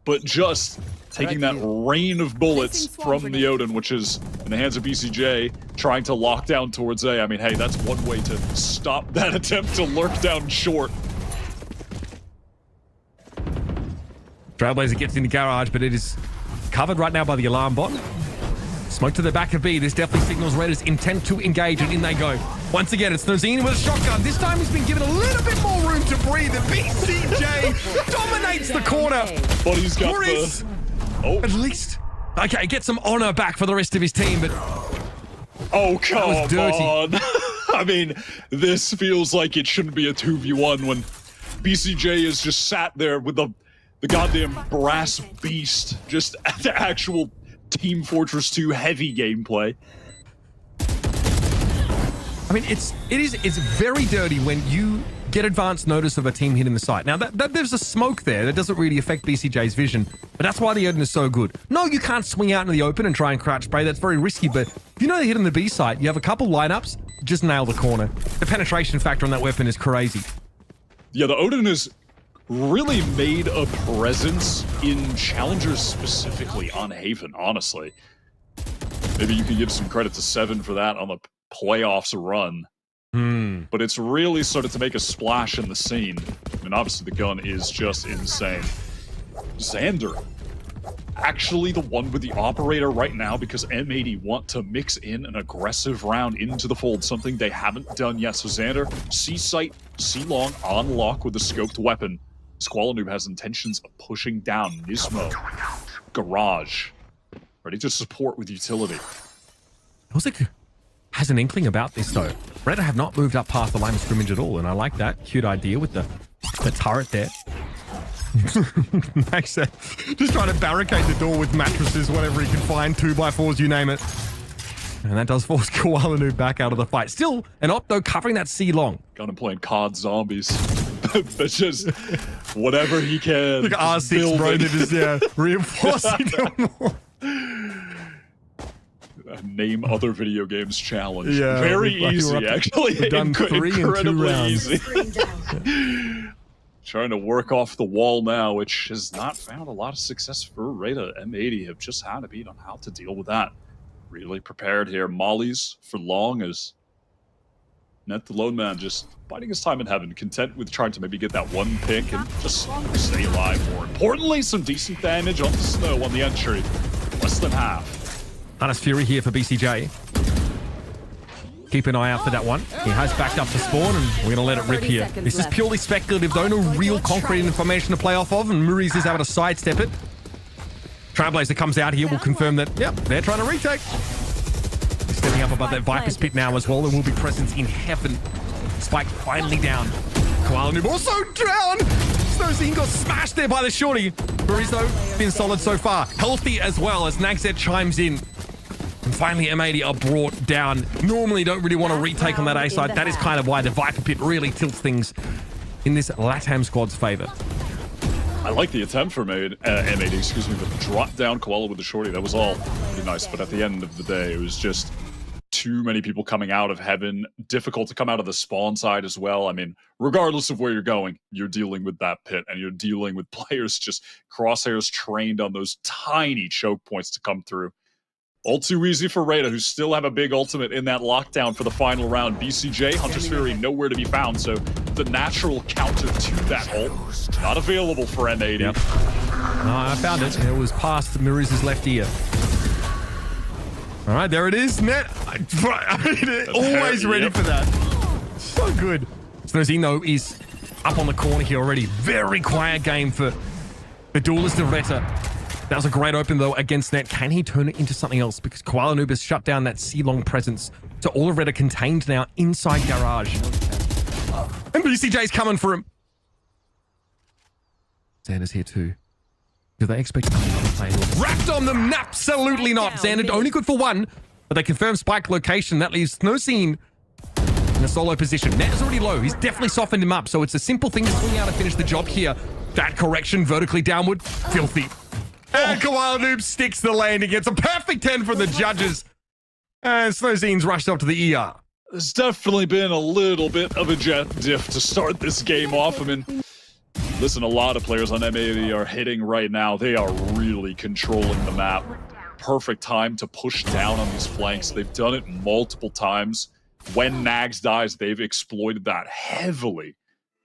but just taking that rain of bullets from the Odin, which is in the hands of BCJ, trying to lock down towards A. I mean, hey, that's one way to stop that attempt to lurk down short. Trailblazer gets in the garage, but it is covered right now by the alarm bot. Smoke to the back of B. This definitely signals RETA's intent to engage, and in they go. Once again, it's Nozini with a shotgun. This time he's been given a little bit more room to breathe, and BCJ dominates the corner. But he's got Maurice, at least, okay, get some honor back for the rest of his team, but... Oh, come on. I mean, this feels like it shouldn't be a 2v1 when BCJ is just sat there with the goddamn brass beast, just the actual Team Fortress 2 heavy gameplay. I mean, it's very dirty when you get advance notice of a team hitting the site. Now, that there's a smoke there. That doesn't really affect BCJ's vision, but that's why the Odin is so good. No, you can't swing out into the open and try and crouch spray. That's very risky, but if you know they're hitting the B site, you have a couple lineups, just nail the corner. The penetration factor on that weapon is crazy. Yeah, the Odin has really made a presence in Challengers, specifically on Haven, honestly. Maybe you can give some credit to Seven for that on the playoffs run. But it's really started to make a splash in the scene. I mean, obviously the gun is just insane. Xander, actually the one with the operator right now, because M80 want to mix in an aggressive round into the fold, something they haven't done yet. So Xander, C-Site, C-Long on lock with the scoped weapon. Squall Noob has intentions of pushing down Nismo. Garage, ready to support with utility. I was like, has an inkling about this though. RETA have not moved up past the line of scrimmage at all, and I like that cute idea with the turret there. Makes sense. Just trying to barricade the door with mattresses, whatever he can find, 2x4s, you name it. And that does force Koala Noob back out of the fight. Still, an Opto covering that C long. Got him playing COD Zombies. That's just whatever he can. Look at R6, bro. They're just, reinforcing them more. Name other video games challenge. Yeah, very easy, actually. We've done 3 in 2 rounds. Easy. Trying to work off the wall now, which has not found a lot of success for RETA. M80 have just had a beat on how to deal with that. Really prepared here. Mollies for long as Net the Lone Man just biding his time in heaven, content with trying to maybe get that one pick and just stay alive. More importantly, some decent damage on the snow on the entry. Less than half. Honest Fury here for BCJ. Keep an eye out for that one. He has backed up to spawn, and we're going to let it rip here. This is purely speculative, though. No real concrete information to play off of, and Maurice is able to sidestep it. Trailblazer comes out here. We'll confirm that, yep, they're trying to retake. He's stepping up above that Viper's pit now as well. There will be presence in heaven. Spike finally down. Koala Noob also down. Snowzine got smashed there by the shorty. Maurice, though, been solid so far. Healthy as well as Nagzet chimes in. And finally, M80 are brought down. Normally don't really want to retake on that A side. That is kind of why the Viper pit really tilts things in this LATAM squad's favor. I like the attempt for M80, excuse me, but drop down Koala with the shorty. That was all pretty nice, but at the end of the day, it was just too many people coming out of heaven. Difficult to come out of the spawn side as well. I mean, regardless of where you're going, you're dealing with that pit, and you're dealing with players just crosshairs trained on those tiny choke points to come through. All too easy for RETA, who still have a big ultimate in that lockdown for the final round. BCJ, Hunter's Fury, nowhere to be found, so the natural counter to that ult, not available for M80. Yep. I found it. It was past Maurice's left ear. All right, there it is. Net. Always ready for that. So good. Snozino is up on the corner here already. Very quiet game for the duelist of RETA. That was a great open, though, against Net. Can he turn it into something else? Because Koala Noob has shut down that C-Long presence. So all of RETA contained now inside Garage. And BCJ's coming for him. Xander's here too. Do they expect another play? Wrapped on them? Absolutely not. Xander only good for one, but they confirm spike location. That leaves Snowscene in a solo position. Net is already low. He's definitely softened him up, so it's a simple thing to swing out to finish the job here. That correction vertically downward. Filthy. And Koala Noob sticks the landing. It's a perfect 10 from the judges. And Snowscene's rushed up to the ER. There's definitely been a little bit of a jet diff to start this game off. I mean, listen, a lot of players on M80 are hitting right now. They are really controlling the map. Perfect time to push down on these flanks. They've done it multiple times. When Nags dies, they've exploited that heavily.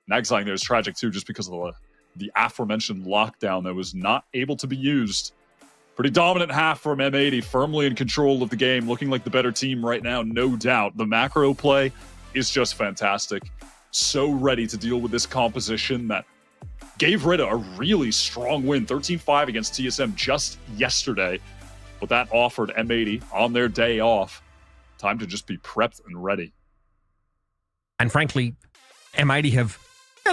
Nags dying there is tragic too, just because of the aforementioned lockdown that was not able to be used. Pretty dominant half from M80, firmly in control of the game, looking like the better team right now, no doubt. The macro play is just fantastic. So ready to deal with this composition that gave RETA a really strong win, 13-5 against TSM just yesterday. But that offered M80 on their day off time to just be prepped and ready. And frankly, M80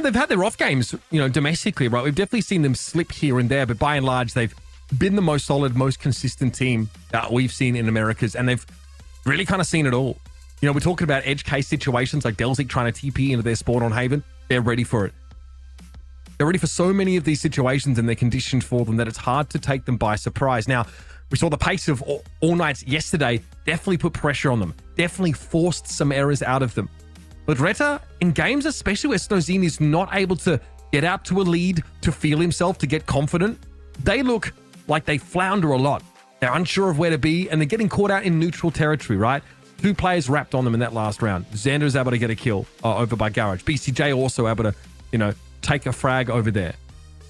they've had their off games, domestically, right? We've definitely seen them slip here and there, but by and large, they've been the most solid, most consistent team that we've seen in Americas, and they've really kind of seen it all. We're talking about edge case situations like Delzik trying to TP into their spawn on Haven. They're ready for it. They're ready for so many of these situations, and they're conditioned for them that it's hard to take them by surprise. Now, we saw the pace of All Nights yesterday definitely put pressure on them, definitely forced some errors out of them. But RETA, in games especially where Snowzine is not able to get out to a lead, to feel himself, to get confident, they look like they flounder a lot. They're unsure of where to be, and they're getting caught out in neutral territory, right? 2 players wrapped on them in that last round. Xander is able to get a kill over by Garage. BCJ also able to, take a frag over there.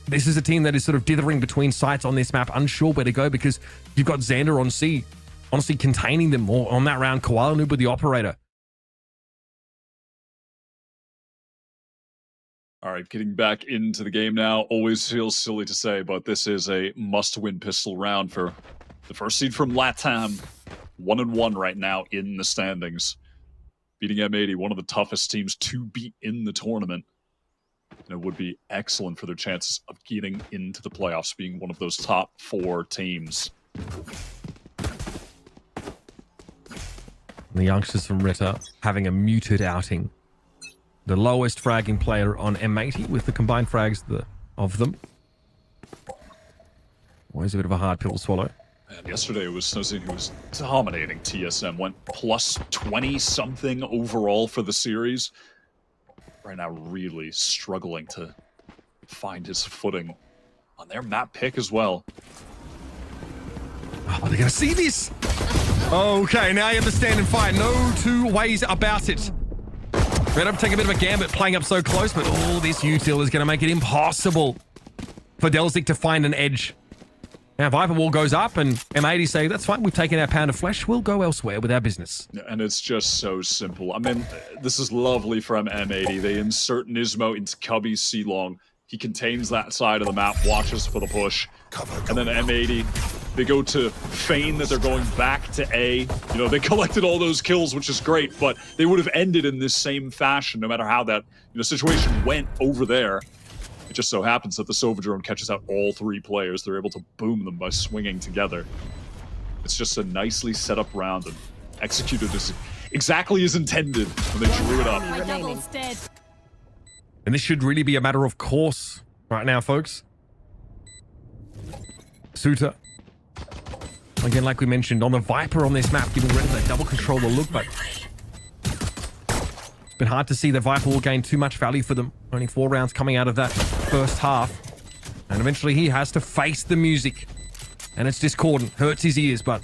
This is a team that is sort of dithering between sites on this map, unsure where to go because you've got Xander on C, honestly containing them more on that round. Koala Noob with the operator. All right, getting back into the game now. Always feels silly to say, but this is a must-win pistol round for the first seed from LATAM. 1-1 right now in the standings. Beating M80, one of the toughest teams to beat in the tournament. And it would be excellent for their chances of getting into the playoffs, being one of those top 4 teams. The youngsters from RETA having a muted outing. The lowest fragging player on M80 with the combined frags of them. Always a bit of a hard pill to swallow. And yesterday it was Snowzine who was dominating TSM, went plus 20-something overall for the series. Right now really struggling to find his footing on their map pick as well. Oh, they're going to see this! Okay, now you understand and fight. No 2 ways about it. RETA take a bit of a gambit playing up so close, but all this util is going to make it impossible for Delzik to find an edge. Now Viper Wall goes up and M80 say, that's fine, we've taken our pound of flesh, we'll go elsewhere with our business. And it's just so simple. I mean, this is lovely from M80. They insert Nismo into Cubby's C-Long. He contains that side of the map, watches for the push. And then M80, they go to feign that they're going back to A. They collected all those kills, which is great, but they would have ended in this same fashion no matter how that situation went over there. It just so happens that the Sova drone catches out all 3 players. They're able to boom them by swinging together. It's just a nicely set up round and executed exactly as intended when they drew it up. And this should really be a matter of course right now, folks. Suta. Again, like we mentioned, on the Viper on this map, giving RETA that double controller look, but it's been hard to see the Viper will gain too much value for them. Only 4 rounds coming out of that first half. And eventually he has to face the music. And it's discordant, hurts his ears, but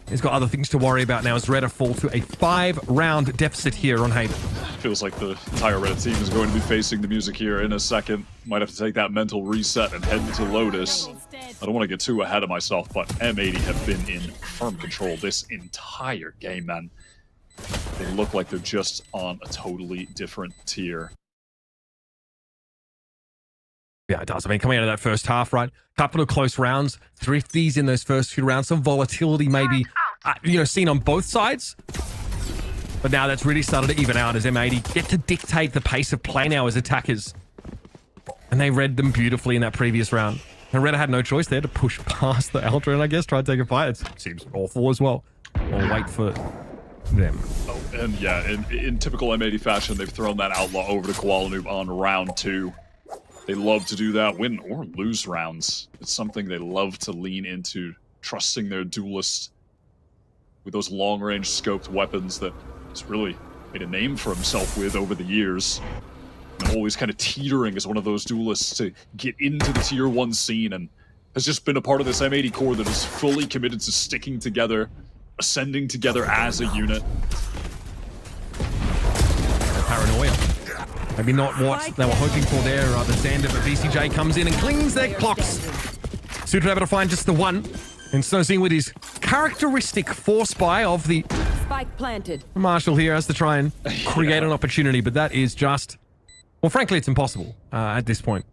he's got other things to worry about now as RETA fall to a 5-round deficit here on Haven. Feels like the entire RETA team is going to be facing the music here in a second. Might have to take that mental reset and head to Lotus. I don't want to get too ahead of myself, but M80 have been in firm control this entire game, man. They look like they're just on a totally different tier. Yeah, it does. I mean, coming out of that first half, right? Couple of close rounds, thrifties in those first few rounds, some volatility maybe, seen on both sides. But now that's really started to even out as M80 get to dictate the pace of play now as attackers. And they read them beautifully in that previous round. And RETA had no choice there to push past the Elder and I guess try to take a fight. It seems awful as well. Or wait for them. Oh, and yeah, in typical M80 fashion, they've thrown that Outlaw over to Koala Noob on round 2. They love to do that, win or lose rounds. It's something they love to lean into, trusting their duelist with those long-range scoped weapons that he's really made a name for himself with over the years. And always kind of teetering as one of those duelists to get into the tier 1 scene, and has just been a part of this M80 core that is fully committed to sticking together, ascending together as a unit. Paranoia. Maybe not what they were hoping for there. The Xander, but VCJ comes in and cleans their clocks. Suitor able to find just the one. And Snowzine with his characteristic force buy of the Spike planted. Marshall here has to try and create an opportunity, but that is just, well, frankly, it's impossible at this point.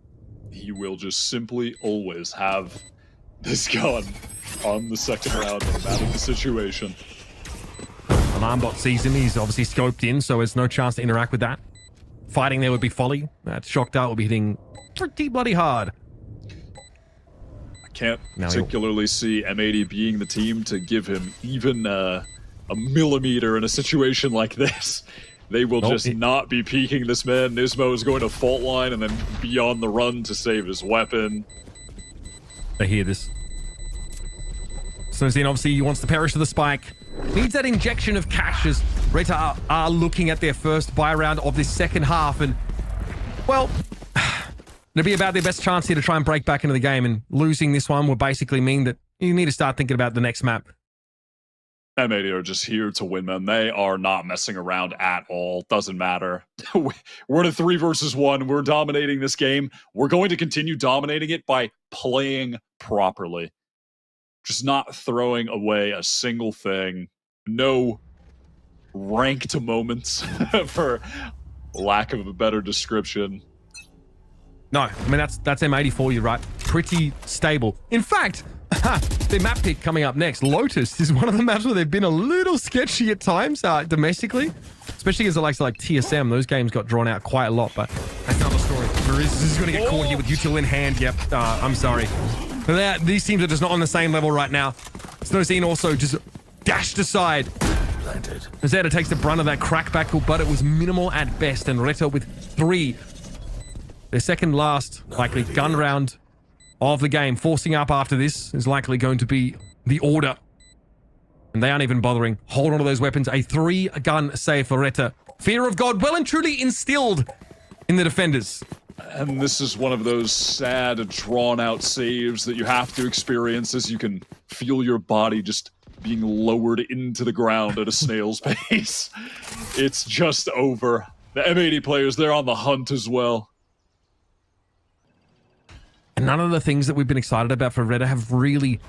He will just simply always have this gun on the second round, no matter the situation. Alarmbot sees him. He's obviously scoped in, so there's no chance to interact with that. Fighting there would be folly. That Shock Dart will be hitting pretty bloody hard. I can't particularly see M80 being the team to give him even a millimeter in a situation like this. They will just not be peeking this man. Nismo is going to fault line and then be on the run to save his weapon. They hear this. Snowzine obviously wants to perish to the spike. Needs that injection of cash as RETA are looking at their first buy round of this second half. And, well, it'll be about their best chance here to try and break back into the game. And losing this one will basically mean that you need to start thinking about the next map. M80 are just here to win, man. They are not messing around at all. Doesn't matter. We're in a 3 versus 1. We're dominating this game. We're going to continue dominating it by playing properly. Just not throwing away a single thing. No ranked moments, for lack of a better description. No, I mean, that's M80 for you, right? Pretty stable. In fact, their map pick coming up next, Lotus, is one of the maps where they've been a little sketchy at times domestically, especially as the likes of like TSM. Those games got drawn out quite a lot, but that's another story. This is going to get caught here with util in hand. Yep, I'm sorry. These teams are just not on the same level right now. Snowzine also just dashed aside. Zeta takes the brunt of that crackback, but it was minimal at best, and RETA with 3. Their second last, likely gun round of the game. Forcing up after this is likely going to be the order. And they aren't even bothering. Hold on to those weapons. A 3-gun save for RETA. Fear of God well and truly instilled in the defenders. And this is one of those sad, drawn-out saves that you have to experience as you can feel your body just being lowered into the ground at a snail's pace. It's just over. The M80 players, they're on the hunt as well. And none of the things that we've been excited about for RETA have really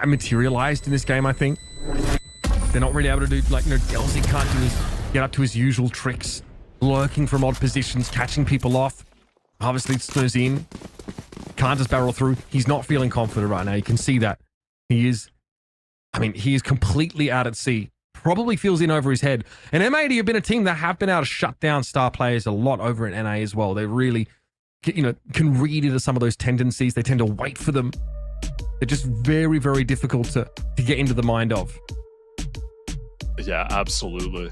materialized in this game, I think. They're not really able to do, like, Delzy can't get up to his usual tricks. Lurking from odd positions, catching people off. Obviously, Snowzine can't just barrel through. He's not feeling confident right now. You can see that. He is completely out at sea. Probably feels in over his head. And M80 have been a team that have been able to shut down star players a lot over at NA as well. They really, can read into some of those tendencies. They tend to wait for them. They're just very, very difficult to get into the mind of. Yeah, absolutely.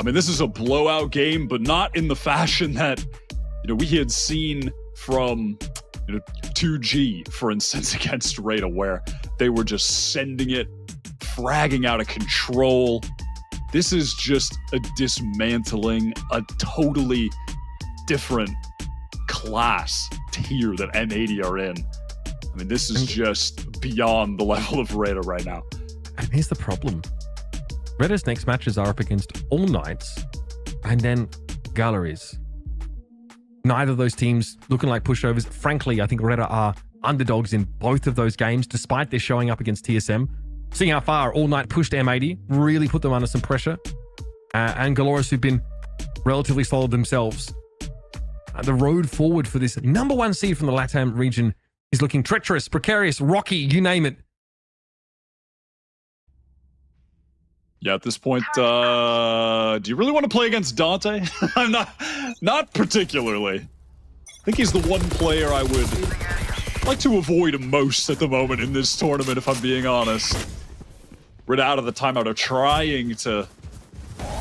I mean, this is a blowout game, but not in the fashion that, we had seen from 2G, for instance, against RETA, where they were just sending it, fragging out of control. This is just a dismantling, a totally different class tier that M80 are in. I mean, this is just beyond the level of RETA right now. And here's the problem. RETA's next matches are up against All Knights and then Galleries. Neither of those teams looking like pushovers. Frankly, I think RETA are underdogs in both of those games, despite their showing up against TSM. Seeing how far All Night pushed M80, really put them under some pressure. And Galoris, who've been relatively solid themselves. The road forward for this number 1 seed from the LATAM region is looking treacherous, precarious, rocky, you name it. Yeah, at this point, do you really want to play against Dante? I'm not particularly. I think he's the one player I would like to avoid most at the moment in this tournament, if I'm being honest. RETA out of the timeout are trying to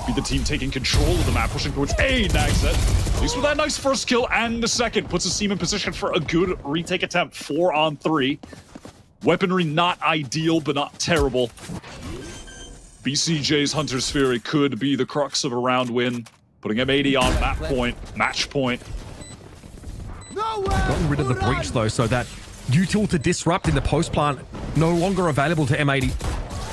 be the team taking control of the map, pushing towards A. Nagset. At least with that nice first kill and the second, puts his team in position for a good retake attempt, 4-on-3. Weaponry not ideal, but not terrible. BCJ's Hunter's Fury could be the crux of a round win, putting M80 on map point, match point. Gotten rid of the breach though, so that util to disrupt in the post plant no longer available to M80.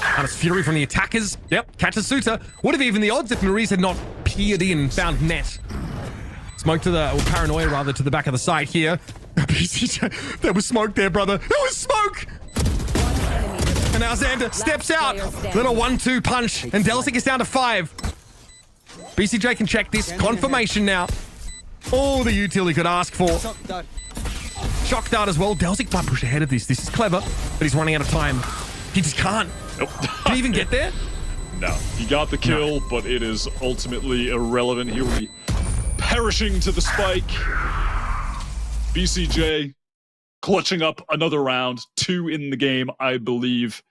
Hunter's Fury from the attackers. Yep, catches Suta. What if even the odds if Maurice had not peered in and found net? Smoke to the, or paranoia rather, to the back of the site here. BCJ, there was smoke there, brother. There was smoke! And now Xander steps out. Little 1-2 punch. And Delsic is down to 5. BCJ can check this. Confirmation now. All the utility could ask for. Shock dart as well. Delsic might push ahead of this. This is clever, but he's running out of time. He just can't. Nope. Did he even get there? No. He got the kill, but it is ultimately irrelevant. He will be perishing to the spike. BCJ clutching up another round. 2 in the game, I believe,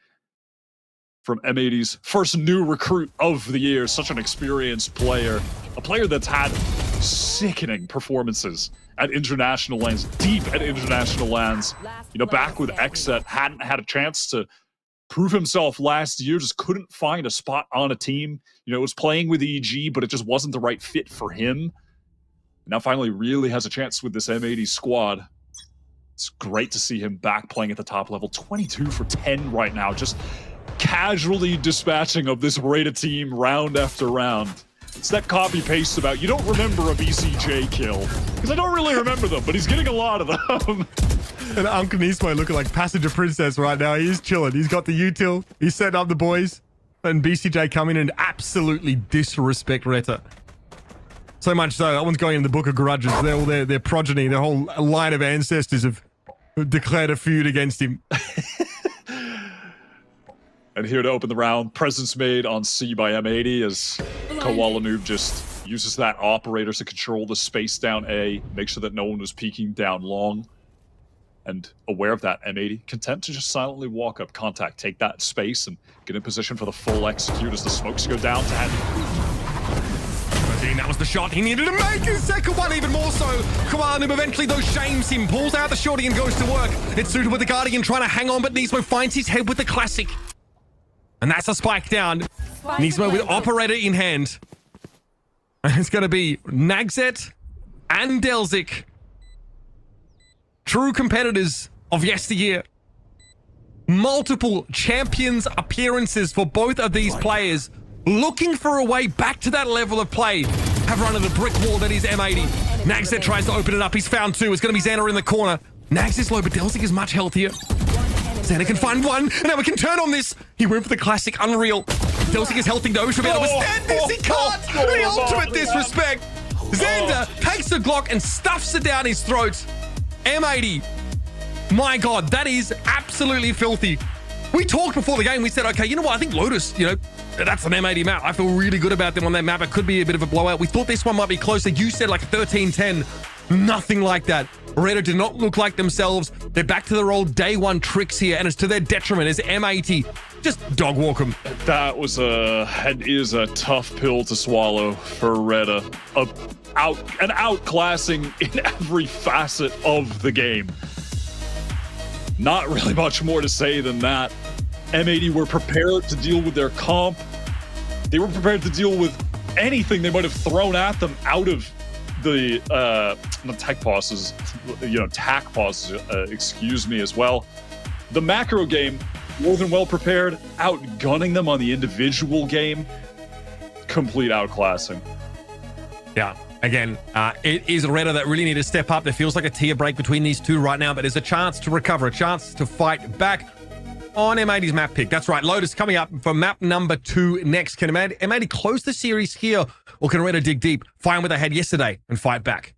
from M80's first new recruit of the year. Such an experienced player. A player that's had sickening performances at international lands, deep at international lands. You know, back with Xset, hadn't had a chance to prove himself last year, just couldn't find a spot on a team. You know, was playing with EG, but it just wasn't the right fit for him. Now finally really has a chance with this M80 squad. It's great to see him back playing at the top level. 22 for 10 right now, just casually dispatching of this RETA team round after round. It's that copy-paste about, you don't remember a BCJ kill. Because I don't really remember them, but he's getting a lot of them. And Uncle Nismo looking like Passenger Princess right now. He's chilling. He's got the util. He's setting up the boys. And BCJ come in and absolutely disrespect RETA. So much so, that one's going in the book of grudges. They're all their progeny, their whole line of ancestors have declared a feud against him. And here to open the round, presence made on C by M80 as Koala Noob just uses that operator to control the space down A, make sure that no one was peeking down long. And aware of that, M80 content to just silently walk up contact, take that space, and get in position for the full execute as the smokes go down to head. That was the shot he needed to make. His second one even more so. Koala Noob eventually though shames him, pulls out the shorty and goes to work. It's suited with the Guardian trying to hang on, but Nismo finds his head with the classic. And that's a spike down. Nismo with operator in hand. And it's going to be Nagset and Delsic. True competitors of yesteryear. Multiple champions appearances for both of these players. Looking for a way back to that level of play. Have run into the brick wall that is M80. Nagset tries to open it up. He's found 2. It's going to be Xander in the corner. Nags is low, but Delsic is much healthier. Xander can find 1, and now we can turn on this. He went for the classic unreal. Delsic is healthy though. Should be able to withstand this. He can't. The ultimate disrespect. Xander takes the Glock and stuffs it down his throat. M80. My God, that is absolutely filthy. We talked before the game. We said, okay, you know what? I think Lotus, that's an M80 map. I feel really good about them on that map. It could be a bit of a blowout. We thought this one might be closer. You said like 13-10. Nothing like that. RETA did not look like themselves. They're back to their old day one tricks here, and it's to their detriment as M80 just dog walk them. That was and is a tough pill to swallow for RETA. An outclassing in every facet of the game. Not really much more to say than that. M80 were prepared to deal with their comp. They were prepared to deal with anything they might have thrown at them out of the tech pauses, tack pauses, excuse me, as well. The macro game, more than well prepared, outgunning them on the individual game, complete outclassing. Yeah, Again, it is RETA that really need to step up. There feels like a tier break between these two right now, but there's a chance to recover, a chance to fight back on M80's map pick. That's right, Lotus coming up for map number 2 next. Can M80 close the series here, or can RETA dig deep, find where they had yesterday, and fight back?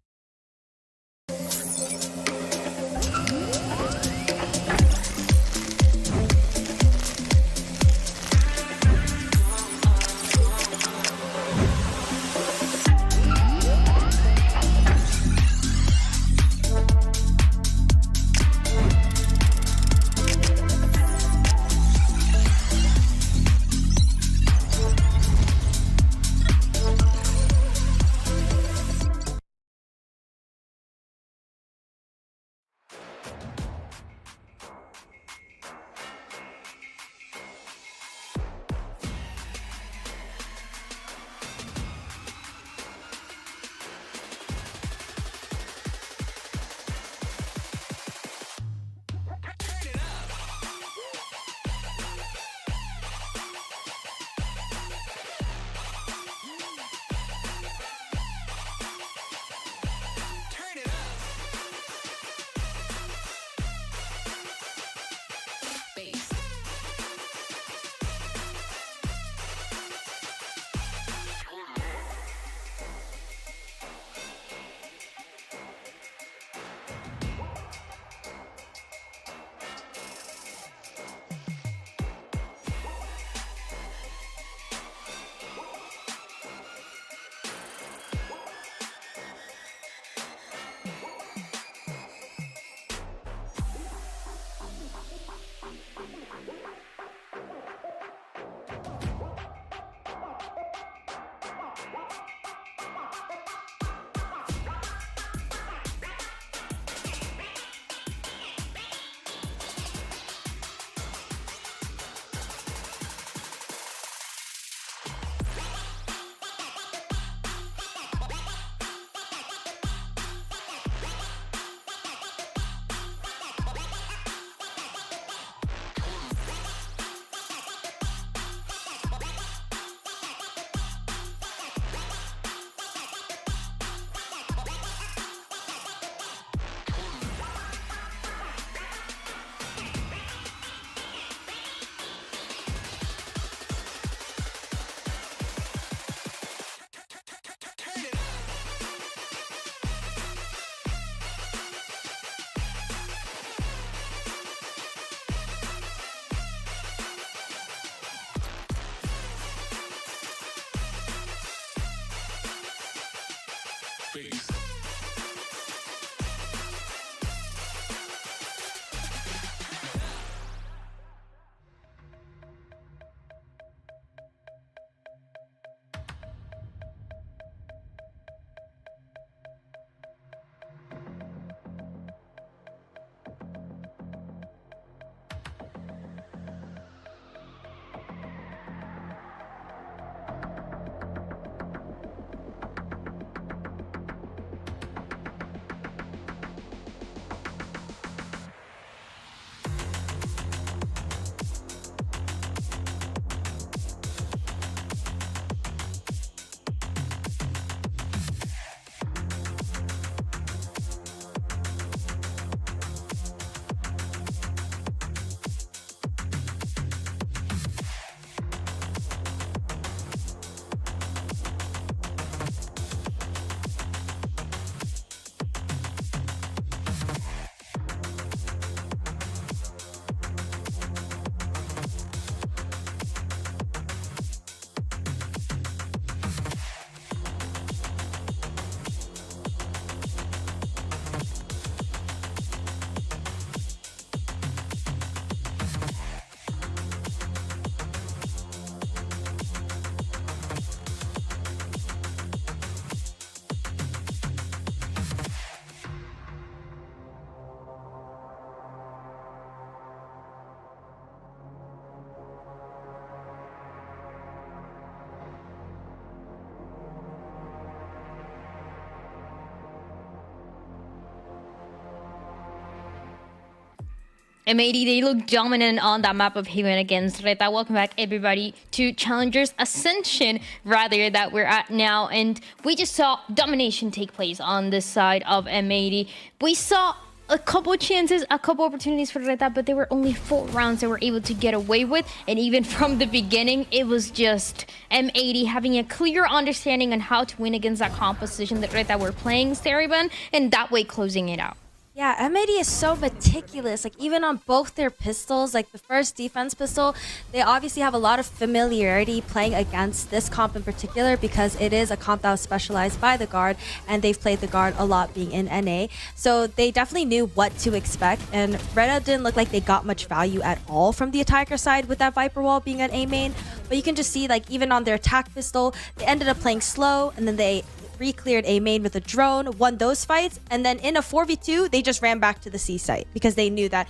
M80, they look dominant on that map of Haven against RETA. Welcome back, everybody, to Challengers Ascension, rather, that we're at now. And we just saw domination take place on this side of M80. We saw a couple chances, a couple opportunities for RETA, but there were only 4 rounds they were able to get away with. And even from the beginning, it was just M80 having a clear understanding on how to win against that composition that RETA were playing, Steriban, and that way closing it out. Yeah, M80 is so meticulous. Like, even on both their pistols, like the first defense pistol, they obviously have a lot of familiarity playing against this comp in particular because it is a comp that was specialized by the guard, and they've played the guard a lot being in NA. So they definitely knew what to expect, and RETA didn't look like they got much value at all from the attacker side with that Viper wall being an A main. But you can just see, like, even on their attack pistol, they ended up playing slow, and then they re-cleared A main with a drone, won those fights, and then in a 4v2 they just ran back to the C site because they knew that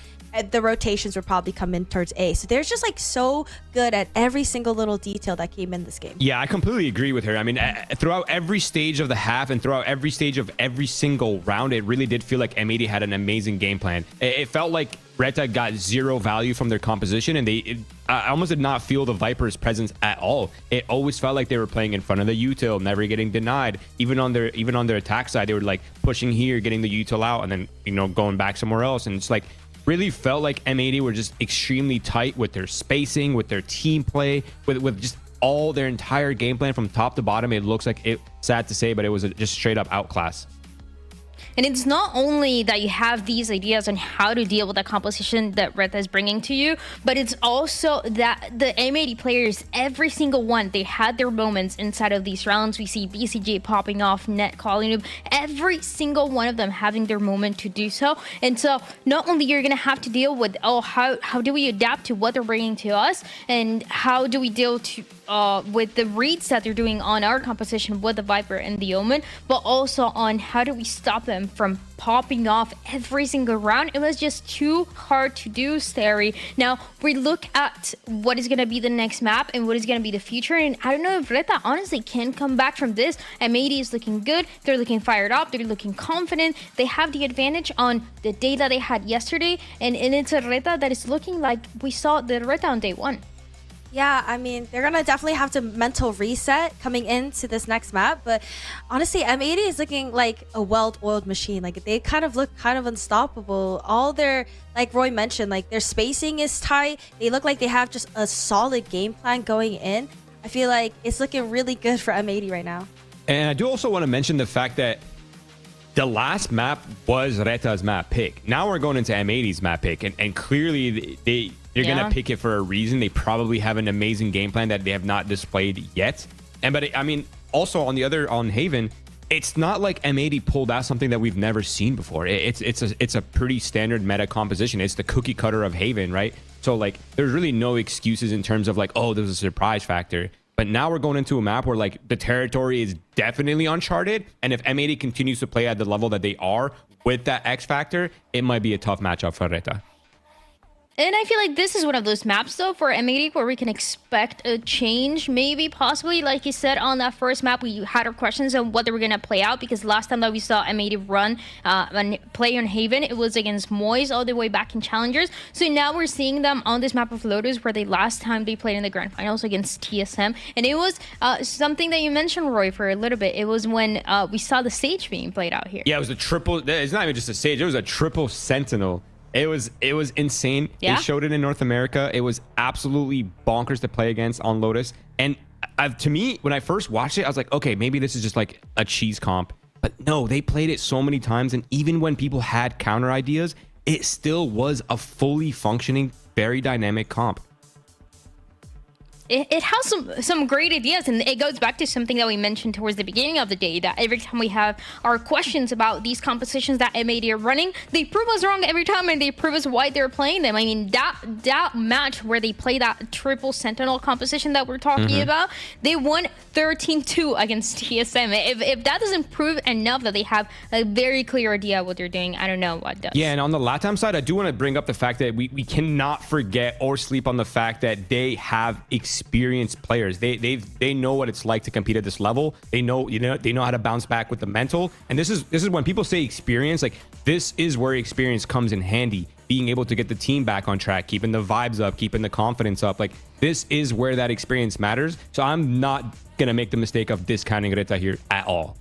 the rotations would probably come in towards A. So they're just like so good at every single little detail that came in this game. Yeah, I completely agree with her. I mean, throughout every stage of the half and throughout every stage of every single round, it really did feel like M80 had an amazing game plan. It felt like RETA got zero value from their composition, and I almost did not feel the Viper's presence at all. It always felt like they were playing in front of the util, never getting denied. Even on their attack side, they were like pushing here, getting the util out, and then, you know, going back somewhere else. And it's like really felt like M80 were just extremely tight with their spacing, with their team play, with just all their entire game plan from top to bottom. It looks like, it sad to say, but it was just straight up outclass. And it's not only that you have these ideas on how to deal with the composition that RETA is bringing to you, but it's also that the M80 players, every single one, they had their moments inside of these rounds. We see BCJ popping off, Net calling them, every single one of them having their moment to do so. And so not only you're going to have to deal with, oh, how do we adapt to what they're bringing to us, and how do we deal to with the reads that they're doing on our composition with the Viper and the Omen, but also on how do we stop them from popping off every single round. It was just too hard to do, Steri. Now we look at what is going to be the next map and what is going to be the future, and I don't know if RETA honestly can come back from this. M80 is looking good, they're looking fired up, they're looking confident, they have the advantage on the day that they had yesterday, and it's a RETA that is looking like we saw the RETA on day 1. Yeah, I mean, they're going to definitely have to mental reset coming into this next map. But honestly, M80 is looking like a well-oiled machine. Like, they kind of look kind of unstoppable. All their, like Roy mentioned, like their spacing is tight. They look like they have just a solid game plan going in. I feel like it's looking really good for M80 right now. And I do also want to mention the fact that the last map was RETA's map pick. Now we're going into M80's map pick, and clearly they're gonna pick it for a reason. They probably have an amazing game plan that they have not displayed yet. But I mean, also on Haven, it's not like M80 pulled out something that we've never seen before. It's a pretty standard meta composition. It's the cookie cutter of Haven, right? So like, there's really no excuses in terms of like, oh, there's a surprise factor. But now we're going into a map where like the territory is definitely uncharted, and if M80 continues to play at the level that they are with that X factor, it might be a tough matchup for RETA. And I feel like this is one of those maps, though, for M80 where we can expect a change, maybe, possibly. Like you said, on that first map, we had our questions on what they were going to play out, because last time that we saw M80 run and play on Haven, it was against Moise all the way back in Challengers. So now we're seeing them on this map of Lotus, where last time they played in the Grand Finals against TSM. And it was something that you mentioned, Roy, for a little bit. It was when we saw the Sage being played out here. Yeah, it was a triple. It's not even just a Sage. It was a triple Sentinel. It was insane. Yeah. They showed it in North America. It was absolutely bonkers to play against on Lotus. And to me, when I first watched it, I was like, okay, maybe this is just like a cheese comp. But no, they played it so many times. And even when people had counter ideas, it still was a fully functioning, very dynamic comp. It has some great ideas, and it goes back to something that we mentioned towards the beginning of the day, that every time we have our questions about these compositions that M80 are running, they prove us wrong every time, and they prove us why they're playing them. I mean, that match where they play that triple Sentinel composition that we're talking about, they won 13-2 against TSM. If that doesn't prove enough that they have a very clear idea of what they're doing, I don't know what does. Yeah, and on the LATAM side, I do want to bring up the fact that we cannot forget or sleep on the fact that they have experienced players. They know what it's like to compete at this level. They know how to bounce back with the mental. And this is when people say experience, like this is where experience comes in handy. being able to get the team back on track, keeping the vibes up, keeping the confidence up. Like, this is where that experience matters. So I'm not gonna make the mistake of discounting RETA here at all.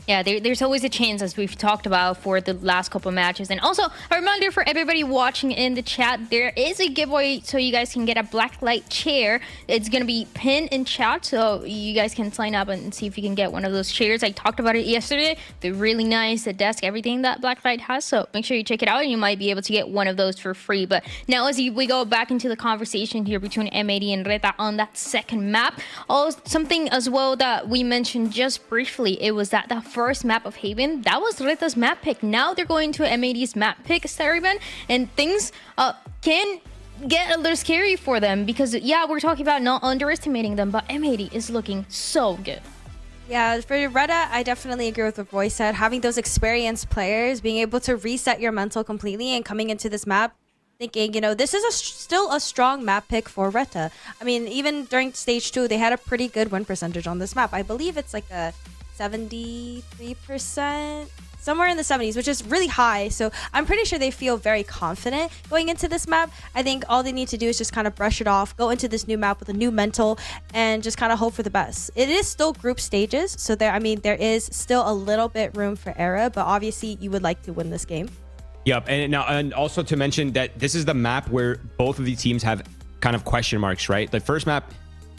Yeah, there's always a chance, as we've talked about for the last couple matches. And also, a reminder for everybody watching in the chat, there is a giveaway so you guys can get a blacklight chair. It's going to be pinned in chat, so you guys can sign up and see if you can get one of those chairs. I talked about it yesterday. They're really nice, the desk, everything that blacklight has. So make sure you check it out, and you might be able to get one of those for free. But now as we go back into the conversation here between M80 and RETA on that second map, something as well that we mentioned just briefly, it was that the first map of Haven, that was RETA's map pick. Now they're going to M80's map pick, Starryman, and things can get a little scary for them because, yeah, we're talking about not underestimating them, but M80 is looking so good. Yeah, for RETA, I definitely agree with what Roy said. Having those experienced players, being able to reset your mental completely and coming into this map thinking, you know, this is still a strong map pick for RETA. I mean, even during stage 2, they had a pretty good win percentage on this map. I believe it's like a 73%, somewhere in the 70s, which is really high. So I'm pretty sure they feel very confident going into this map. I think all they need to do is just kind of brush it off, go into this new map with a new mental, and just kind of hope for the best. It is still group stages, so there is still a little bit room for error, but obviously you would like to win this game. Yep, and also to mention that this is the map where both of these teams have kind of question marks, right? The first map,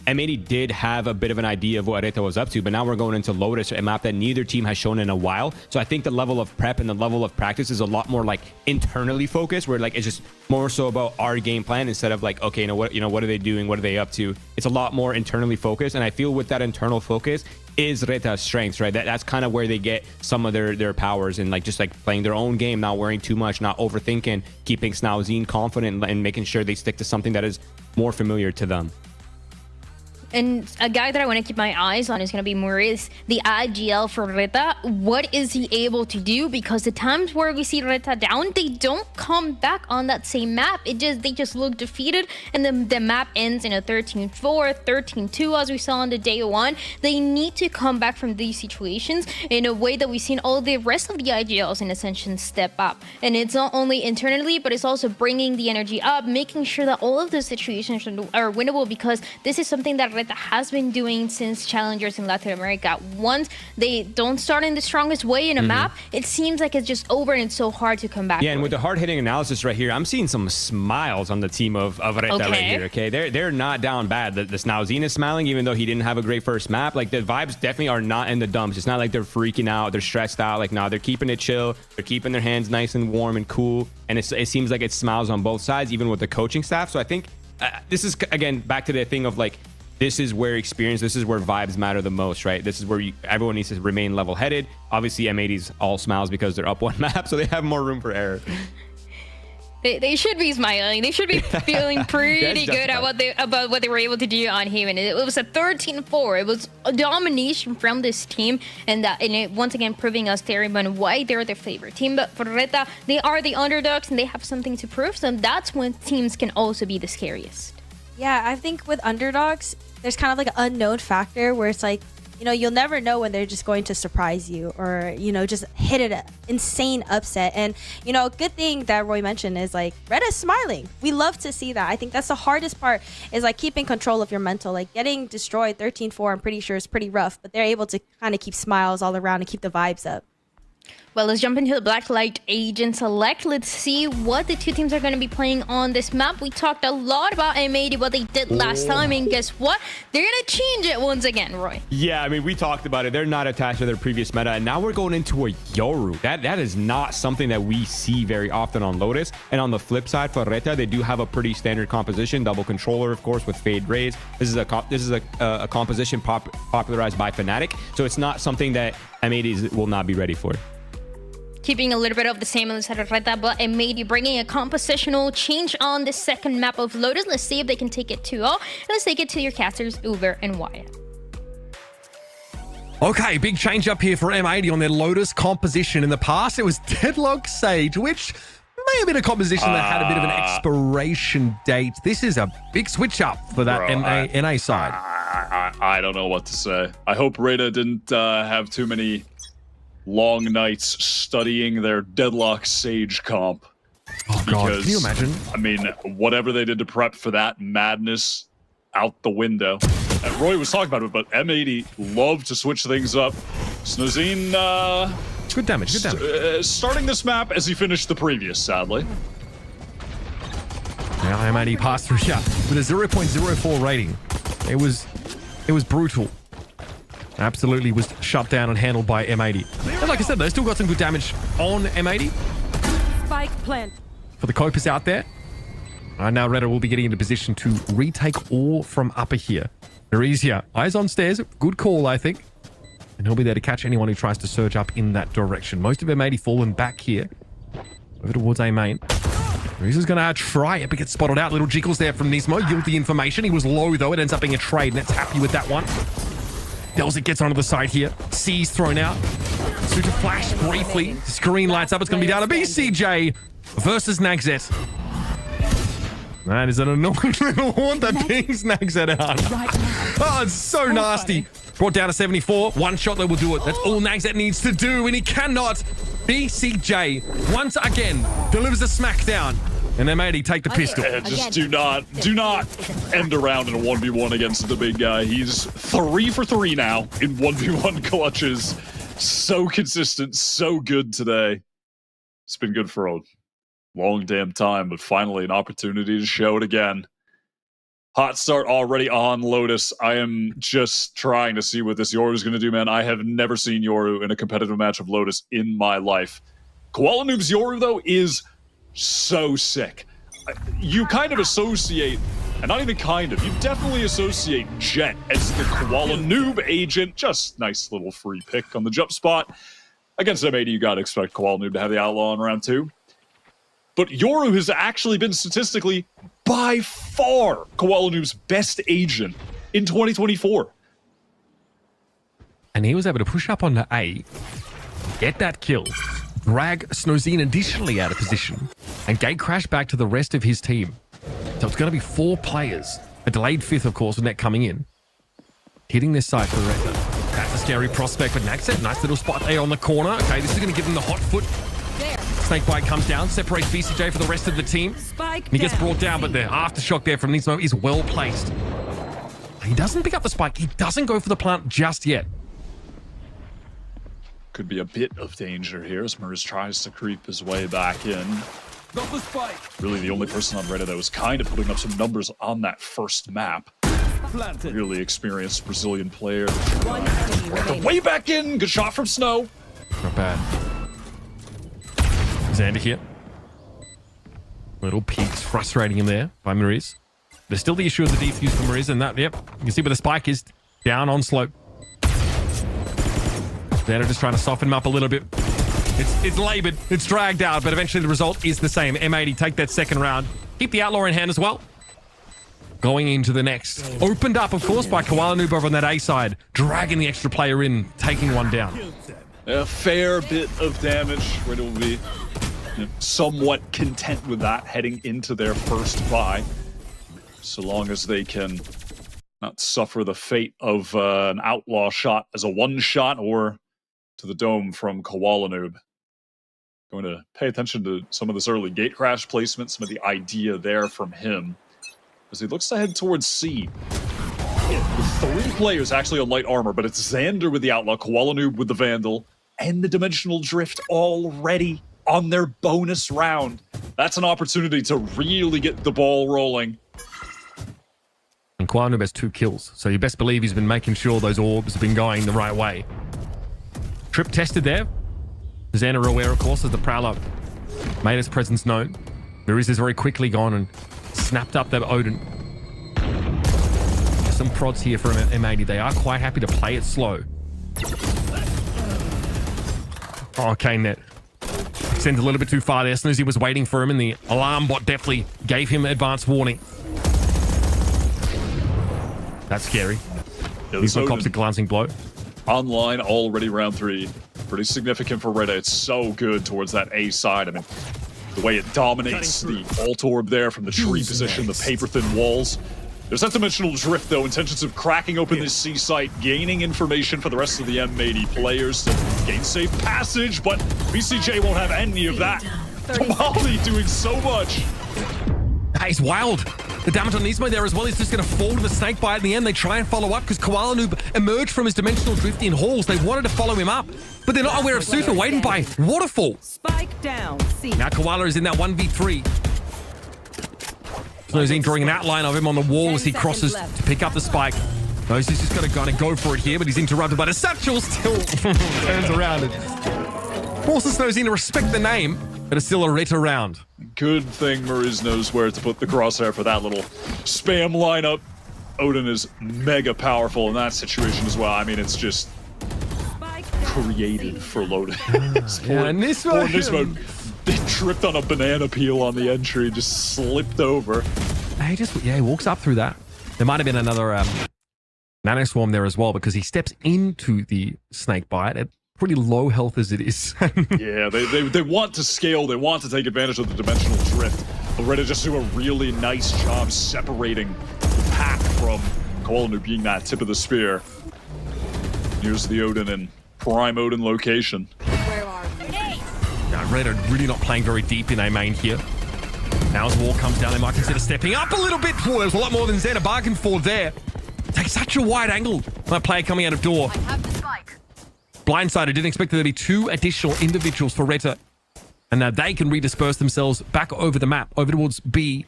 M80 did have a bit of an idea of what RETA was up to, but now we're going into Lotus, a map that neither team has shown in a while. So I think the level of prep and the level of practice is a lot more like internally focused, where like it's just more so about our game plan instead of like, okay, what are they doing? What are they up to? It's a lot more internally focused, and I feel with that internal focus is RETA's strengths, right? That's kind of where they get some of their powers, and like just like playing their own game, not worrying too much, not overthinking, keeping Snauzine confident, and making sure they stick to something that is more familiar to them. And a guy that I want to keep my eyes on is going to be Maurice, the IGL for RETA. What is he able to do? Because the times where we see RETA down, they don't come back on that same map. They just look defeated, and then the map ends in a 13-4, 13-2, as we saw on the day one. They need to come back from these situations in a way that we've seen all the rest of the IGLs in Ascension step up. And it's not only internally, but it's also bringing the energy up, making sure that all of those situations are winnable, because this is something that RETA has been doing since Challengers in Latin America. Once they don't start in the strongest way in a map, it seems like it's just over and it's so hard to come back. Yeah, and with the hard-hitting analysis right here, I'm seeing some smiles on the team of RETA right here, okay? They're not down bad. The Snauzine is smiling, even though he didn't have a great first map. Like, the vibes definitely are not in the dumps. It's not like they're freaking out, they're stressed out. Like, no, they're keeping it chill. They're keeping their hands nice and warm and cool. And it seems like it smiles on both sides, even with the coaching staff. So I think this is, again, back to the thing of, like, this is where experience, this is where vibes matter the most, right? This is where everyone needs to remain level-headed. Obviously, M80's all smiles because they're up one map, so they have more room for error. They should be smiling. They should be feeling pretty good about what they were able to do on Haven. It was a 13-4. It was a domination from this team, and it once again proving us Terryman why they're their favorite team. But for RETA, they are the underdogs, and they have something to prove. So that's when teams can also be the scariest. Yeah, I think with underdogs, there's kind of like an unknown factor where it's like, you know, you'll never know when they're just going to surprise you or, you know, just hit an insane upset. And, you know, a good thing that Roy mentioned is like RETA's smiling. We love to see that. I think that's the hardest part, is like keeping control of your mental. Like getting destroyed 13-4, I'm pretty sure is pretty rough, but they're able to kind of keep smiles all around and keep the vibes up. Well, let's jump into the Blacklight Agent Select. Let's see what the two teams are going to be playing on this map. We talked a lot about M80, what they did last time, and guess what? They're going to change it once again, Roy. Yeah, I mean, we talked about it. They're not attached to their previous meta, and now we're going into a Yoru. That is not something that we see very often on Lotus. And on the flip side, for RETA, they do have a pretty standard composition, double controller, of course, with Fade Rays. This is a composition popularized by Fnatic, so it's not something that M80 will not be ready for. Keeping a little bit of the same on the side of RETA, but M80 bringing a compositional change on the second map of Lotus. Let's see if they can take it 2-0. Let's take it to your casters, Uber and Wyatt. Okay, big change up here for M80 on their Lotus composition. In the past, it was Deadlock Sage, which may have been a composition that had a bit of an expiration date. This is a big switch up for that NA side. I don't know what to say. I hope RETA didn't have too many long nights studying their Deadlock Sage comp. Oh God, can you imagine? I mean, whatever they did to prep for that madness, out the window. And Roy was talking about it, but M80 love to switch things up. Snozine, good damage, good damage. Starting this map as he finished the previous, sadly. Now M80 passed through here with a 0.04 rating. It was brutal. Absolutely was shut down and handled by M80. And like I said, they still got some good damage on M80. Spike plant. For the Copers out there. Now RETA will be getting into position to retake all from upper here. Very easy here. Eyes on stairs. Good call, I think. And he'll be there to catch anyone who tries to surge up in that direction. Most of M80 fallen back here. Over towards A main. Reese is going to try it, but gets spotted out. Little jiggles there from Nismo. Yield the information. He was low, though. It ends up being a trade. Net's happy with that one. Delza gets onto the side here. C's thrown out. Suit to flash briefly. Screen lights up. It's going to be down to BCJ versus Nagzet. That is an annoying little horn that pings Nagzet out. Oh, it's so nasty. Brought down to 74. One shot that will do it. That's all Nagzet needs to do, and he cannot. BCJ, once again, delivers a smackdown. And M80 take the pistol. Just do not end around in a 1v1 against the big guy. He's 3 for 3 now in 1v1 clutches. So consistent, so good today. It's been good for a long damn time, but finally an opportunity to show it again. Hot start already on Lotus. I am just trying to see what this Yoru is going to do, man. I have never seen Yoru in a competitive match of Lotus in my life. Koala Noob's Yoru, though, is so sick. You kind of associate, and not even kind of, you definitely associate Jet as the Koala Noob agent. Just nice little free pick on the jump spot. Against M80, you got to expect Koala Noob to have the Outlaw in round 2. But Yoru has actually been statistically, by far, Koala Noob's best agent in 2024. And he was able to push up onto A, get that kill, drag Snozine additionally out of position, and gate crash back to the rest of his team. So it's going to be 4 players. A delayed 5th, of course, with Net coming in. Hitting this side for RETA. That's a scary prospect for Nagzet. Nice little spot there on the corner. Okay, this is going to give him the hot foot. Snakebite comes down, separates BCJ for the rest of the team. He gets brought down, but the aftershock there from Nismo is well placed. He doesn't pick up the spike. He doesn't go for the plant just yet. Could be a bit of danger here as Murs tries to creep his way back in. Really the only person on RETA that was kind of putting up some numbers on that first map. Really experienced Brazilian player. Way back in. Good shot from Snow. Not bad. Xander here. Little peaks frustrating him there by Mariz. There's still the issue of the defuse for Mariz, and that, yep, you can see where the spike is down on slope. Xander just trying to soften him up a little bit. It's labored, it's dragged out, but eventually the result is the same. M80 take that second round. Keep the Outlaw in hand as well. Going into the next. Opened up, of course, by Koala Noob over on that A side. Dragging the extra player in, taking one down. A fair bit of damage. RETA will be somewhat content with that heading into their first buy, so long as they can not suffer the fate of an Outlaw shot as a one-shot or to the dome from Koala Noob. Going to pay attention to some of this early gate crash placement, some of the idea there from him as he looks to head towards C. With 3 players actually on light armor, but it's Xander with the Outlaw, Koala Noob with the Vandal, and the Dimensional Drift already on their bonus round. That's an opportunity to really get the ball rolling. And Koala Noob has 2 kills, so you best believe he's been making sure those orbs have been going the right way. Trip tested there. Xander aware, of course, as the Prowler made his presence known. Mariz is very quickly gone and snapped up that Odin. Some prods here from M80. They are quite happy to play it slow. Okay, Net. Sends a little bit too far there. Snoozy was waiting for him, and the alarm bot definitely gave him advance warning. That's scary. He's not cops a glancing blow. Online already round 3. Pretty significant for RETA. It's so good towards that A side. I mean, the way it dominates the alt orb there from the tree position, the paper-thin walls. There's that Dimensional Drift, though. Intentions of cracking open this C site, gaining information for the rest of the M80 players to gain safe passage, but BCJ won't have any of that. Tamale doing so much. That is wild. The damage on Nismo there as well is just going to fall to the snake bite in the end. They try and follow up because Koala Noob emerged from his dimensional drift in halls. They wanted to follow him up, but they're not aware of Sufa waiting by Waterfall. Spike down. C. Now Koala is in that 1v3. Snowzine drawing an outline of him on the wall as he crosses to pick up the spike. Knows he's just got to kind of go for it here, but he's interrupted by the satchel. Still turns around and forces Snowzine to respect the name, but it's still a RETA round. Good thing Mariz knows where to put the crosshair for that little spam lineup. Odin is mega powerful in that situation as well. I mean, it's just created for loading. Nismo, they tripped on a banana peel on the entry, just slipped over. He walks up through that. There might have been another nano swarm there as well because he steps into the snake bite at pretty low health as it is. Yeah, they want to scale. They want to take advantage of the dimensional drift. But RETA just do a really nice job separating the pack from Koala being that tip of the spear. Here's the Odin in prime Odin location. Now, RETA really not playing very deep in A main here. Now as the wall comes down, they might consider stepping up a little bit. Oh, there's a lot more than Xena bargained for there. Take such a wide angle. That player coming out of door. Blindsided, didn't expect there to be two additional individuals for RETA. And now they can redisperse themselves back over the map, over towards B,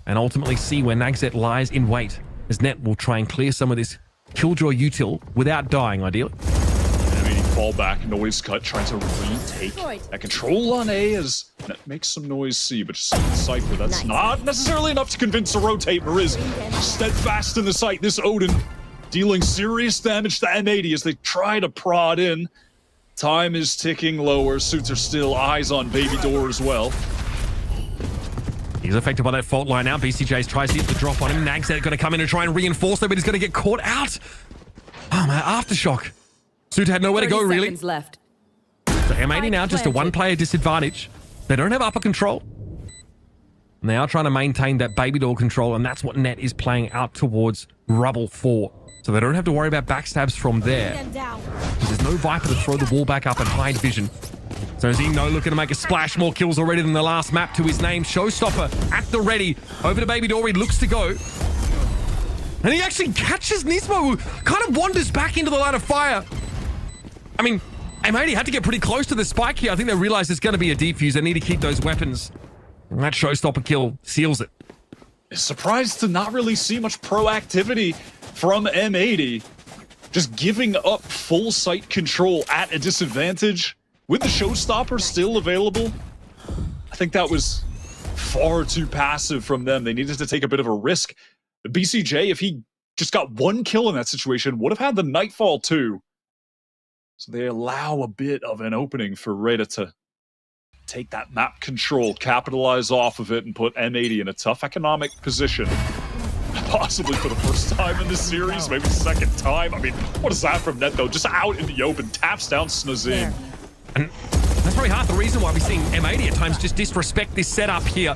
and ultimately see where Nagzet lies in wait, as Net will try and clear some of this Killjoy util without dying, ideally. Fall back, noise cut, trying to retake that control on A as Net makes some noise C, but just Cypher, that's not necessarily enough to convince to rotate. Mariz steadfast in the sight. This Odin dealing serious damage to M80 as they try to prod in. Time is ticking lower. Suits are still eyes on Baby Door as well. He's affected by that fault line now. BCJ tries to hit the drop on him. Nagzet going to come in and try and reinforce though, but he's going to get caught out. Oh man, Aftershock. Suit had nowhere to go, really. Left. So M80 now just a one-player disadvantage. They don't have upper control. And they are trying to maintain that Baby Doll control, and that's what Net is playing out towards Rubble for. So they don't have to worry about backstabs from there. There's no Viper to throw the wall back up and hide vision. So Zeno looking to make a splash. More kills already than the last map to his name. Showstopper at the ready. Over to Baby Doll, he looks to go. And he actually catches Nismo, who kind of wanders back into the line of fire. I mean, M80 had to get pretty close to the spike here. I think they realized there's going to be a defuse. They need to keep those weapons. And that showstopper kill seals it. Surprised to not really see much proactivity from M80. Just giving up full sight control at a disadvantage with the showstopper still available. I think that was far too passive from them. They needed to take a bit of a risk. The BCJ, if he just got one kill in that situation, would have had the Nightfall too. So they allow a bit of an opening for RETA to take that map control, capitalize off of it, and put M80 in a tough economic position. Possibly for the first time in this series, maybe second time. I mean, what is that from Net, though? Just out in the open, taps down Snazin. And that's probably half the reason why we're seeing M80 at times just disrespect this setup here.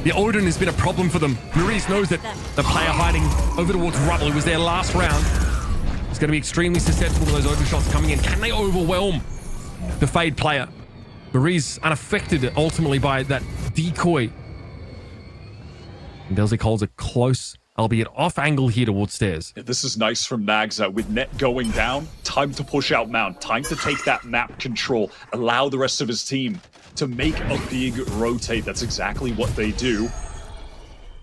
The Odin has been a problem for them. Mariz knows that the player hiding over towards Rubble, who was their last round, is going to be extremely susceptible to those Odin shots coming in. Can they overwhelm the Fade player? Mariz unaffected ultimately by that decoy. And Delzik holds a close, albeit off angle here towards stairs. Yeah, this is nice from Nagza. With Net going down, time to push out Mount, time to take that map control, allow the rest of his team to make a big rotate. That's exactly what they do.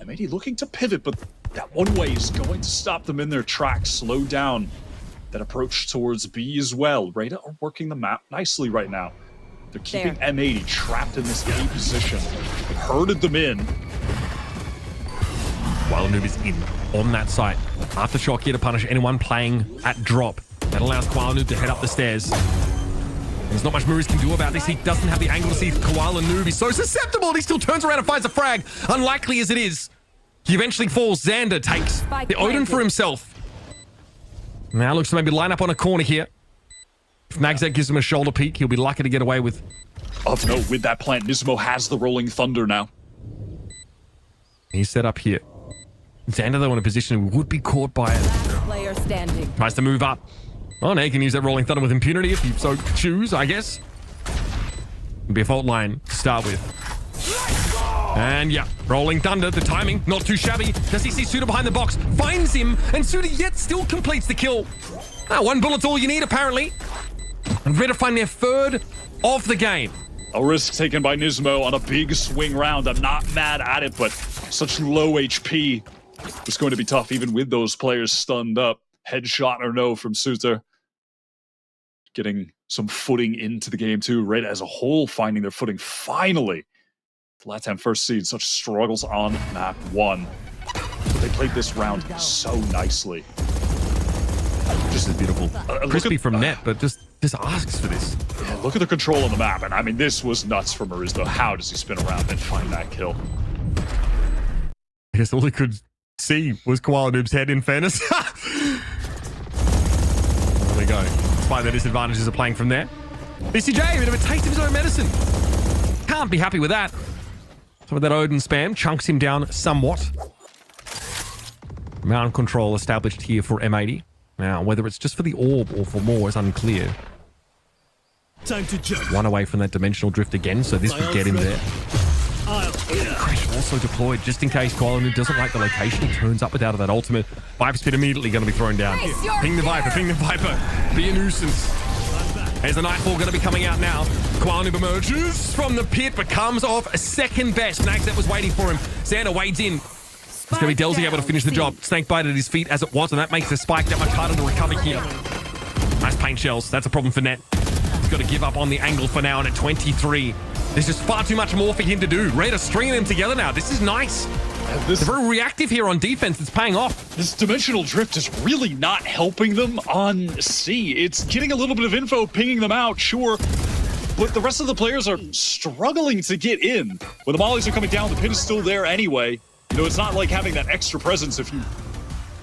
M80 looking to pivot, but that one way is going to stop them in their tracks, slow down that approach towards B as well. RETA are working the map nicely right now. They're keeping M80 trapped in this A position. They've herded them in. While Noob is in on that site. Aftershock here to punish anyone playing at drop. That allows Koala Noob to head up the stairs. There's not much Mariz can do about this. He doesn't have the angle to see Koala Noob. He's so susceptible. He still turns around and finds a frag. Unlikely as it is. He eventually falls. Xander takes the Odin for himself. Now looks to maybe line up on a corner here. If Nagzet gives him a shoulder peek, he'll be lucky to get away with. Oh no, with that plant, Nismo has the Rolling Thunder now. He's set up here. Xander, though, in a position would be caught by it. Player standing. Tries to move up. Oh, now he can use that Rolling Thunder with impunity if you so choose, I guess. Be a fault line to start with. And yeah, rolling thunder, the timing, not too shabby. Does he see Suda behind the box? Finds him, and Suda yet still completes the kill. One bullet's all you need, apparently. And RETA find their third of the game. A risk taken by Nismo on a big swing round. I'm not mad at it, but such low HP was going to be tough, even with those players stunned up. Headshot or no from Suter. Getting some footing into the game too. RETA as a whole finding their footing finally. LATAM first seed, such struggles on map 1. But they played this round so nicely. Just as beautiful. Crispy from net, but just asks for this. Yeah, look at the control on the map, and I mean, this was nuts for Marizdo. How does he spin around and find that kill? I guess all he could see was Koala Noob's head, in fairness. There we go. Despite the disadvantages of playing from there. BCJ, a bit of a taste of his own medicine. Can't be happy with that. Some of that Odin spam chunks him down somewhat. Mountain control established here for M80. Now, whether it's just for the orb or for more is unclear. Time to jump. One away from that dimensional drift again, so this would get him there. Crash also deployed just in case Koala Noob doesn't like the location. He turns up without that ultimate. Viper Spit immediately going to be thrown down. Ping the Viper, ping the Viper. Be a nuisance. There's the Nightfall going to be coming out now. Koala Noob emerges from the pit, but comes off second best. Nagzet was waiting for him. Xander wades in. It's going to be Delzy able to finish the job. Snakebite at his feet as it was, and that makes the spike that much harder to recover here. Nice paint shells. That's a problem for Net. He's got to give up on the angle for now, and at 23, there's just far too much more for him to do. RETA stringing them together now. This is nice. They're very reactive here on defense. It's paying off. This dimensional drift is really not helping them on C. It's getting a little bit of info, pinging them out, sure. But the rest of the players are struggling to get in. When the mollies are coming down, the pit is still there anyway. You know, it's not like having that extra presence if you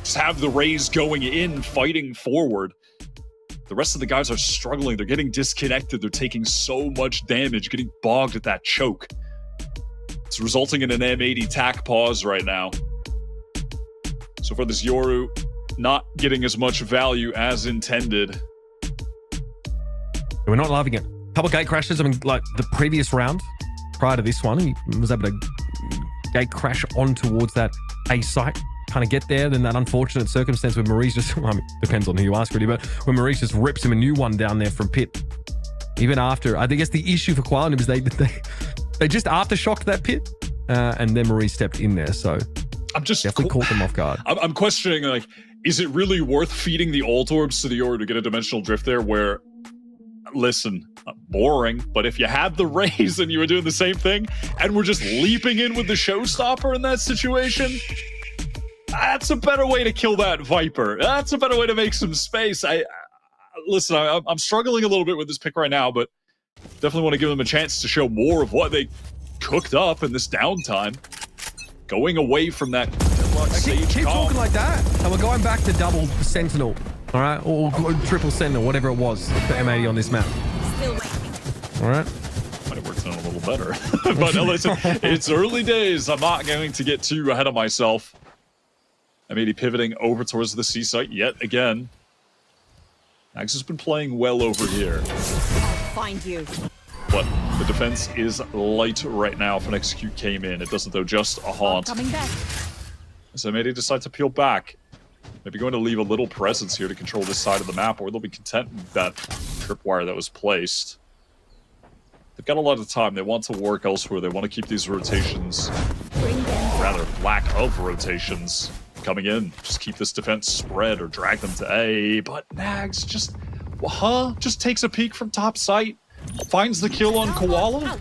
just have the Rays going in, fighting forward. The rest of the guys are struggling. They're getting disconnected. They're taking so much damage, getting bogged at that choke. It's resulting in an M80 tack pause right now. So for this Yoru, not getting as much value as intended. We're not loving it. Couple gate crashes. I mean, like the previous round, prior to this one, he was able to gate crash on towards that A site. Kind of get there, then that unfortunate circumstance where Maurice just, well, I mean, depends on who you ask really, but when Maurice just rips him a new one down there from pit. Even after, I guess the issue for Koala Noob is they just aftershocked that pit, and then Maurice stepped in there, so I'm just definitely caught them off guard. I'm questioning, like, is it really worth feeding the ult orbs to the Yoru to get a dimensional drift there where, listen, boring, but if you had the Rays and you were doing the same thing, and we're just leaping in with the showstopper in that situation, that's a better way to kill that Viper. That's a better way to make some space. Listen, I'm struggling a little bit with this pick right now, but definitely want to give them a chance to show more of what they cooked up in this downtime. Going away from that keep talking like that. And we're going back to double Sentinel, all right? Or triple Sentinel, whatever it was for M80 on this map. All right? Might have worked out a little better. But listen, it's early days. I'm not going to get too ahead of myself. M80 pivoting over towards the C site yet again. Nags has been playing well over here. Find you. But the defense is light right now. If an execute came in, it doesn't though, just a haunt. Coming back. As M80 decide to peel back. Maybe going to leave a little presence here to control this side of the map, or they'll be content with that tripwire that was placed. They've got a lot of time. They want to work elsewhere. They want to keep these rotations, rather lack of rotations, coming in. Just keep this defense spread or drag them to A. But Nags just takes a peek from top site, finds the kill on Koala.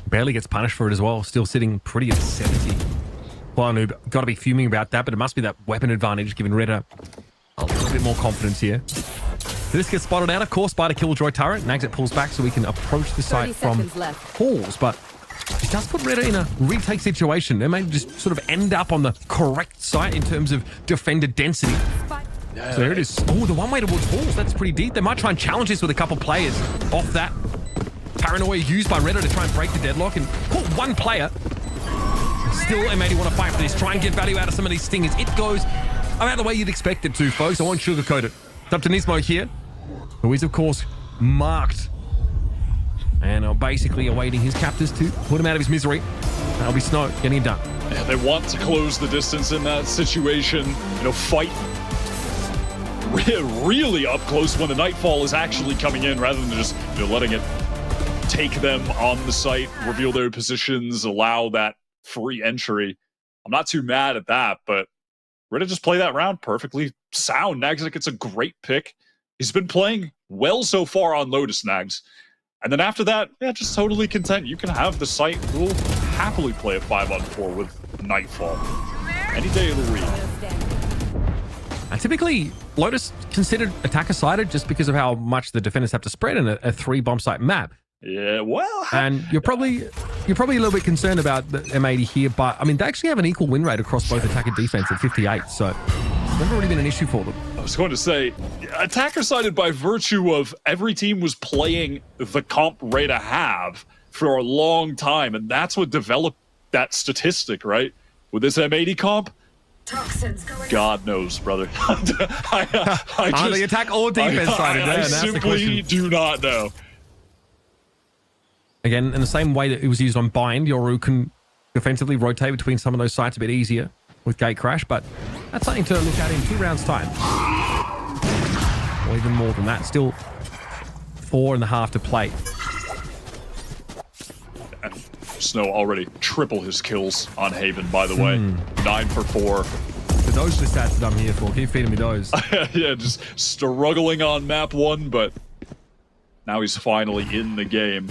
Barely gets punished for it as well. Still sitting pretty at 70. Koala Noob got to be fuming about that, but it must be that weapon advantage giving RETA a little bit more confidence here. This gets spotted out, of course, by the Killjoy turret. Nagzet pulls back so we can approach the site from halls, but it does put RETA in a retake situation. They may just sort of end up on the correct site in terms of defender density. So there it is. Oh, the one way towards halls. That's pretty deep. They might try and challenge this with a couple players off that. Paranoia used by RETA to try and break the deadlock and caught one player. Still, M80 want to fight for this. Try and get value out of some of these stingers. It goes about the way you'd expect it to, folks. I won't sugarcoat it. It's up to Nismo here, who is, of course, marked and are basically awaiting his captors to put him out of his misery. That'll be Snow getting it done. Yeah, they want to close the distance in that situation. You know, fight really up close when the Nightfall is actually coming in, rather than just letting it take them on the site, reveal their positions, allow that free entry. I'm not too mad at that, but RETA just play that round perfectly sound. Nags it's a great pick. He's been playing well so far on Lotus, Nags. And then after that, yeah, just totally content. You can have the site. We'll happily play a 5-on-4 with Nightfall any day of the week. And typically, Lotus considered attacker-sided just because of how much the defenders have to spread in a 3-bomb site map. Yeah, well... And you're probably a little bit concerned about the M80 here, but, I mean, they actually have an equal win rate across both attack and defense at 58, so it's never really been an issue for them. I was going to say, attacker-sided by virtue of every team was playing the comp RETA have for a long time, and that's what developed that statistic, right? With this M80 comp, God knows, brother. Are they attack or defense sided? I simply do not know. Again, in the same way that it was used on Bind, Yoru can defensively rotate between some of those sites a bit easier with Gate Crash, but that's something to look at in 2 rounds' time. Or even more than that. Still 4.5 to play. And Snow already triple his kills on Haven, by the way. 9 for 4. But those are the stats that I'm here for. Keep feeding me those. Yeah, just struggling on map 1, but now he's finally in the game.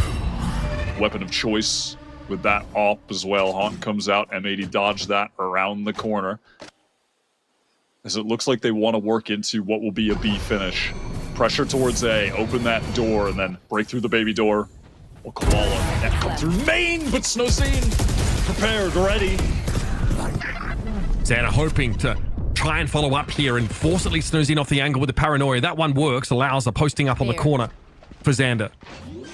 Weapon of choice with that op as well. Haunt comes out, M80 dodged that around the corner. As it looks like they want to work into what will be a B finish. Pressure towards A, open that door, and then break through the baby door. Will Koala that come through main, but Snowzine prepared, ready. Xana hoping to try and follow up here and force at least Snowzine off the angle with the paranoia. That one works, allows a posting up on the corner for Xander.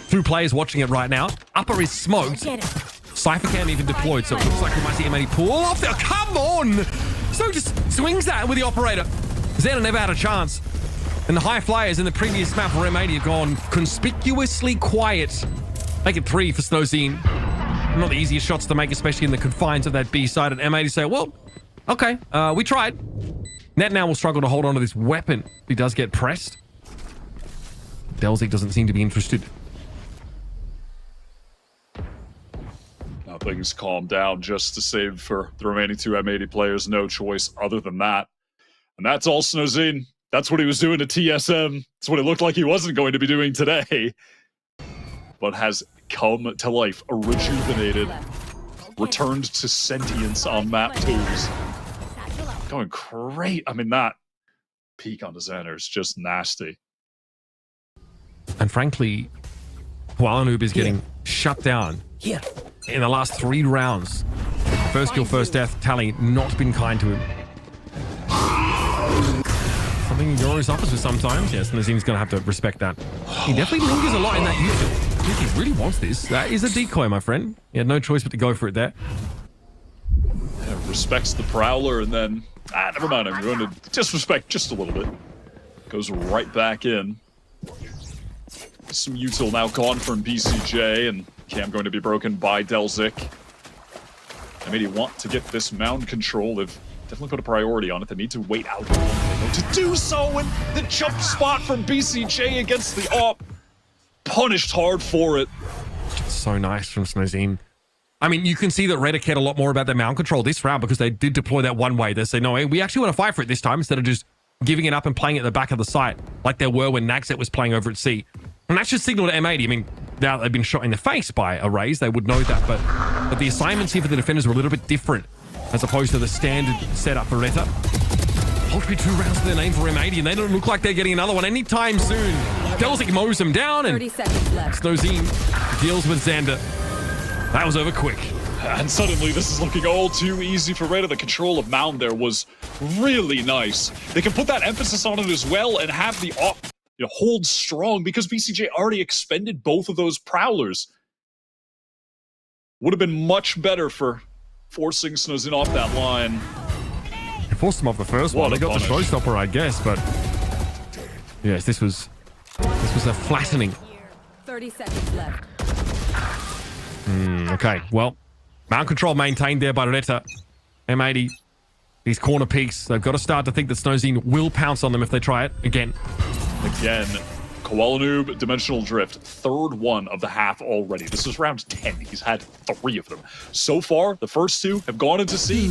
2 players watching it right now. Upper is smoked. Cypher Cam even deployed, so it looks like we might see M80 pull off there. Come on! So just swings that with the operator. Xander never had a chance. And the high flyers in the previous map for M80 have gone conspicuously quiet. Make it 3 for Snowzine. Not the easiest shots to make, especially in the confines of that B side. And M80 say, well, okay, we tried. Net now will struggle to hold on to this weapon. He does get pressed. Delzik doesn't seem to be interested. Now things calm down just to save for the remaining 2 M80 players. No choice other than that. And that's all Snowzine. That's what he was doing to TSM. That's what it looked like he wasn't going to be doing today. But has come to life, a rejuvenated, returned to sentience on map 2s. Going great. I mean, that peak on the Xander is just nasty. And frankly, Hualanoob is getting shut down in the last 3 rounds. First kill, first death tally not been kind to him. Something Yoru suffers with sometimes. Yes, Nazeem's going to have to respect that. He definitely lingers a lot in that util. I think he really wants this. That is a decoy, my friend. He had no choice but to go for it there. Yeah, respects the Prowler, and then... never mind. I'm going to disrespect just a little bit. Goes right back in. Some util now gone from BCJ, and Cam going to be broken by Delzik. M80 want to get this mound control. They've definitely put a priority on it. They need to wait out to do so, and the jump spot from BCJ against the op. Punished hard for it. So nice from Snowzine. I mean, you can see that RETA cared a lot more about their mound control this round because they did deploy that one way. They say, no, we actually want to fight for it this time instead of just giving it up and playing it at the back of the site like they were when Naxet was playing over at C. And that's just signal to M80. I mean, now they've been shot in the face by Arrays, they would know that, but the assignments here for the defenders were a little bit different as opposed to the standard setup for RETA. Ultra 2 rounds to their name for M80, and they don't look like they're getting another one anytime soon. Delzik mows them down, and Snowzine deals with Xander. That was over quick. And suddenly this is looking all too easy for RETA. The control of Mound there was really nice. They can put that emphasis on it as well and have the op hold strong because BCJ already expended both of those Prowlers. Would have been much better for forcing Snowzine off that line. They forced them off the first one. They got the showstopper, I guess, but yes, this was a flattening. 30 seconds left. Okay, well, mount control maintained there by RETA. M80, these corner peaks, they've got to start to think that Snowzine will pounce on them if they try it again. Again, Koala Noob, Dimensional Drift, third one of the half already. This is round 10. He's had 3 of them. So far, the first 2 have gone into C.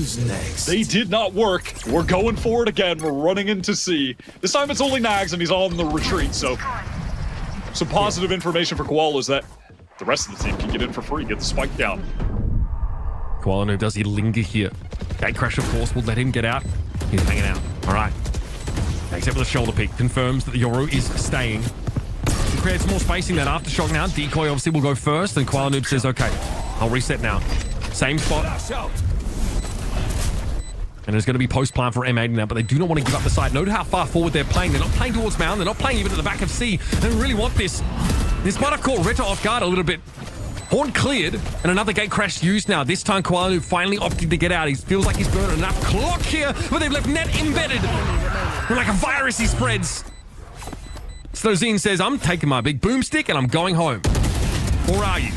They did not work. We're going for it again. We're running into C. This time it's only Nags and he's on the retreat, so some positive information for Koala is that the rest of the team can get in for free, get the spike down. Koala Noob, does he linger here? Gatecrash, of course, will let him get out. He's hanging out. All right. Except for the shoulder peak. Confirms that the Yoru is staying. He creates more spacing than Aftershock now. Decoy obviously will go first, and Koala Noob says, okay, I'll reset now. Same spot. And there's going to be post-plant for M80 now, but they do not want to give up the site. Note how far forward they're playing. They're not playing towards Mound. They're not playing even at the back of C. They really want this. This might have caught RETA off guard a little bit. Horn cleared, and another gate crash used now. This time, Koala Noob finally opted to get out. He feels like he's burned enough clock here, but they've left net embedded. Like a virus he spreads. Snowzine says, I'm taking my big boomstick and I'm going home. Or are you?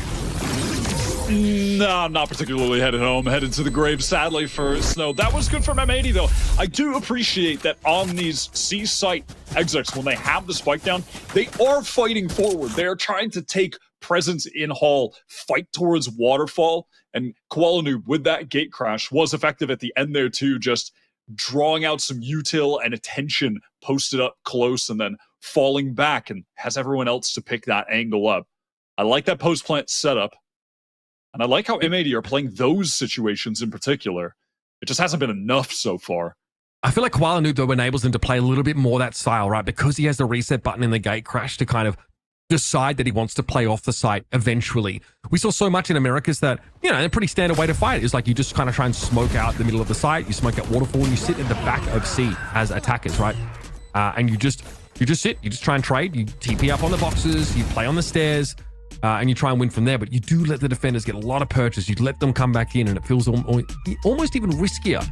No, I'm not particularly headed home. Headed to the grave, sadly, for Snow. That was good from M80, though. I do appreciate that on these C-site exits, when they have the spike down, they are fighting forward. They are trying to take presence in Hall, fight towards Waterfall, and Koala Noob, with that gate crash, was effective at the end there, too, just drawing out some util and attention, posted up close, and then falling back, and has everyone else to pick that angle up. I like that post-plant setup. And I like how M80 are playing those situations in particular. It just hasn't been enough so far. I feel like Koala Noob, though, enables him to play a little bit more that style, right? Because he has the reset button in the gate crash to kind of decide that he wants to play off the site eventually. We saw so much in Americas that, you know, a pretty standard way to fight is like you just kind of try and smoke out the middle of the site, you smoke out Waterfall, and you sit at the back of C as attackers, right? And you just sit, you just try and trade, you TP up on the boxes, you play on the stairs, and you try and win from there, but you do let the defenders get a lot of purchase. You let them come back in, and it feels almost even riskier.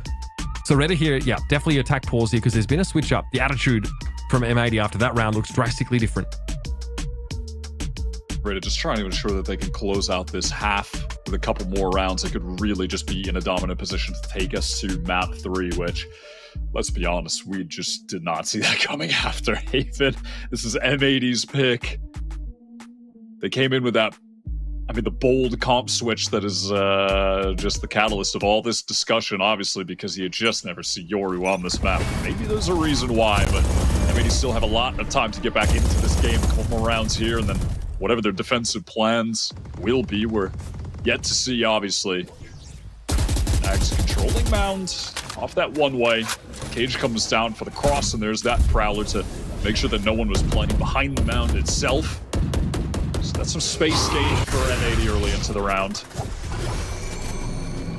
So RETA here, yeah, definitely attack pause here because there's been a switch up. The attitude from M80 after that round looks drastically different. RETA just trying to ensure that they can close out this half with a couple more rounds. They could really just be in a dominant position to take us to map 3, which, let's be honest, we just did not see that coming after Haven. This is M80's pick. They came in with that, I mean, the bold comp switch that is just the catalyst of all this discussion, obviously, because you just never see Yoru on this map. Maybe there's a reason why, but I mean, you still have a lot of time to get back into this game, a couple more rounds here, and then whatever their defensive plans will be, we're yet to see, obviously. Nags controlling Mound off that one-way. Cage comes down for the cross, and there's that Prowler to make sure that no one was playing behind the Mound itself. That's some space gain for M80 early into the round.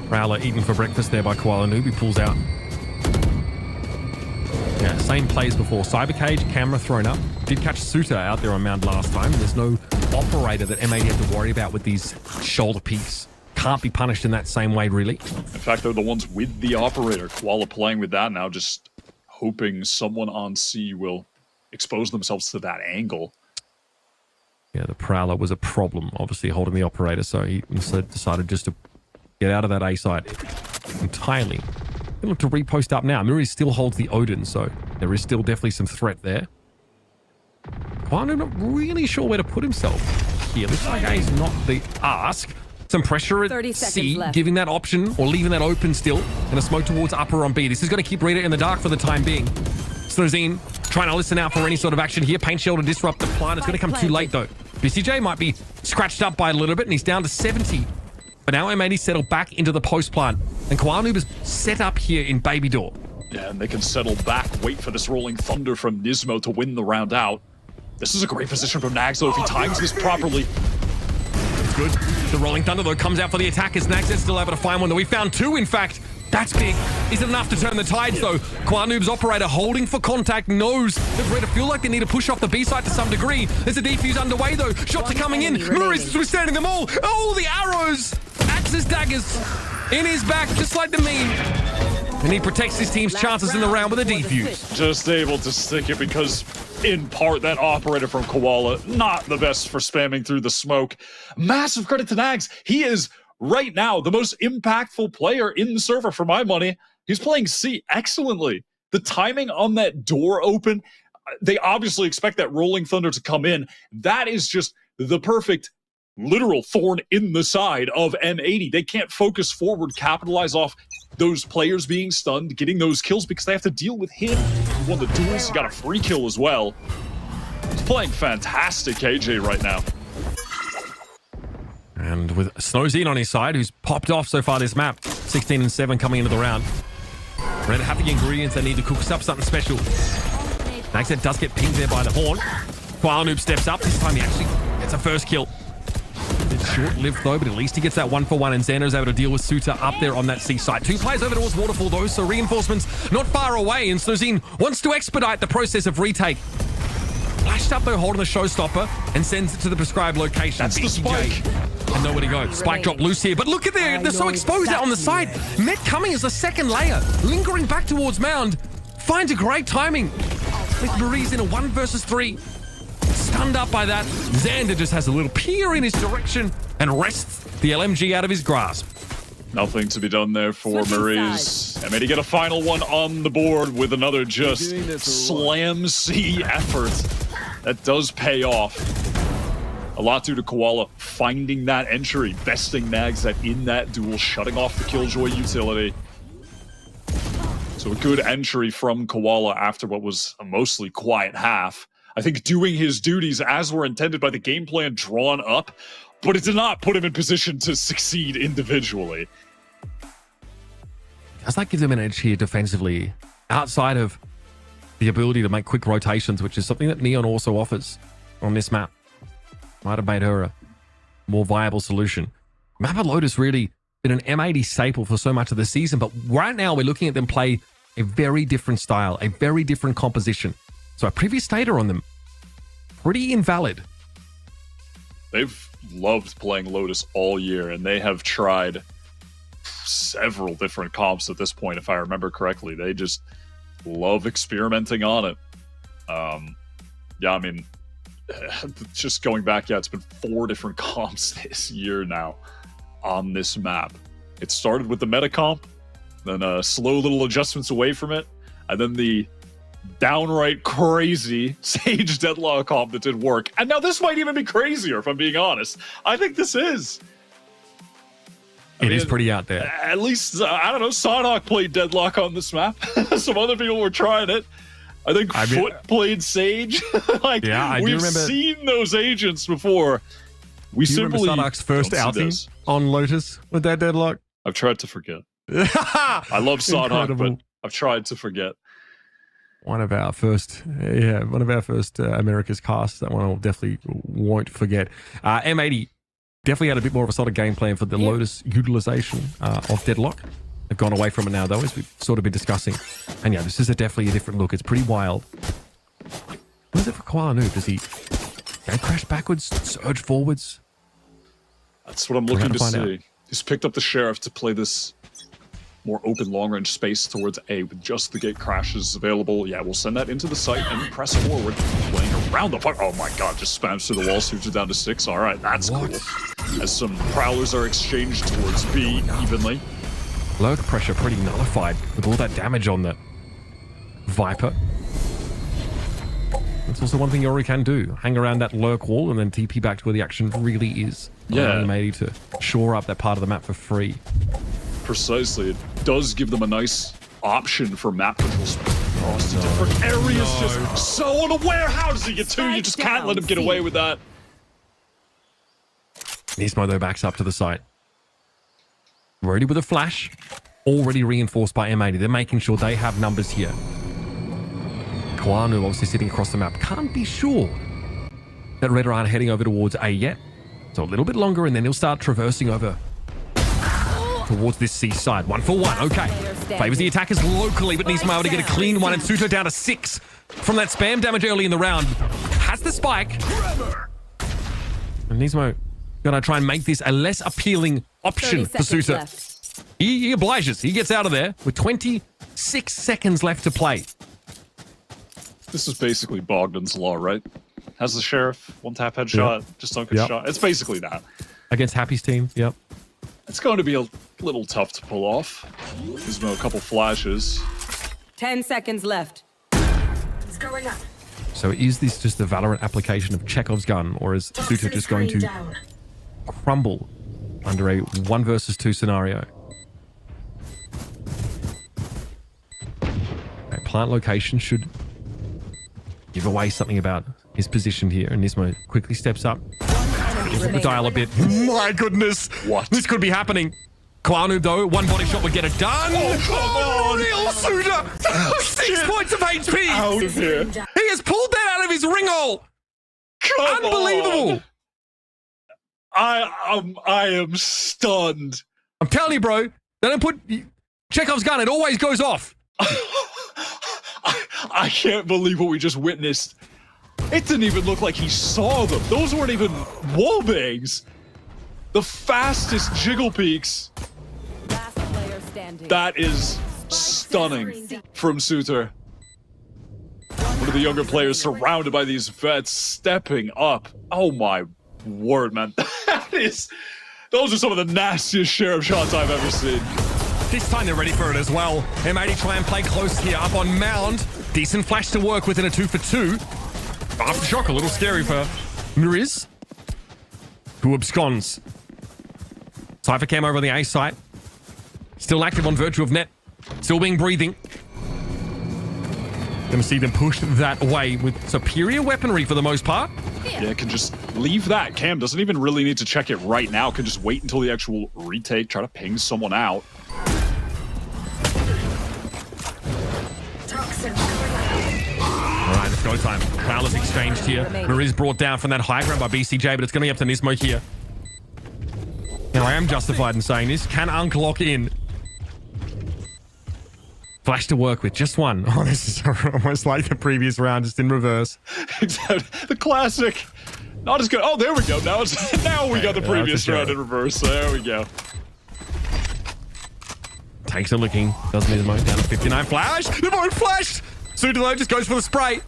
Prowler eaten for breakfast there by Koala Noob. He pulls out. Yeah, same plays before. Cyber cage, camera thrown up. Did catch Suta out there on Mound last time. There's no operator that M80 had to worry about with these shoulder peaks. Can't be punished in that same way, really. In fact, they're the ones with the operator. Koala playing with that now, just hoping someone on C will expose themselves to that angle. Yeah, the Prowler was a problem, obviously, holding the operator, so he instead decided just to get out of that A site entirely. They look to repost up now. Muri still holds the Odin, so there is still definitely some threat there. I'm not really sure where to put himself here. Looks like A is not the ask. Some pressure at C, giving that option or leaving that open still, and a smoke towards upper on B. This is going to keep RETA in the dark for the time being. Snowzine trying to listen out for any sort of action here. Paint Shell to disrupt the plant. It's going to come too late, though. BCJ might be scratched up by a little bit, and he's down to 70. But now M80 settled back into the post plant. And Koala Noob is set up here in Baby Door. Yeah, and they can settle back, wait for this Rolling Thunder from Nismo to win the round out. This is a great position from Nags, though, if he times this properly. It's good. The Rolling Thunder, though, comes out for the attackers. Nags is still able to find one, though. We found 2, in fact. That's big. Is it enough to turn the tides, though? Koala Noob's operator holding for contact, knows that RETA feel like they need to push off the B side to some degree. There's a defuse underway, though. Shots are coming in. Murray's withstanding them all. Oh, the arrows! Axes, daggers in his back, just like the meme. And he protects his team's chances in the round with a defuse. Just able to stick it because, in part, that operator from Koala, not the best for spamming through the smoke. Massive credit to Nags. He is, right now, the most impactful player in the server, for my money. He's playing C excellently. The timing on that door open, they obviously expect that Rolling Thunder to come in. That is just the perfect literal thorn in the side of M80. They can't focus forward, capitalize off those players being stunned, getting those kills because they have to deal with him. He won the duels, he got a free kill as well. He's playing fantastic KJ right now. And with Snowzine on his side, who's popped off so far this map, 16-7 coming into the round. RETA have the ingredients they need to cook us up something special. Nagshead does get pinged there by the horn. Noob steps up. This time he actually gets a first kill. It's short-lived though, but at least he gets that 1-for-1, and Xander's able to deal with Suta up there on that C site. 2 players over towards Waterfall though, so reinforcements not far away, and Snowzine wants to expedite the process of retake. Flashed up though, holding the showstopper, and sends it to the prescribed location. That's the spike. And nowhere to go. Spike drop loose here, but look at they're so exposed out on the side. Met coming as a second layer, lingering back towards Mound. Finds a great timing. With Marie's in a 1 versus 3. Stunned up by that, Xander just has a little peer in his direction and wrests the LMG out of his grasp. Nothing to be done there for Maurice. M80 get a final one on the board with another just slam C effort. That does pay off. A lot due to Koala finding that entry, besting Nags that in that duel, shutting off the Killjoy utility. So a good entry from Koala after what was a mostly quiet half. I think doing his duties as were intended by the game plan drawn up, but it did not put him in position to succeed individually. Does that give them an edge here defensively, outside of the ability to make quick rotations, which is something that Neon also offers on this map? Might have made her a more viable solution. Map of Lotus really been an M80 staple for so much of the season, but right now we're looking at them play a very different style, a very different composition. So our previous data on them, pretty invalid. They've loved playing Lotus all year, and they have tried several different comps at this point, if I remember correctly. They just love experimenting on it. Yeah, I mean, just going back, it's been 4 different comps this year now on this map. It started with the meta comp, then slow little adjustments away from it, and then the downright crazy Sage Deadlock comp that did work. And now this might even be crazier, if I'm being honest. I think this is. It is pretty out there. At least, I don't know, Sonok played Deadlock on this map. Some other people were trying it. I think Foot played Sage. Like, yeah, I do remember. We've seen those agents before. Do you remember Sonok's first outing on Lotus with that Deadlock? I've tried to forget. I love Sonok, but I've tried to forget. One of our first America's casts. That one I definitely won't forget. M80 definitely had a bit more of a solid game plan for the Lotus utilization of Deadlock. They've gone away from it now, though, as we've sort of been discussing. And yeah, this is definitely a different look. It's pretty wild. What is it for Koala Noob? Does he crash backwards, surge forwards? That's what I'm looking to see. He's picked up the Sheriff to play this more open long-range space towards A with just the gate crashes available. Yeah, we'll send that into the site and press forward. Playing around the fuck. Oh my god, just spams through the wall, shoots it down to 6. All right, that's cool. As some Prowlers are exchanged towards B evenly. Lurk pressure pretty nullified with all that damage on the Viper. That's also one thing Yori can do. Hang around that lurk wall and then TP back to where the action really is. Yeah. Maybe to shore up that part of the map for free. Precisely. It does give them a nice option for map controls across the different areas. Just so unaware. How does he get 2? You just can't let him get away with that. Nismo, though, backs up to the site. Ready with a flash. Already reinforced by M80. They're making sure they have numbers here. Kwanu obviously sitting across the map. Can't be sure that RETA aren't heading over towards A yet. So a little bit longer, and then he'll start traversing over towards this C side. 1 for 1. Okay. Favors the attackers locally, but Nismo able to get a clean one, and Suto down to 6 from that spam damage early in the round. Has the spike. And Nismo gonna try and make this a less appealing option for Suto. He obliges. He gets out of there with 26 seconds left to play. This is basically Bogdan's Law, right? Has the Sheriff, one-tap headshot, just don't get shot. It's basically that. Against Happy's team, yep. It's going to be a little tough to pull off. Gives him a couple flashes. 10 seconds left. It's going up. So is this just the Valorant application of Chekhov's gun, or is Suter just going to crumble under a 1 versus 2 scenario? Okay, plant location should give away something about his position here, and Nismo quickly steps up. Flip the dial a bit. My goodness! What? This could be happening. Kwanu, though, 1 body shot would get it done. Oh, real Suter! 6 points of HP! Out of here. He has pulled that out of his ring hole! Unbelievable! I am stunned. I'm telling you, bro, they don't put Chekhov's gun, it always goes off. I can't believe what we just witnessed. It didn't even look like he saw them. Those weren't even wall bangs. The fastest jiggle peaks. That is stunning from Suter. One of the younger players surrounded by these vets stepping up. Oh my word, man. Those are some of the nastiest Sheriff shots I've ever seen. This time they're ready for it as well. M80 try and play close here up on Mound. Decent flash to work with in a 2-for-2. Aftershock, a little scary for Miriz, who absconds. Cypher cam over on the A site. Still active on Virtue of Net. Still being breathing. Gonna see them push that away with superior weaponry for the most part. Yeah, can just leave that. Cam doesn't even really need to check it right now. Can just wait until the actual retake, try to ping someone out. All right, it's go time. Foul is exchanged here. Mariz brought down from that high ground by BCJ, but it's going to be up to Nismo here. Now, I am justified in saying this. Can Unk lock in? Flash to work with, just one. Oh, this is almost like the previous round, just in reverse. The classic. Not as good. Oh, there we go. Now we got the previous round in reverse. There we go. Takes a looking. Doesn't need Nismo down to 59. Flash! The boat flashed! Suter though just goes for the spray.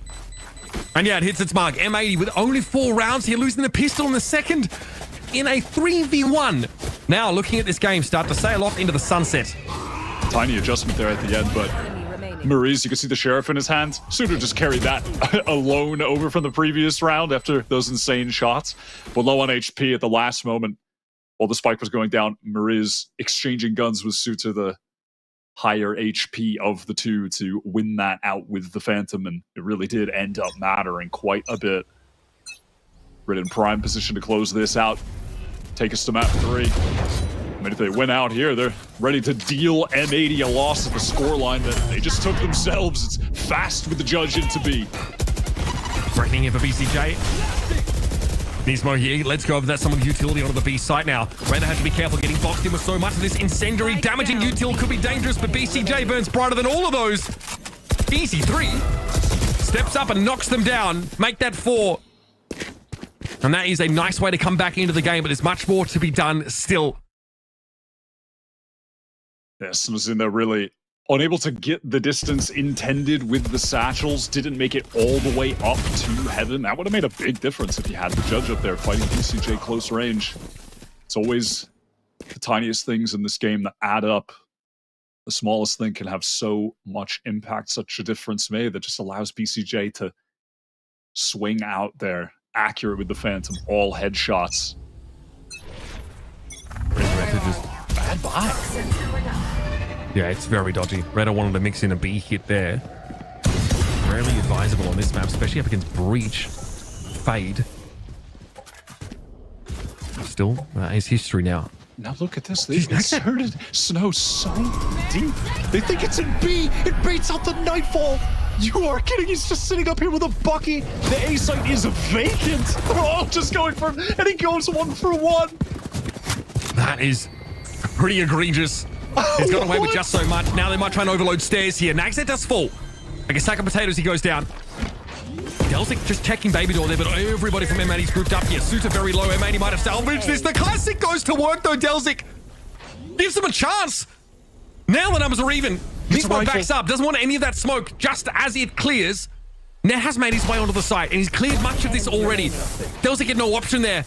And yeah, it hits its mark. M80 with only 4 rounds here, losing the pistol in the second in a 3v1. Now looking at this game start to sail off into the sunset. Tiny adjustment there at the end, but Maurice, you can see the Sheriff in his hands. Suter just carried that alone over from the previous round after those insane shots. But low on HP at the last moment, while the spike was going down, Maurice exchanging guns with Suter, the higher HP of the two, to win that out with the Phantom, and it really did end up mattering quite a bit. RETA in prime position to close this out, take us to map 3. I mean, if they win out here, they're ready to deal M80 a loss at the scoreline that they just took themselves. It's fast with the judge into B. Threatening here for BCJ. Nismo here, let's go over that some of the utility onto the B site now. RETA had to be careful getting boxed in with so much of this incendiary damaging util could be dangerous, but BCJ burns brighter than all of those. Easy 3. Steps up and knocks them down. Make that 4. And that is a nice way to come back into the game, but there's much more to be done still. Yes, was in there really unable to get the distance intended with the satchels, didn't make it all the way up to heaven. That would have made a big difference if you had the judge up there fighting BCJ close range. It's always the tiniest things in this game that add up. The smallest thing can have so much impact, such a difference made, that just allows BCJ to swing out there, accurate with the Phantom, all headshots. Bad buy. Yeah, it's very dodgy. RETA wanted to mix in a B hit there. Rarely advisable on this map, especially up against Breach. Fade. Still, is history now. Now look at this. They've inserted Snow so deep. They think it's in B. It baits out the Nightfall. You are kidding. He's just sitting up here with a Bucky. The A site is vacant. They're all just going for him, and he goes 1 for 1. That is pretty egregious. He's got away with just so much. Now they might try and overload stairs here. Nagset does fall. Like a sack of potatoes, he goes down. Delzik just checking Baby Door there, but everybody from M80's grouped up here. Suter very low. M80 might have salvaged this. The classic goes to work though, Delzik. Gives him a chance. Now the numbers are even. Nismo backs up, doesn't want any of that smoke. Just as it clears, Net has made his way onto the site, and he's cleared much of this already. Delzik had no option there.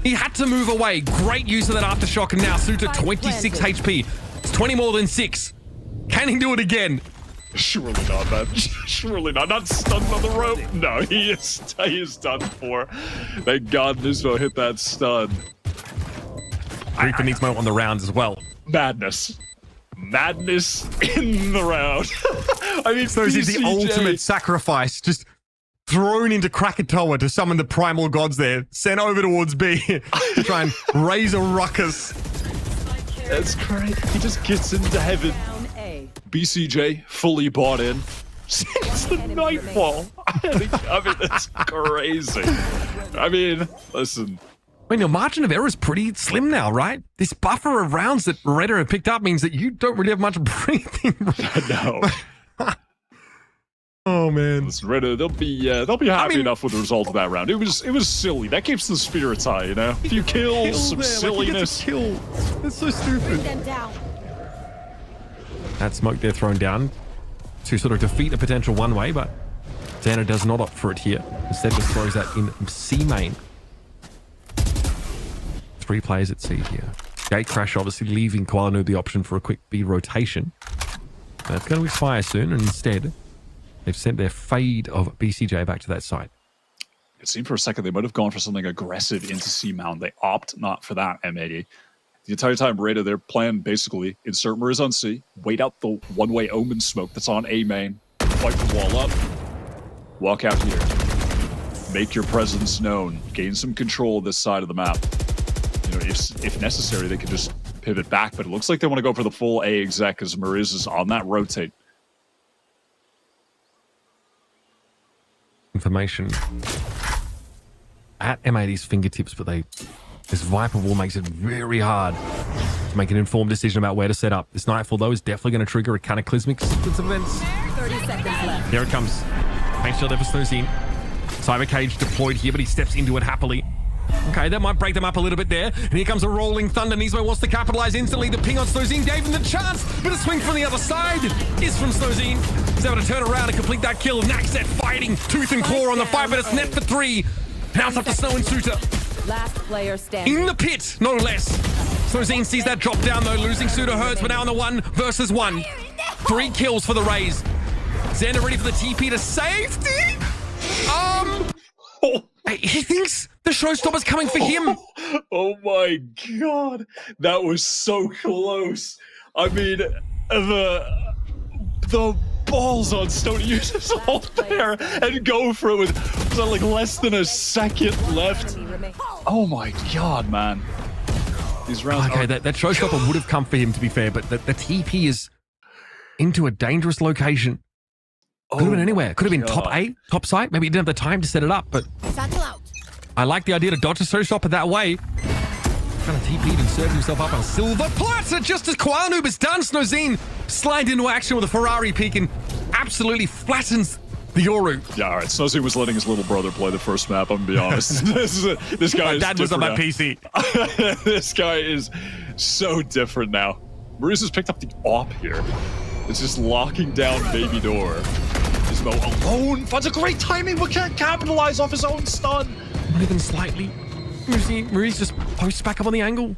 He had to move away. Great use of that aftershock, and now Suta 26 HP. It's 20 more than 6. Can he do it again? Surely not, man. Surely not. Not stunned on the rope. No, he is done for. Thank God Nismo hit that stun. 3 for Nismo on the rounds as well. Madness in the round. I mean, so this is the ultimate sacrifice, just thrown into Krakatoa to summon the primal gods there, sent over towards B to try and raise a ruckus. That's great. He just gets into heaven. BCJ fully bought in since the nightfall. I mean, that's crazy. I mean, listen. I mean, your margin of error is pretty slim now, right? This buffer of rounds that RETA have picked up means that you don't really have much breathing room. No. Oh man, listen, RETA, they'll be happy enough with the result of that round. It was silly. That keeps the spirits high, you know. A few kills, some silliness. That's so stupid. That smoke they're thrown down to sort of defeat a potential one-way, but Xander does not opt for it here. Instead, just throws that in C main. 3 players at C here. Gate Crash obviously leaving Koala Noob the option for a quick B rotation. That's going to expire soon, and instead, they've sent their fade of BCJ back to that site. It seemed for a second they might have gone for something aggressive into C mount. They opt not for that, M80. The entire time, RETA, their plan basically, insert Mariz on C, wait out the one-way Omen smoke that's on A main, fight the wall up, walk out here, make your presence known, gain some control of this side of the map. You know, if necessary, they can just pivot back, but it looks like they want to go for the full A exec as Mariz is on that rotate. Information at M80's fingertips, but this Viper wall makes it very hard to make an informed decision about where to set up. This Nightfall, though, is definitely going to trigger a cataclysmic sequence of events. 30 seconds left. Here it comes. Make sure they're for Snowzine. Cyber Cage deployed here, but he steps into it happily. Okay, that might break them up a little bit there. And here comes a rolling thunder. Nismo wants to capitalize instantly. The ping on Snowzine gave him the chance, but a swing from the other side is from Snowzine. He's able to turn around and complete that kill. Naxet fighting tooth and claw on the fight, but it's net for 3. Now it's up to Snow and Suta. Last player standing. In the pit, no less. Snowzine sees that drop down though. Losing Suta hurts, but now on the 1 versus 1. 3 kills for the Rays. Xander ready for the TP to safety. He thinks the showstopper's coming for him. Oh my God, that was so close. I mean, the balls on Stone to use his ult there and go for it with like less than a second left. Oh my God, man. These rounds. Okay, that showstopper would have come for him, to be fair, but the TP is into a dangerous location. Could have been anywhere. Could have been top 8, top site. Maybe he didn't have the time to set it up, but I like the idea to dodge a showstopper that way. Kind of TP'd and served himself up on a silver platter just as Koala Noob is done. Snowzine slides into action with a Ferrari peek and absolutely flattens the Yoru. Yeah, all right. Snowzine was letting his little brother play the first map, I'm gonna be honest. this guy my is dad was on my now. PC. This guy is so different now. Mariz has picked up the op here. It's just locking down Baby Door. Ismo alone finds a great timing, but can't capitalize off his own stun. Not even slightly. Mariz just posts back up on the angle.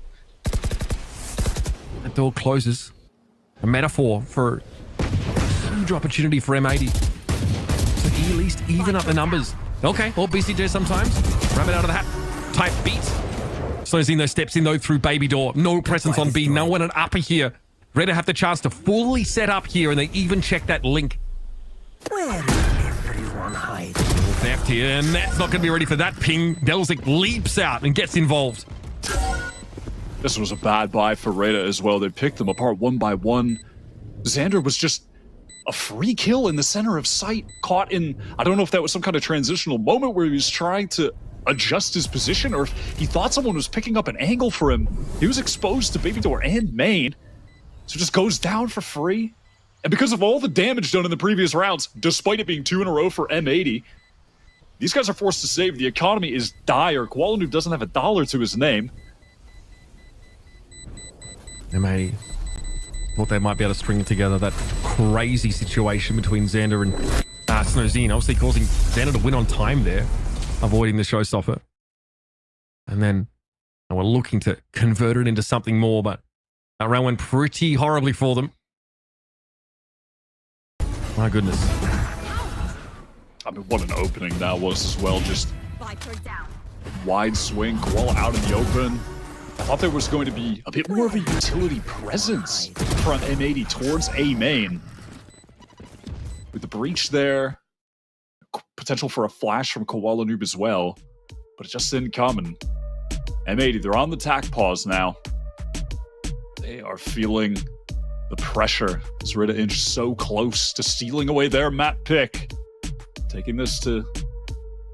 That door closes. A metaphor for a huge opportunity for M80. So he at least even up the numbers. Okay, or BCJ sometimes. Rabbit out of the hat. Type beat. Snowzine though steps in though through Baby Door. No presence on B. No one at upper here. RETA have the chance to fully set up here, and they even check that link. Where did everyone hide? Theft here, and that's not going to be ready for that ping. Delzik leaps out and gets involved. This was a bad buy for RETA as well. They picked them apart one by one. Xander was just a free kill in the center of sight, caught in, I don't know if that was some kind of transitional moment where he was trying to adjust his position, or if he thought someone was picking up an angle for him. He was exposed to Baby Door and main. So just goes down for free. And because of all the damage done in the previous rounds, despite it being 2 in a row for M80, these guys are forced to save. The economy is dire. Koala Noob doesn't have $1 to his name. M80 thought they might be able to string together that crazy situation between Xander and Snowzine, obviously causing Xander to win on time there, avoiding the showstopper. And then we're looking to convert it into something more, but that round went pretty horribly for them. My goodness. I mean, what an opening that was as well. Just wide swing, Koala out in the open. I thought there was going to be a bit more of a utility presence from M80 towards A main. With the breach there, potential for a flash from Koala Noob as well, but it just didn't come. And M80, they're on the tack pause now. They are feeling the pressure as RETA inch so close to stealing away their map pick. Taking this to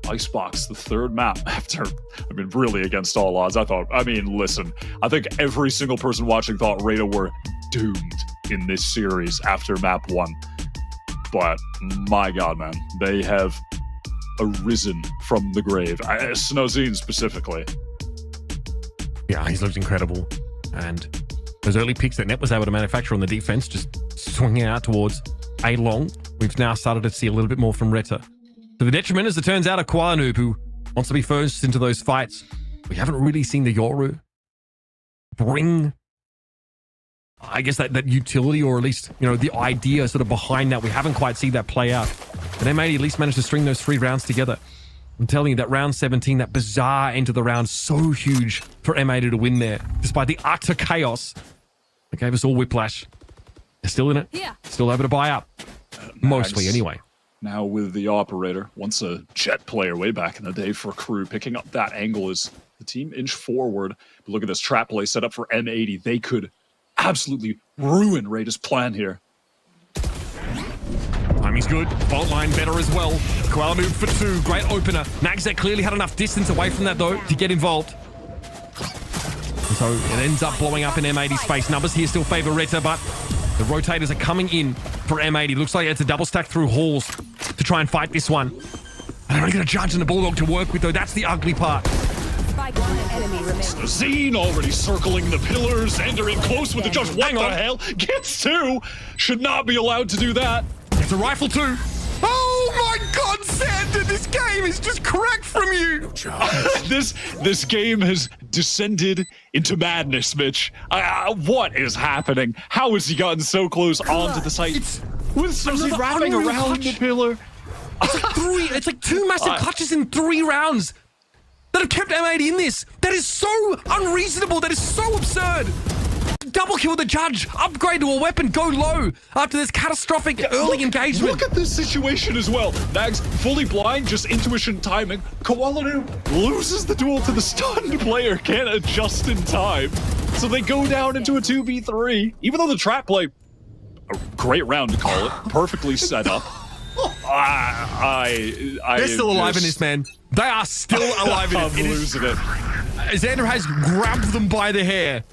Icebox, the third map after, I mean, really against all odds. I think every single person watching thought RETA were doomed in this series after map 1. But my God, man, they have arisen from the grave. Snowzine specifically. Yeah, he's looked incredible. And those early picks that Net was able to manufacture on the defense, just swinging out towards A long, we've now started to see a little bit more from RETA. To the detriment, as it turns out, of Koala Noob, who wants to be first into those fights. We haven't really seen the Yoru bring, I guess, that utility, or at least, you know, the idea sort of behind that. We haven't quite seen that play out. But M80 at least managed to string those 3 rounds together. I'm telling you, that round 17, that bizarre end of the round, so huge for M80 to win there, despite the utter chaos that gave us all whiplash. They're still in it. Yeah. Still able to buy up. Mostly, anyway. Now with the operator, once a jet player way back in the day for Crew, picking up that angle as the team inch forward. But look at this trap play set up for M80. They could absolutely ruin RETA's plan here. Timing's good. Fault line better as well. Koala Noob for 2. Great opener. Nagzet clearly had enough distance away from that, though, to get involved. And so it ends up blowing up in M80's face. Numbers here still favor RETA, but the rotators are coming in for M80. Looks like it's a double stack through halls to try and fight this one. They're only going to Judge and the Bulldog to work with, though. That's the ugly part. Zine already circling the pillars. Xander in close with the Judge. What the hell? Gets 2. Should not be allowed to do that. It's a rifle too. Oh my God, Xander, this game is just cracked from you. This game has descended into madness, Mitch. What is happening? How has he gotten so close onto the site? With Susie wrapping around the pillar. It's like 2 massive clutches in 3 rounds that have kept M80 in this. That is so unreasonable. That is so absurd. Double kill the Judge, upgrade to a weapon, go low after this catastrophic early engagement. Look at this situation as well. Nags fully blind, just intuition timing. Koala Noob loses the duel to the stunned player, can't adjust in time. So they go down into a 2v3. Even though the trap play, a great round to call it, perfectly set up. They're still alive in this, man. They are still alive in it. I'm losing it. Xander has grabbed them by the hair.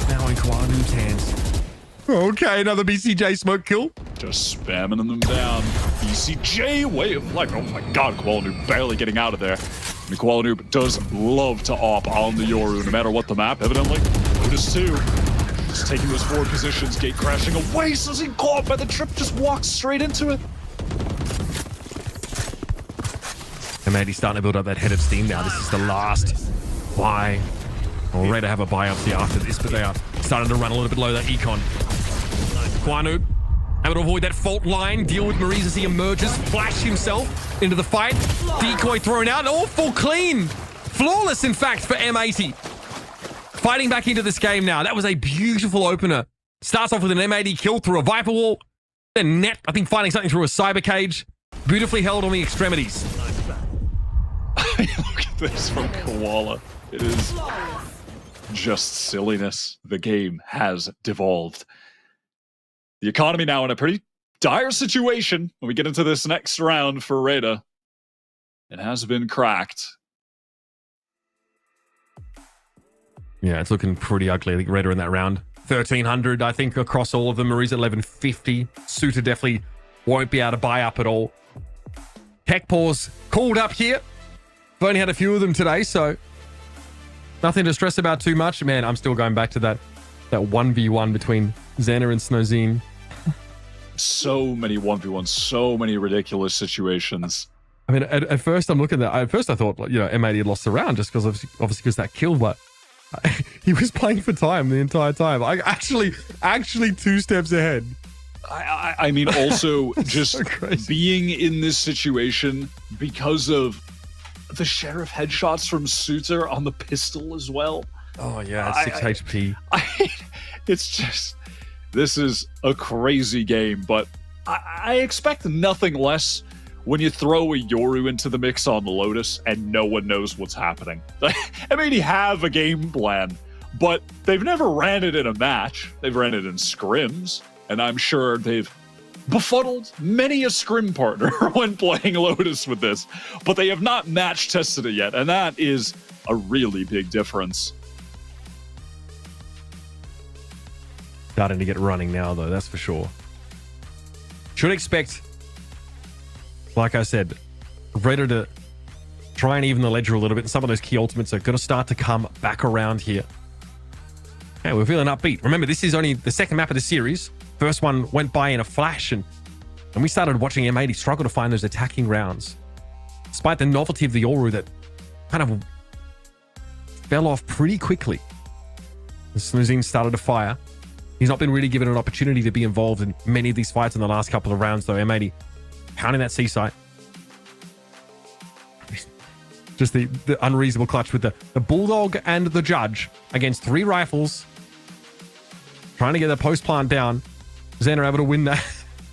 Now in Koala Noob's hands. Okay, another BCJ smoke kill. Just spamming them down. BCJ way of life. Oh my God, Koala Noob barely getting out of there. I mean, Koala Noob does love to op on the Yoru, no matter what the map, evidently. Otis too. Just taking those 4 positions, gate crashing away. Susie caught by the trip, just walks straight into it. M80 starting to build up that head of steam now. This is the last buy. We're ready to have a biopsy after this, but they are starting to run a little bit low, that econ. Koala Noob able to avoid that fault line, deal with Maurice as he emerges, flash himself into the fight. Decoy thrown out, all full clean. Flawless, in fact, for M80. Fighting back into this game now. That was a beautiful opener. Starts off with an M80 kill through a Viper wall. Then Net, I think, finding something through a cyber cage. Beautifully held on the extremities. Look at this from Koala. It is just silliness. The game has devolved. The economy now in a pretty dire situation when we get into this next round for RETA. It has been cracked. Yeah, it's looking pretty ugly. I think RETA in that round. 1,300, I think, across all of them. Marie's at 1,150. Suitor definitely won't be able to buy up at all. Tech pause called up here. I've only had a few of them today, so Nothing to stress about too much. Man, I'm still going back to that 1v1 between Xana and Snowzine. So many 1v1s, so many ridiculous situations. I mean, at first I'm looking at that. At first I thought, you know, M80 had lost the round just because obviously because that kill, but he was playing for time the entire time. I actually 2 steps ahead. I mean, also just so being in this situation because of the sheriff headshots from Suter on the pistol as well. Oh yeah, 6 HP. It's just, this is a crazy game, but I expect nothing less when you throw a Yoru into the mix on the Lotus and no one knows what's happening. M80 have a game plan, but they've never ran it in a match. They've ran it in scrims, and I'm sure they've befuddled many a scrim partner when playing Lotus with this, but they have not match tested it yet, and that is a really big difference. Starting to get running now, though, that's for sure. Should expect, like I said, RETA to try and even the ledger a little bit, and some of those key ultimates are going to start to come back around here. Okay, we're feeling upbeat. Remember, this is only the second map of the series. First one went by in a flash, and we started watching M80 struggle to find those attacking rounds. Despite the novelty of the Yoru that kind of fell off pretty quickly. The Snowzine started to fire. He's not been really given an opportunity to be involved in many of these fights in the last couple of rounds, though. M80 pounding that C site. Just the unreasonable clutch with the Bulldog and the Judge against 3 rifles. Trying to get the post plant down. Xana able to win that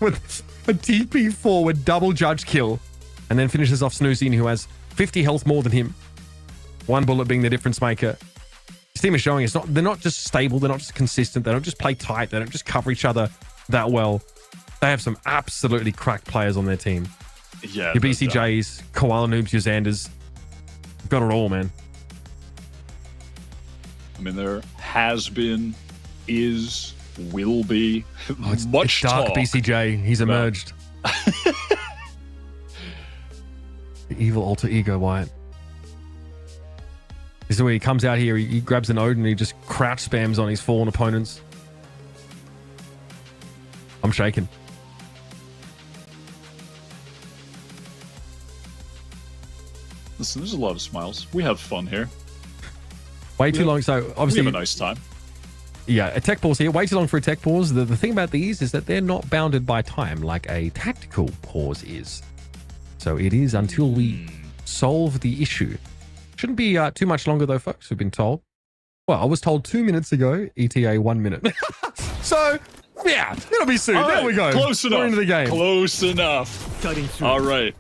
with a TP forward double Judge kill. And then finishes off Snowzine, who has 50 health more than him. 1 bullet being the difference maker. This team is showing they're not just stable, they're not just consistent, they don't just play tight, they don't just cover each other that well. They have some absolutely cracked players on their team. Yeah, your BCJs, Koala Noobs, your Xanders. You've got it all, man. I mean, there has been, is, will be it's much dark talk. BCJ. He's emerged. The evil alter ego, Wyatt. This is where he comes out here, he grabs an Odin and he just crouch spams on his fallen opponents. I'm shaking. Listen, there's a lot of smiles. We have fun here. Way too long, so obviously... We have a nice time. Yeah, a tech pause here. Way too long for a tech pause. The thing about these is that they're not bounded by time like a tactical pause is. So it is until we solve the issue. Shouldn't be too much longer though, folks, we've been told. Well, I was told 2 minutes ago, ETA 1 minute. So, yeah, it'll be soon. There we go. Close enough. We're into the game. Close enough. All right.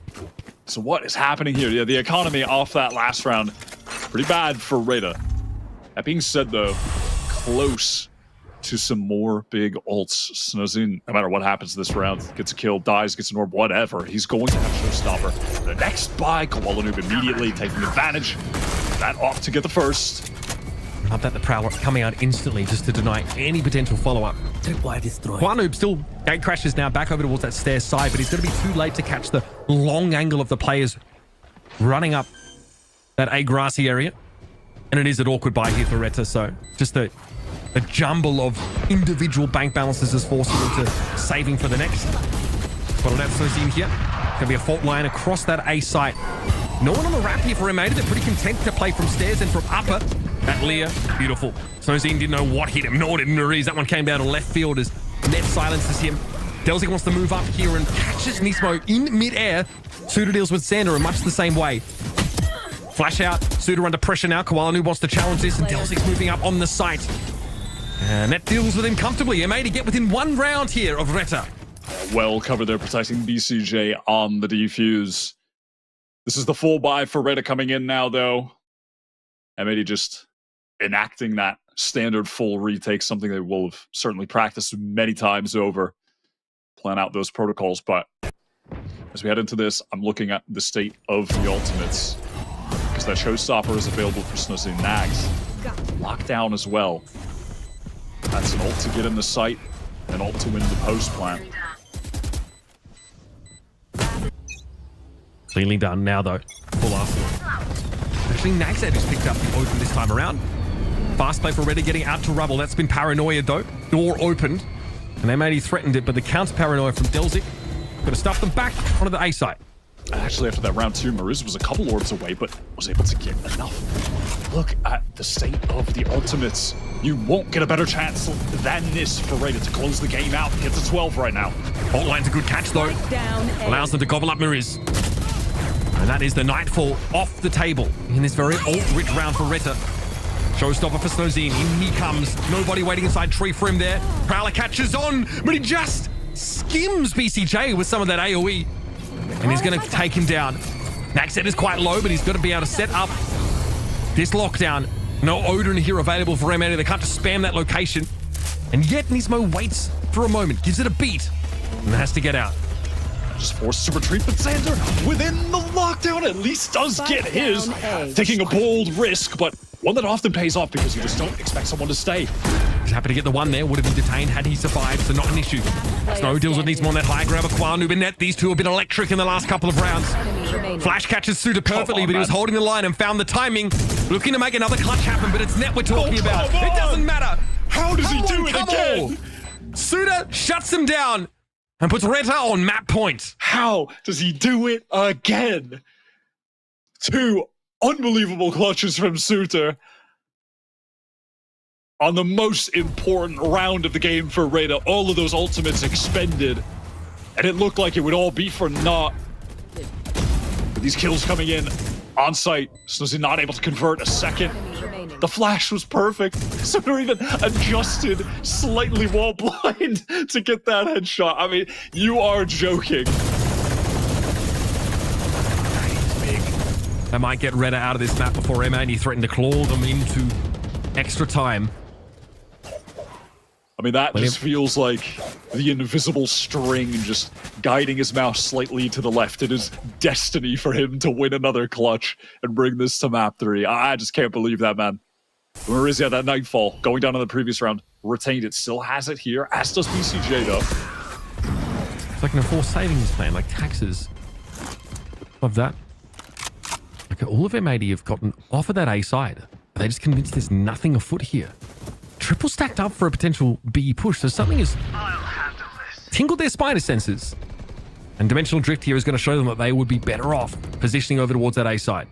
So what is happening here? Yeah, the economy off that last round, pretty bad for RETA. That being said, though, close to some more big ults. Snowzine, no matter what happens this round, gets a kill, dies, gets an orb, whatever, he's going to have Showstopper. The next buy, Koala Noob immediately taking advantage. That off to get the first. Love that the Prowler coming out instantly just to deny any potential follow-up. Koala Noob still gate crashes now back over towards that stairs side, but he's going to be too late to catch the long angle of the players running up that A grassy area. And it is an awkward buy here for RETA, so just the jumble of individual bank balances is forcing them to saving for the next. But that's Snowzine here. Going to be a fault line across that A site. No one on the ramp here for M80. They're pretty content to play from stairs and from upper. That Leah, beautiful. Snowzine didn't know what hit him, nor did Nuriz. That one came down to left field as Net silences him. Delzik wants to move up here and catches Nismo in mid-air. Suda deals with Sander in much the same way. Flash out, Suda under pressure now. Koala Noob wants to challenge this, and Delzik's moving up on the site. And that deals with him comfortably. M80 get within 1 round here of RETA. Well covered there, protecting BCJ on the defuse. This is the full buy for RETA coming in now, though. M80 just enacting that standard full retake, something they will have certainly practiced many times over. Plan out those protocols, but as we head into this, I'm looking at the state of the ultimates. Because that Showstopper is available for Snowzine Nags. Lockdown as well. That's an ult to get in the site, an ult to win the post plant. Cleanly done now, though. Full arsenal. actually Naxed who's picked up the open this time around. Fast play for RETA getting out to rubble. That's been Paranoia though. Door opened. And M80 threatened it, but the counter Paranoia from Delzik gonna stuff them back onto the A site. Actually, after that round 2, Mariz was a couple orbs away, but was able to get enough. Look at the state of the ultimates. You won't get a better chance than this for RETA to close the game out. Get to 12 right now. Fault line's a good catch though. Allows them to gobble up Mariz. And that is the Nightfall off the table in this very ult-rich round for RETA. Showstopper for Snowzine. In he comes. Nobody waiting inside tree for him there. Prowler catches on, but he just skims BCJ with some of that AoE. And he's going to take him down. Naxed is quite low, but he's got to be able to set up this lockdown. No Odin here available for M80. They can't just spam that location. And yet Nismo waits for a moment, gives it a beat, and has to get out. Just forced to retreat, but Xander, within the lockdown, at least does get his. Taking a bold risk, but one that often pays off because you just don't expect someone to stay. He's happy to get the one there. Would have been detained had he survived, so not an issue. Snow deals with Nismo on that high grab. Kwanu Binet. These two have been electric in the last couple of rounds. Flash catches Suda perfectly, but he was holding the line and found the timing. Looking to make another clutch happen, but it's net we're talking about. It doesn't matter. How does he do it again? Suda shuts him down and puts RETA on map point. How does he do it again? 2 unbelievable clutches from Suter on the most important round of the game for RETA. All of those ultimates expended, and it looked like it would all be for naught. But these kills coming in on site, Snowzy not able to convert a second. The flash was perfect. Suter even adjusted slightly wall blind to get that headshot. I mean, you are joking. They might get RETA out of this map before M80 threatened to claw them into extra time. I mean, that just feels like the invisible string just guiding his mouse slightly to the left. It is destiny for him to win another clutch and bring this to map 3. I just can't believe that, man. Where is he at that Nightfall? Going down in the previous round. Retained it. Still has it here, as does BCJ, though. It's like an enforced savings plan, like taxes. Love that. Like all of M80 have gotten off of that A side. Are they just convinced there's nothing afoot here? Triple stacked up for a potential B push, so something has tingled their spider senses. And Dimensional Drift here is going to show them that they would be better off positioning over towards that A side.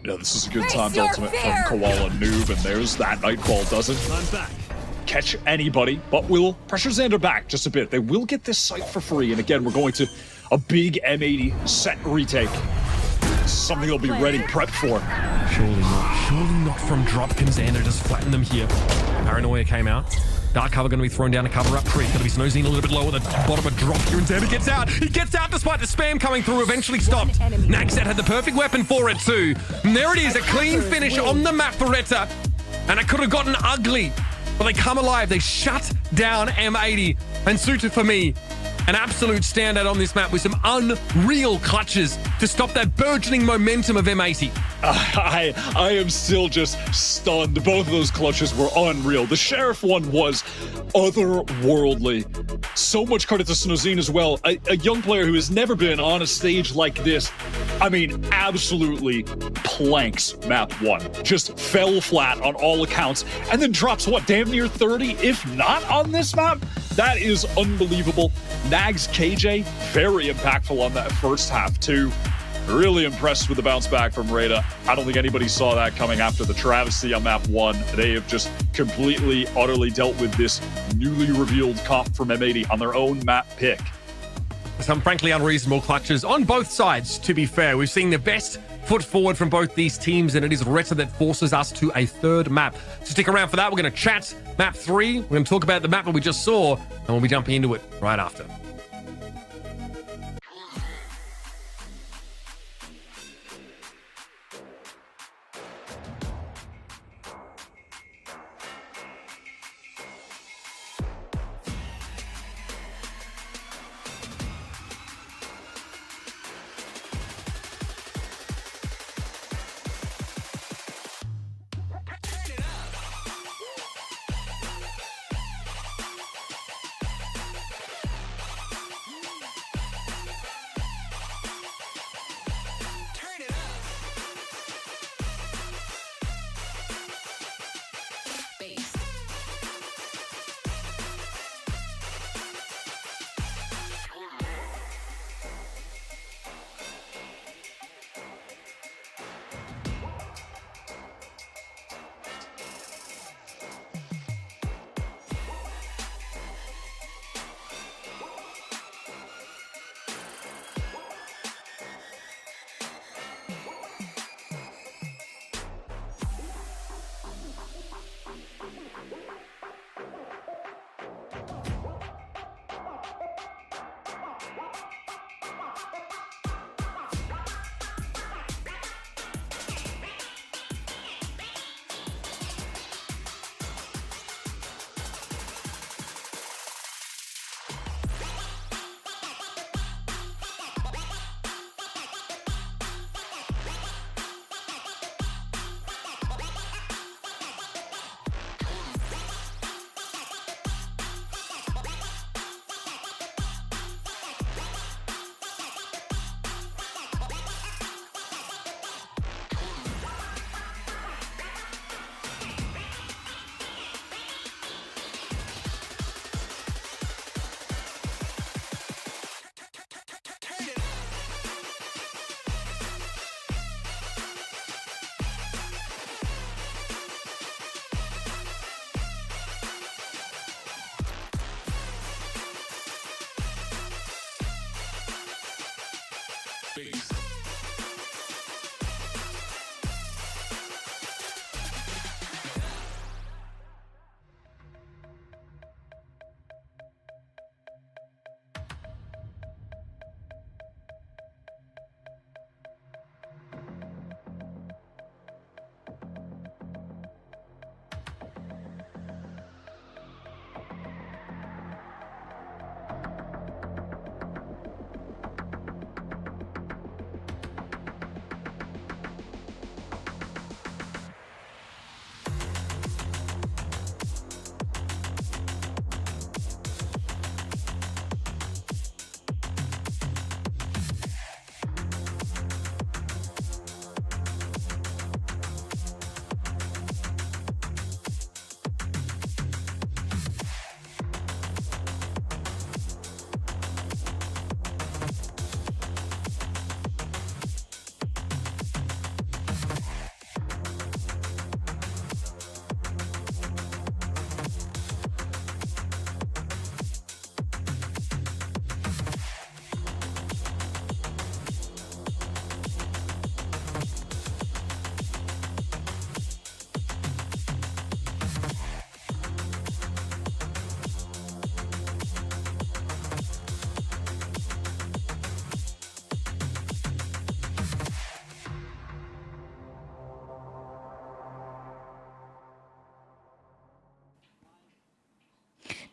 Yeah, this is a good timed ultimate from Koala Noob, and there's that Nightfall. Doesn't catch anybody, but will pressure Xander back just a bit. They will get this site for free, and again, we're going to a big M80 set retake. Something they'll be ready, prepped for. Surely not from drop. Can Xander just flatten them here? Paranoia came out. Dark cover going to be thrown down to cover up Creek. Going to be Snowzine a little bit lower at the bottom of drop here, and Xander gets out. He gets out despite the spam coming through, eventually stopped. Naxed had the perfect weapon for it too. And there it is, a clean finish on the map for RETA. And it could have gotten ugly, but they come alive. They shut down M80. And Suter, for me, an absolute standout on this map with some unreal clutches to stop that burgeoning momentum of M80. I am still just stunned. Both of those clutches were unreal. The Sheriff one was otherworldly. So much credit to Snowzine as well. A young player who has never been on a stage like this. I mean, absolutely planks map 1. Just fell flat on all accounts. And then drops, what, damn near 30, if not on this map? That is unbelievable. Nags KJ, very impactful on that first half too. Really impressed with the bounce back from RETA. I don't think anybody saw that coming after the travesty on map 1. They have just completely, utterly dealt with this newly revealed comp from M80 on their own map pick. Some frankly unreasonable clutches on both sides, to be fair. We've seen the best foot forward from both these teams, and it is RETA that forces us to a third map. So stick around for that. We're going to chat map 3. We're going to talk about the map that we just saw, and we'll be jumping into it right after.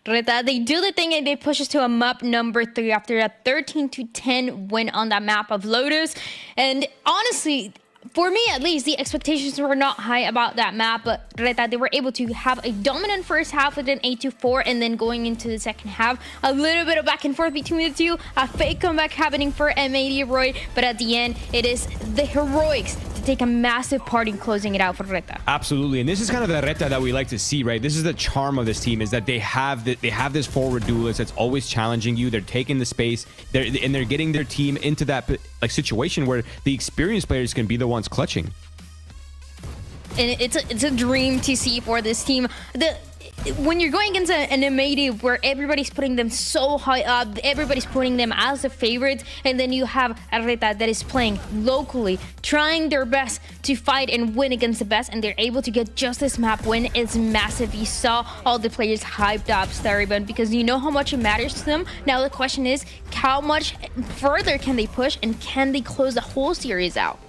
RETA, they do the thing and they push us to a map number 3 after a 13-10 win on that map of Lotus. And honestly, for me at least, the expectations were not high about that map, but RETA, they were able to have a dominant first half with an 8-4, and then going into the second half, a little bit of back and forth between the two, a fake comeback happening for M80 Roy, but at the end, it is the heroics to take a massive part in closing it out for RETA. Absolutely, and this is kind of the RETA that we like to see, right? This is the charm of this team, is that they have this forward duelist that's always challenging you. They're taking the space, they're getting their team into that like situation where the experienced players can be the ones clutching. And it's a dream to see for this team. When you're going against an M80 where everybody's putting them so high up, everybody's putting them as the favorites, and then you have a RETA that is playing locally, trying their best to fight and win against the best, and they're able to get just this map win, is massive. You saw all the players hyped up Starryban because you know how much it matters to them. Now the question is, how much further can they push, and can they close the whole series out?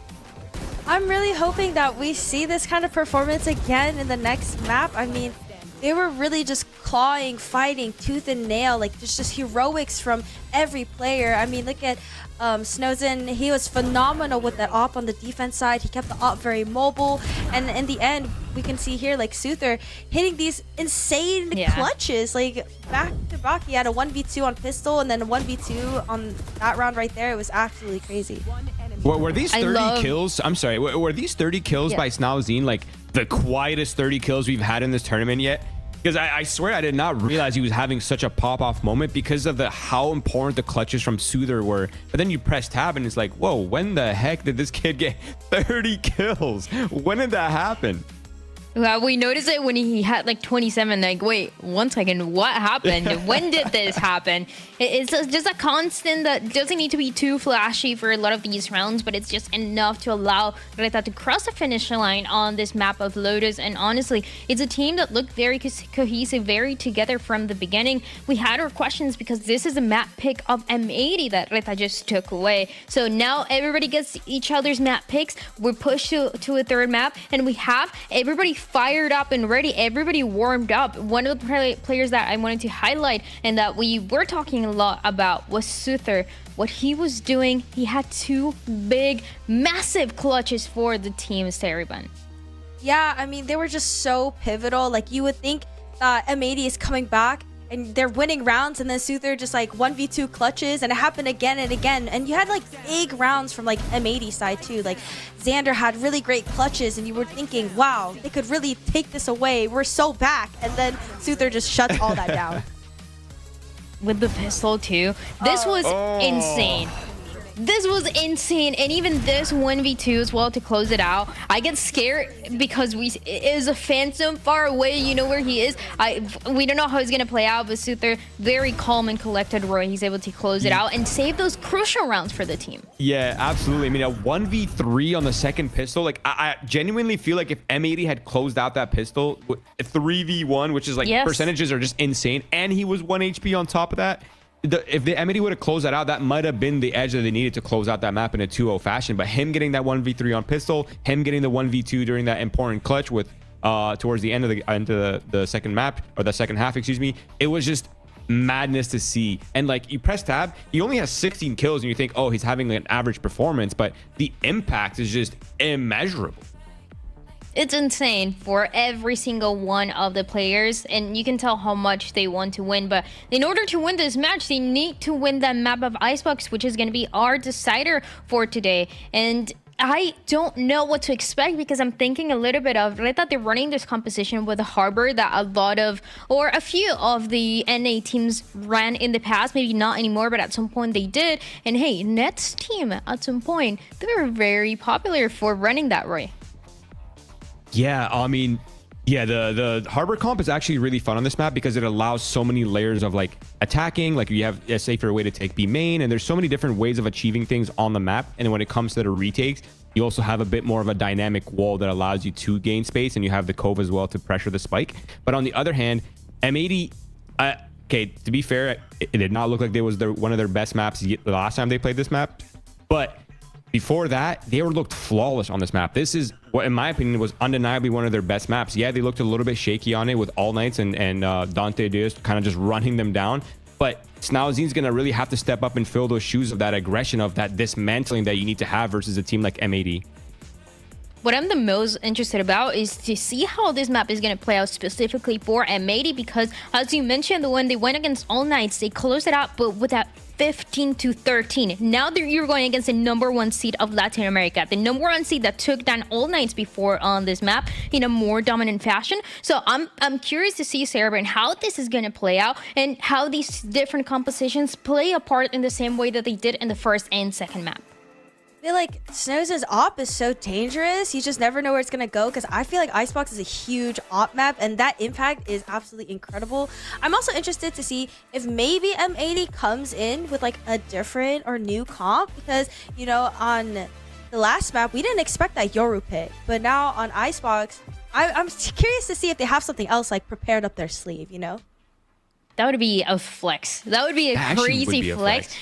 I'm really hoping that we see this kind of performance again in the next map. I mean, they were really just clawing, fighting, tooth and nail, like just heroics from every player. I mean, look at Snowzen. He was phenomenal with that op on the defense side. He kept the op very mobile, and in the end, we can see here like Suther hitting these insane clutches, like back to back. He had a 1v2 on pistol and then a 1v2 on that round right there. It was absolutely crazy. Were these 30 kills? I'm sorry. Were these 30 kills by Snowzen like the quietest 30 kills we've had in this tournament yet? Because I swear I did not realize he was having such a pop-off moment because of how important the clutches from Soother were. But then you press tab and it's like, whoa, when the heck did this kid get 30 kills? When did that happen? Well, we noticed it when he had like 27. Like, wait, 1 second, what happened? When did this happen? It's just a constant that doesn't need to be too flashy for a lot of these rounds, but it's just enough to allow RETA to cross the finish line on this map of Lotus. And honestly, it's a team that looked very cohesive, very together from the beginning. We had our questions because this is a map pick of M80 that RETA just took away. So now everybody gets each other's map picks. We're pushed to a third map, and we have everybody fired up and ready, everybody warmed up. One of the players that I wanted to highlight and that we were talking a lot about was Suther. What he was doing, he had 2 big, massive clutches for the team, Starryban. Yeah, I mean, they were just so pivotal. Like, you would think that M80 is coming back and they're winning rounds, and then Suther just like 1v2 clutches, and it happened again and again. And you had like big rounds from like M80 side too. Like Xander had really great clutches, and you were thinking, wow, they could really take this away. We're so back. And then Suther just shuts all that down. With the pistol too. This was insane. this was insane, and even this 1v2 as well to close it out. I get scared because it is a phantom far away. You know where he is. We don't know how he's gonna play out, but Suther, very calm and collected. Roy, he's able to close it out and save those crucial rounds for the team. Yeah, absolutely. I mean, a 1v3 on the second pistol, like I genuinely feel like if M80 had closed out that pistol, 3v1, which is like percentages are just insane, and he was 1 HP on top of that. If the M80 would have closed that out, that might have been the edge that they needed to close out that map in a 2-0 fashion. But him getting that 1v3 on pistol, him getting the 1v2 during that important clutch with towards the end of the second map, or the second half, excuse me, it was just madness to see. And like, you press tab, he only has 16 kills and you think, oh, he's having like an average performance, but the impact is just immeasurable. It's insane for every single one of the players, and you can tell how much they want to win. But in order to win this match, they need to win that map of Icebox, which is going to be our decider for today. And I don't know what to expect because I'm thinking a little bit of RETA. They're running this competition with a harbor that a few of the NA teams ran in the past. Maybe not anymore, but at some point they did. And hey, Net's team at some point, they were very popular for running that, Roy. Yeah, I mean, yeah, the harbor comp is actually really fun on this map because it allows so many layers of like attacking. Like you have a safer way to take B main, and there's so many different ways of achieving things on the map. And when it comes to the retakes, you also have a bit more of a dynamic wall that allows you to gain space, and you have the cove as well to pressure the spike. But on the other hand, M80, okay, to be fair, it did not look like it was one of their best maps the last time they played this map, but before that, they looked flawless on this map. This is what, in my opinion, was undeniably one of their best maps. Yeah, they looked a little bit shaky on it with All Knights and Dante Diaz kind of just running them down. But Snauzin's going to really have to step up and fill those shoes of that aggression, of that dismantling that you need to have versus a team like M80. What I'm the most interested about is to see how this map is going to play out specifically for M80, because as you mentioned, when they went against All Knights, they closed it out, but with that 15-13. Now you're going against the #1 seed of Latin America, the #1 seed that took down All Knights before on this map in a more dominant fashion. So I'm curious to see, Sarah, and how this is going to play out and how these different compositions play a part in the same way that they did in the first and second map. I feel like Snows' op is so dangerous. You just never know where it's going to go, because I feel like Icebox is a huge op map, and that impact is absolutely incredible. I'm also interested to see if maybe M80 comes in with like a different or new comp, because, you know, on the last map, we didn't expect that Yoru pick, but now on Icebox, I'm curious to see if they have something else like prepared up their sleeve, you know? That would be a flex. That would be a crazy flex.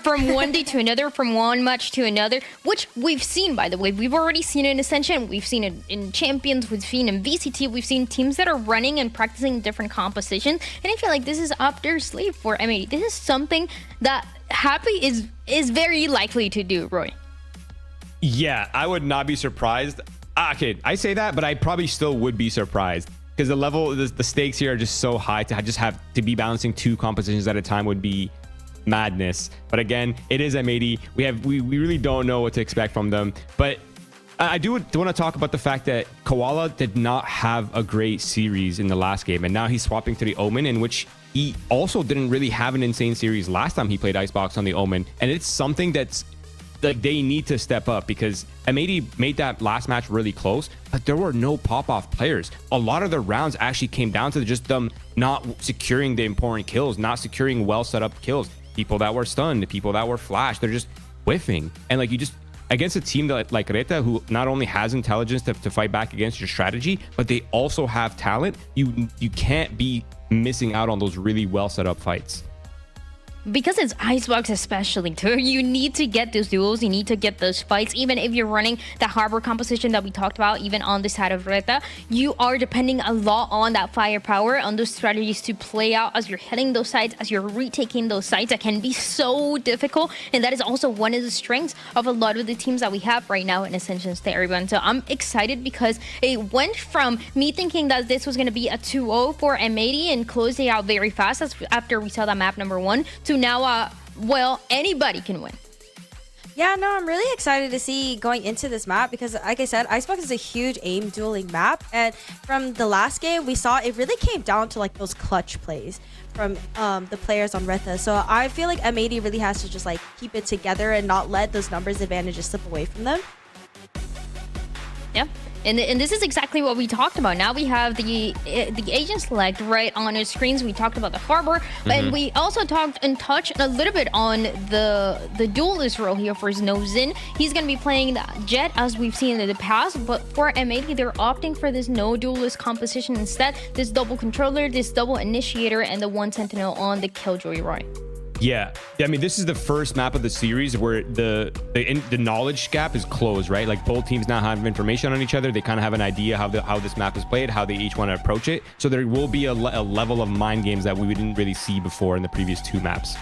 From one day to another, from one match to another, which we've seen, by the way. We've already seen it in Ascension. We've seen it in Champions. We've seen in VCT. We've seen teams that are running and practicing different compositions. And I feel like this is up their sleeve for M80. This is something that Happy is very likely to do, Roy. Yeah, I would not be surprised. Okay, I say that, but I probably still would be surprised. Because the stakes here are just so high. To just have to be balancing 2 compositions at a time would be madness. But again, it is M80. We really don't know what to expect from them. But I do want to talk about the fact that Koala did not have a great series in the last game, and now he's swapping to the Omen, in which he also didn't really have an insane series last time he played Icebox on the Omen. And it's something that's like they need to step up, because M80 made that last match really close, but there were no pop-off players. A lot of the rounds actually came down to just them not securing the important kills, not securing well set up kills. People that were stunned, people that were flashed, they're just whiffing. And like, you just, against a team that like RETA, who not only has intelligence to fight back against your strategy, but they also have talent, you can't be missing out on those really well set up fights. Because it's Icebox especially too, you need to get those duels, you need to get those fights. Even if you're running the harbor composition that we talked about, even on the side of RETA, you are depending a lot on that firepower, on those strategies to play out as you're hitting those sites, as you're retaking those sites. That can be so difficult, and that is also one of the strengths of a lot of the teams that we have right now in Ascension State, everyone. So I'm excited because it went from me thinking that this was going to be a 2-0 for M80 and close it out very fast after we saw that map #1 to now, well, anybody can win. Yeah, no, I'm really excited to see going into this map because, like I said, Icebox is a huge aim dueling map. And from the last game, we saw it really came down to like those clutch plays from the players on RETA. So I feel like M80 really has to just like keep it together and not let those numbers advantages slip away from them. Yeah. And this is exactly what we talked about. Now we have the agent select right on our screens. We talked about the harbor, but we also talked and touched a little bit on the duelist role here for Snowzin. He's going to be playing the Jet as we've seen in the past, but for M80, they're opting for this no duelist composition instead. This double controller, this double initiator, and the one sentinel on the Killjoy Roy. Yeah, I mean, this is the first map of the series where the knowledge gap is closed, right? Like both teams now have information on each other. They kind of have an idea how this map is played, how they each want to approach it. So there will be a level of mind games that we didn't really see before in the previous two maps.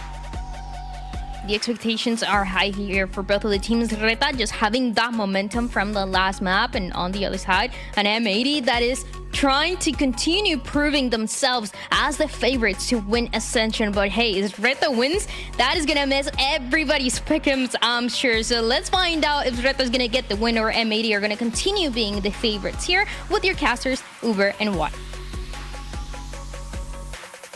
The expectations are high here for both of the teams. RETA just having that momentum from the last map, and on the other side, an M80 that is trying to continue proving themselves as the favorites to win Ascension. But hey, if RETA wins, that is gonna miss everybody's pick'ems, I'm sure. So let's find out if RETA is gonna get the win or M80 are gonna continue being the favorites here with your casters, Uber and Watt.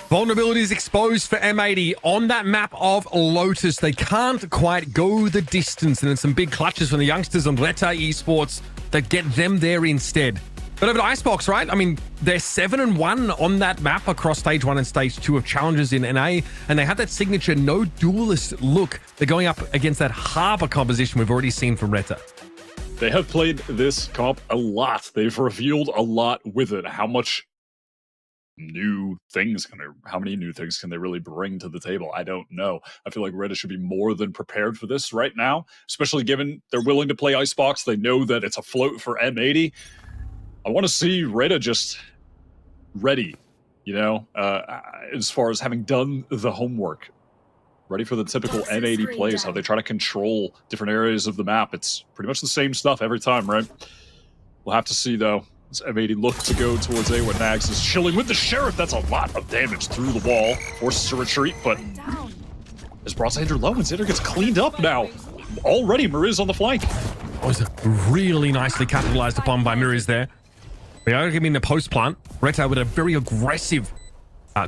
Vulnerabilities exposed for M80 on that map of Lotus. They can't quite go the distance, and it's some big clutches from the youngsters on RETA Esports that get them there instead. But over to Icebox, right? I mean, they're 7-1 on that map across stage 1 and stage 2 of Challengers in NA, and they have that signature no duelist look. They're going up against that harbor composition we've already seen from RETA. They have played this comp a lot. They've revealed a lot with it. How many new things can they really bring to the table? I don't know. I feel like RETA should be more than prepared for this right now, especially given they're willing to play Icebox. They know that it's a float for M80. I want to see RETA just ready, you know, as far as having done the homework. Ready for the typical M80 plays, how they try to control different areas of the map. It's pretty much the same stuff every time, right? We'll have to see, though. As M80 look to go towards A when Nags is chilling with the Sheriff. That's a lot of damage through the wall. Forces to retreat, but as Bronzander low and Xander gets cleaned up now. Already Mariz on the flank. Oh, it's really nicely capitalized upon by Mariz there. They are giving the post plant. RETA with a very aggressive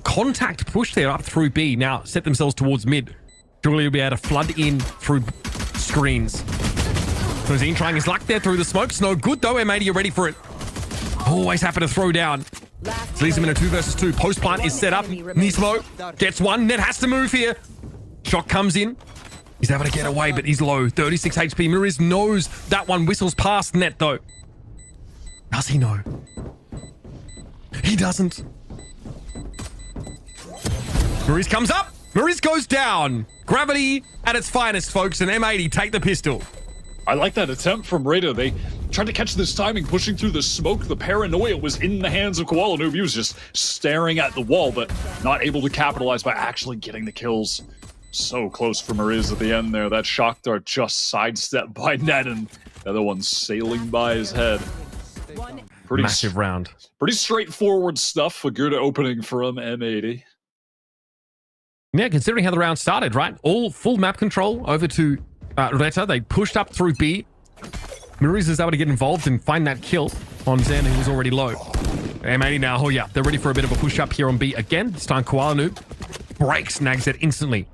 contact push there up through B. Now set themselves towards mid. Julie will be able to flood in through screens. Snowzin trying his luck there through the smokes. No good though. M80 are ready for it. Always happy to throw down. So leaves him in a 2 versus 2. Post plant is set up. Nismo gets one. Net has to move here. Shot comes in. He's able to get away, but he's low. 36 HP. Mariz knows that one. Whistles past Net though. Does he know? He doesn't. Mariz comes up. Mariz goes down. Gravity at its finest, folks, and M80 take the pistol. I like that attempt from RETA. They tried to catch this timing, pushing through the smoke. The paranoia was in the hands of Koala Noob. He was just staring at the wall, but not able to capitalize by actually getting the kills. So close for Mariz at the end there. That shock dart just sidestepped by Net, and the other one sailing by his head. Pretty massive round. Pretty straightforward stuff. A good opening from M80. Yeah, considering how the round started, right? All full map control over to RETA. They pushed up through B. Mariz is able to get involved and find that kill on Xander, who was already low. M80 now, oh yeah, they're ready for a bit of a push up here on B again. This time Koala Noob breaks Nags it instantly.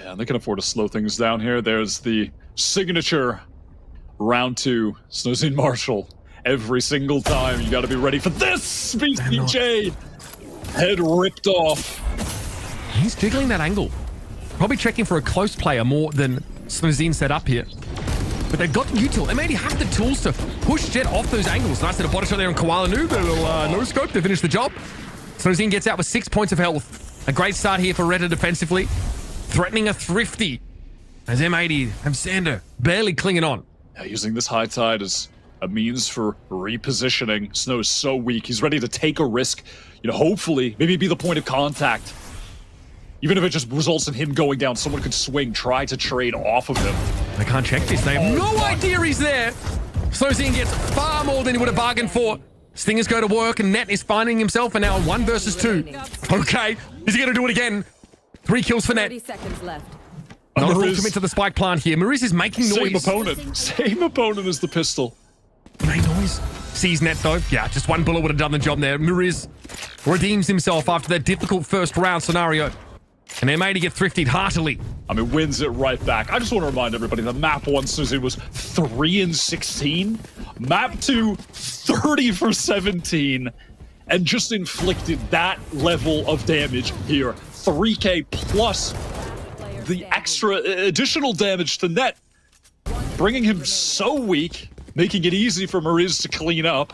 Yeah, they can afford to slow things down here. There's the signature round 2, Snowzin Marshall. Every single time, you got to be ready for this, BCJ. Head ripped off. He's jiggling that angle. Probably checking for a close player more than Snowzin set up here. But they've got the util. M80 have the tools to push Jet off those angles. Nice little body shot there on Koala Noob. A little no scope to finish the job. Snowzin gets out with 6 points of health. A great start here for RETA defensively. Threatening a thrifty. As M80 have Xander barely clinging on. Yeah, using this high tide as a means for repositioning. Snow is so weak. He's ready to take a risk. You know, hopefully, maybe be the point of contact. Even if it just results in him going down, someone could swing, try to trade off of him. They can't check this. They have no idea he's there. Snowzin gets far more than he would have bargained for. Stingers go to work, and Net is finding himself, and now 1 versus 2. Okay, is he going to do it again? 3 kills for Net. 30 seconds left. Not Mariz, a ultimate to the spike plant here. Mariz is making noise. Same opponent as the pistol. Made noise. Sees net though. Yeah, just one bullet would have done the job there. Mariz redeems himself after that difficult first round scenario. And M80 get thrifted heartily. I mean, wins it right back. I just want to remind everybody that map 1 Susie was 3-16. Map 2, 30 for 17. And just inflicted that level of damage here. 3k plus the extra additional damage to net. Bringing him so weak, making it easy for Mariz to clean up.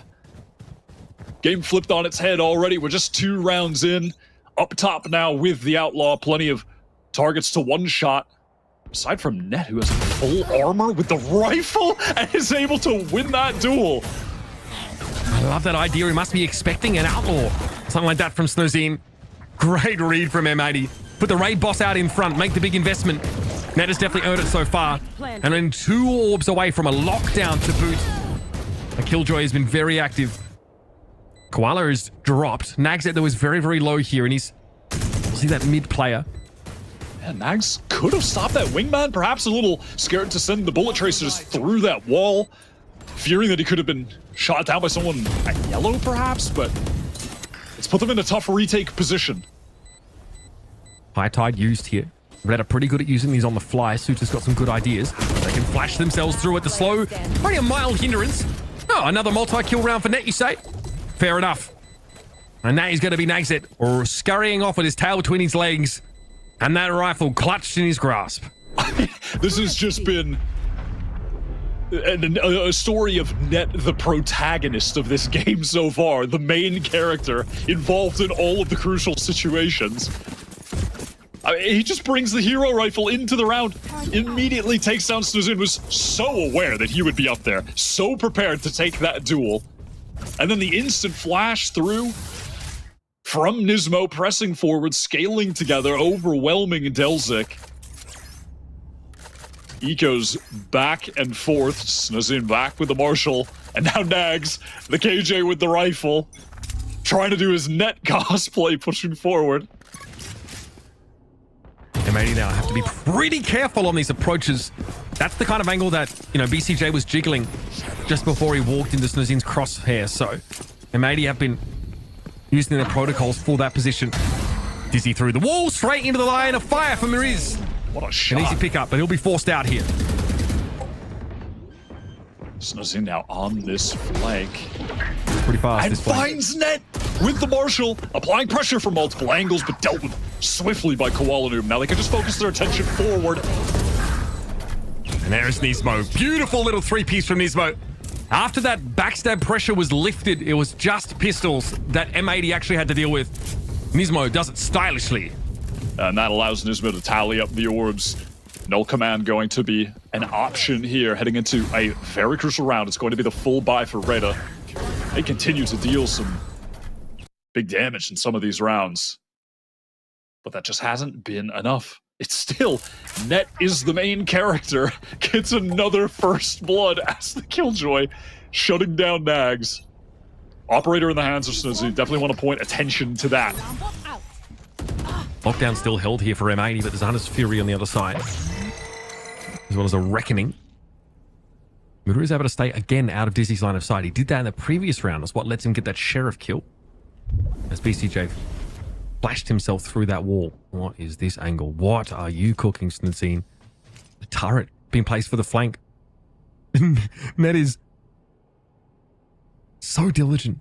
Game flipped on its head already. We're just 2 rounds in. Up top now with the Outlaw. Plenty of targets to one shot. Aside from Net, who has full armor with the rifle and is able to win that duel. I love that idea. He must be expecting an Outlaw. Something like that from Snozine. Great read from M80. Put the raid boss out in front. Make the big investment. Net has definitely earned it so far. And then 2 orbs away from a lockdown to boot. A Killjoy has been very active. Koala is dropped. Nags that was very, very low here, and he's... See that mid player. Yeah, Nags could have stopped that wingman. Perhaps a little scared to send the bullet tracers through that wall. Fearing that he could have been shot down by someone at yellow, perhaps, but it's put them in a tough retake position. High Tide used here. RETA pretty good at using these on the fly. Suiter's got some good ideas. They can flash themselves through at the slow. Pretty a mild hindrance. Oh, another multi-kill round for Net, you say? Fair enough. And now he's going to be Nagset, or scurrying off with his tail between his legs. And that rifle clutched in his grasp. This has just been a story of Net, the protagonist of this game so far. The main character involved in all of the crucial situations. I mean, he just brings the hero rifle into the round, immediately takes down Snuzin, was so aware that he would be up there, so prepared to take that duel. And then the instant flash through from Nismo, pressing forward, scaling together, overwhelming Delzik. Eco's back and forth, Snuzin back with the Marshall, and now Nags, the KJ with the rifle, trying to do his Net cosplay, pushing forward. M80 now have to be pretty careful on these approaches. That's the kind of angle that, BCJ was jiggling just before he walked into Snuzin's crosshair. So M80 have been using their protocols for that position. Dizzy through the wall, straight into the line of fire for Mariz. What a shot. An easy pickup, but he'll be forced out here. Snuzin now on this flank. Pretty fast, and this flank. Finds Net with the Marshall, applying pressure from multiple angles, but dealt with swiftly by Koala Noob. Now they can just focus their attention forward. And there's Nismo. Beautiful little 3-piece from Nismo. After that backstab pressure was lifted, it was just pistols that M80 actually had to deal with. Nismo does it stylishly. And that allows Nismo to tally up the orbs. Null Command going to be an option here, heading into a very crucial round. It's going to be the full buy for RETA. They continue to deal some big damage in some of these rounds. But that just hasn't been enough. It's still, Net is the main character, gets another first blood as the Killjoy, shutting down Nags. Operator in the hands of Snuzzy, definitely want to point attention to that. Lockdown still held here for M80, but there's Hunter's Fury on the other side. As well as a Reckoning. Muru is able to stay again out of Dizzy's line of sight. He did that in the previous round. That's what lets him get that Sheriff kill. As BCJ flashed himself through that wall. What is this angle? What are you cooking, Snuzine? The turret being placed for the flank. Net is so diligent.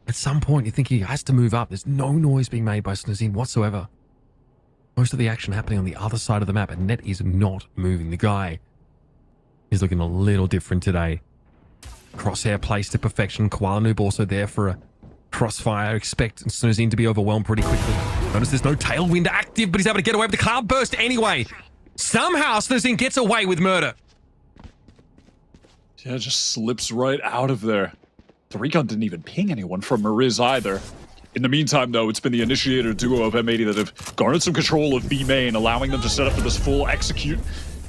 At some point, you think he has to move up. There's no noise being made by Snuzine whatsoever. Most of the action happening on the other side of the map, and Net is not moving. The guy is looking a little different today. Crosshair placed to perfection. Koala Noob also there for a crossfire. Expect Snuzine to be overwhelmed pretty quickly. Notice there's no tailwind active, but he's able to get away with the cloud burst anyway. Somehow Snuzine gets away with murder. Yeah, just slips right out of there. The recon didn't even ping anyone from Mariz either. In the meantime, though, it's been the initiator duo of M80 that have garnered some control of B main, allowing them to set up for this full execute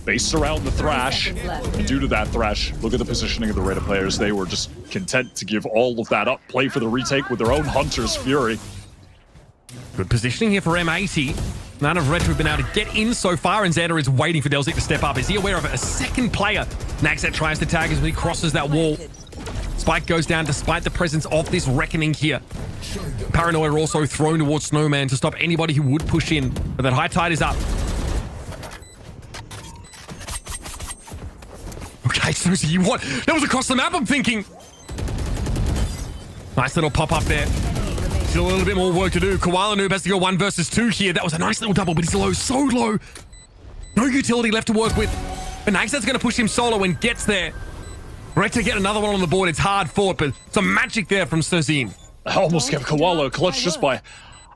based around the Thrash. And due to that Thrash, look at the positioning of the RETA players. They were just content to give all of that up, play for the retake with their own Hunter's Fury. Good positioning here for M80. None of RETA have been able to get in so far, and Xander is waiting for Delzik to step up. Is he aware of a second player? Naxat tries to tag as he crosses that wall. Spike goes down despite the presence of this reckoning here. Paranoia also thrown towards Snowman to stop anybody who would push in, but that high tide is up. Okay, Snowzy, you what? That was across the map, I'm thinking. Nice little pop up there. Still a little bit more work to do. Koala Noob has to go 1 versus 2 here. That was a nice little double, but he's low, so low. No utility left to work with. But Naxat's going to push him solo and gets there. RETA get another one on the board. It's hard fought, but some magic there from Snozine. I almost kept Koala clutch just by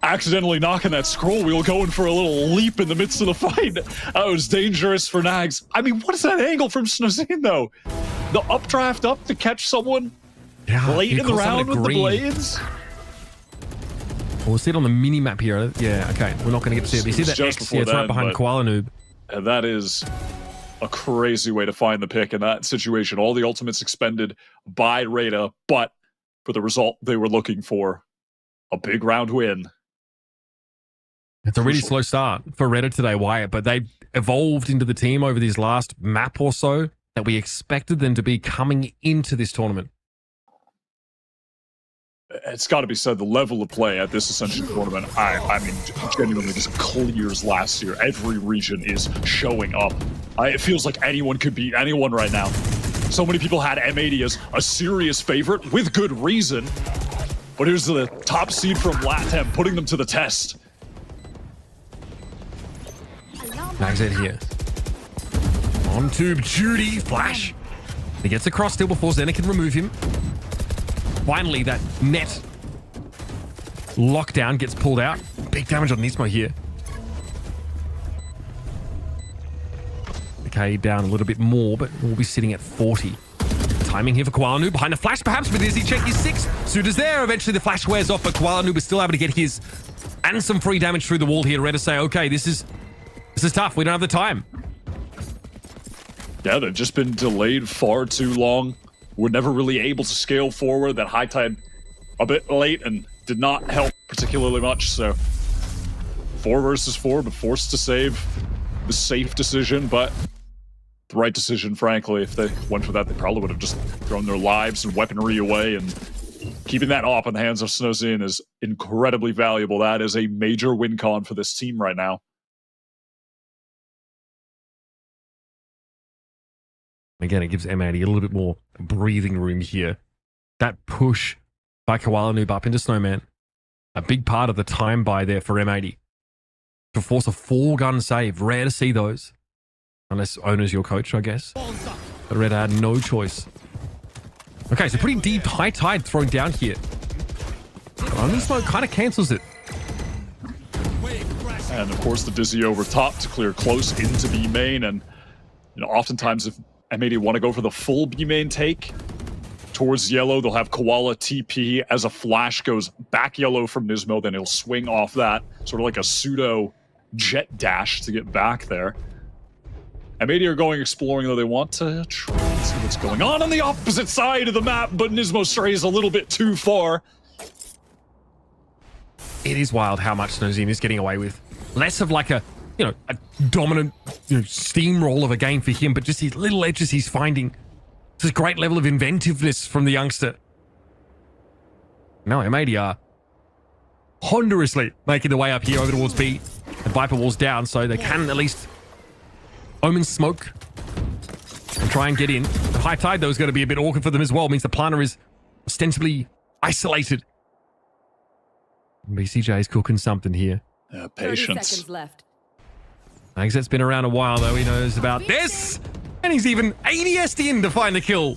accidentally knocking that scroll wheel going for a little leap in the midst of the fight. That was dangerous for Nags. I mean, what is that angle from Snozine, though? The updraft up to catch someone late in the round with the blades? We'll see it on the mini map here. Yeah, okay. We're not going to get to see it. But you see that X? Yeah, it's right behind Koala Noob. And that is a crazy way to find the pick in that situation. All the ultimates expended by RETA, but for the result they were looking for, a big round win. It's a really slow start for RETA today, Wyatt, but they evolved into the team over this last map or so that we expected them to be coming into this tournament. It's got to be said, the level of play at this Ascension tournament, I mean, genuinely just clears last year. Every region is showing up. It feels like anyone could beat anyone right now. So many people had M80 as a serious favorite, with good reason. But here's the top seed from LATAM, putting them to the test. Naxat here. On tube, Judy, flash. He gets across still before Xena can remove him. Finally, that net lockdown gets pulled out. Big damage on Nismo here. Okay, down a little bit more, but we'll be sitting at 40. Timing here for Koala Noob behind a flash, perhaps, but Izzy check his 6. Suda's there. Eventually, the flash wears off, but Koala Noob is still able to get his and some free damage through the wall here. RETA say, okay, this is tough. We don't have the time. Yeah, they've just been delayed far too long. We're never really able to scale forward. That high tide a bit late and did not help particularly much. So 4 versus 4, but forced to save. The safe decision, but the right decision, frankly. If they went for that, they probably would have just thrown their lives and weaponry away. And keeping that off in the hands of Snozine is incredibly valuable. That is a major win con for this team right now. Again, it gives M80 a little bit more breathing room here. That push by Koala Noob up into Snowman. A big part of the time buy there for M80. To force a 4-gun save. Rare to see those. Unless Owner's your coach, I guess. But RETA had no choice. Okay, so pretty deep high tide thrown down here. Only Smoke kind of cancels it. And of course the Dizzy over top to clear close into B main. And you know, oftentimes if M80 want to go for the full B main take towards yellow, they'll have Koala TP as a flash goes back yellow from Nismo, then he'll swing off that, sort of like a pseudo jet dash to get back there. M80 are going exploring, though. They want to try and see what's going on the opposite side of the map, but Nismo strays a little bit too far. It is wild how much Snozine is getting away with. Less of like a dominant steamroll of a game for him, but just his little edges he's finding. It's a great level of inventiveness from the youngster. Now M80 are ponderously making their way up here over towards B. The Viper wall's down, so they can at least Omen smoke and try and get in. The high tide, though, is going to be a bit awkward for them as well. It means the planner is ostensibly isolated. BCJ is cooking something here. Patience. 30 seconds left. Naxat's been around a while, though. He knows about this. And he's even ADS'd in to find the kill.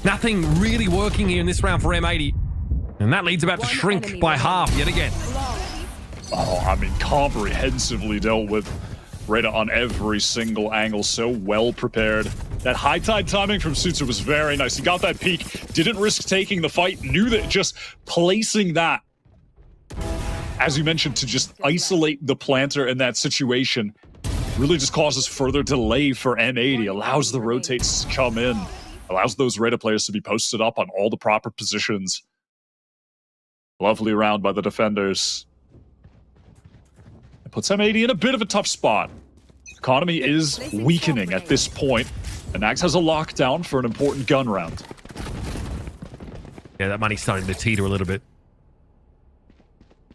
Nothing really working here in this round for M80. And that lead's about to shrink by half yet again. Oh, I mean, comprehensively dealt with. RETA on every single angle, so well prepared. That high tide timing from Sutsu was very nice. He got that peek, didn't risk taking the fight, knew that just placing that, as you mentioned, to just isolate the planter in that situation really just causes further delay for M80, allows the rotates to come in, allows those RETA players to be posted up on all the proper positions. Lovely round by the defenders. puts M80 in a bit of a tough spot. Economy is weakening at this point, and Nags has a lockdown for an important gun round. Yeah, that money's starting to teeter a little bit.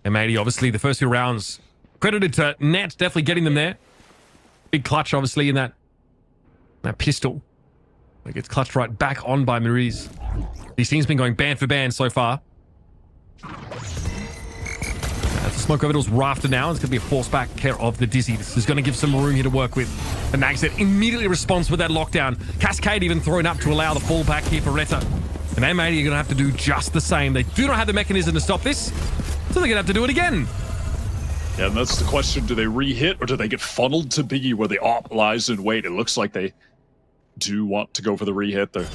M80, obviously, the first few rounds credited to Net, definitely getting them there. Big clutch, obviously, in that pistol. It gets clutched right back on by Maurice. These teams been going band for band so far. That's the smoke overdoor's rafter now. It's going to be a force back care of the Dizzy. This is going to give some room here to work with. And Nags immediately responds with that lockdown. Cascade even thrown up to allow the fallback here for RETA. And M80 are going to have to do just the same. They do not have the mechanism to stop this, so they're going to have to do it again. Yeah, and that's the question. Do they re-hit, or do they get funneled to B where they op lies and wait? It looks like they do want to go for the re-hit. They're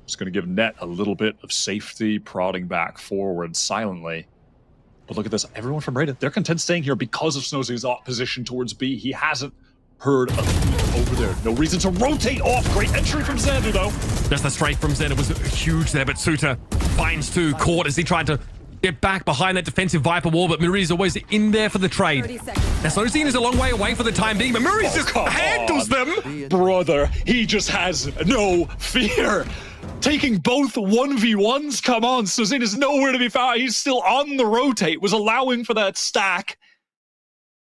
just going to give Net a little bit of safety, prodding back forward silently. But look at this. Everyone from RETA, they're content staying here because of Snowzy's op position towards B. He hasn't heard a beat over there. No reason to rotate off. Great entry from Xander, though. Just the straight from Xander was huge there, but Suter finds two. Caught as he tried to get back behind that defensive Viper wall, but Murray's always in there for the trade. Now, Snowzy is a long way away for the time being, but Murray just handles them. Brother, he just has no fear. Taking both 1v1s, come on. Snowzy is nowhere to be found. He's still on the rotate, was allowing for that stack.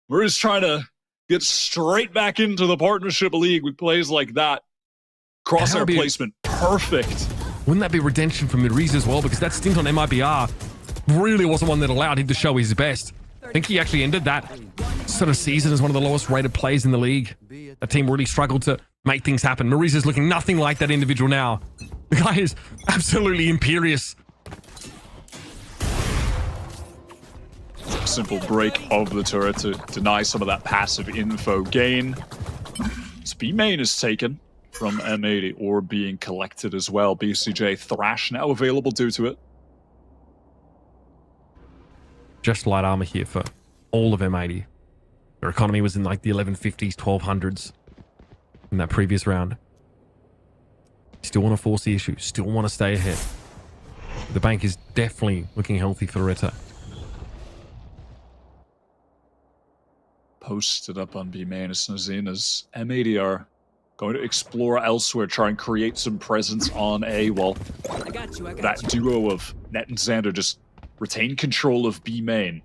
Murray's trying to get straight back into the partnership league with plays like that. Crosshair placement, perfect. Wouldn't that be redemption for Muriz as well? Because that stint on MIBR really wasn't one that allowed him to show his best. I think he actually ended that sort of season as one of the lowest rated players in the league. That team really struggled to make things happen. Muriz is looking nothing like that individual now. The guy is absolutely imperious. Simple break of the turret to deny some of that passive info gain. So B main is taken from M80 or being collected as well. BCJ Thrash now available due to it. Just light armor here for all of M80. Their economy was in like the 1150s, 1200s in that previous round. Still want to force the issue, still want to stay ahead. The bank is definitely looking healthy for RETA. Posted up on B main as Snowzy as M80 are going to explore elsewhere, try and create some presence on A, while that duo of Net and Xander just retain control of B main.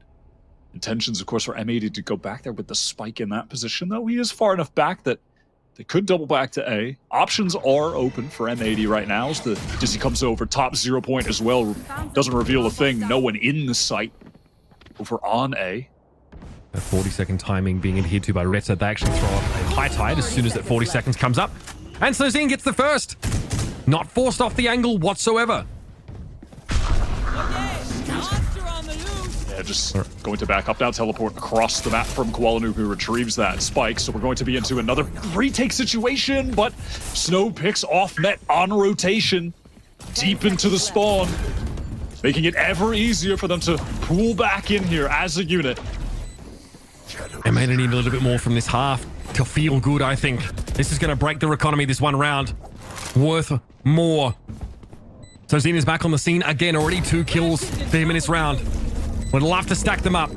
Intentions, of course, for M80 to go back there with the spike in that position, though he is far enough back that they could double back to A. Options are open for M80 right now as the Dizzy comes over. Top 0 point as well. Doesn't reveal a thing. No one in the site over on A. That 40-second timing being adhered to by RETA. They actually throw up a high tide as soon as that 40 seconds comes up. And Snowzy gets the first. Not forced off the angle whatsoever. Yeah, just going to back up now. Teleport across the map from Kualanu, who retrieves that spike. So we're going to be into another retake situation, but Snow picks off Net on rotation deep into the spawn, making it ever easier for them to pull back in here as a unit. I may need a little bit more from this half to feel good, I think. This is going to break their economy this one round. Worth more. So Xena's back on the scene again. Already 2 kills for him in this round. Would love to stack them up.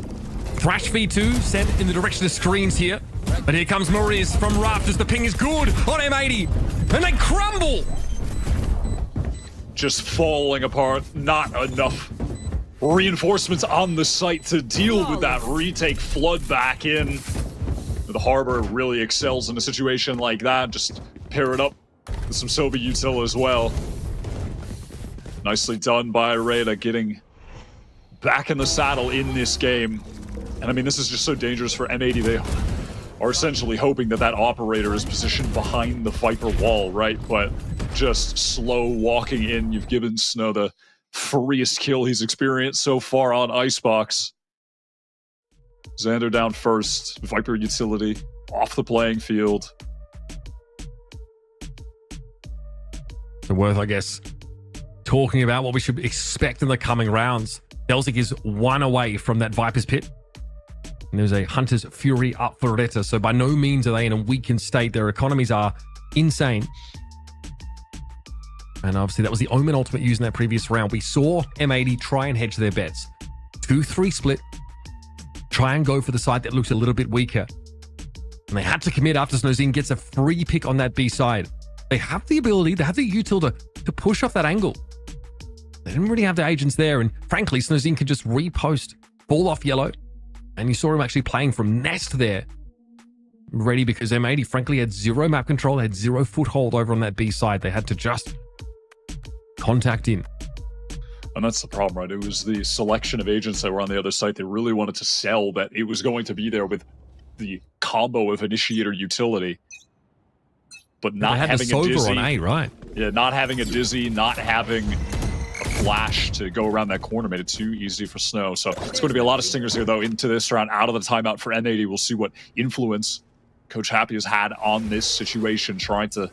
Thrash V2 sent in the direction of screens here. But here comes Maurice from Rafters. The ping is good on M80. And they crumble. Just falling apart. Not enough reinforcements on the site to deal with that retake flood back in. The Harbor really excels in a situation like that. Just pair it up with some Sobi util as well. Nicely done by RETA, getting back in the saddle in this game. And I mean, this is just so dangerous for M80. They are essentially hoping that that operator is positioned behind the Viper wall, right? But just slow walking in. You've given Snow the freest kill he's experienced so far on Icebox. Xander down first. Viper utility off the playing field. So worth, I guess, talking about what we should expect in the coming rounds. Delzik is 1 away from that Viper's Pit. And there's a Hunter's Fury up for RETA. So by no means are they in a weakened state. Their economies are insane. And obviously that was the Omen ultimate used in that previous round. We saw M80 try and hedge their bets. 2-3 split. try and go for the side that looks a little bit weaker. And they had to commit after Snowzine gets a free pick on that B side. They have the ability, they have the util to push off that angle. They didn't really have the agents there, and frankly, Snowzine could just repost, fall off yellow, and you saw him actually playing from Nest there. Ready because M80 frankly had zero map control, had zero foothold over on that B side. They had to just contact in. And that's the problem, right? It was the selection of agents that were on the other side. They really wanted to sell that it was going to be there with the combo of initiator utility. But not having a Dizzy. On A, right? Yeah, not having a Dizzy, not having a flash to go around that corner made it too easy for Snow. So it's going to be a lot of stingers here, though, into this round. Out of the timeout for M80. We'll see what influence Coach Happy has had on this situation, trying to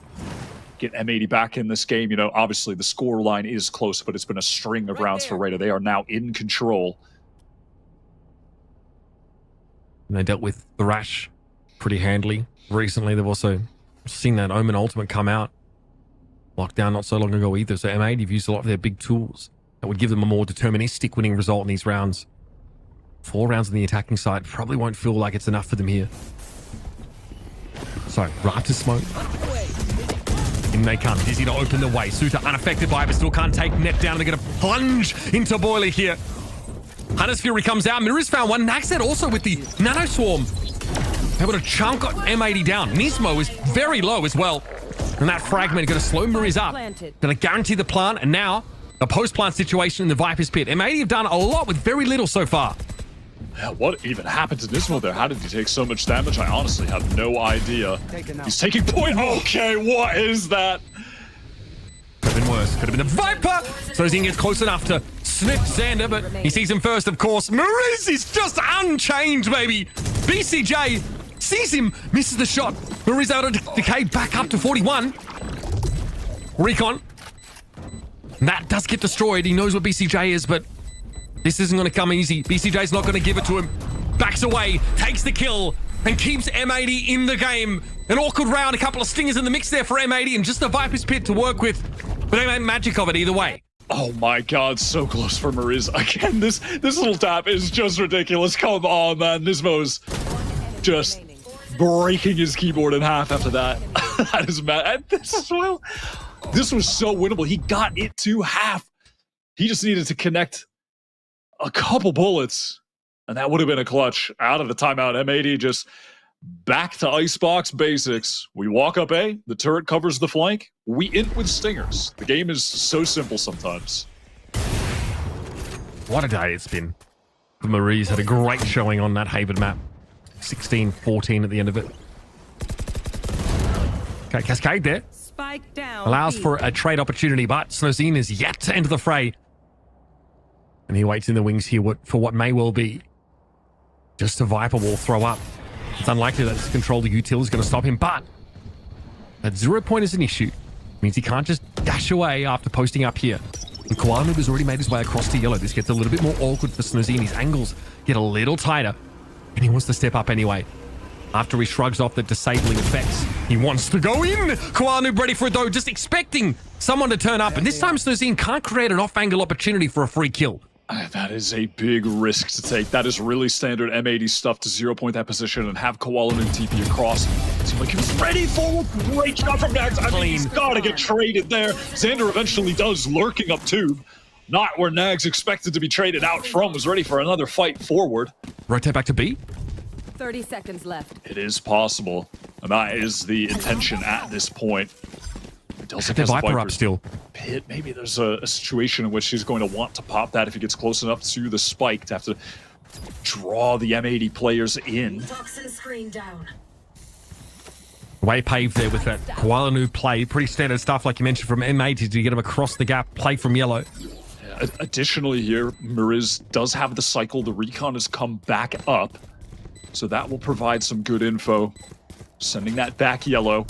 get M80 back in this game. You know, obviously the score line is close, but it's been a string of rounds for RETA. They are now in control. And they dealt with Thrash pretty handily. Recently, they've also seen that Omen ultimate come out. Lockdown not so long ago either. So M80 have used a lot of their big tools that would give them a more deterministic winning result in these rounds. 4 rounds on the attacking side probably won't feel like it's enough for them here. So, Raptor smoke. In they come. Dizzy to open the way. Suter unaffected by it, but still can't take net down. They're going to plunge into Boiler here. Hunter's Fury comes out. Mirror's found one. Naxed also with the Nano Swarm. Able to chunk M80 down. Nismo is very low as well. And that fragment going to slow Mirror's up. Going to guarantee the plant. And now, a post-plant situation in the Viper's Pit. M80 have done a lot with very little so far. Yeah, what even happened to Nismo there? How did he take so much damage? I honestly have no idea. He's taking point. Okay, what is that? Could have been worse. Could have been the Viper. So Zing gets close enough to sniff Xander, but he sees him first, of course. Mariz is just unchanged, baby. BCJ sees him, misses the shot. Mariz out of decay, back up to 41. Recon. That does get destroyed. He knows what BCJ is, but this isn't going to come easy. BCJ's not going to give it to him. Backs away, takes the kill, and keeps M80 in the game. An awkward round, a couple of stingers in the mix there for M80, and just the Viper's Pit to work with. But they made magic of it either way. Oh my god, so close for Mariz. Again, this little tap is just ridiculous. Come on, man. Nismo's just breaking his keyboard in half after that. That is mad. And this was so winnable. He got it to half. He just needed to connect a couple bullets, and that would have been a clutch. Out of the timeout, M80 just back to Icebox basics. We walk up A, the turret covers the flank, we int with stingers. The game is so simple sometimes. What a day it's been. Mariz had a great showing on that Haven map. 16-14 at the end of it. Okay, Cascade there. Spike down. Allows for a trade opportunity, but Snowzine is yet to enter the fray. And he waits in the wings here for what may well be just a Viper wall throw up. It's unlikely that this control the util is going to stop him, but that 0 point is an issue. It means he can't just dash away after posting up here. And Koala Noob has already made his way across to yellow. This gets a little bit more awkward for Snowzine. His angles get a little tighter, and he wants to step up anyway. After he shrugs off the disabling effects, he wants to go in. Koala Noob ready for it though, just expecting someone to turn up. And this time Snowzine can't create an off-angle opportunity for a free kill. That is a big risk to take. That is really standard M80 stuff to 0 point that position and have Koala Noob TP across. Seemed like he was ready for a great shot from Nax. I mean, he's got to get traded there. Xander eventually does, lurking up tube. Not where Nags expected to be traded out from. Was ready for another fight forward. Rotate back to B. 30 seconds left. It is possible. And that is the intention at this point. The Viper up still. Pit. Maybe there's a situation in which he's going to want to pop that if he gets close enough to the spike to have to draw the M80 players in. Toxin screen down. Way paved there with that Koala Noob play. Pretty standard stuff like you mentioned from M80 to get him across the gap, play from yellow. Additionally here, Mariz does have the cycle. The recon has come back up. So that will provide some good info. Sending that back yellow.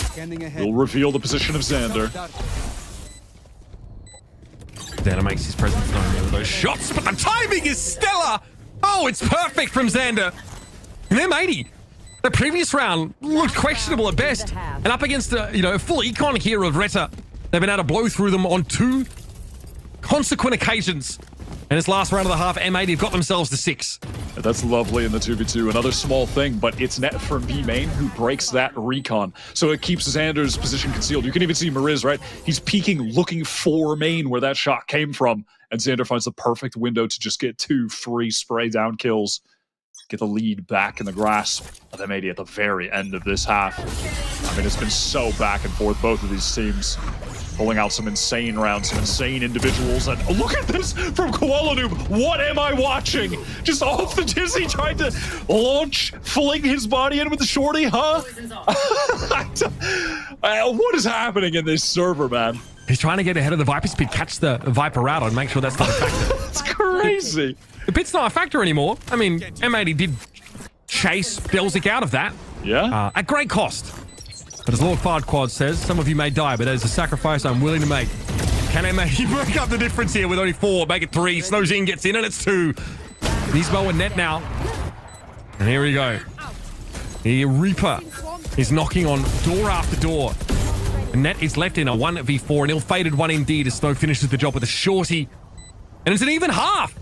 Will reveal the position of Xander. Xander makes his presence known with those shots, but the timing is stellar! Oh, it's perfect from Xander. And M80, the previous round looked questionable at best. And up against a full econ here of RETA, they've been able to blow through them on 2 consequent occasions. And this last round of the half, M80 have got themselves to 6. That's lovely in the 2v2. Another small thing, but it's net from B main who breaks that recon. So it keeps Xander's position concealed. You can even see Mariz, right? He's peeking, looking for main where that shot came from. And Xander finds the perfect window to just get 2 free spray down kills. Get the lead back in the grasp of M80 at the very end of this half. I mean, it's been so back and forth, both of these teams. Pulling out some insane rounds, some insane individuals, and oh, look at this from Koala Noob. What am I watching? Just off the dizzy, trying to launch, fling his body in with the shorty, huh? What is happening in this server, man? He's trying to get ahead of the Viper speed, catch the Viper out and make sure that's not a factor. It's crazy. The pit's not a factor anymore. I mean, M80 did chase Belzik out of that. Yeah. At great cost. But as Lord Farquaad says, some of you may die, but that is a sacrifice I'm willing to make. Can M80 break up the difference here with only 4, make it 3? Snowzine gets in and it's 2. Nismo and Net now. And here we go. Here Reaper is knocking on door after door. And Net is left in a 1v4, an ill-fated one indeed as Snow finishes the job with a shorty. And it's an even half.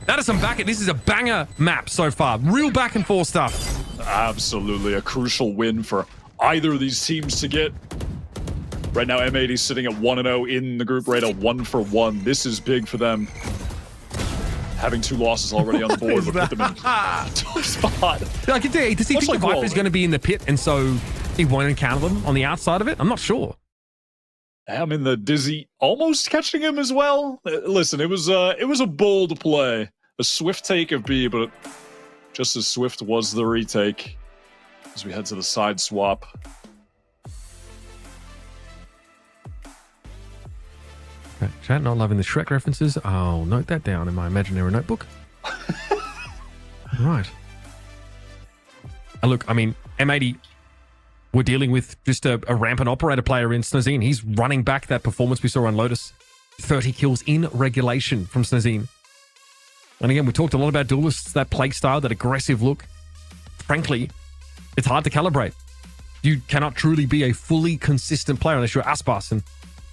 That is some back. This is a banger map so far. Real back and forth stuff. Absolutely a crucial win for either of these teams to get. Right now, M80 sitting at 1-0 in the group rate, a 1-for-1. This is big for them. Having 2 losses already on the board would put them in a tough spot. I can tell you, does he think the Viper's going to be in the pit and so he won't encounter them on the outside of it? I'm not sure. I mean, the Dizzy almost catching him as well. Listen, it was a bold play. A swift take of B, but just as swift was the retake. As we head to the side swap. Okay, chat, not loving the Shrek references. I'll note that down in my imaginary notebook. Right. Look, I mean, M80, we're dealing with just a rampant operator player in Snozine. He's running back that performance we saw on Lotus. 30 kills in regulation from Snozine. And again, we talked a lot about duelists, that play style, that aggressive look. Frankly, it's hard to calibrate. You cannot truly be a fully consistent player unless you're Aspas, and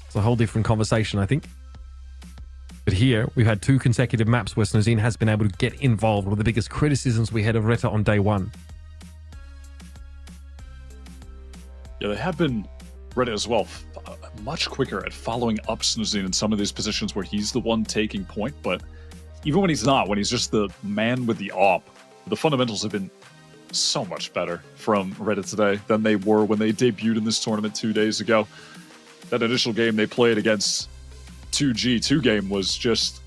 it's a whole different conversation, I think. But here, we've had 2 consecutive maps where Snozine has been able to get involved. One of the biggest criticisms we had of RETA on day 1. Yeah, they have been, RETA as well, much quicker at following up Snozine in some of these positions where he's the one taking point, but even when he's not, when he's just the man with the op, the fundamentals have been so much better from RETA today than they were when they debuted in this tournament 2 days ago. That initial game they played against 2G2 game was just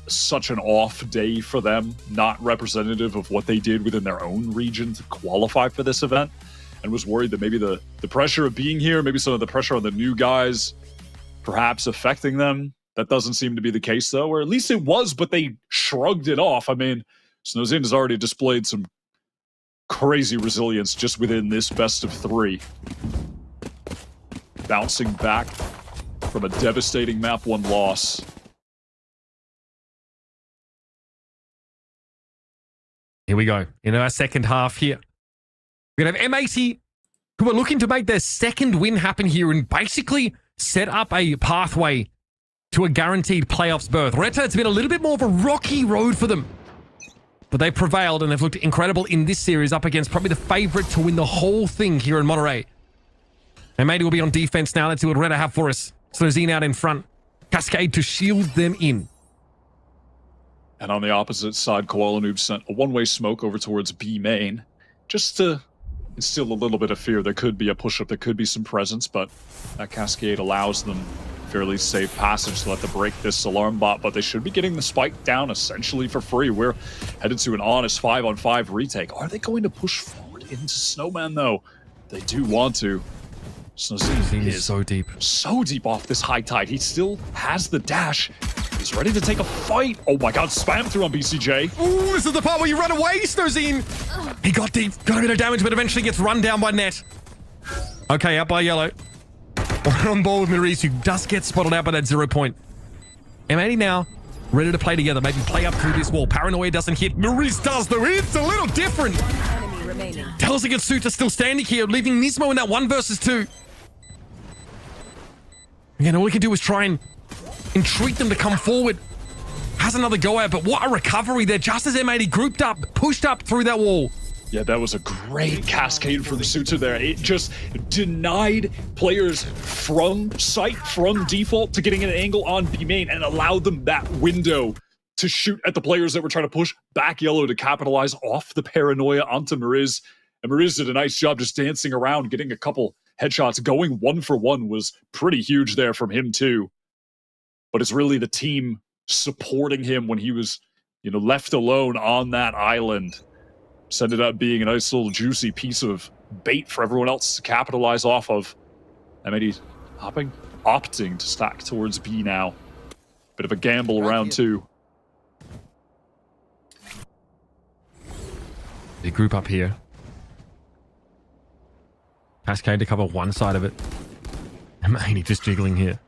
such an off day for them, not representative of what they did within their own region to qualify for this event, and was worried that maybe the pressure of being here, maybe some of the pressure on the new guys, perhaps affecting them. That doesn't seem to be the case, though, or at least it was, but they shrugged it off. I mean, Snozine has already displayed some crazy resilience just within this best of 3. Bouncing back from a devastating map 1 loss. Here we go. In our second half here. We're going to have M80, who are looking to make their second win happen here and basically set up a pathway to a guaranteed playoffs berth. RETA, it's been a little bit more of a rocky road for them. But they prevailed and they've looked incredible in this series up against probably the favorite to win the whole thing here in Monterey. M80 will be on defense now. Let's see what RETA have for us. Snozine out in front. Cascade to shield them in. And on the opposite side, Koala Noob sent a one-way smoke over towards B main, just to instill a little bit of fear. There could be a push-up, there could be some presence, but that Cascade allows them fairly safe passage to let them break this alarm bot, but they should be getting the spike down essentially for free. We're headed to an honest 5-on-5 retake. Are they going to push forward into Snowman, though? They do want to. Snozine is so deep off this high tide. He still has the dash. He's ready to take a fight. Oh my god, spam through on BCJ. Ooh, this is the part where you run away, Snozine. He got deep, got a bit of damage, but eventually gets run down by Net. Okay, up by Yellow. On ball with Maurice, who does get spotted out by that 0 point. M80 now, ready to play together. Maybe play up through this wall. Paranoia doesn't hit. Maurice does, though. It's a little different. Tells against Suta still standing here, leaving Nismo in that 1 versus 2. Again, all we can do is try and entreat them to come forward. has another go at, but what a recovery there, just as M80 grouped up, pushed up through that wall. Yeah, that was a great cascade from Suter there. It just denied players from sight, from default, to getting an angle on B main and allowed them that window to shoot at the players that were trying to push back yellow to capitalize off the paranoia onto Mariz. And Mariz did a nice job just dancing around, getting a couple headshots. Going 1-for-1 was pretty huge there from him too. But it's really the team supporting him when he was, left alone on that island. Ended up being a nice little juicy piece of bait for everyone else to capitalize off of. M80 opting to stack towards B now. Bit of a gamble round 2. They group up here. Cascade to cover one side of it. M80 just jiggling here.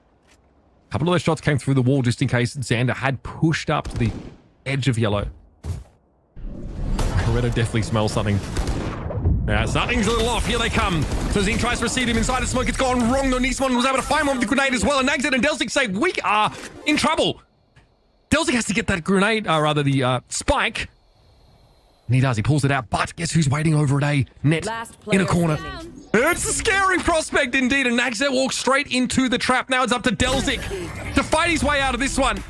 A couple of those shots came through the wall just in case Xander had pushed up to the edge of yellow. RETA definitely smells something. Yeah, something's a little off. Here they come. So Zine tries to receive him inside the smoke. It's gone wrong, though. Nisman was able to find one with the grenade as well. And Nagzed and Delzik say, we are in trouble. Delzik has to get that grenade, or rather the spike. And he does. He pulls it out. But guess who's waiting over at A? Net in a corner. It's a scary prospect indeed. And Nagzed walks straight into the trap. Now it's up to Delzik to fight his way out of this one.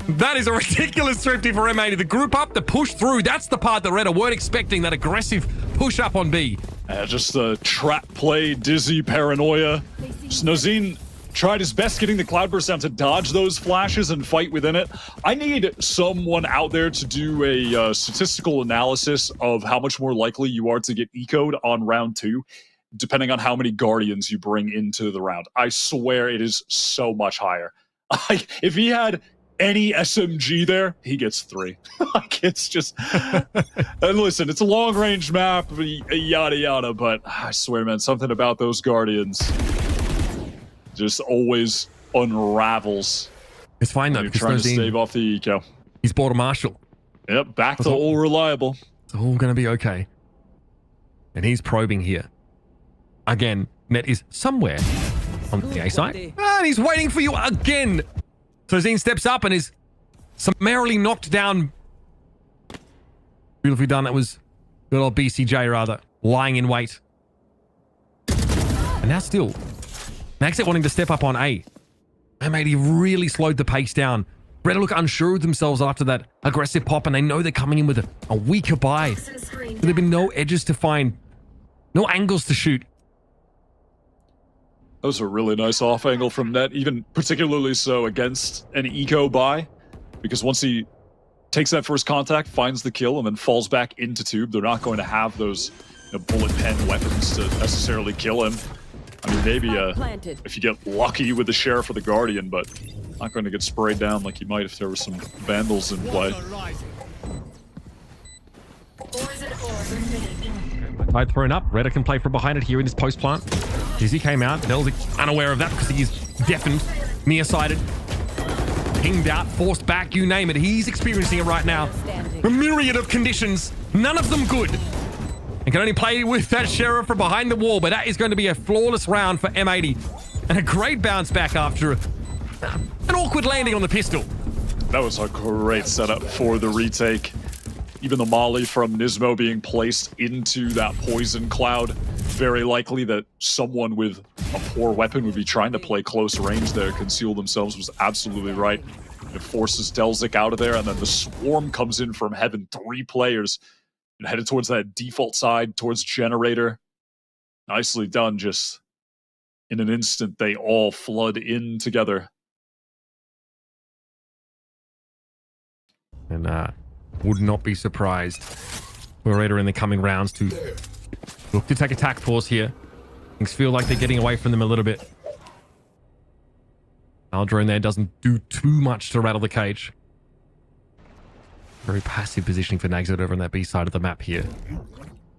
That is a ridiculous thrifty for M80. The group up, the push through. That's the part that RETA weren't expecting, that aggressive push up on B. Just the trap play, dizzy paranoia. Snozine tried his best getting the Cloudburst down to dodge those flashes and fight within it. I need someone out there to do a statistical analysis of how much more likely you are to get ecoed on round 2, depending on how many Guardians you bring into the round. I swear it is so much higher. If he had any SMG there, he gets 3. It's just... And listen, it's a long-range map, yada yada, but I swear, man, something about those Guardians just always unravels. It's fine, though. You're trying to stave off the eco. He's bought a Marshall. Yep, back to all reliable. It's all going to be okay. And he's probing here. Again, Net is somewhere on the A side. And he's waiting for you again. So Zine steps up and is summarily knocked down. Beautifully done. That was good old BCJ, rather. Lying in wait. And now still, Nagzed wanting to step up on A. M80 really slowed the pace down. RETA look unsure of themselves after that aggressive pop, and they know they're coming in with a weaker buy. There have been no edges to find, no angles to shoot. That was a really nice off angle from Net, even particularly so against an eco buy, because once he takes that first contact, finds the kill, and then falls back into tube, they're not going to have those bullet pen weapons to necessarily kill him. I mean, maybe if you get lucky with the Sheriff or the Guardian, but not going to get sprayed down like you might if there were some Vandals in play. Tide thrown up. RETA can play from behind it here in this post plant. Dizzy came out. Delzik unaware of that because he is deafened, nearsighted, pinged out, forced back, you name it. He's experiencing it right now. A myriad of conditions, none of them good. And can only play with that Sheriff from behind the wall, but that is going to be a flawless round for M80. And a great bounce back after an awkward landing on the pistol. That was a great setup for the retake. Even the molly from Nismo being placed into that poison cloud. Very likely that someone with a poor weapon would be trying to play close range there, conceal themselves, was absolutely right. It forces Delzik out of there, and then the swarm comes in from heaven. 3 players and headed towards that default side, towards generator. Nicely done, just in an instant, they all flood in together. And would not be surprised for RETA in the coming rounds to look to take attack pause here. Things feel like they're getting away from them a little bit. Our drone there doesn't do too much to rattle the cage. Very passive positioning for Nagzed over on that B side of the map here.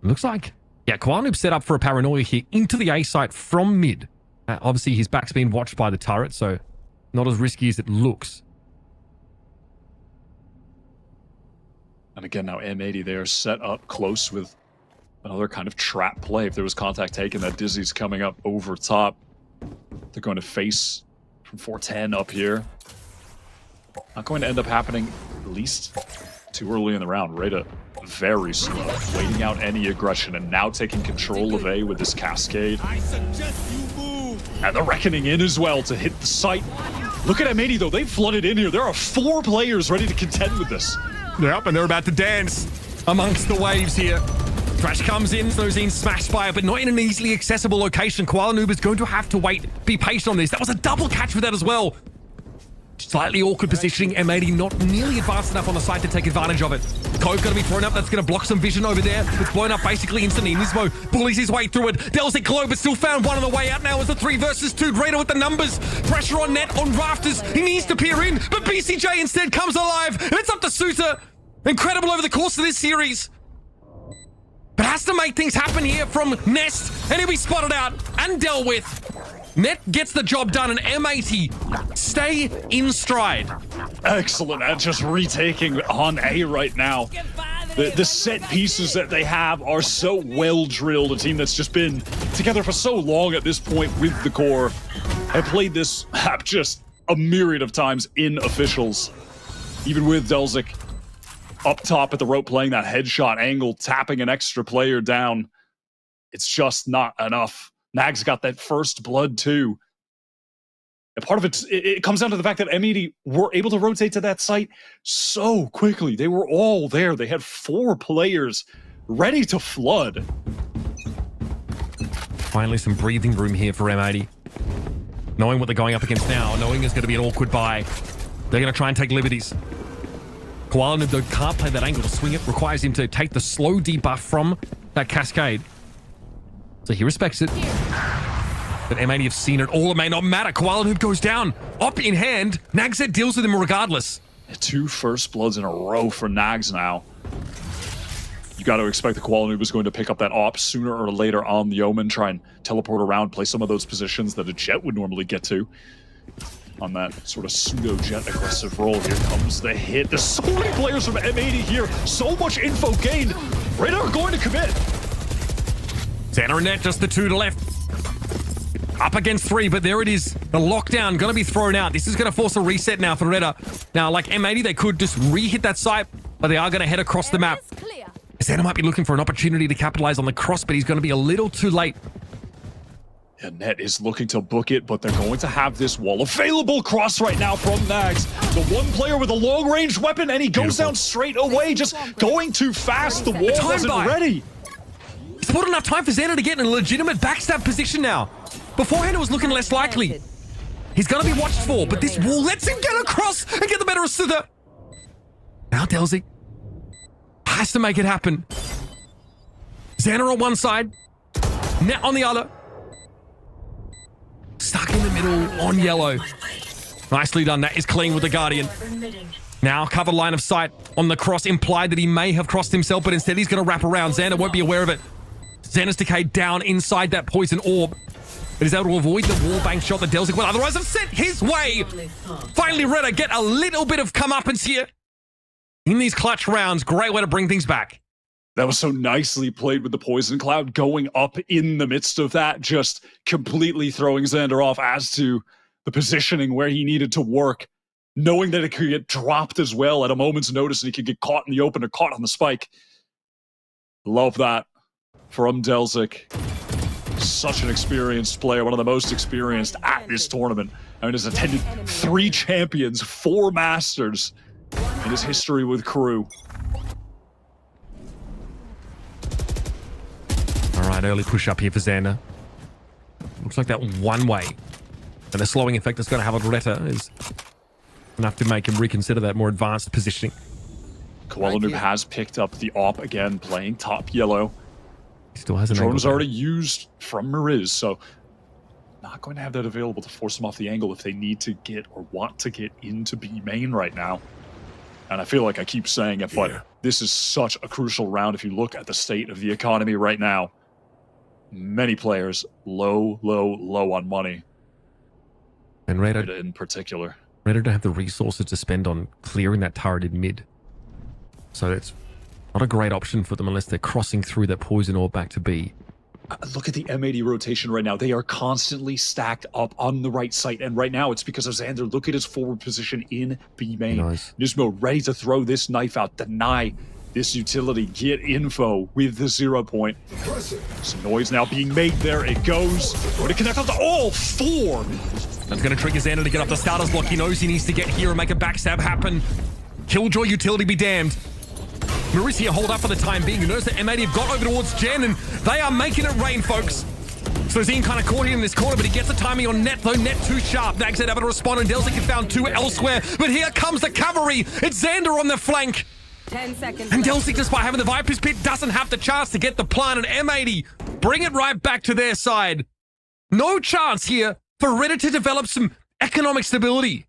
Looks like, yeah, Kwanub set up for a paranoia here into the A site from mid. Obviously, his back's been watched by the turret, so not as risky as it looks. And again, now M80, they are set up close with another kind of trap play. If there was contact taken, that Dizzy's coming up over top. They're going to face from 410 up here. Not going to end up happening, at least too early in the round. RETA very slow, waiting out any aggression, and now taking control of A with this cascade. And the reckoning in as well to hit the site. Look at M80 though, they've flooded in here. There are 4 players ready to contend with this. Yep, and they're about to dance amongst the waves here. Thrash comes in, Snowzine smashed by it, but not in an easily accessible location. Koala Noob is going to have to wait, be patient on this. That was a double catch for that as well. Slightly awkward positioning. M80 not nearly advanced enough on the side to take advantage of it. Cove going to be thrown up. That's going to block some vision over there. It's blown up basically instantly. Nismo bullies his way through it. Delzik Glow, but still found one on the way out now as the 3 versus 2. RETA with the numbers. Pressure on net, on rafters. He needs to peer in, but BCJ instead comes alive. And it's up to Suter. Incredible over the course of this series. But has to make things happen here from Nest. And he'll be spotted out and dealt with. Net gets the job done, and M80 stay in stride. Excellent at just retaking on A right now. The set pieces that they have are so well drilled. A team that's just been together for so long at this point with the core. Have played this map just a myriad of times in officials. Even with Delzik up top at the rope playing that headshot angle, tapping an extra player down. It's just not enough. Nags got that first blood too. And part of it comes down to the fact that M80 were able to rotate to that site so quickly. They were all there. They had 4 players ready to flood. Finally some breathing room here for M80. Knowing what they're going up against now, knowing there's going to be an awkward buy, they're going to try and take liberties. Koala Noob, though, can't play that angle to swing it. Requires him to take the slow debuff from that cascade. So he respects it. But M80 have seen it all. It may not matter. Koala Noob goes down. Op in hand. Nagset deals with him regardless. 2 first bloods in a row for Nags now. You got to expect the Koala Noob is going to pick up that op sooner or later on the Omen, try and teleport around, play some of those positions that a Jet would normally get to. On that sort of pseudo-Jet aggressive role. Here comes the hit. There's so many players from M80 here. So much info gained. RETA are going to commit. Xana and Net, just the 2 to left. Up against 3, but there it is. The lockdown going to be thrown out. This is going to force a reset now for RETA. Now, like M80, they could just re-hit that site, but they are going to head across the map. Xana might be looking for an opportunity to capitalize on the cross, but he's going to be a little too late. And Net is looking to book it, but they're going to have this wall available cross right now from Nags. The one player with a long-range weapon, and he goes down straight away, just going too fast. The wall wasn't ready. It's not enough time for Xana to get in a legitimate backstab position now. Beforehand, it was looking less likely. He's going to be watched for, but this wall lets him get across and get the better of Sither. Now Delzik has to make it happen. Xana on one side, Net on the other. Stuck in the middle on yellow. Nicely done. That is clean with the Guardian. Now cover line of sight on the cross, implied that he may have crossed himself, but instead he's going to wrap around. Xana won't be aware of it. Xana's decayed down inside that poison orb. But he's able to avoid the wallbang shot that Delzik would otherwise have sent his way. Finally, RETA get a little bit of comeuppance here. In these clutch rounds, great way to bring things back. That was so nicely played with the Poison Cloud going up in the midst of that, just completely throwing Xander off as to the positioning where he needed to work, knowing that it could get dropped as well at a moment's notice and he could get caught in the open or caught on the spike. Love that from Delzik. Such an experienced player, one of the most experienced at this tournament. I mean, has attended 3 champions, 4 masters in his history with crew. All right, early push up here for Xander. Looks like that one way. And the slowing effect that's going to have on RETA is enough to make him reconsider that more advanced positioning. Koala Noob has picked up the op again, playing top yellow. He still has an drone angle was already used from Mariz, so not going to have that available to force him off the angle if they need to get or want to get into B main right now. And I feel like I keep saying it, but this is such a crucial round if you look at the state of the economy right now. Many players low on money. And RETA in particular. RETA don't have the resources to spend on clearing that turreted mid. So it's not a great option for them unless they're crossing through that poison orb back to B. Look at the M80 rotation right now. They are constantly stacked up on the right site. And right now it's because of Xander. Look at his forward position in B main. Nice. Nismo ready to throw this knife out, deny this utility, get info with the 0 point. Some noise now being made there. It goes. Going to connect up to all 4. That's going to trigger Xander to get up the starter's block. He knows he needs to get here and make a backstab happen. Killjoy utility be damned. Mauricio hold up for the time being. You notice that M80 have got over towards Jen, and they are making it rain, folks. So Zine kind of caught him in this corner, but he gets the timing on Net, though. Net too sharp. Nags able to respond, and Delzik has found 2 elsewhere. But here comes the cavalry. It's Xander on the flank. 10 seconds. And Delzik, despite having the Viper's Pit, doesn't have the chance to get the plant, and M80 bring it right back to their side. No chance here for RETA to develop some economic stability.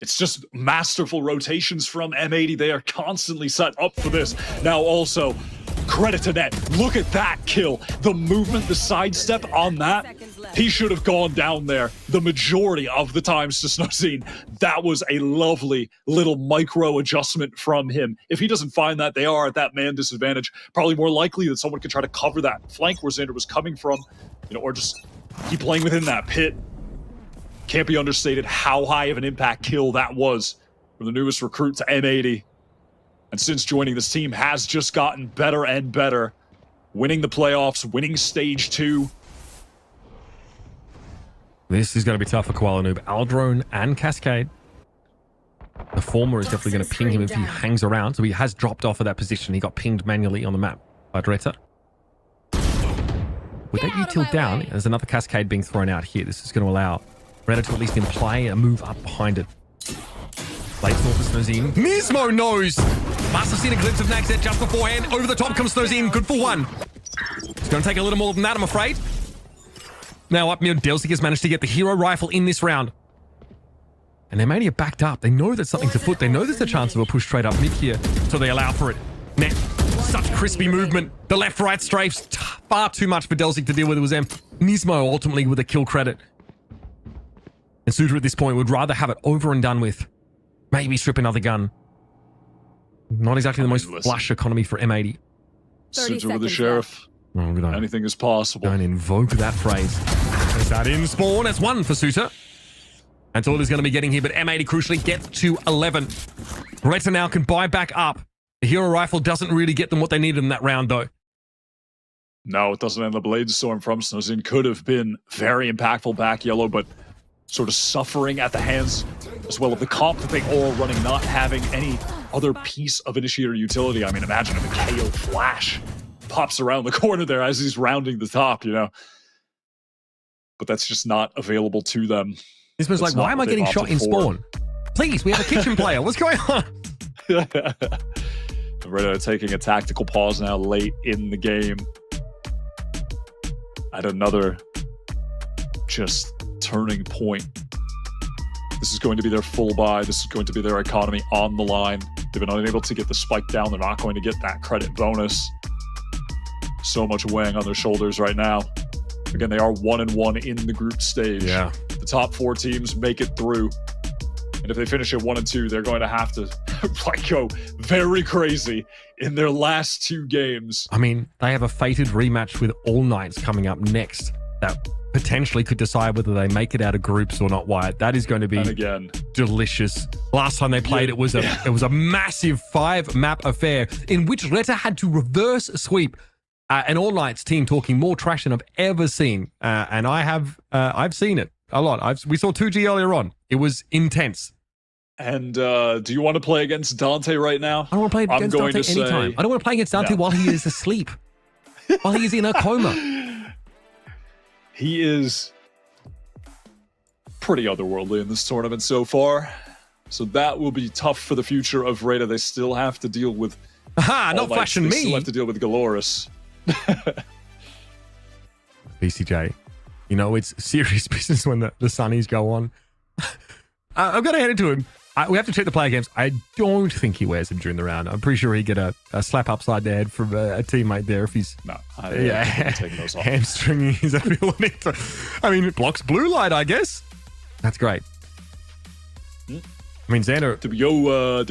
It's just masterful rotations from M80. They are constantly set up for this. Now also, credit to Net. Look at that kill. The movement, the sidestep on that. He should have gone down there the majority of the times to Snowzine. That was a lovely little micro adjustment from him. If he doesn't find that, they are at that man disadvantage. Probably more likely that someone could try to cover that flank where Xander was coming from, or just keep playing within that pit. Can't be understated how high of an impact kill that was from the newest recruit to M80. And since joining this team has just gotten better and better. Winning the playoffs, winning stage 2. This is going to be tough for Koala Noob. Aldrone and Cascade. The former is definitely going to ping him if he hangs around. So he has dropped off of that position. He got pinged manually on the map by RETA. With that util down, there's another Cascade being thrown out here. This is going to allow RETA to at least imply a move up behind it. Blades north of Snowzine. Nismo knows! Must have seen a glimpse of Naxet just beforehand. Over the top comes Snowzine. Good for 1. It's going to take a little more than that, I'm afraid. Now up near Delzik has managed to get the hero rifle in this round. And they're mainly backed up. They know there's something to foot. They know there's a chance of a push straight up mid here. So they allow for it. Net, such crispy movement. The left-right strafes. Far too much for Delzik to deal with. It was Nismo ultimately with a kill credit. And Suter at this point would rather have it over and done with. Maybe strip another gun. Not exactly the most flush economy for M80. Suter with the sheriff. Oh, anything is possible. Don't invoke that phrase. Is that in spawn? That's 1 for Suter. That's all he's going to be getting here, but M80 crucially gets to 11. RETA now can buy back up. The hero rifle doesn't really get them what they needed in that round, though. No, it doesn't end the Bladestorm from Snowzine. Could have been very impactful back yellow, but sort of suffering at the hands as well of the comp that they all running, not having any other piece of initiator utility. I mean, imagine if a KO flash pops around the corner there as he's rounding the top, But that's just not available to them. This was like, why am I getting shot in spawn? Please, we have a kitchen player. What's going on? RETA taking a tactical pause now late in the game. At another just turning point. This is going to be their full buy. This is going to be their economy on the line. They've been unable to get the spike down. They're not going to get that credit bonus. So much weighing on their shoulders right now. Again, they are 1-1 in the group stage. Yeah. The top 4 teams make it through. And if they finish at 1-2, they're going to have to go very crazy in their last 2 games. I mean, they have a fated rematch with All Knights coming up next. That potentially could decide whether they make it out of groups or not, Wyatt. That is going to be delicious. Last time they played, it was a massive 5-map affair in which RETA had to reverse sweep an All Knights team talking more trash than I've ever seen. And I've seen it a lot. We saw 2G earlier on. It was intense. And do you want to play against Dante right now? I don't want to play against Dante anytime. I don't want to play against Dante while he is asleep. While he is in a coma. He is pretty otherworldly in this tournament so far. So that will be tough for the future of RETA. They still have to deal with... Aha, not flashing me! They still have to deal with Galoris. VCJ. It's serious business when the Sunnies go on. I've got to hand it to him. We have to check the player games. I don't think he wears them during the round. I'm pretty sure he'd get a slap upside the head from a teammate there if he's taking those off. Hamstringing his ability to... I mean, it blocks blue light, I guess. That's great. I mean, Xander... Did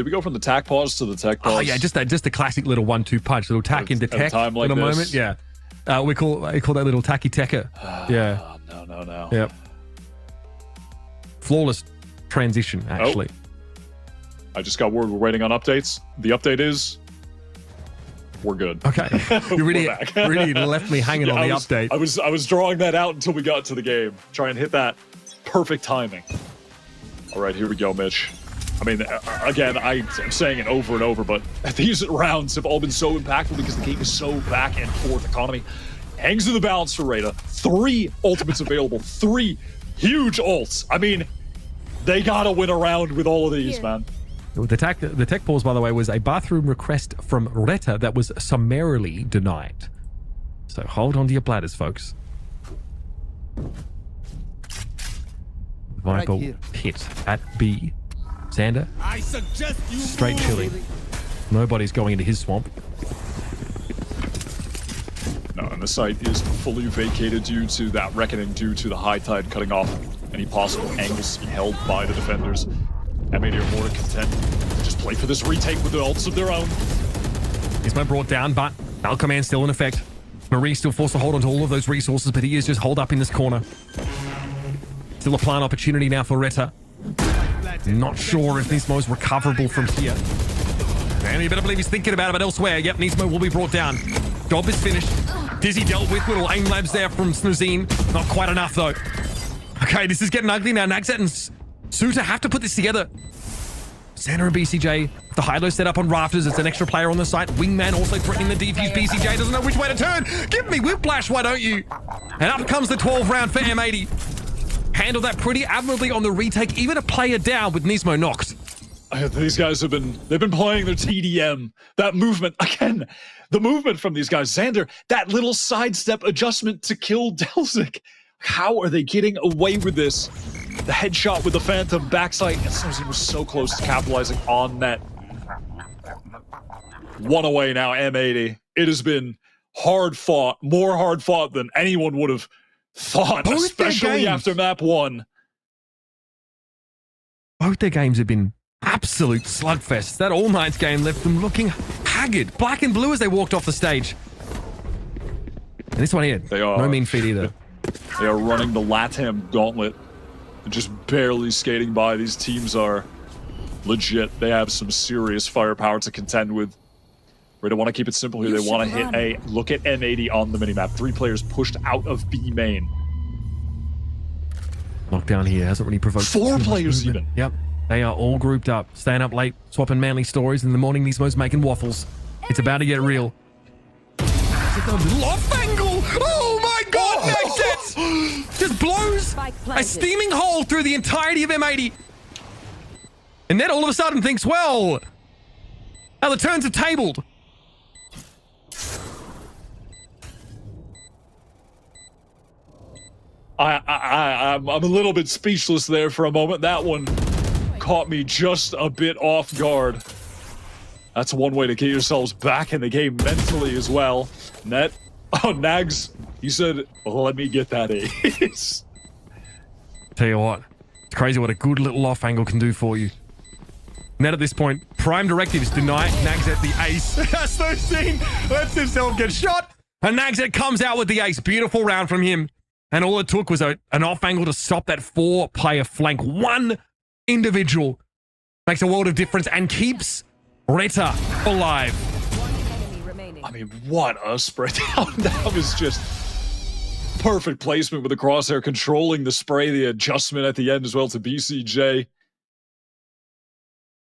we go from the tack pause to the tech pause? Oh, yeah, just the classic little 1-2 punch. Little tack into tech in a moment. Yeah. We call that little Taki Teka. Yeah. No. Yep. Flawless transition, actually. I just got word we're waiting on updates. The update is we're good. Okay. You really left me hanging on the update. I was drawing that out until we got to the game. Try and hit that perfect timing. All right, here we go, Mitch. I mean, again, I'm saying it over and over, but these rounds have all been so impactful because the game is so back and forth. Economy hangs in the balance for RETA. 3 ultimates available, 3 huge ults. I mean, they gotta win a round with all of these, man. The tech pause, by the way, was a bathroom request from RETA that was summarily denied. So hold on to your bladders, folks. Viper hit at B. Xander, straight chilling. Nobody's going into his swamp. No, and the site is fully vacated due to that reckoning, due to the high tide cutting off any possible angles held by the defenders. M80 are more content to just play for this retake with the ults of their own. He's been brought down, but Bell Command still in effect. Marie still forced to hold on to all of those resources, but he is just holed up in this corner. Still a plant opportunity now for RETA. Not sure if Nismo's recoverable from here. And you better believe he's thinking about it, but elsewhere, yep, Nismo will be brought down. Job is finished. Dizzy dealt with little aim labs there from Snuzine. Not quite enough, though. Okay, this is getting ugly now. Nagzet and Suta have to put this together. Xander and BCJ, the high-low set up on rafters. It's an extra player on the site. Wingman also threatening the defuse. BCJ doesn't know which way to turn. Give me whiplash, why don't you? And up comes the 12 round for M80. Handled that pretty admirably on the retake, even a player down with Nismo knocked. These guys they've been playing their TDM. That movement, again, the movement from these guys. Xander, that little sidestep adjustment to kill Delzik. How are they getting away with this? The headshot with the Phantom backside. He was so close to capitalizing on that. One away now, M80. It has been hard fought, more hard fought than anyone would have thought, especially after map 1. Both their games have been absolute slugfests. That All Knights game left them looking haggard, black and blue as they walked off the stage. And this one here, no mean feat either. They are running the LATAM gauntlet, just barely skating by. These teams are legit. They have some serious firepower to contend with. They don't want to keep it simple here. They want to hit A. Look at M80 on the minimap. 3 players pushed out of B main. Lockdown here hasn't really provoked 4 players even. Yep. They are all grouped up, staying up late, swapping manly stories. In the morning, Nismo's making waffles. It's about to get real. A little off angle. Oh my God, Nagzet just blows a steaming hole through the entirety of M80. And then all of a sudden thinks, well, now the turns have tabled. I'm a little bit speechless there for a moment. That one caught me just a bit off guard. That's one way to get yourselves back in the game mentally as well. Nags, he said, let me get that ace. Tell you what, it's crazy what a good little off angle can do for you. Net at this point, prime directive is deny Nagzet the ace. Snuzine lets himself get shot, and Nagzet comes out with the ace. Beautiful round from him. And all it took was an off angle to stop that 4-player flank. One individual makes a world of difference and keeps RETA alive. I mean, what a spray down. That was just perfect placement with the crosshair, controlling the spray, the adjustment at the end as well to BCJ.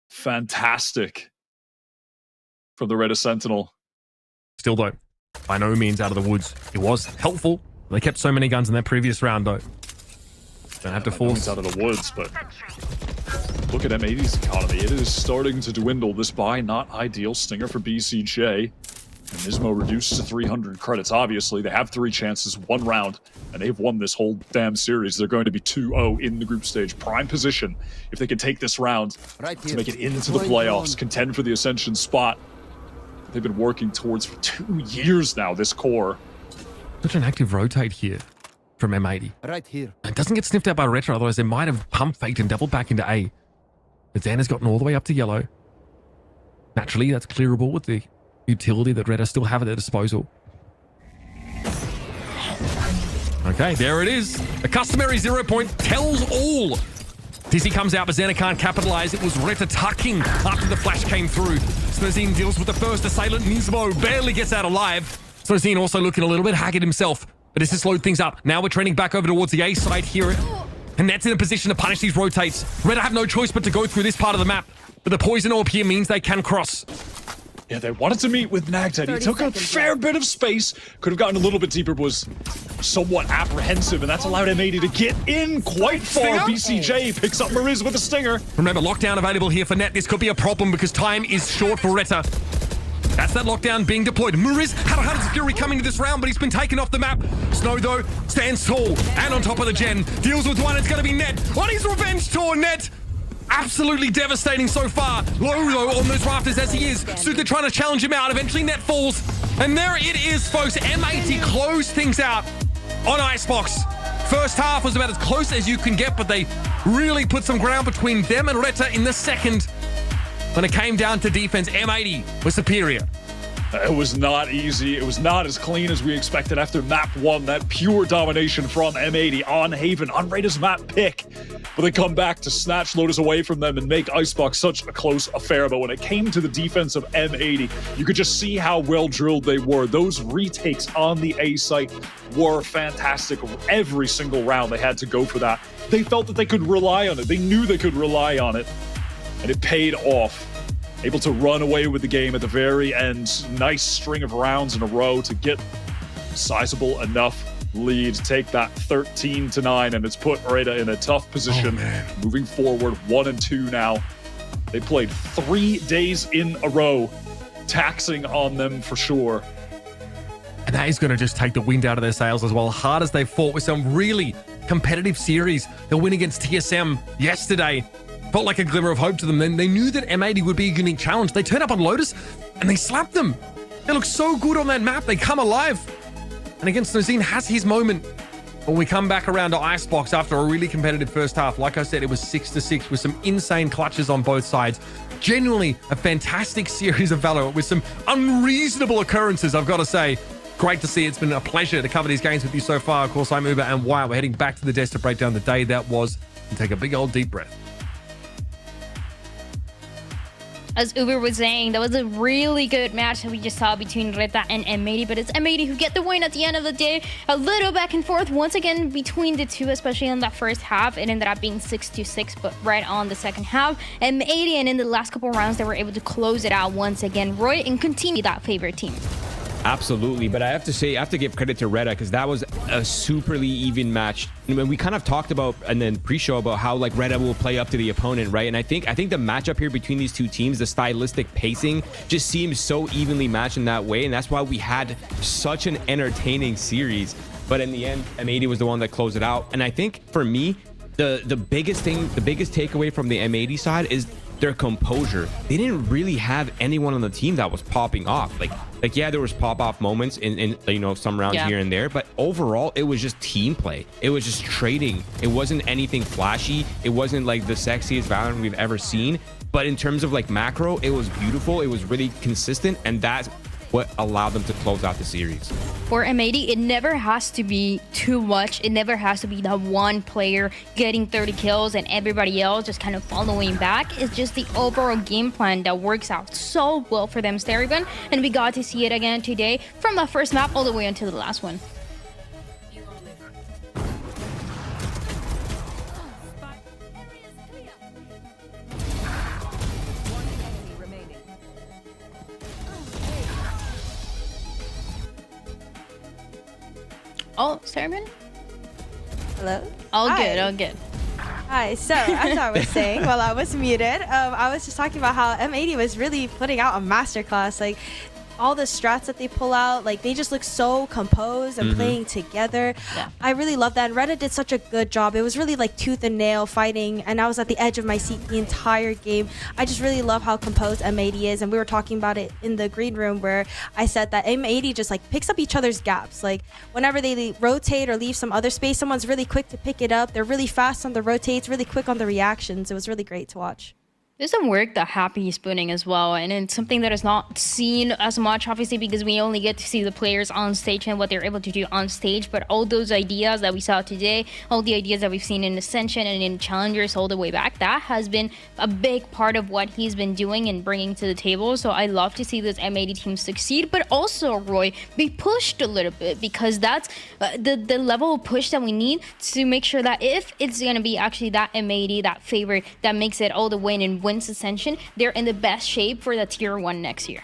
Fantastic from the RETA Sentinel. Still, though, by no means out of the woods. It was helpful. They kept so many guns in that previous round, though. Don't have to force out of the woods, but look at M80's economy. It is starting to dwindle. This buy not ideal. Stinger for BCJ. And Nismo reduced to 300 credits. Obviously, they have 3 chances, 1 round, and they've won this whole damn series. They're going to be 2-0 in the group stage. Prime position if they can take this round to make it into the playoffs, contend for the Ascension spot. They've been working towards for 2 years now, this core. Such an active rotate here from M80. Right here. It doesn't get sniffed out by RETA, otherwise they might have pump faked and doubled back into A. But Xander's gotten all the way up to yellow. Naturally, that's clearable with the utility that RETA still have at their disposal. Okay, there it is. A customary 0 point tells all. TC comes out, but Xena can't capitalize. It was RETA tucking after the flash came through. Snozine deals with the first assailant. Nismo barely gets out alive. Snozine also looking a little bit haggard himself, but this has slowed things up. Now we're trending back over towards the A side here. And Net's in a position to punish these rotates. RETA have no choice but to go through this part of the map. But the poison orb here means they can cross. Yeah, they wanted to meet with Nagted. He took a fair bit of space. Could have gotten a little bit deeper, but was somewhat apprehensive, and that's allowed M80 to get in quite far. BCJ picks up Mariz with a stinger. Remember, lockdown available here for Net. This could be a problem because time is short for RETA. That's that lockdown being deployed. Mariz had a Hunter's Fury coming to this round, but he's been taken off the map. Snow, though, stands tall and on top of the gen. Deals with one. It's going to be Net on his revenge tour. Net absolutely devastating so far. Low, though, on those rafters as he is. Suka trying to challenge him out. Eventually, Net falls. And there it is, folks. M80 closed things out on Icebox. First half was about as close as you can get, but they really put some ground between them and RETA in the second. When it came down to defense, M80 was superior. It was not easy. It was not as clean as we expected after map 1. That pure domination from M80 on Haven, on RETA's map pick. But they come back to snatch Lotus away from them and make Icebox such a close affair. But when it came to the defense of M80, you could just see how well drilled they were. Those retakes on the A site were fantastic. Every single round they had to go for that. They felt that they could rely on it. They knew they could rely on it. And it paid off. Able to run away with the game at the very end. Nice string of rounds in a row to get sizable enough lead. Take that 13-9, and it's put RETA in a tough position. Moving forward, 1 and 2 now. They played 3 days in a row, taxing on them for sure. And that is going to just take the wind out of their sails as well. Hard as they fought with some really competitive series. The win against TSM yesterday felt like a glimmer of hope to them. Then they knew that M80 would be a unique challenge. They turn up on Lotus and they slap them. They look so good on that map. They come alive. And against Snozine has his moment. When we come back around to Icebox after a really competitive first half, like I said, it was 6-6 with some insane clutches on both sides. Genuinely a fantastic series of VALORANT with some unreasonable occurrences, I've got to say. Great to see. It's been a pleasure to cover these games with you so far. Of course, I'm Uber and Wyatt. We're heading back to the desk to break down the day that was and take a big old deep breath. As Uber was saying, that was a really good match that we just saw between RETA and M80, but it's M80 who get the win at the end of the day. A little back and forth once again between the two, especially in that first half. It ended up being 6-6, but right on the second half, M80, and in the last couple rounds, they were able to close it out once again, Roy, and continue that favorite team. Absolutely, but I have to say, I have to give credit to RETA because that was a superly even match. And when we kind of talked about and then pre-show about how like RETA will play up to the opponent, right? And I think the matchup here between these two teams, the stylistic pacing, just seems so evenly matched in that way, and that's why we had such an entertaining series. But in the end, M80 was the one that closed it out, and I think for me, the biggest takeaway from the M80 side is their composure. They didn't really have anyone on the team that was popping off. Like yeah, there was pop-off moments in you know, some rounds here and there, but overall it was just team play. It was just trading. It wasn't anything flashy. It wasn't like the sexiest VALORANT we've ever seen, but in terms of like macro, it was beautiful. It was really consistent, and that's what allowed them to close out the series. For M80, it never has to be too much. It never has to be that one player getting 30 kills and everybody else just kind of following back. It's just the overall game plan that works out so well for them, Sterrigan, and we got to see it again today from the first map all the way until the last one. Oh, Sermon? Hello? All Hi. good, all good. Hi, so as I was saying while I was muted, I was just talking about how M80 was really putting out a masterclass. Like, all the strats that they pull out, like, they just look so composed and playing together. Yeah. I really love that, and RETA did such a good job. It was really like tooth and nail fighting, and I was at the edge of my seat the entire game. I just really love how composed M80 is, and we were talking about it in the green room where I said that M80 just like picks up each other's gaps. Like, whenever they rotate or leave some other space, someone's really quick to pick it up. They're really fast on the rotates, really quick on the reactions. It was really great to watch. There's some work that Happy is putting as well, and it's something that is not seen as much, obviously, because we only get to see the players on stage and what they're able to do on stage. But all those ideas that we saw today, all the ideas that we've seen in Ascension and in Challengers all the way back, that has been a big part of what he's been doing and bringing to the table. So I love to see this M80 team succeed, but also, Roy, be pushed a little bit, because that's the level of push that we need to make sure that if it's going to be actually that M80, that favorite that makes it all the way and wins Ascension, they're in the best shape for the tier 1 next year.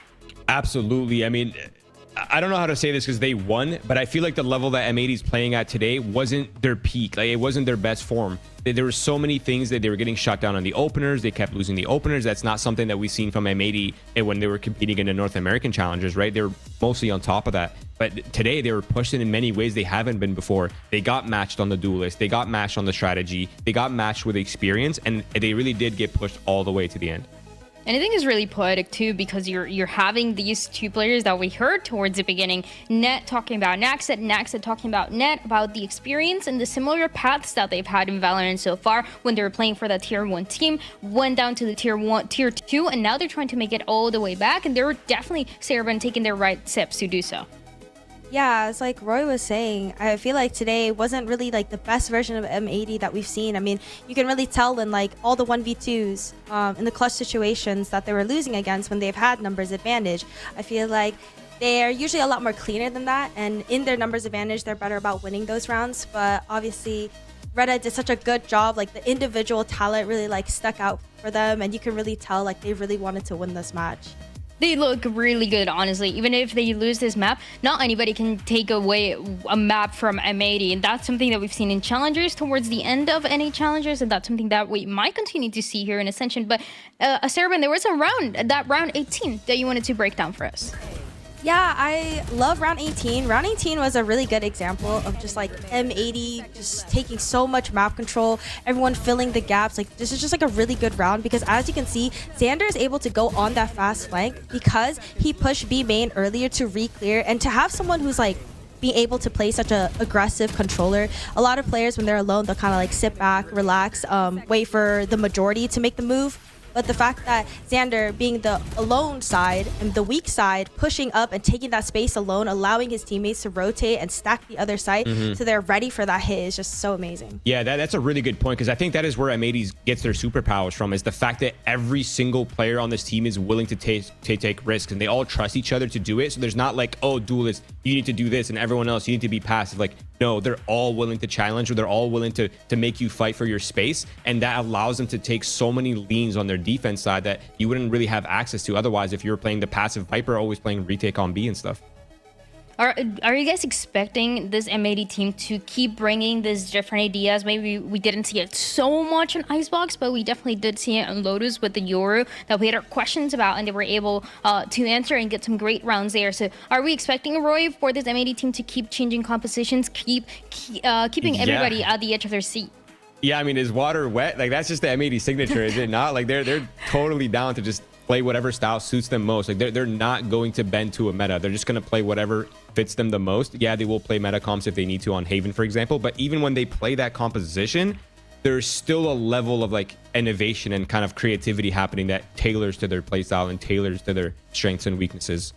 Absolutely. I mean, I don't know how to say this because they won, but I feel like the level that M80 is playing at today wasn't their peak. Like, it wasn't their best form. There were so many things that they were getting shut down on the openers. They kept losing the openers. That's not something that we've seen from M80 when they were competing in the North American Challengers, right? They were mostly on top of that. But today they were pushed in many ways they haven't been before. They got matched on the duelist. They got matched on the strategy. They got matched with experience, and they really did get pushed all the way to the end. And I think it's really poetic too, because you're having these two players that we heard towards the beginning, Net talking about Naxxet, Naxxet talking about Net, about the experience and the similar paths that they've had in Valorant so far when they were playing for that tier 1 team, went down to the tier 2, and now they're trying to make it all the way back, and they're definitely Saraben taking their right steps to do so. Yeah, it's like Roy was saying, I feel like today wasn't really like the best version of M80 that we've seen. I mean, you can really tell in like all the 1v2s in the clutch situations that they were losing against when they've had numbers advantage. I feel like they're usually a lot more cleaner than that, and in their numbers advantage, they're better about winning those rounds. But obviously, RETA did such a good job. Like, the individual talent really like stuck out for them, and you can really tell like they really wanted to win this match. They look really good, honestly. Even if they lose this map, not anybody can take away a map from M80. And that's something that we've seen in Challengers towards the end of NA Challengers. And that's something that we might continue to see here in Ascension. But Saraben, there was a round, that round 18, that you wanted to break down for us. Yeah, I love round 18. Round 18 was a really good example of just like M80 just taking so much map control, everyone filling the gaps. Like, this is just like a really good round, because as you can see, Xander is able to go on that fast flank because he pushed B main earlier to re-clear, and to have someone who's like being able to play such a aggressive controller. A lot of players, when they're alone, they'll kind of like sit back, relax, wait for the majority to make the move. But the fact that Xander, being the alone side and the weak side, pushing up and taking that space alone, allowing his teammates to rotate and stack the other side so they're ready for that hit, is just so amazing. Yeah, that's a really good point, because I think that is where M80 gets their superpowers from, is the fact that every single player on this team is willing to take risks, and they all trust each other to do it. So there's not like, oh, duelist, you need to do this, and everyone else, you need to be passive. Like, no, they're all willing to challenge, or they're all willing to make you fight for your space, and that allows them to take so many leans on their defense side that you wouldn't really have access to otherwise if you're playing the passive Viper, always playing retake on B and stuff. Are you guys expecting this M80 team to keep bringing these different ideas? Maybe we didn't see it so much in Icebox, but we definitely did see it in Lotus with the Yoru that we had our questions about, and they were able to answer and get some great rounds there. So are we expecting, Roy, for this M80 team to keep changing compositions, keeping everybody at the edge of their seat? Yeah, I mean, is water wet? Like, that's just the M80 signature, is it not? Like, they're totally down to just play whatever style suits them most. Like, they're not going to bend to a meta. They're just going to play whatever fits them the most. Yeah, they will play meta comps if they need to on Haven, for example. But even when they play that composition, there's still a level of like innovation and kind of creativity happening that tailors to their playstyle and tailors to their strengths and weaknesses.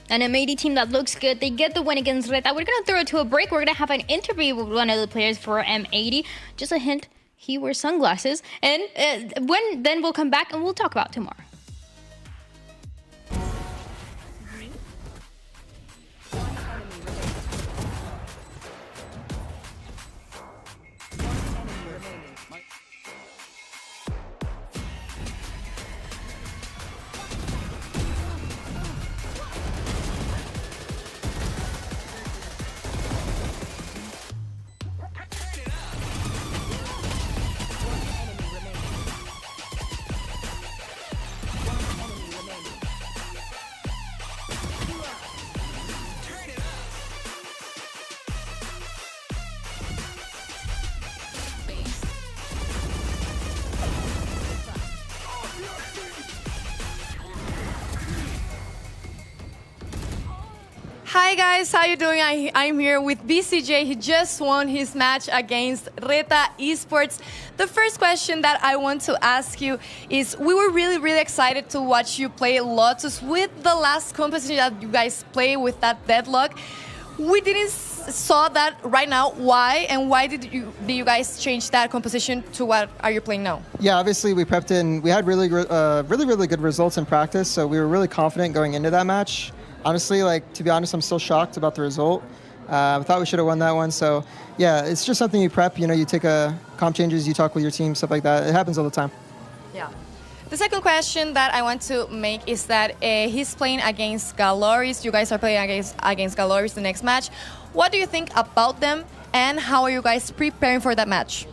An M80 team that looks good. They get the win against RETA. We're going to throw it to a break. We're going to have an interview with one of the players for M80. Just a hint, he wears sunglasses. And then we'll come back and we'll talk about tomorrow. Hi guys, how you doing? I'm here with BCJ. He just won his match against RETA Esports. The first question that I want to ask you is, we were really excited to watch you play Lotus with the last competition that you guys play with that deadlock. We didn't saw that right now. Why? And why did you guys change that composition to what are you playing now? Yeah, obviously we prepped in. We had really good results in practice, so we were really confident going into that match. Honestly, to be honest, I'm still shocked about the result. I thought we should have won that one. So, yeah, it's just something you prep. You take comp changes, you talk with your team, stuff like that. It happens all the time. Yeah. The second question that I want to make is that he's playing against Galoris. You guys are playing against Galoris the next match. What do you think about them, and how are you guys preparing for that match?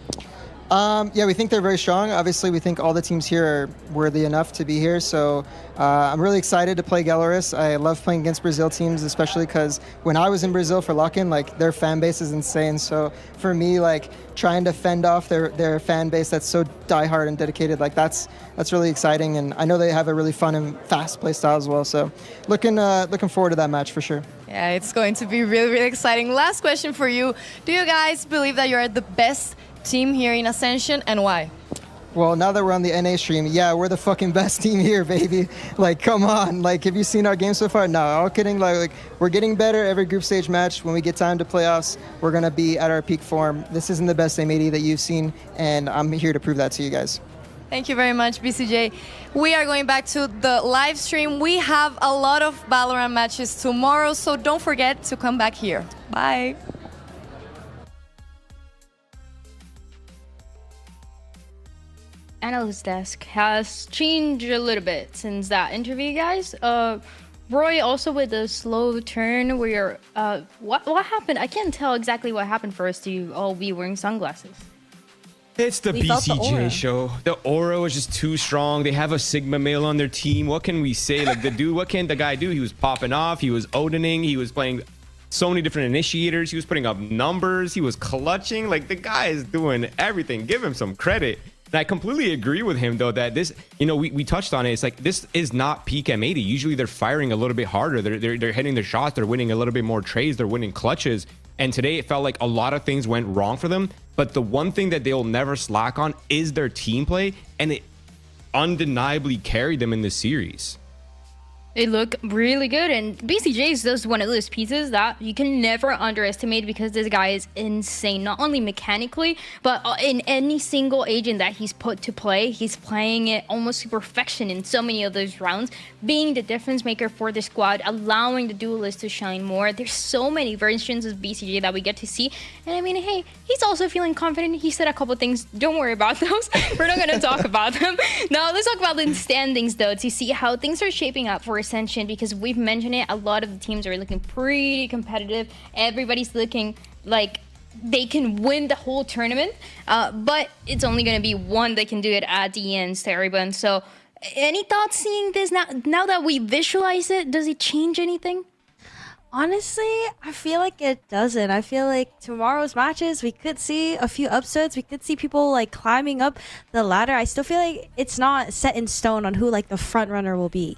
Yeah, we think they're very strong. Obviously, we think all the teams here are worthy enough to be here. So I'm really excited to play Galoris. I love playing against Brazil teams, especially because when I was in Brazil for lock-in, their fan base is insane. So for me, trying to fend off their fan base that's so diehard and dedicated, that's really exciting. And I know they have a really fun and fast play style as well. So looking forward to that match for sure. Yeah, it's going to be really exciting. Last question for you. Do you guys believe that you're the best team here in Ascension, and why? Well, now that we're on the NA stream, yeah, we're the fucking best team here, baby. Come on. Have you seen our game so far? No, all kidding. We're getting better every group stage match. When we get time to playoffs, we're going to be at our peak form. This isn't the best M80 that you've seen, and I'm here to prove that to you guys. Thank you very much, BCJ. We are going back to the live stream. We have a lot of VALORANT matches tomorrow, so don't forget to come back here. Bye. Analyst desk has changed a little bit since that interview, guys. Roy, also with the slow turn where what happened? I can't tell exactly what happened for us to all be wearing sunglasses. It's the BCJ show. The aura was just too strong. They have a Sigma male on their team. What can we say? What can the guy do? He was popping off. He was Odining. He was playing so many different initiators. He was putting up numbers. He was clutching. The guy is doing everything. Give him some credit. And I completely agree with him, though, that this, we touched on it. It's this is not peak M80. Usually they're firing a little bit harder. They're hitting their shots. They're winning a little bit more trades. They're winning clutches. And today it felt like a lot of things went wrong for them. But the one thing that they'll never slack on is their team play. And it undeniably carried them in this series. They look really good, and BCJ is just one of those pieces that you can never underestimate because this guy is insane, not only mechanically, but in any single agent that he's put to play, he's playing it almost to perfection in so many of those rounds, being the difference maker for the squad, allowing the duelists to shine more. There's so many versions of BCJ that we get to see, and I mean, hey, he's also feeling confident. He said a couple things, don't worry about those. We're not going to talk about them. Now, let's talk about the standings, though, to see how things are shaping up for Ascension, because we've mentioned it, a lot of the teams are looking pretty competitive. Everybody's looking like they can win the whole tournament, but it's only going to be one that can do it at the end, Steribun. So any thoughts seeing this now that we visualize it? Does it change anything? Honestly, I feel like it doesn't. I feel like tomorrow's matches, we could see a few upsets. We could see people climbing up the ladder. I still feel like it's not set in stone on who the front runner will be.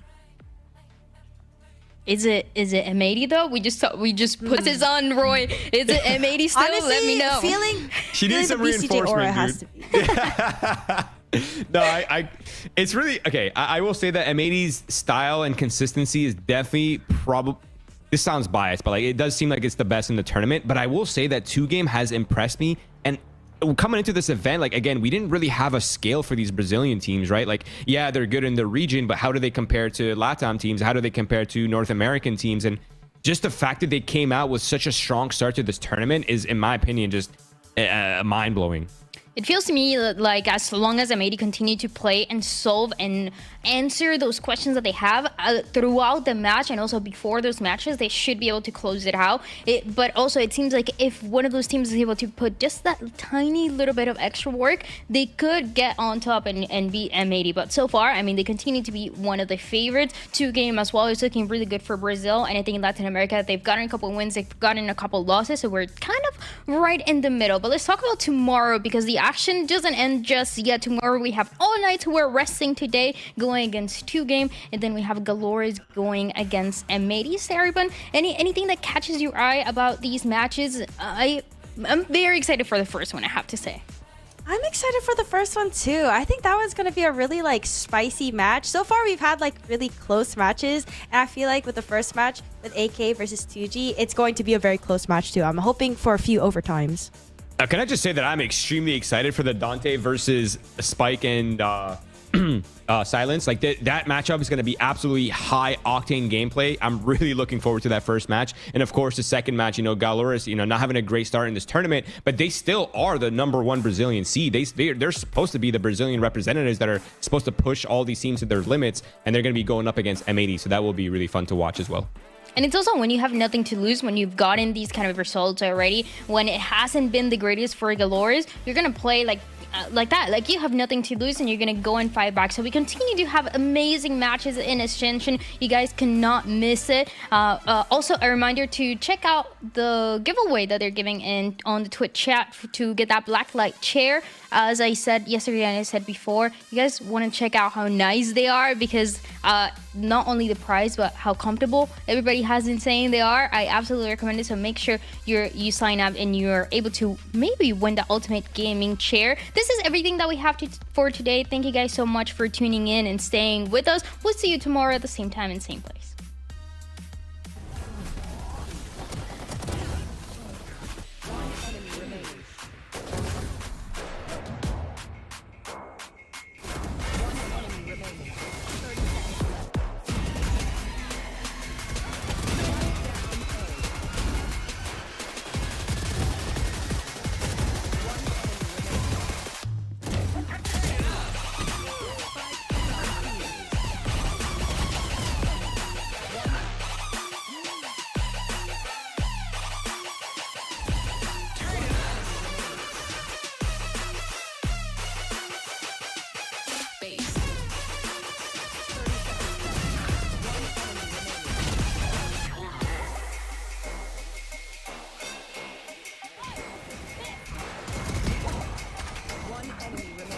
Is it M80 though? We just put this on, Roy. Is it M80 still? Honestly, let me know. She needs some reinforcement, aura has to be. No, it's really okay. I will say that M80's style and consistency is definitely probably. This sounds biased, but it does seem like it's the best in the tournament. But I will say that 2Game has impressed me, and coming into this event, again, we didn't really have a scale for these Brazilian teams, right? Yeah, they're good in the region, but how do they compare to LATAM teams? How do they compare to North American teams? And just the fact that they came out with such a strong start to this tournament is, in my opinion, just mind-blowing. It feels to me like as long as M80 continue to play and solve and answer those questions that they have throughout the match and also before those matches, they should be able to close it out. But also it seems like if one of those teams is able to put just that tiny little bit of extra work, they could get on top and beat M80. But so far, I mean, they continue to be one of the favorites. 2Game as well is looking really good for Brazil, and I think in Latin America, they've gotten a couple wins, they've gotten a couple losses, so we're kind of right in the middle. But let's talk about tomorrow, because the action doesn't end just yet. Tomorrow we have all night, so we're resting today, going against 2Game, and then we have Galores going against M80. Sarabun, anything that catches your eye about these matches? I'm very excited for the first one, I have to say. I'm excited for the first one too. I think that one's going to be a really like spicy match. So far we've had like really close matches, and I feel like with the first match with AK versus 2G, it's going to be a very close match too. I'm hoping for a few overtimes. Can I just say that I'm extremely excited for the Dante versus Spike and Silence. Like that matchup is going to be absolutely high octane gameplay. I'm really looking forward to that first match. And of course, the second match, Galores, not having a great start in this tournament, but they still are the #1 Brazilian seed. They're supposed to be the Brazilian representatives that are supposed to push all these teams to their limits, and they're going to be going up against M80. So that will be really fun to watch as well. And it's also when you have nothing to lose, when you've gotten these kind of results already, when it hasn't been the greatest for Galores, you're going to play like that. Like you have nothing to lose and you're going to go and fight back. So we continue to have amazing matches in Ascension. You guys cannot miss it. Also, a reminder to check out the giveaway that they're giving in on the Twitch chat to get that blacklight chair. As I said yesterday and I said before, you guys want to check out how nice they are, because not only the price, but how comfortable everybody has been saying they are. I absolutely recommend it. So make sure you sign up and you're able to maybe win the ultimate gaming chair. This is everything that we have for today. Thank you guys so much for tuning in and staying with us. We'll see you tomorrow at the same time and same place. One enemy remaining.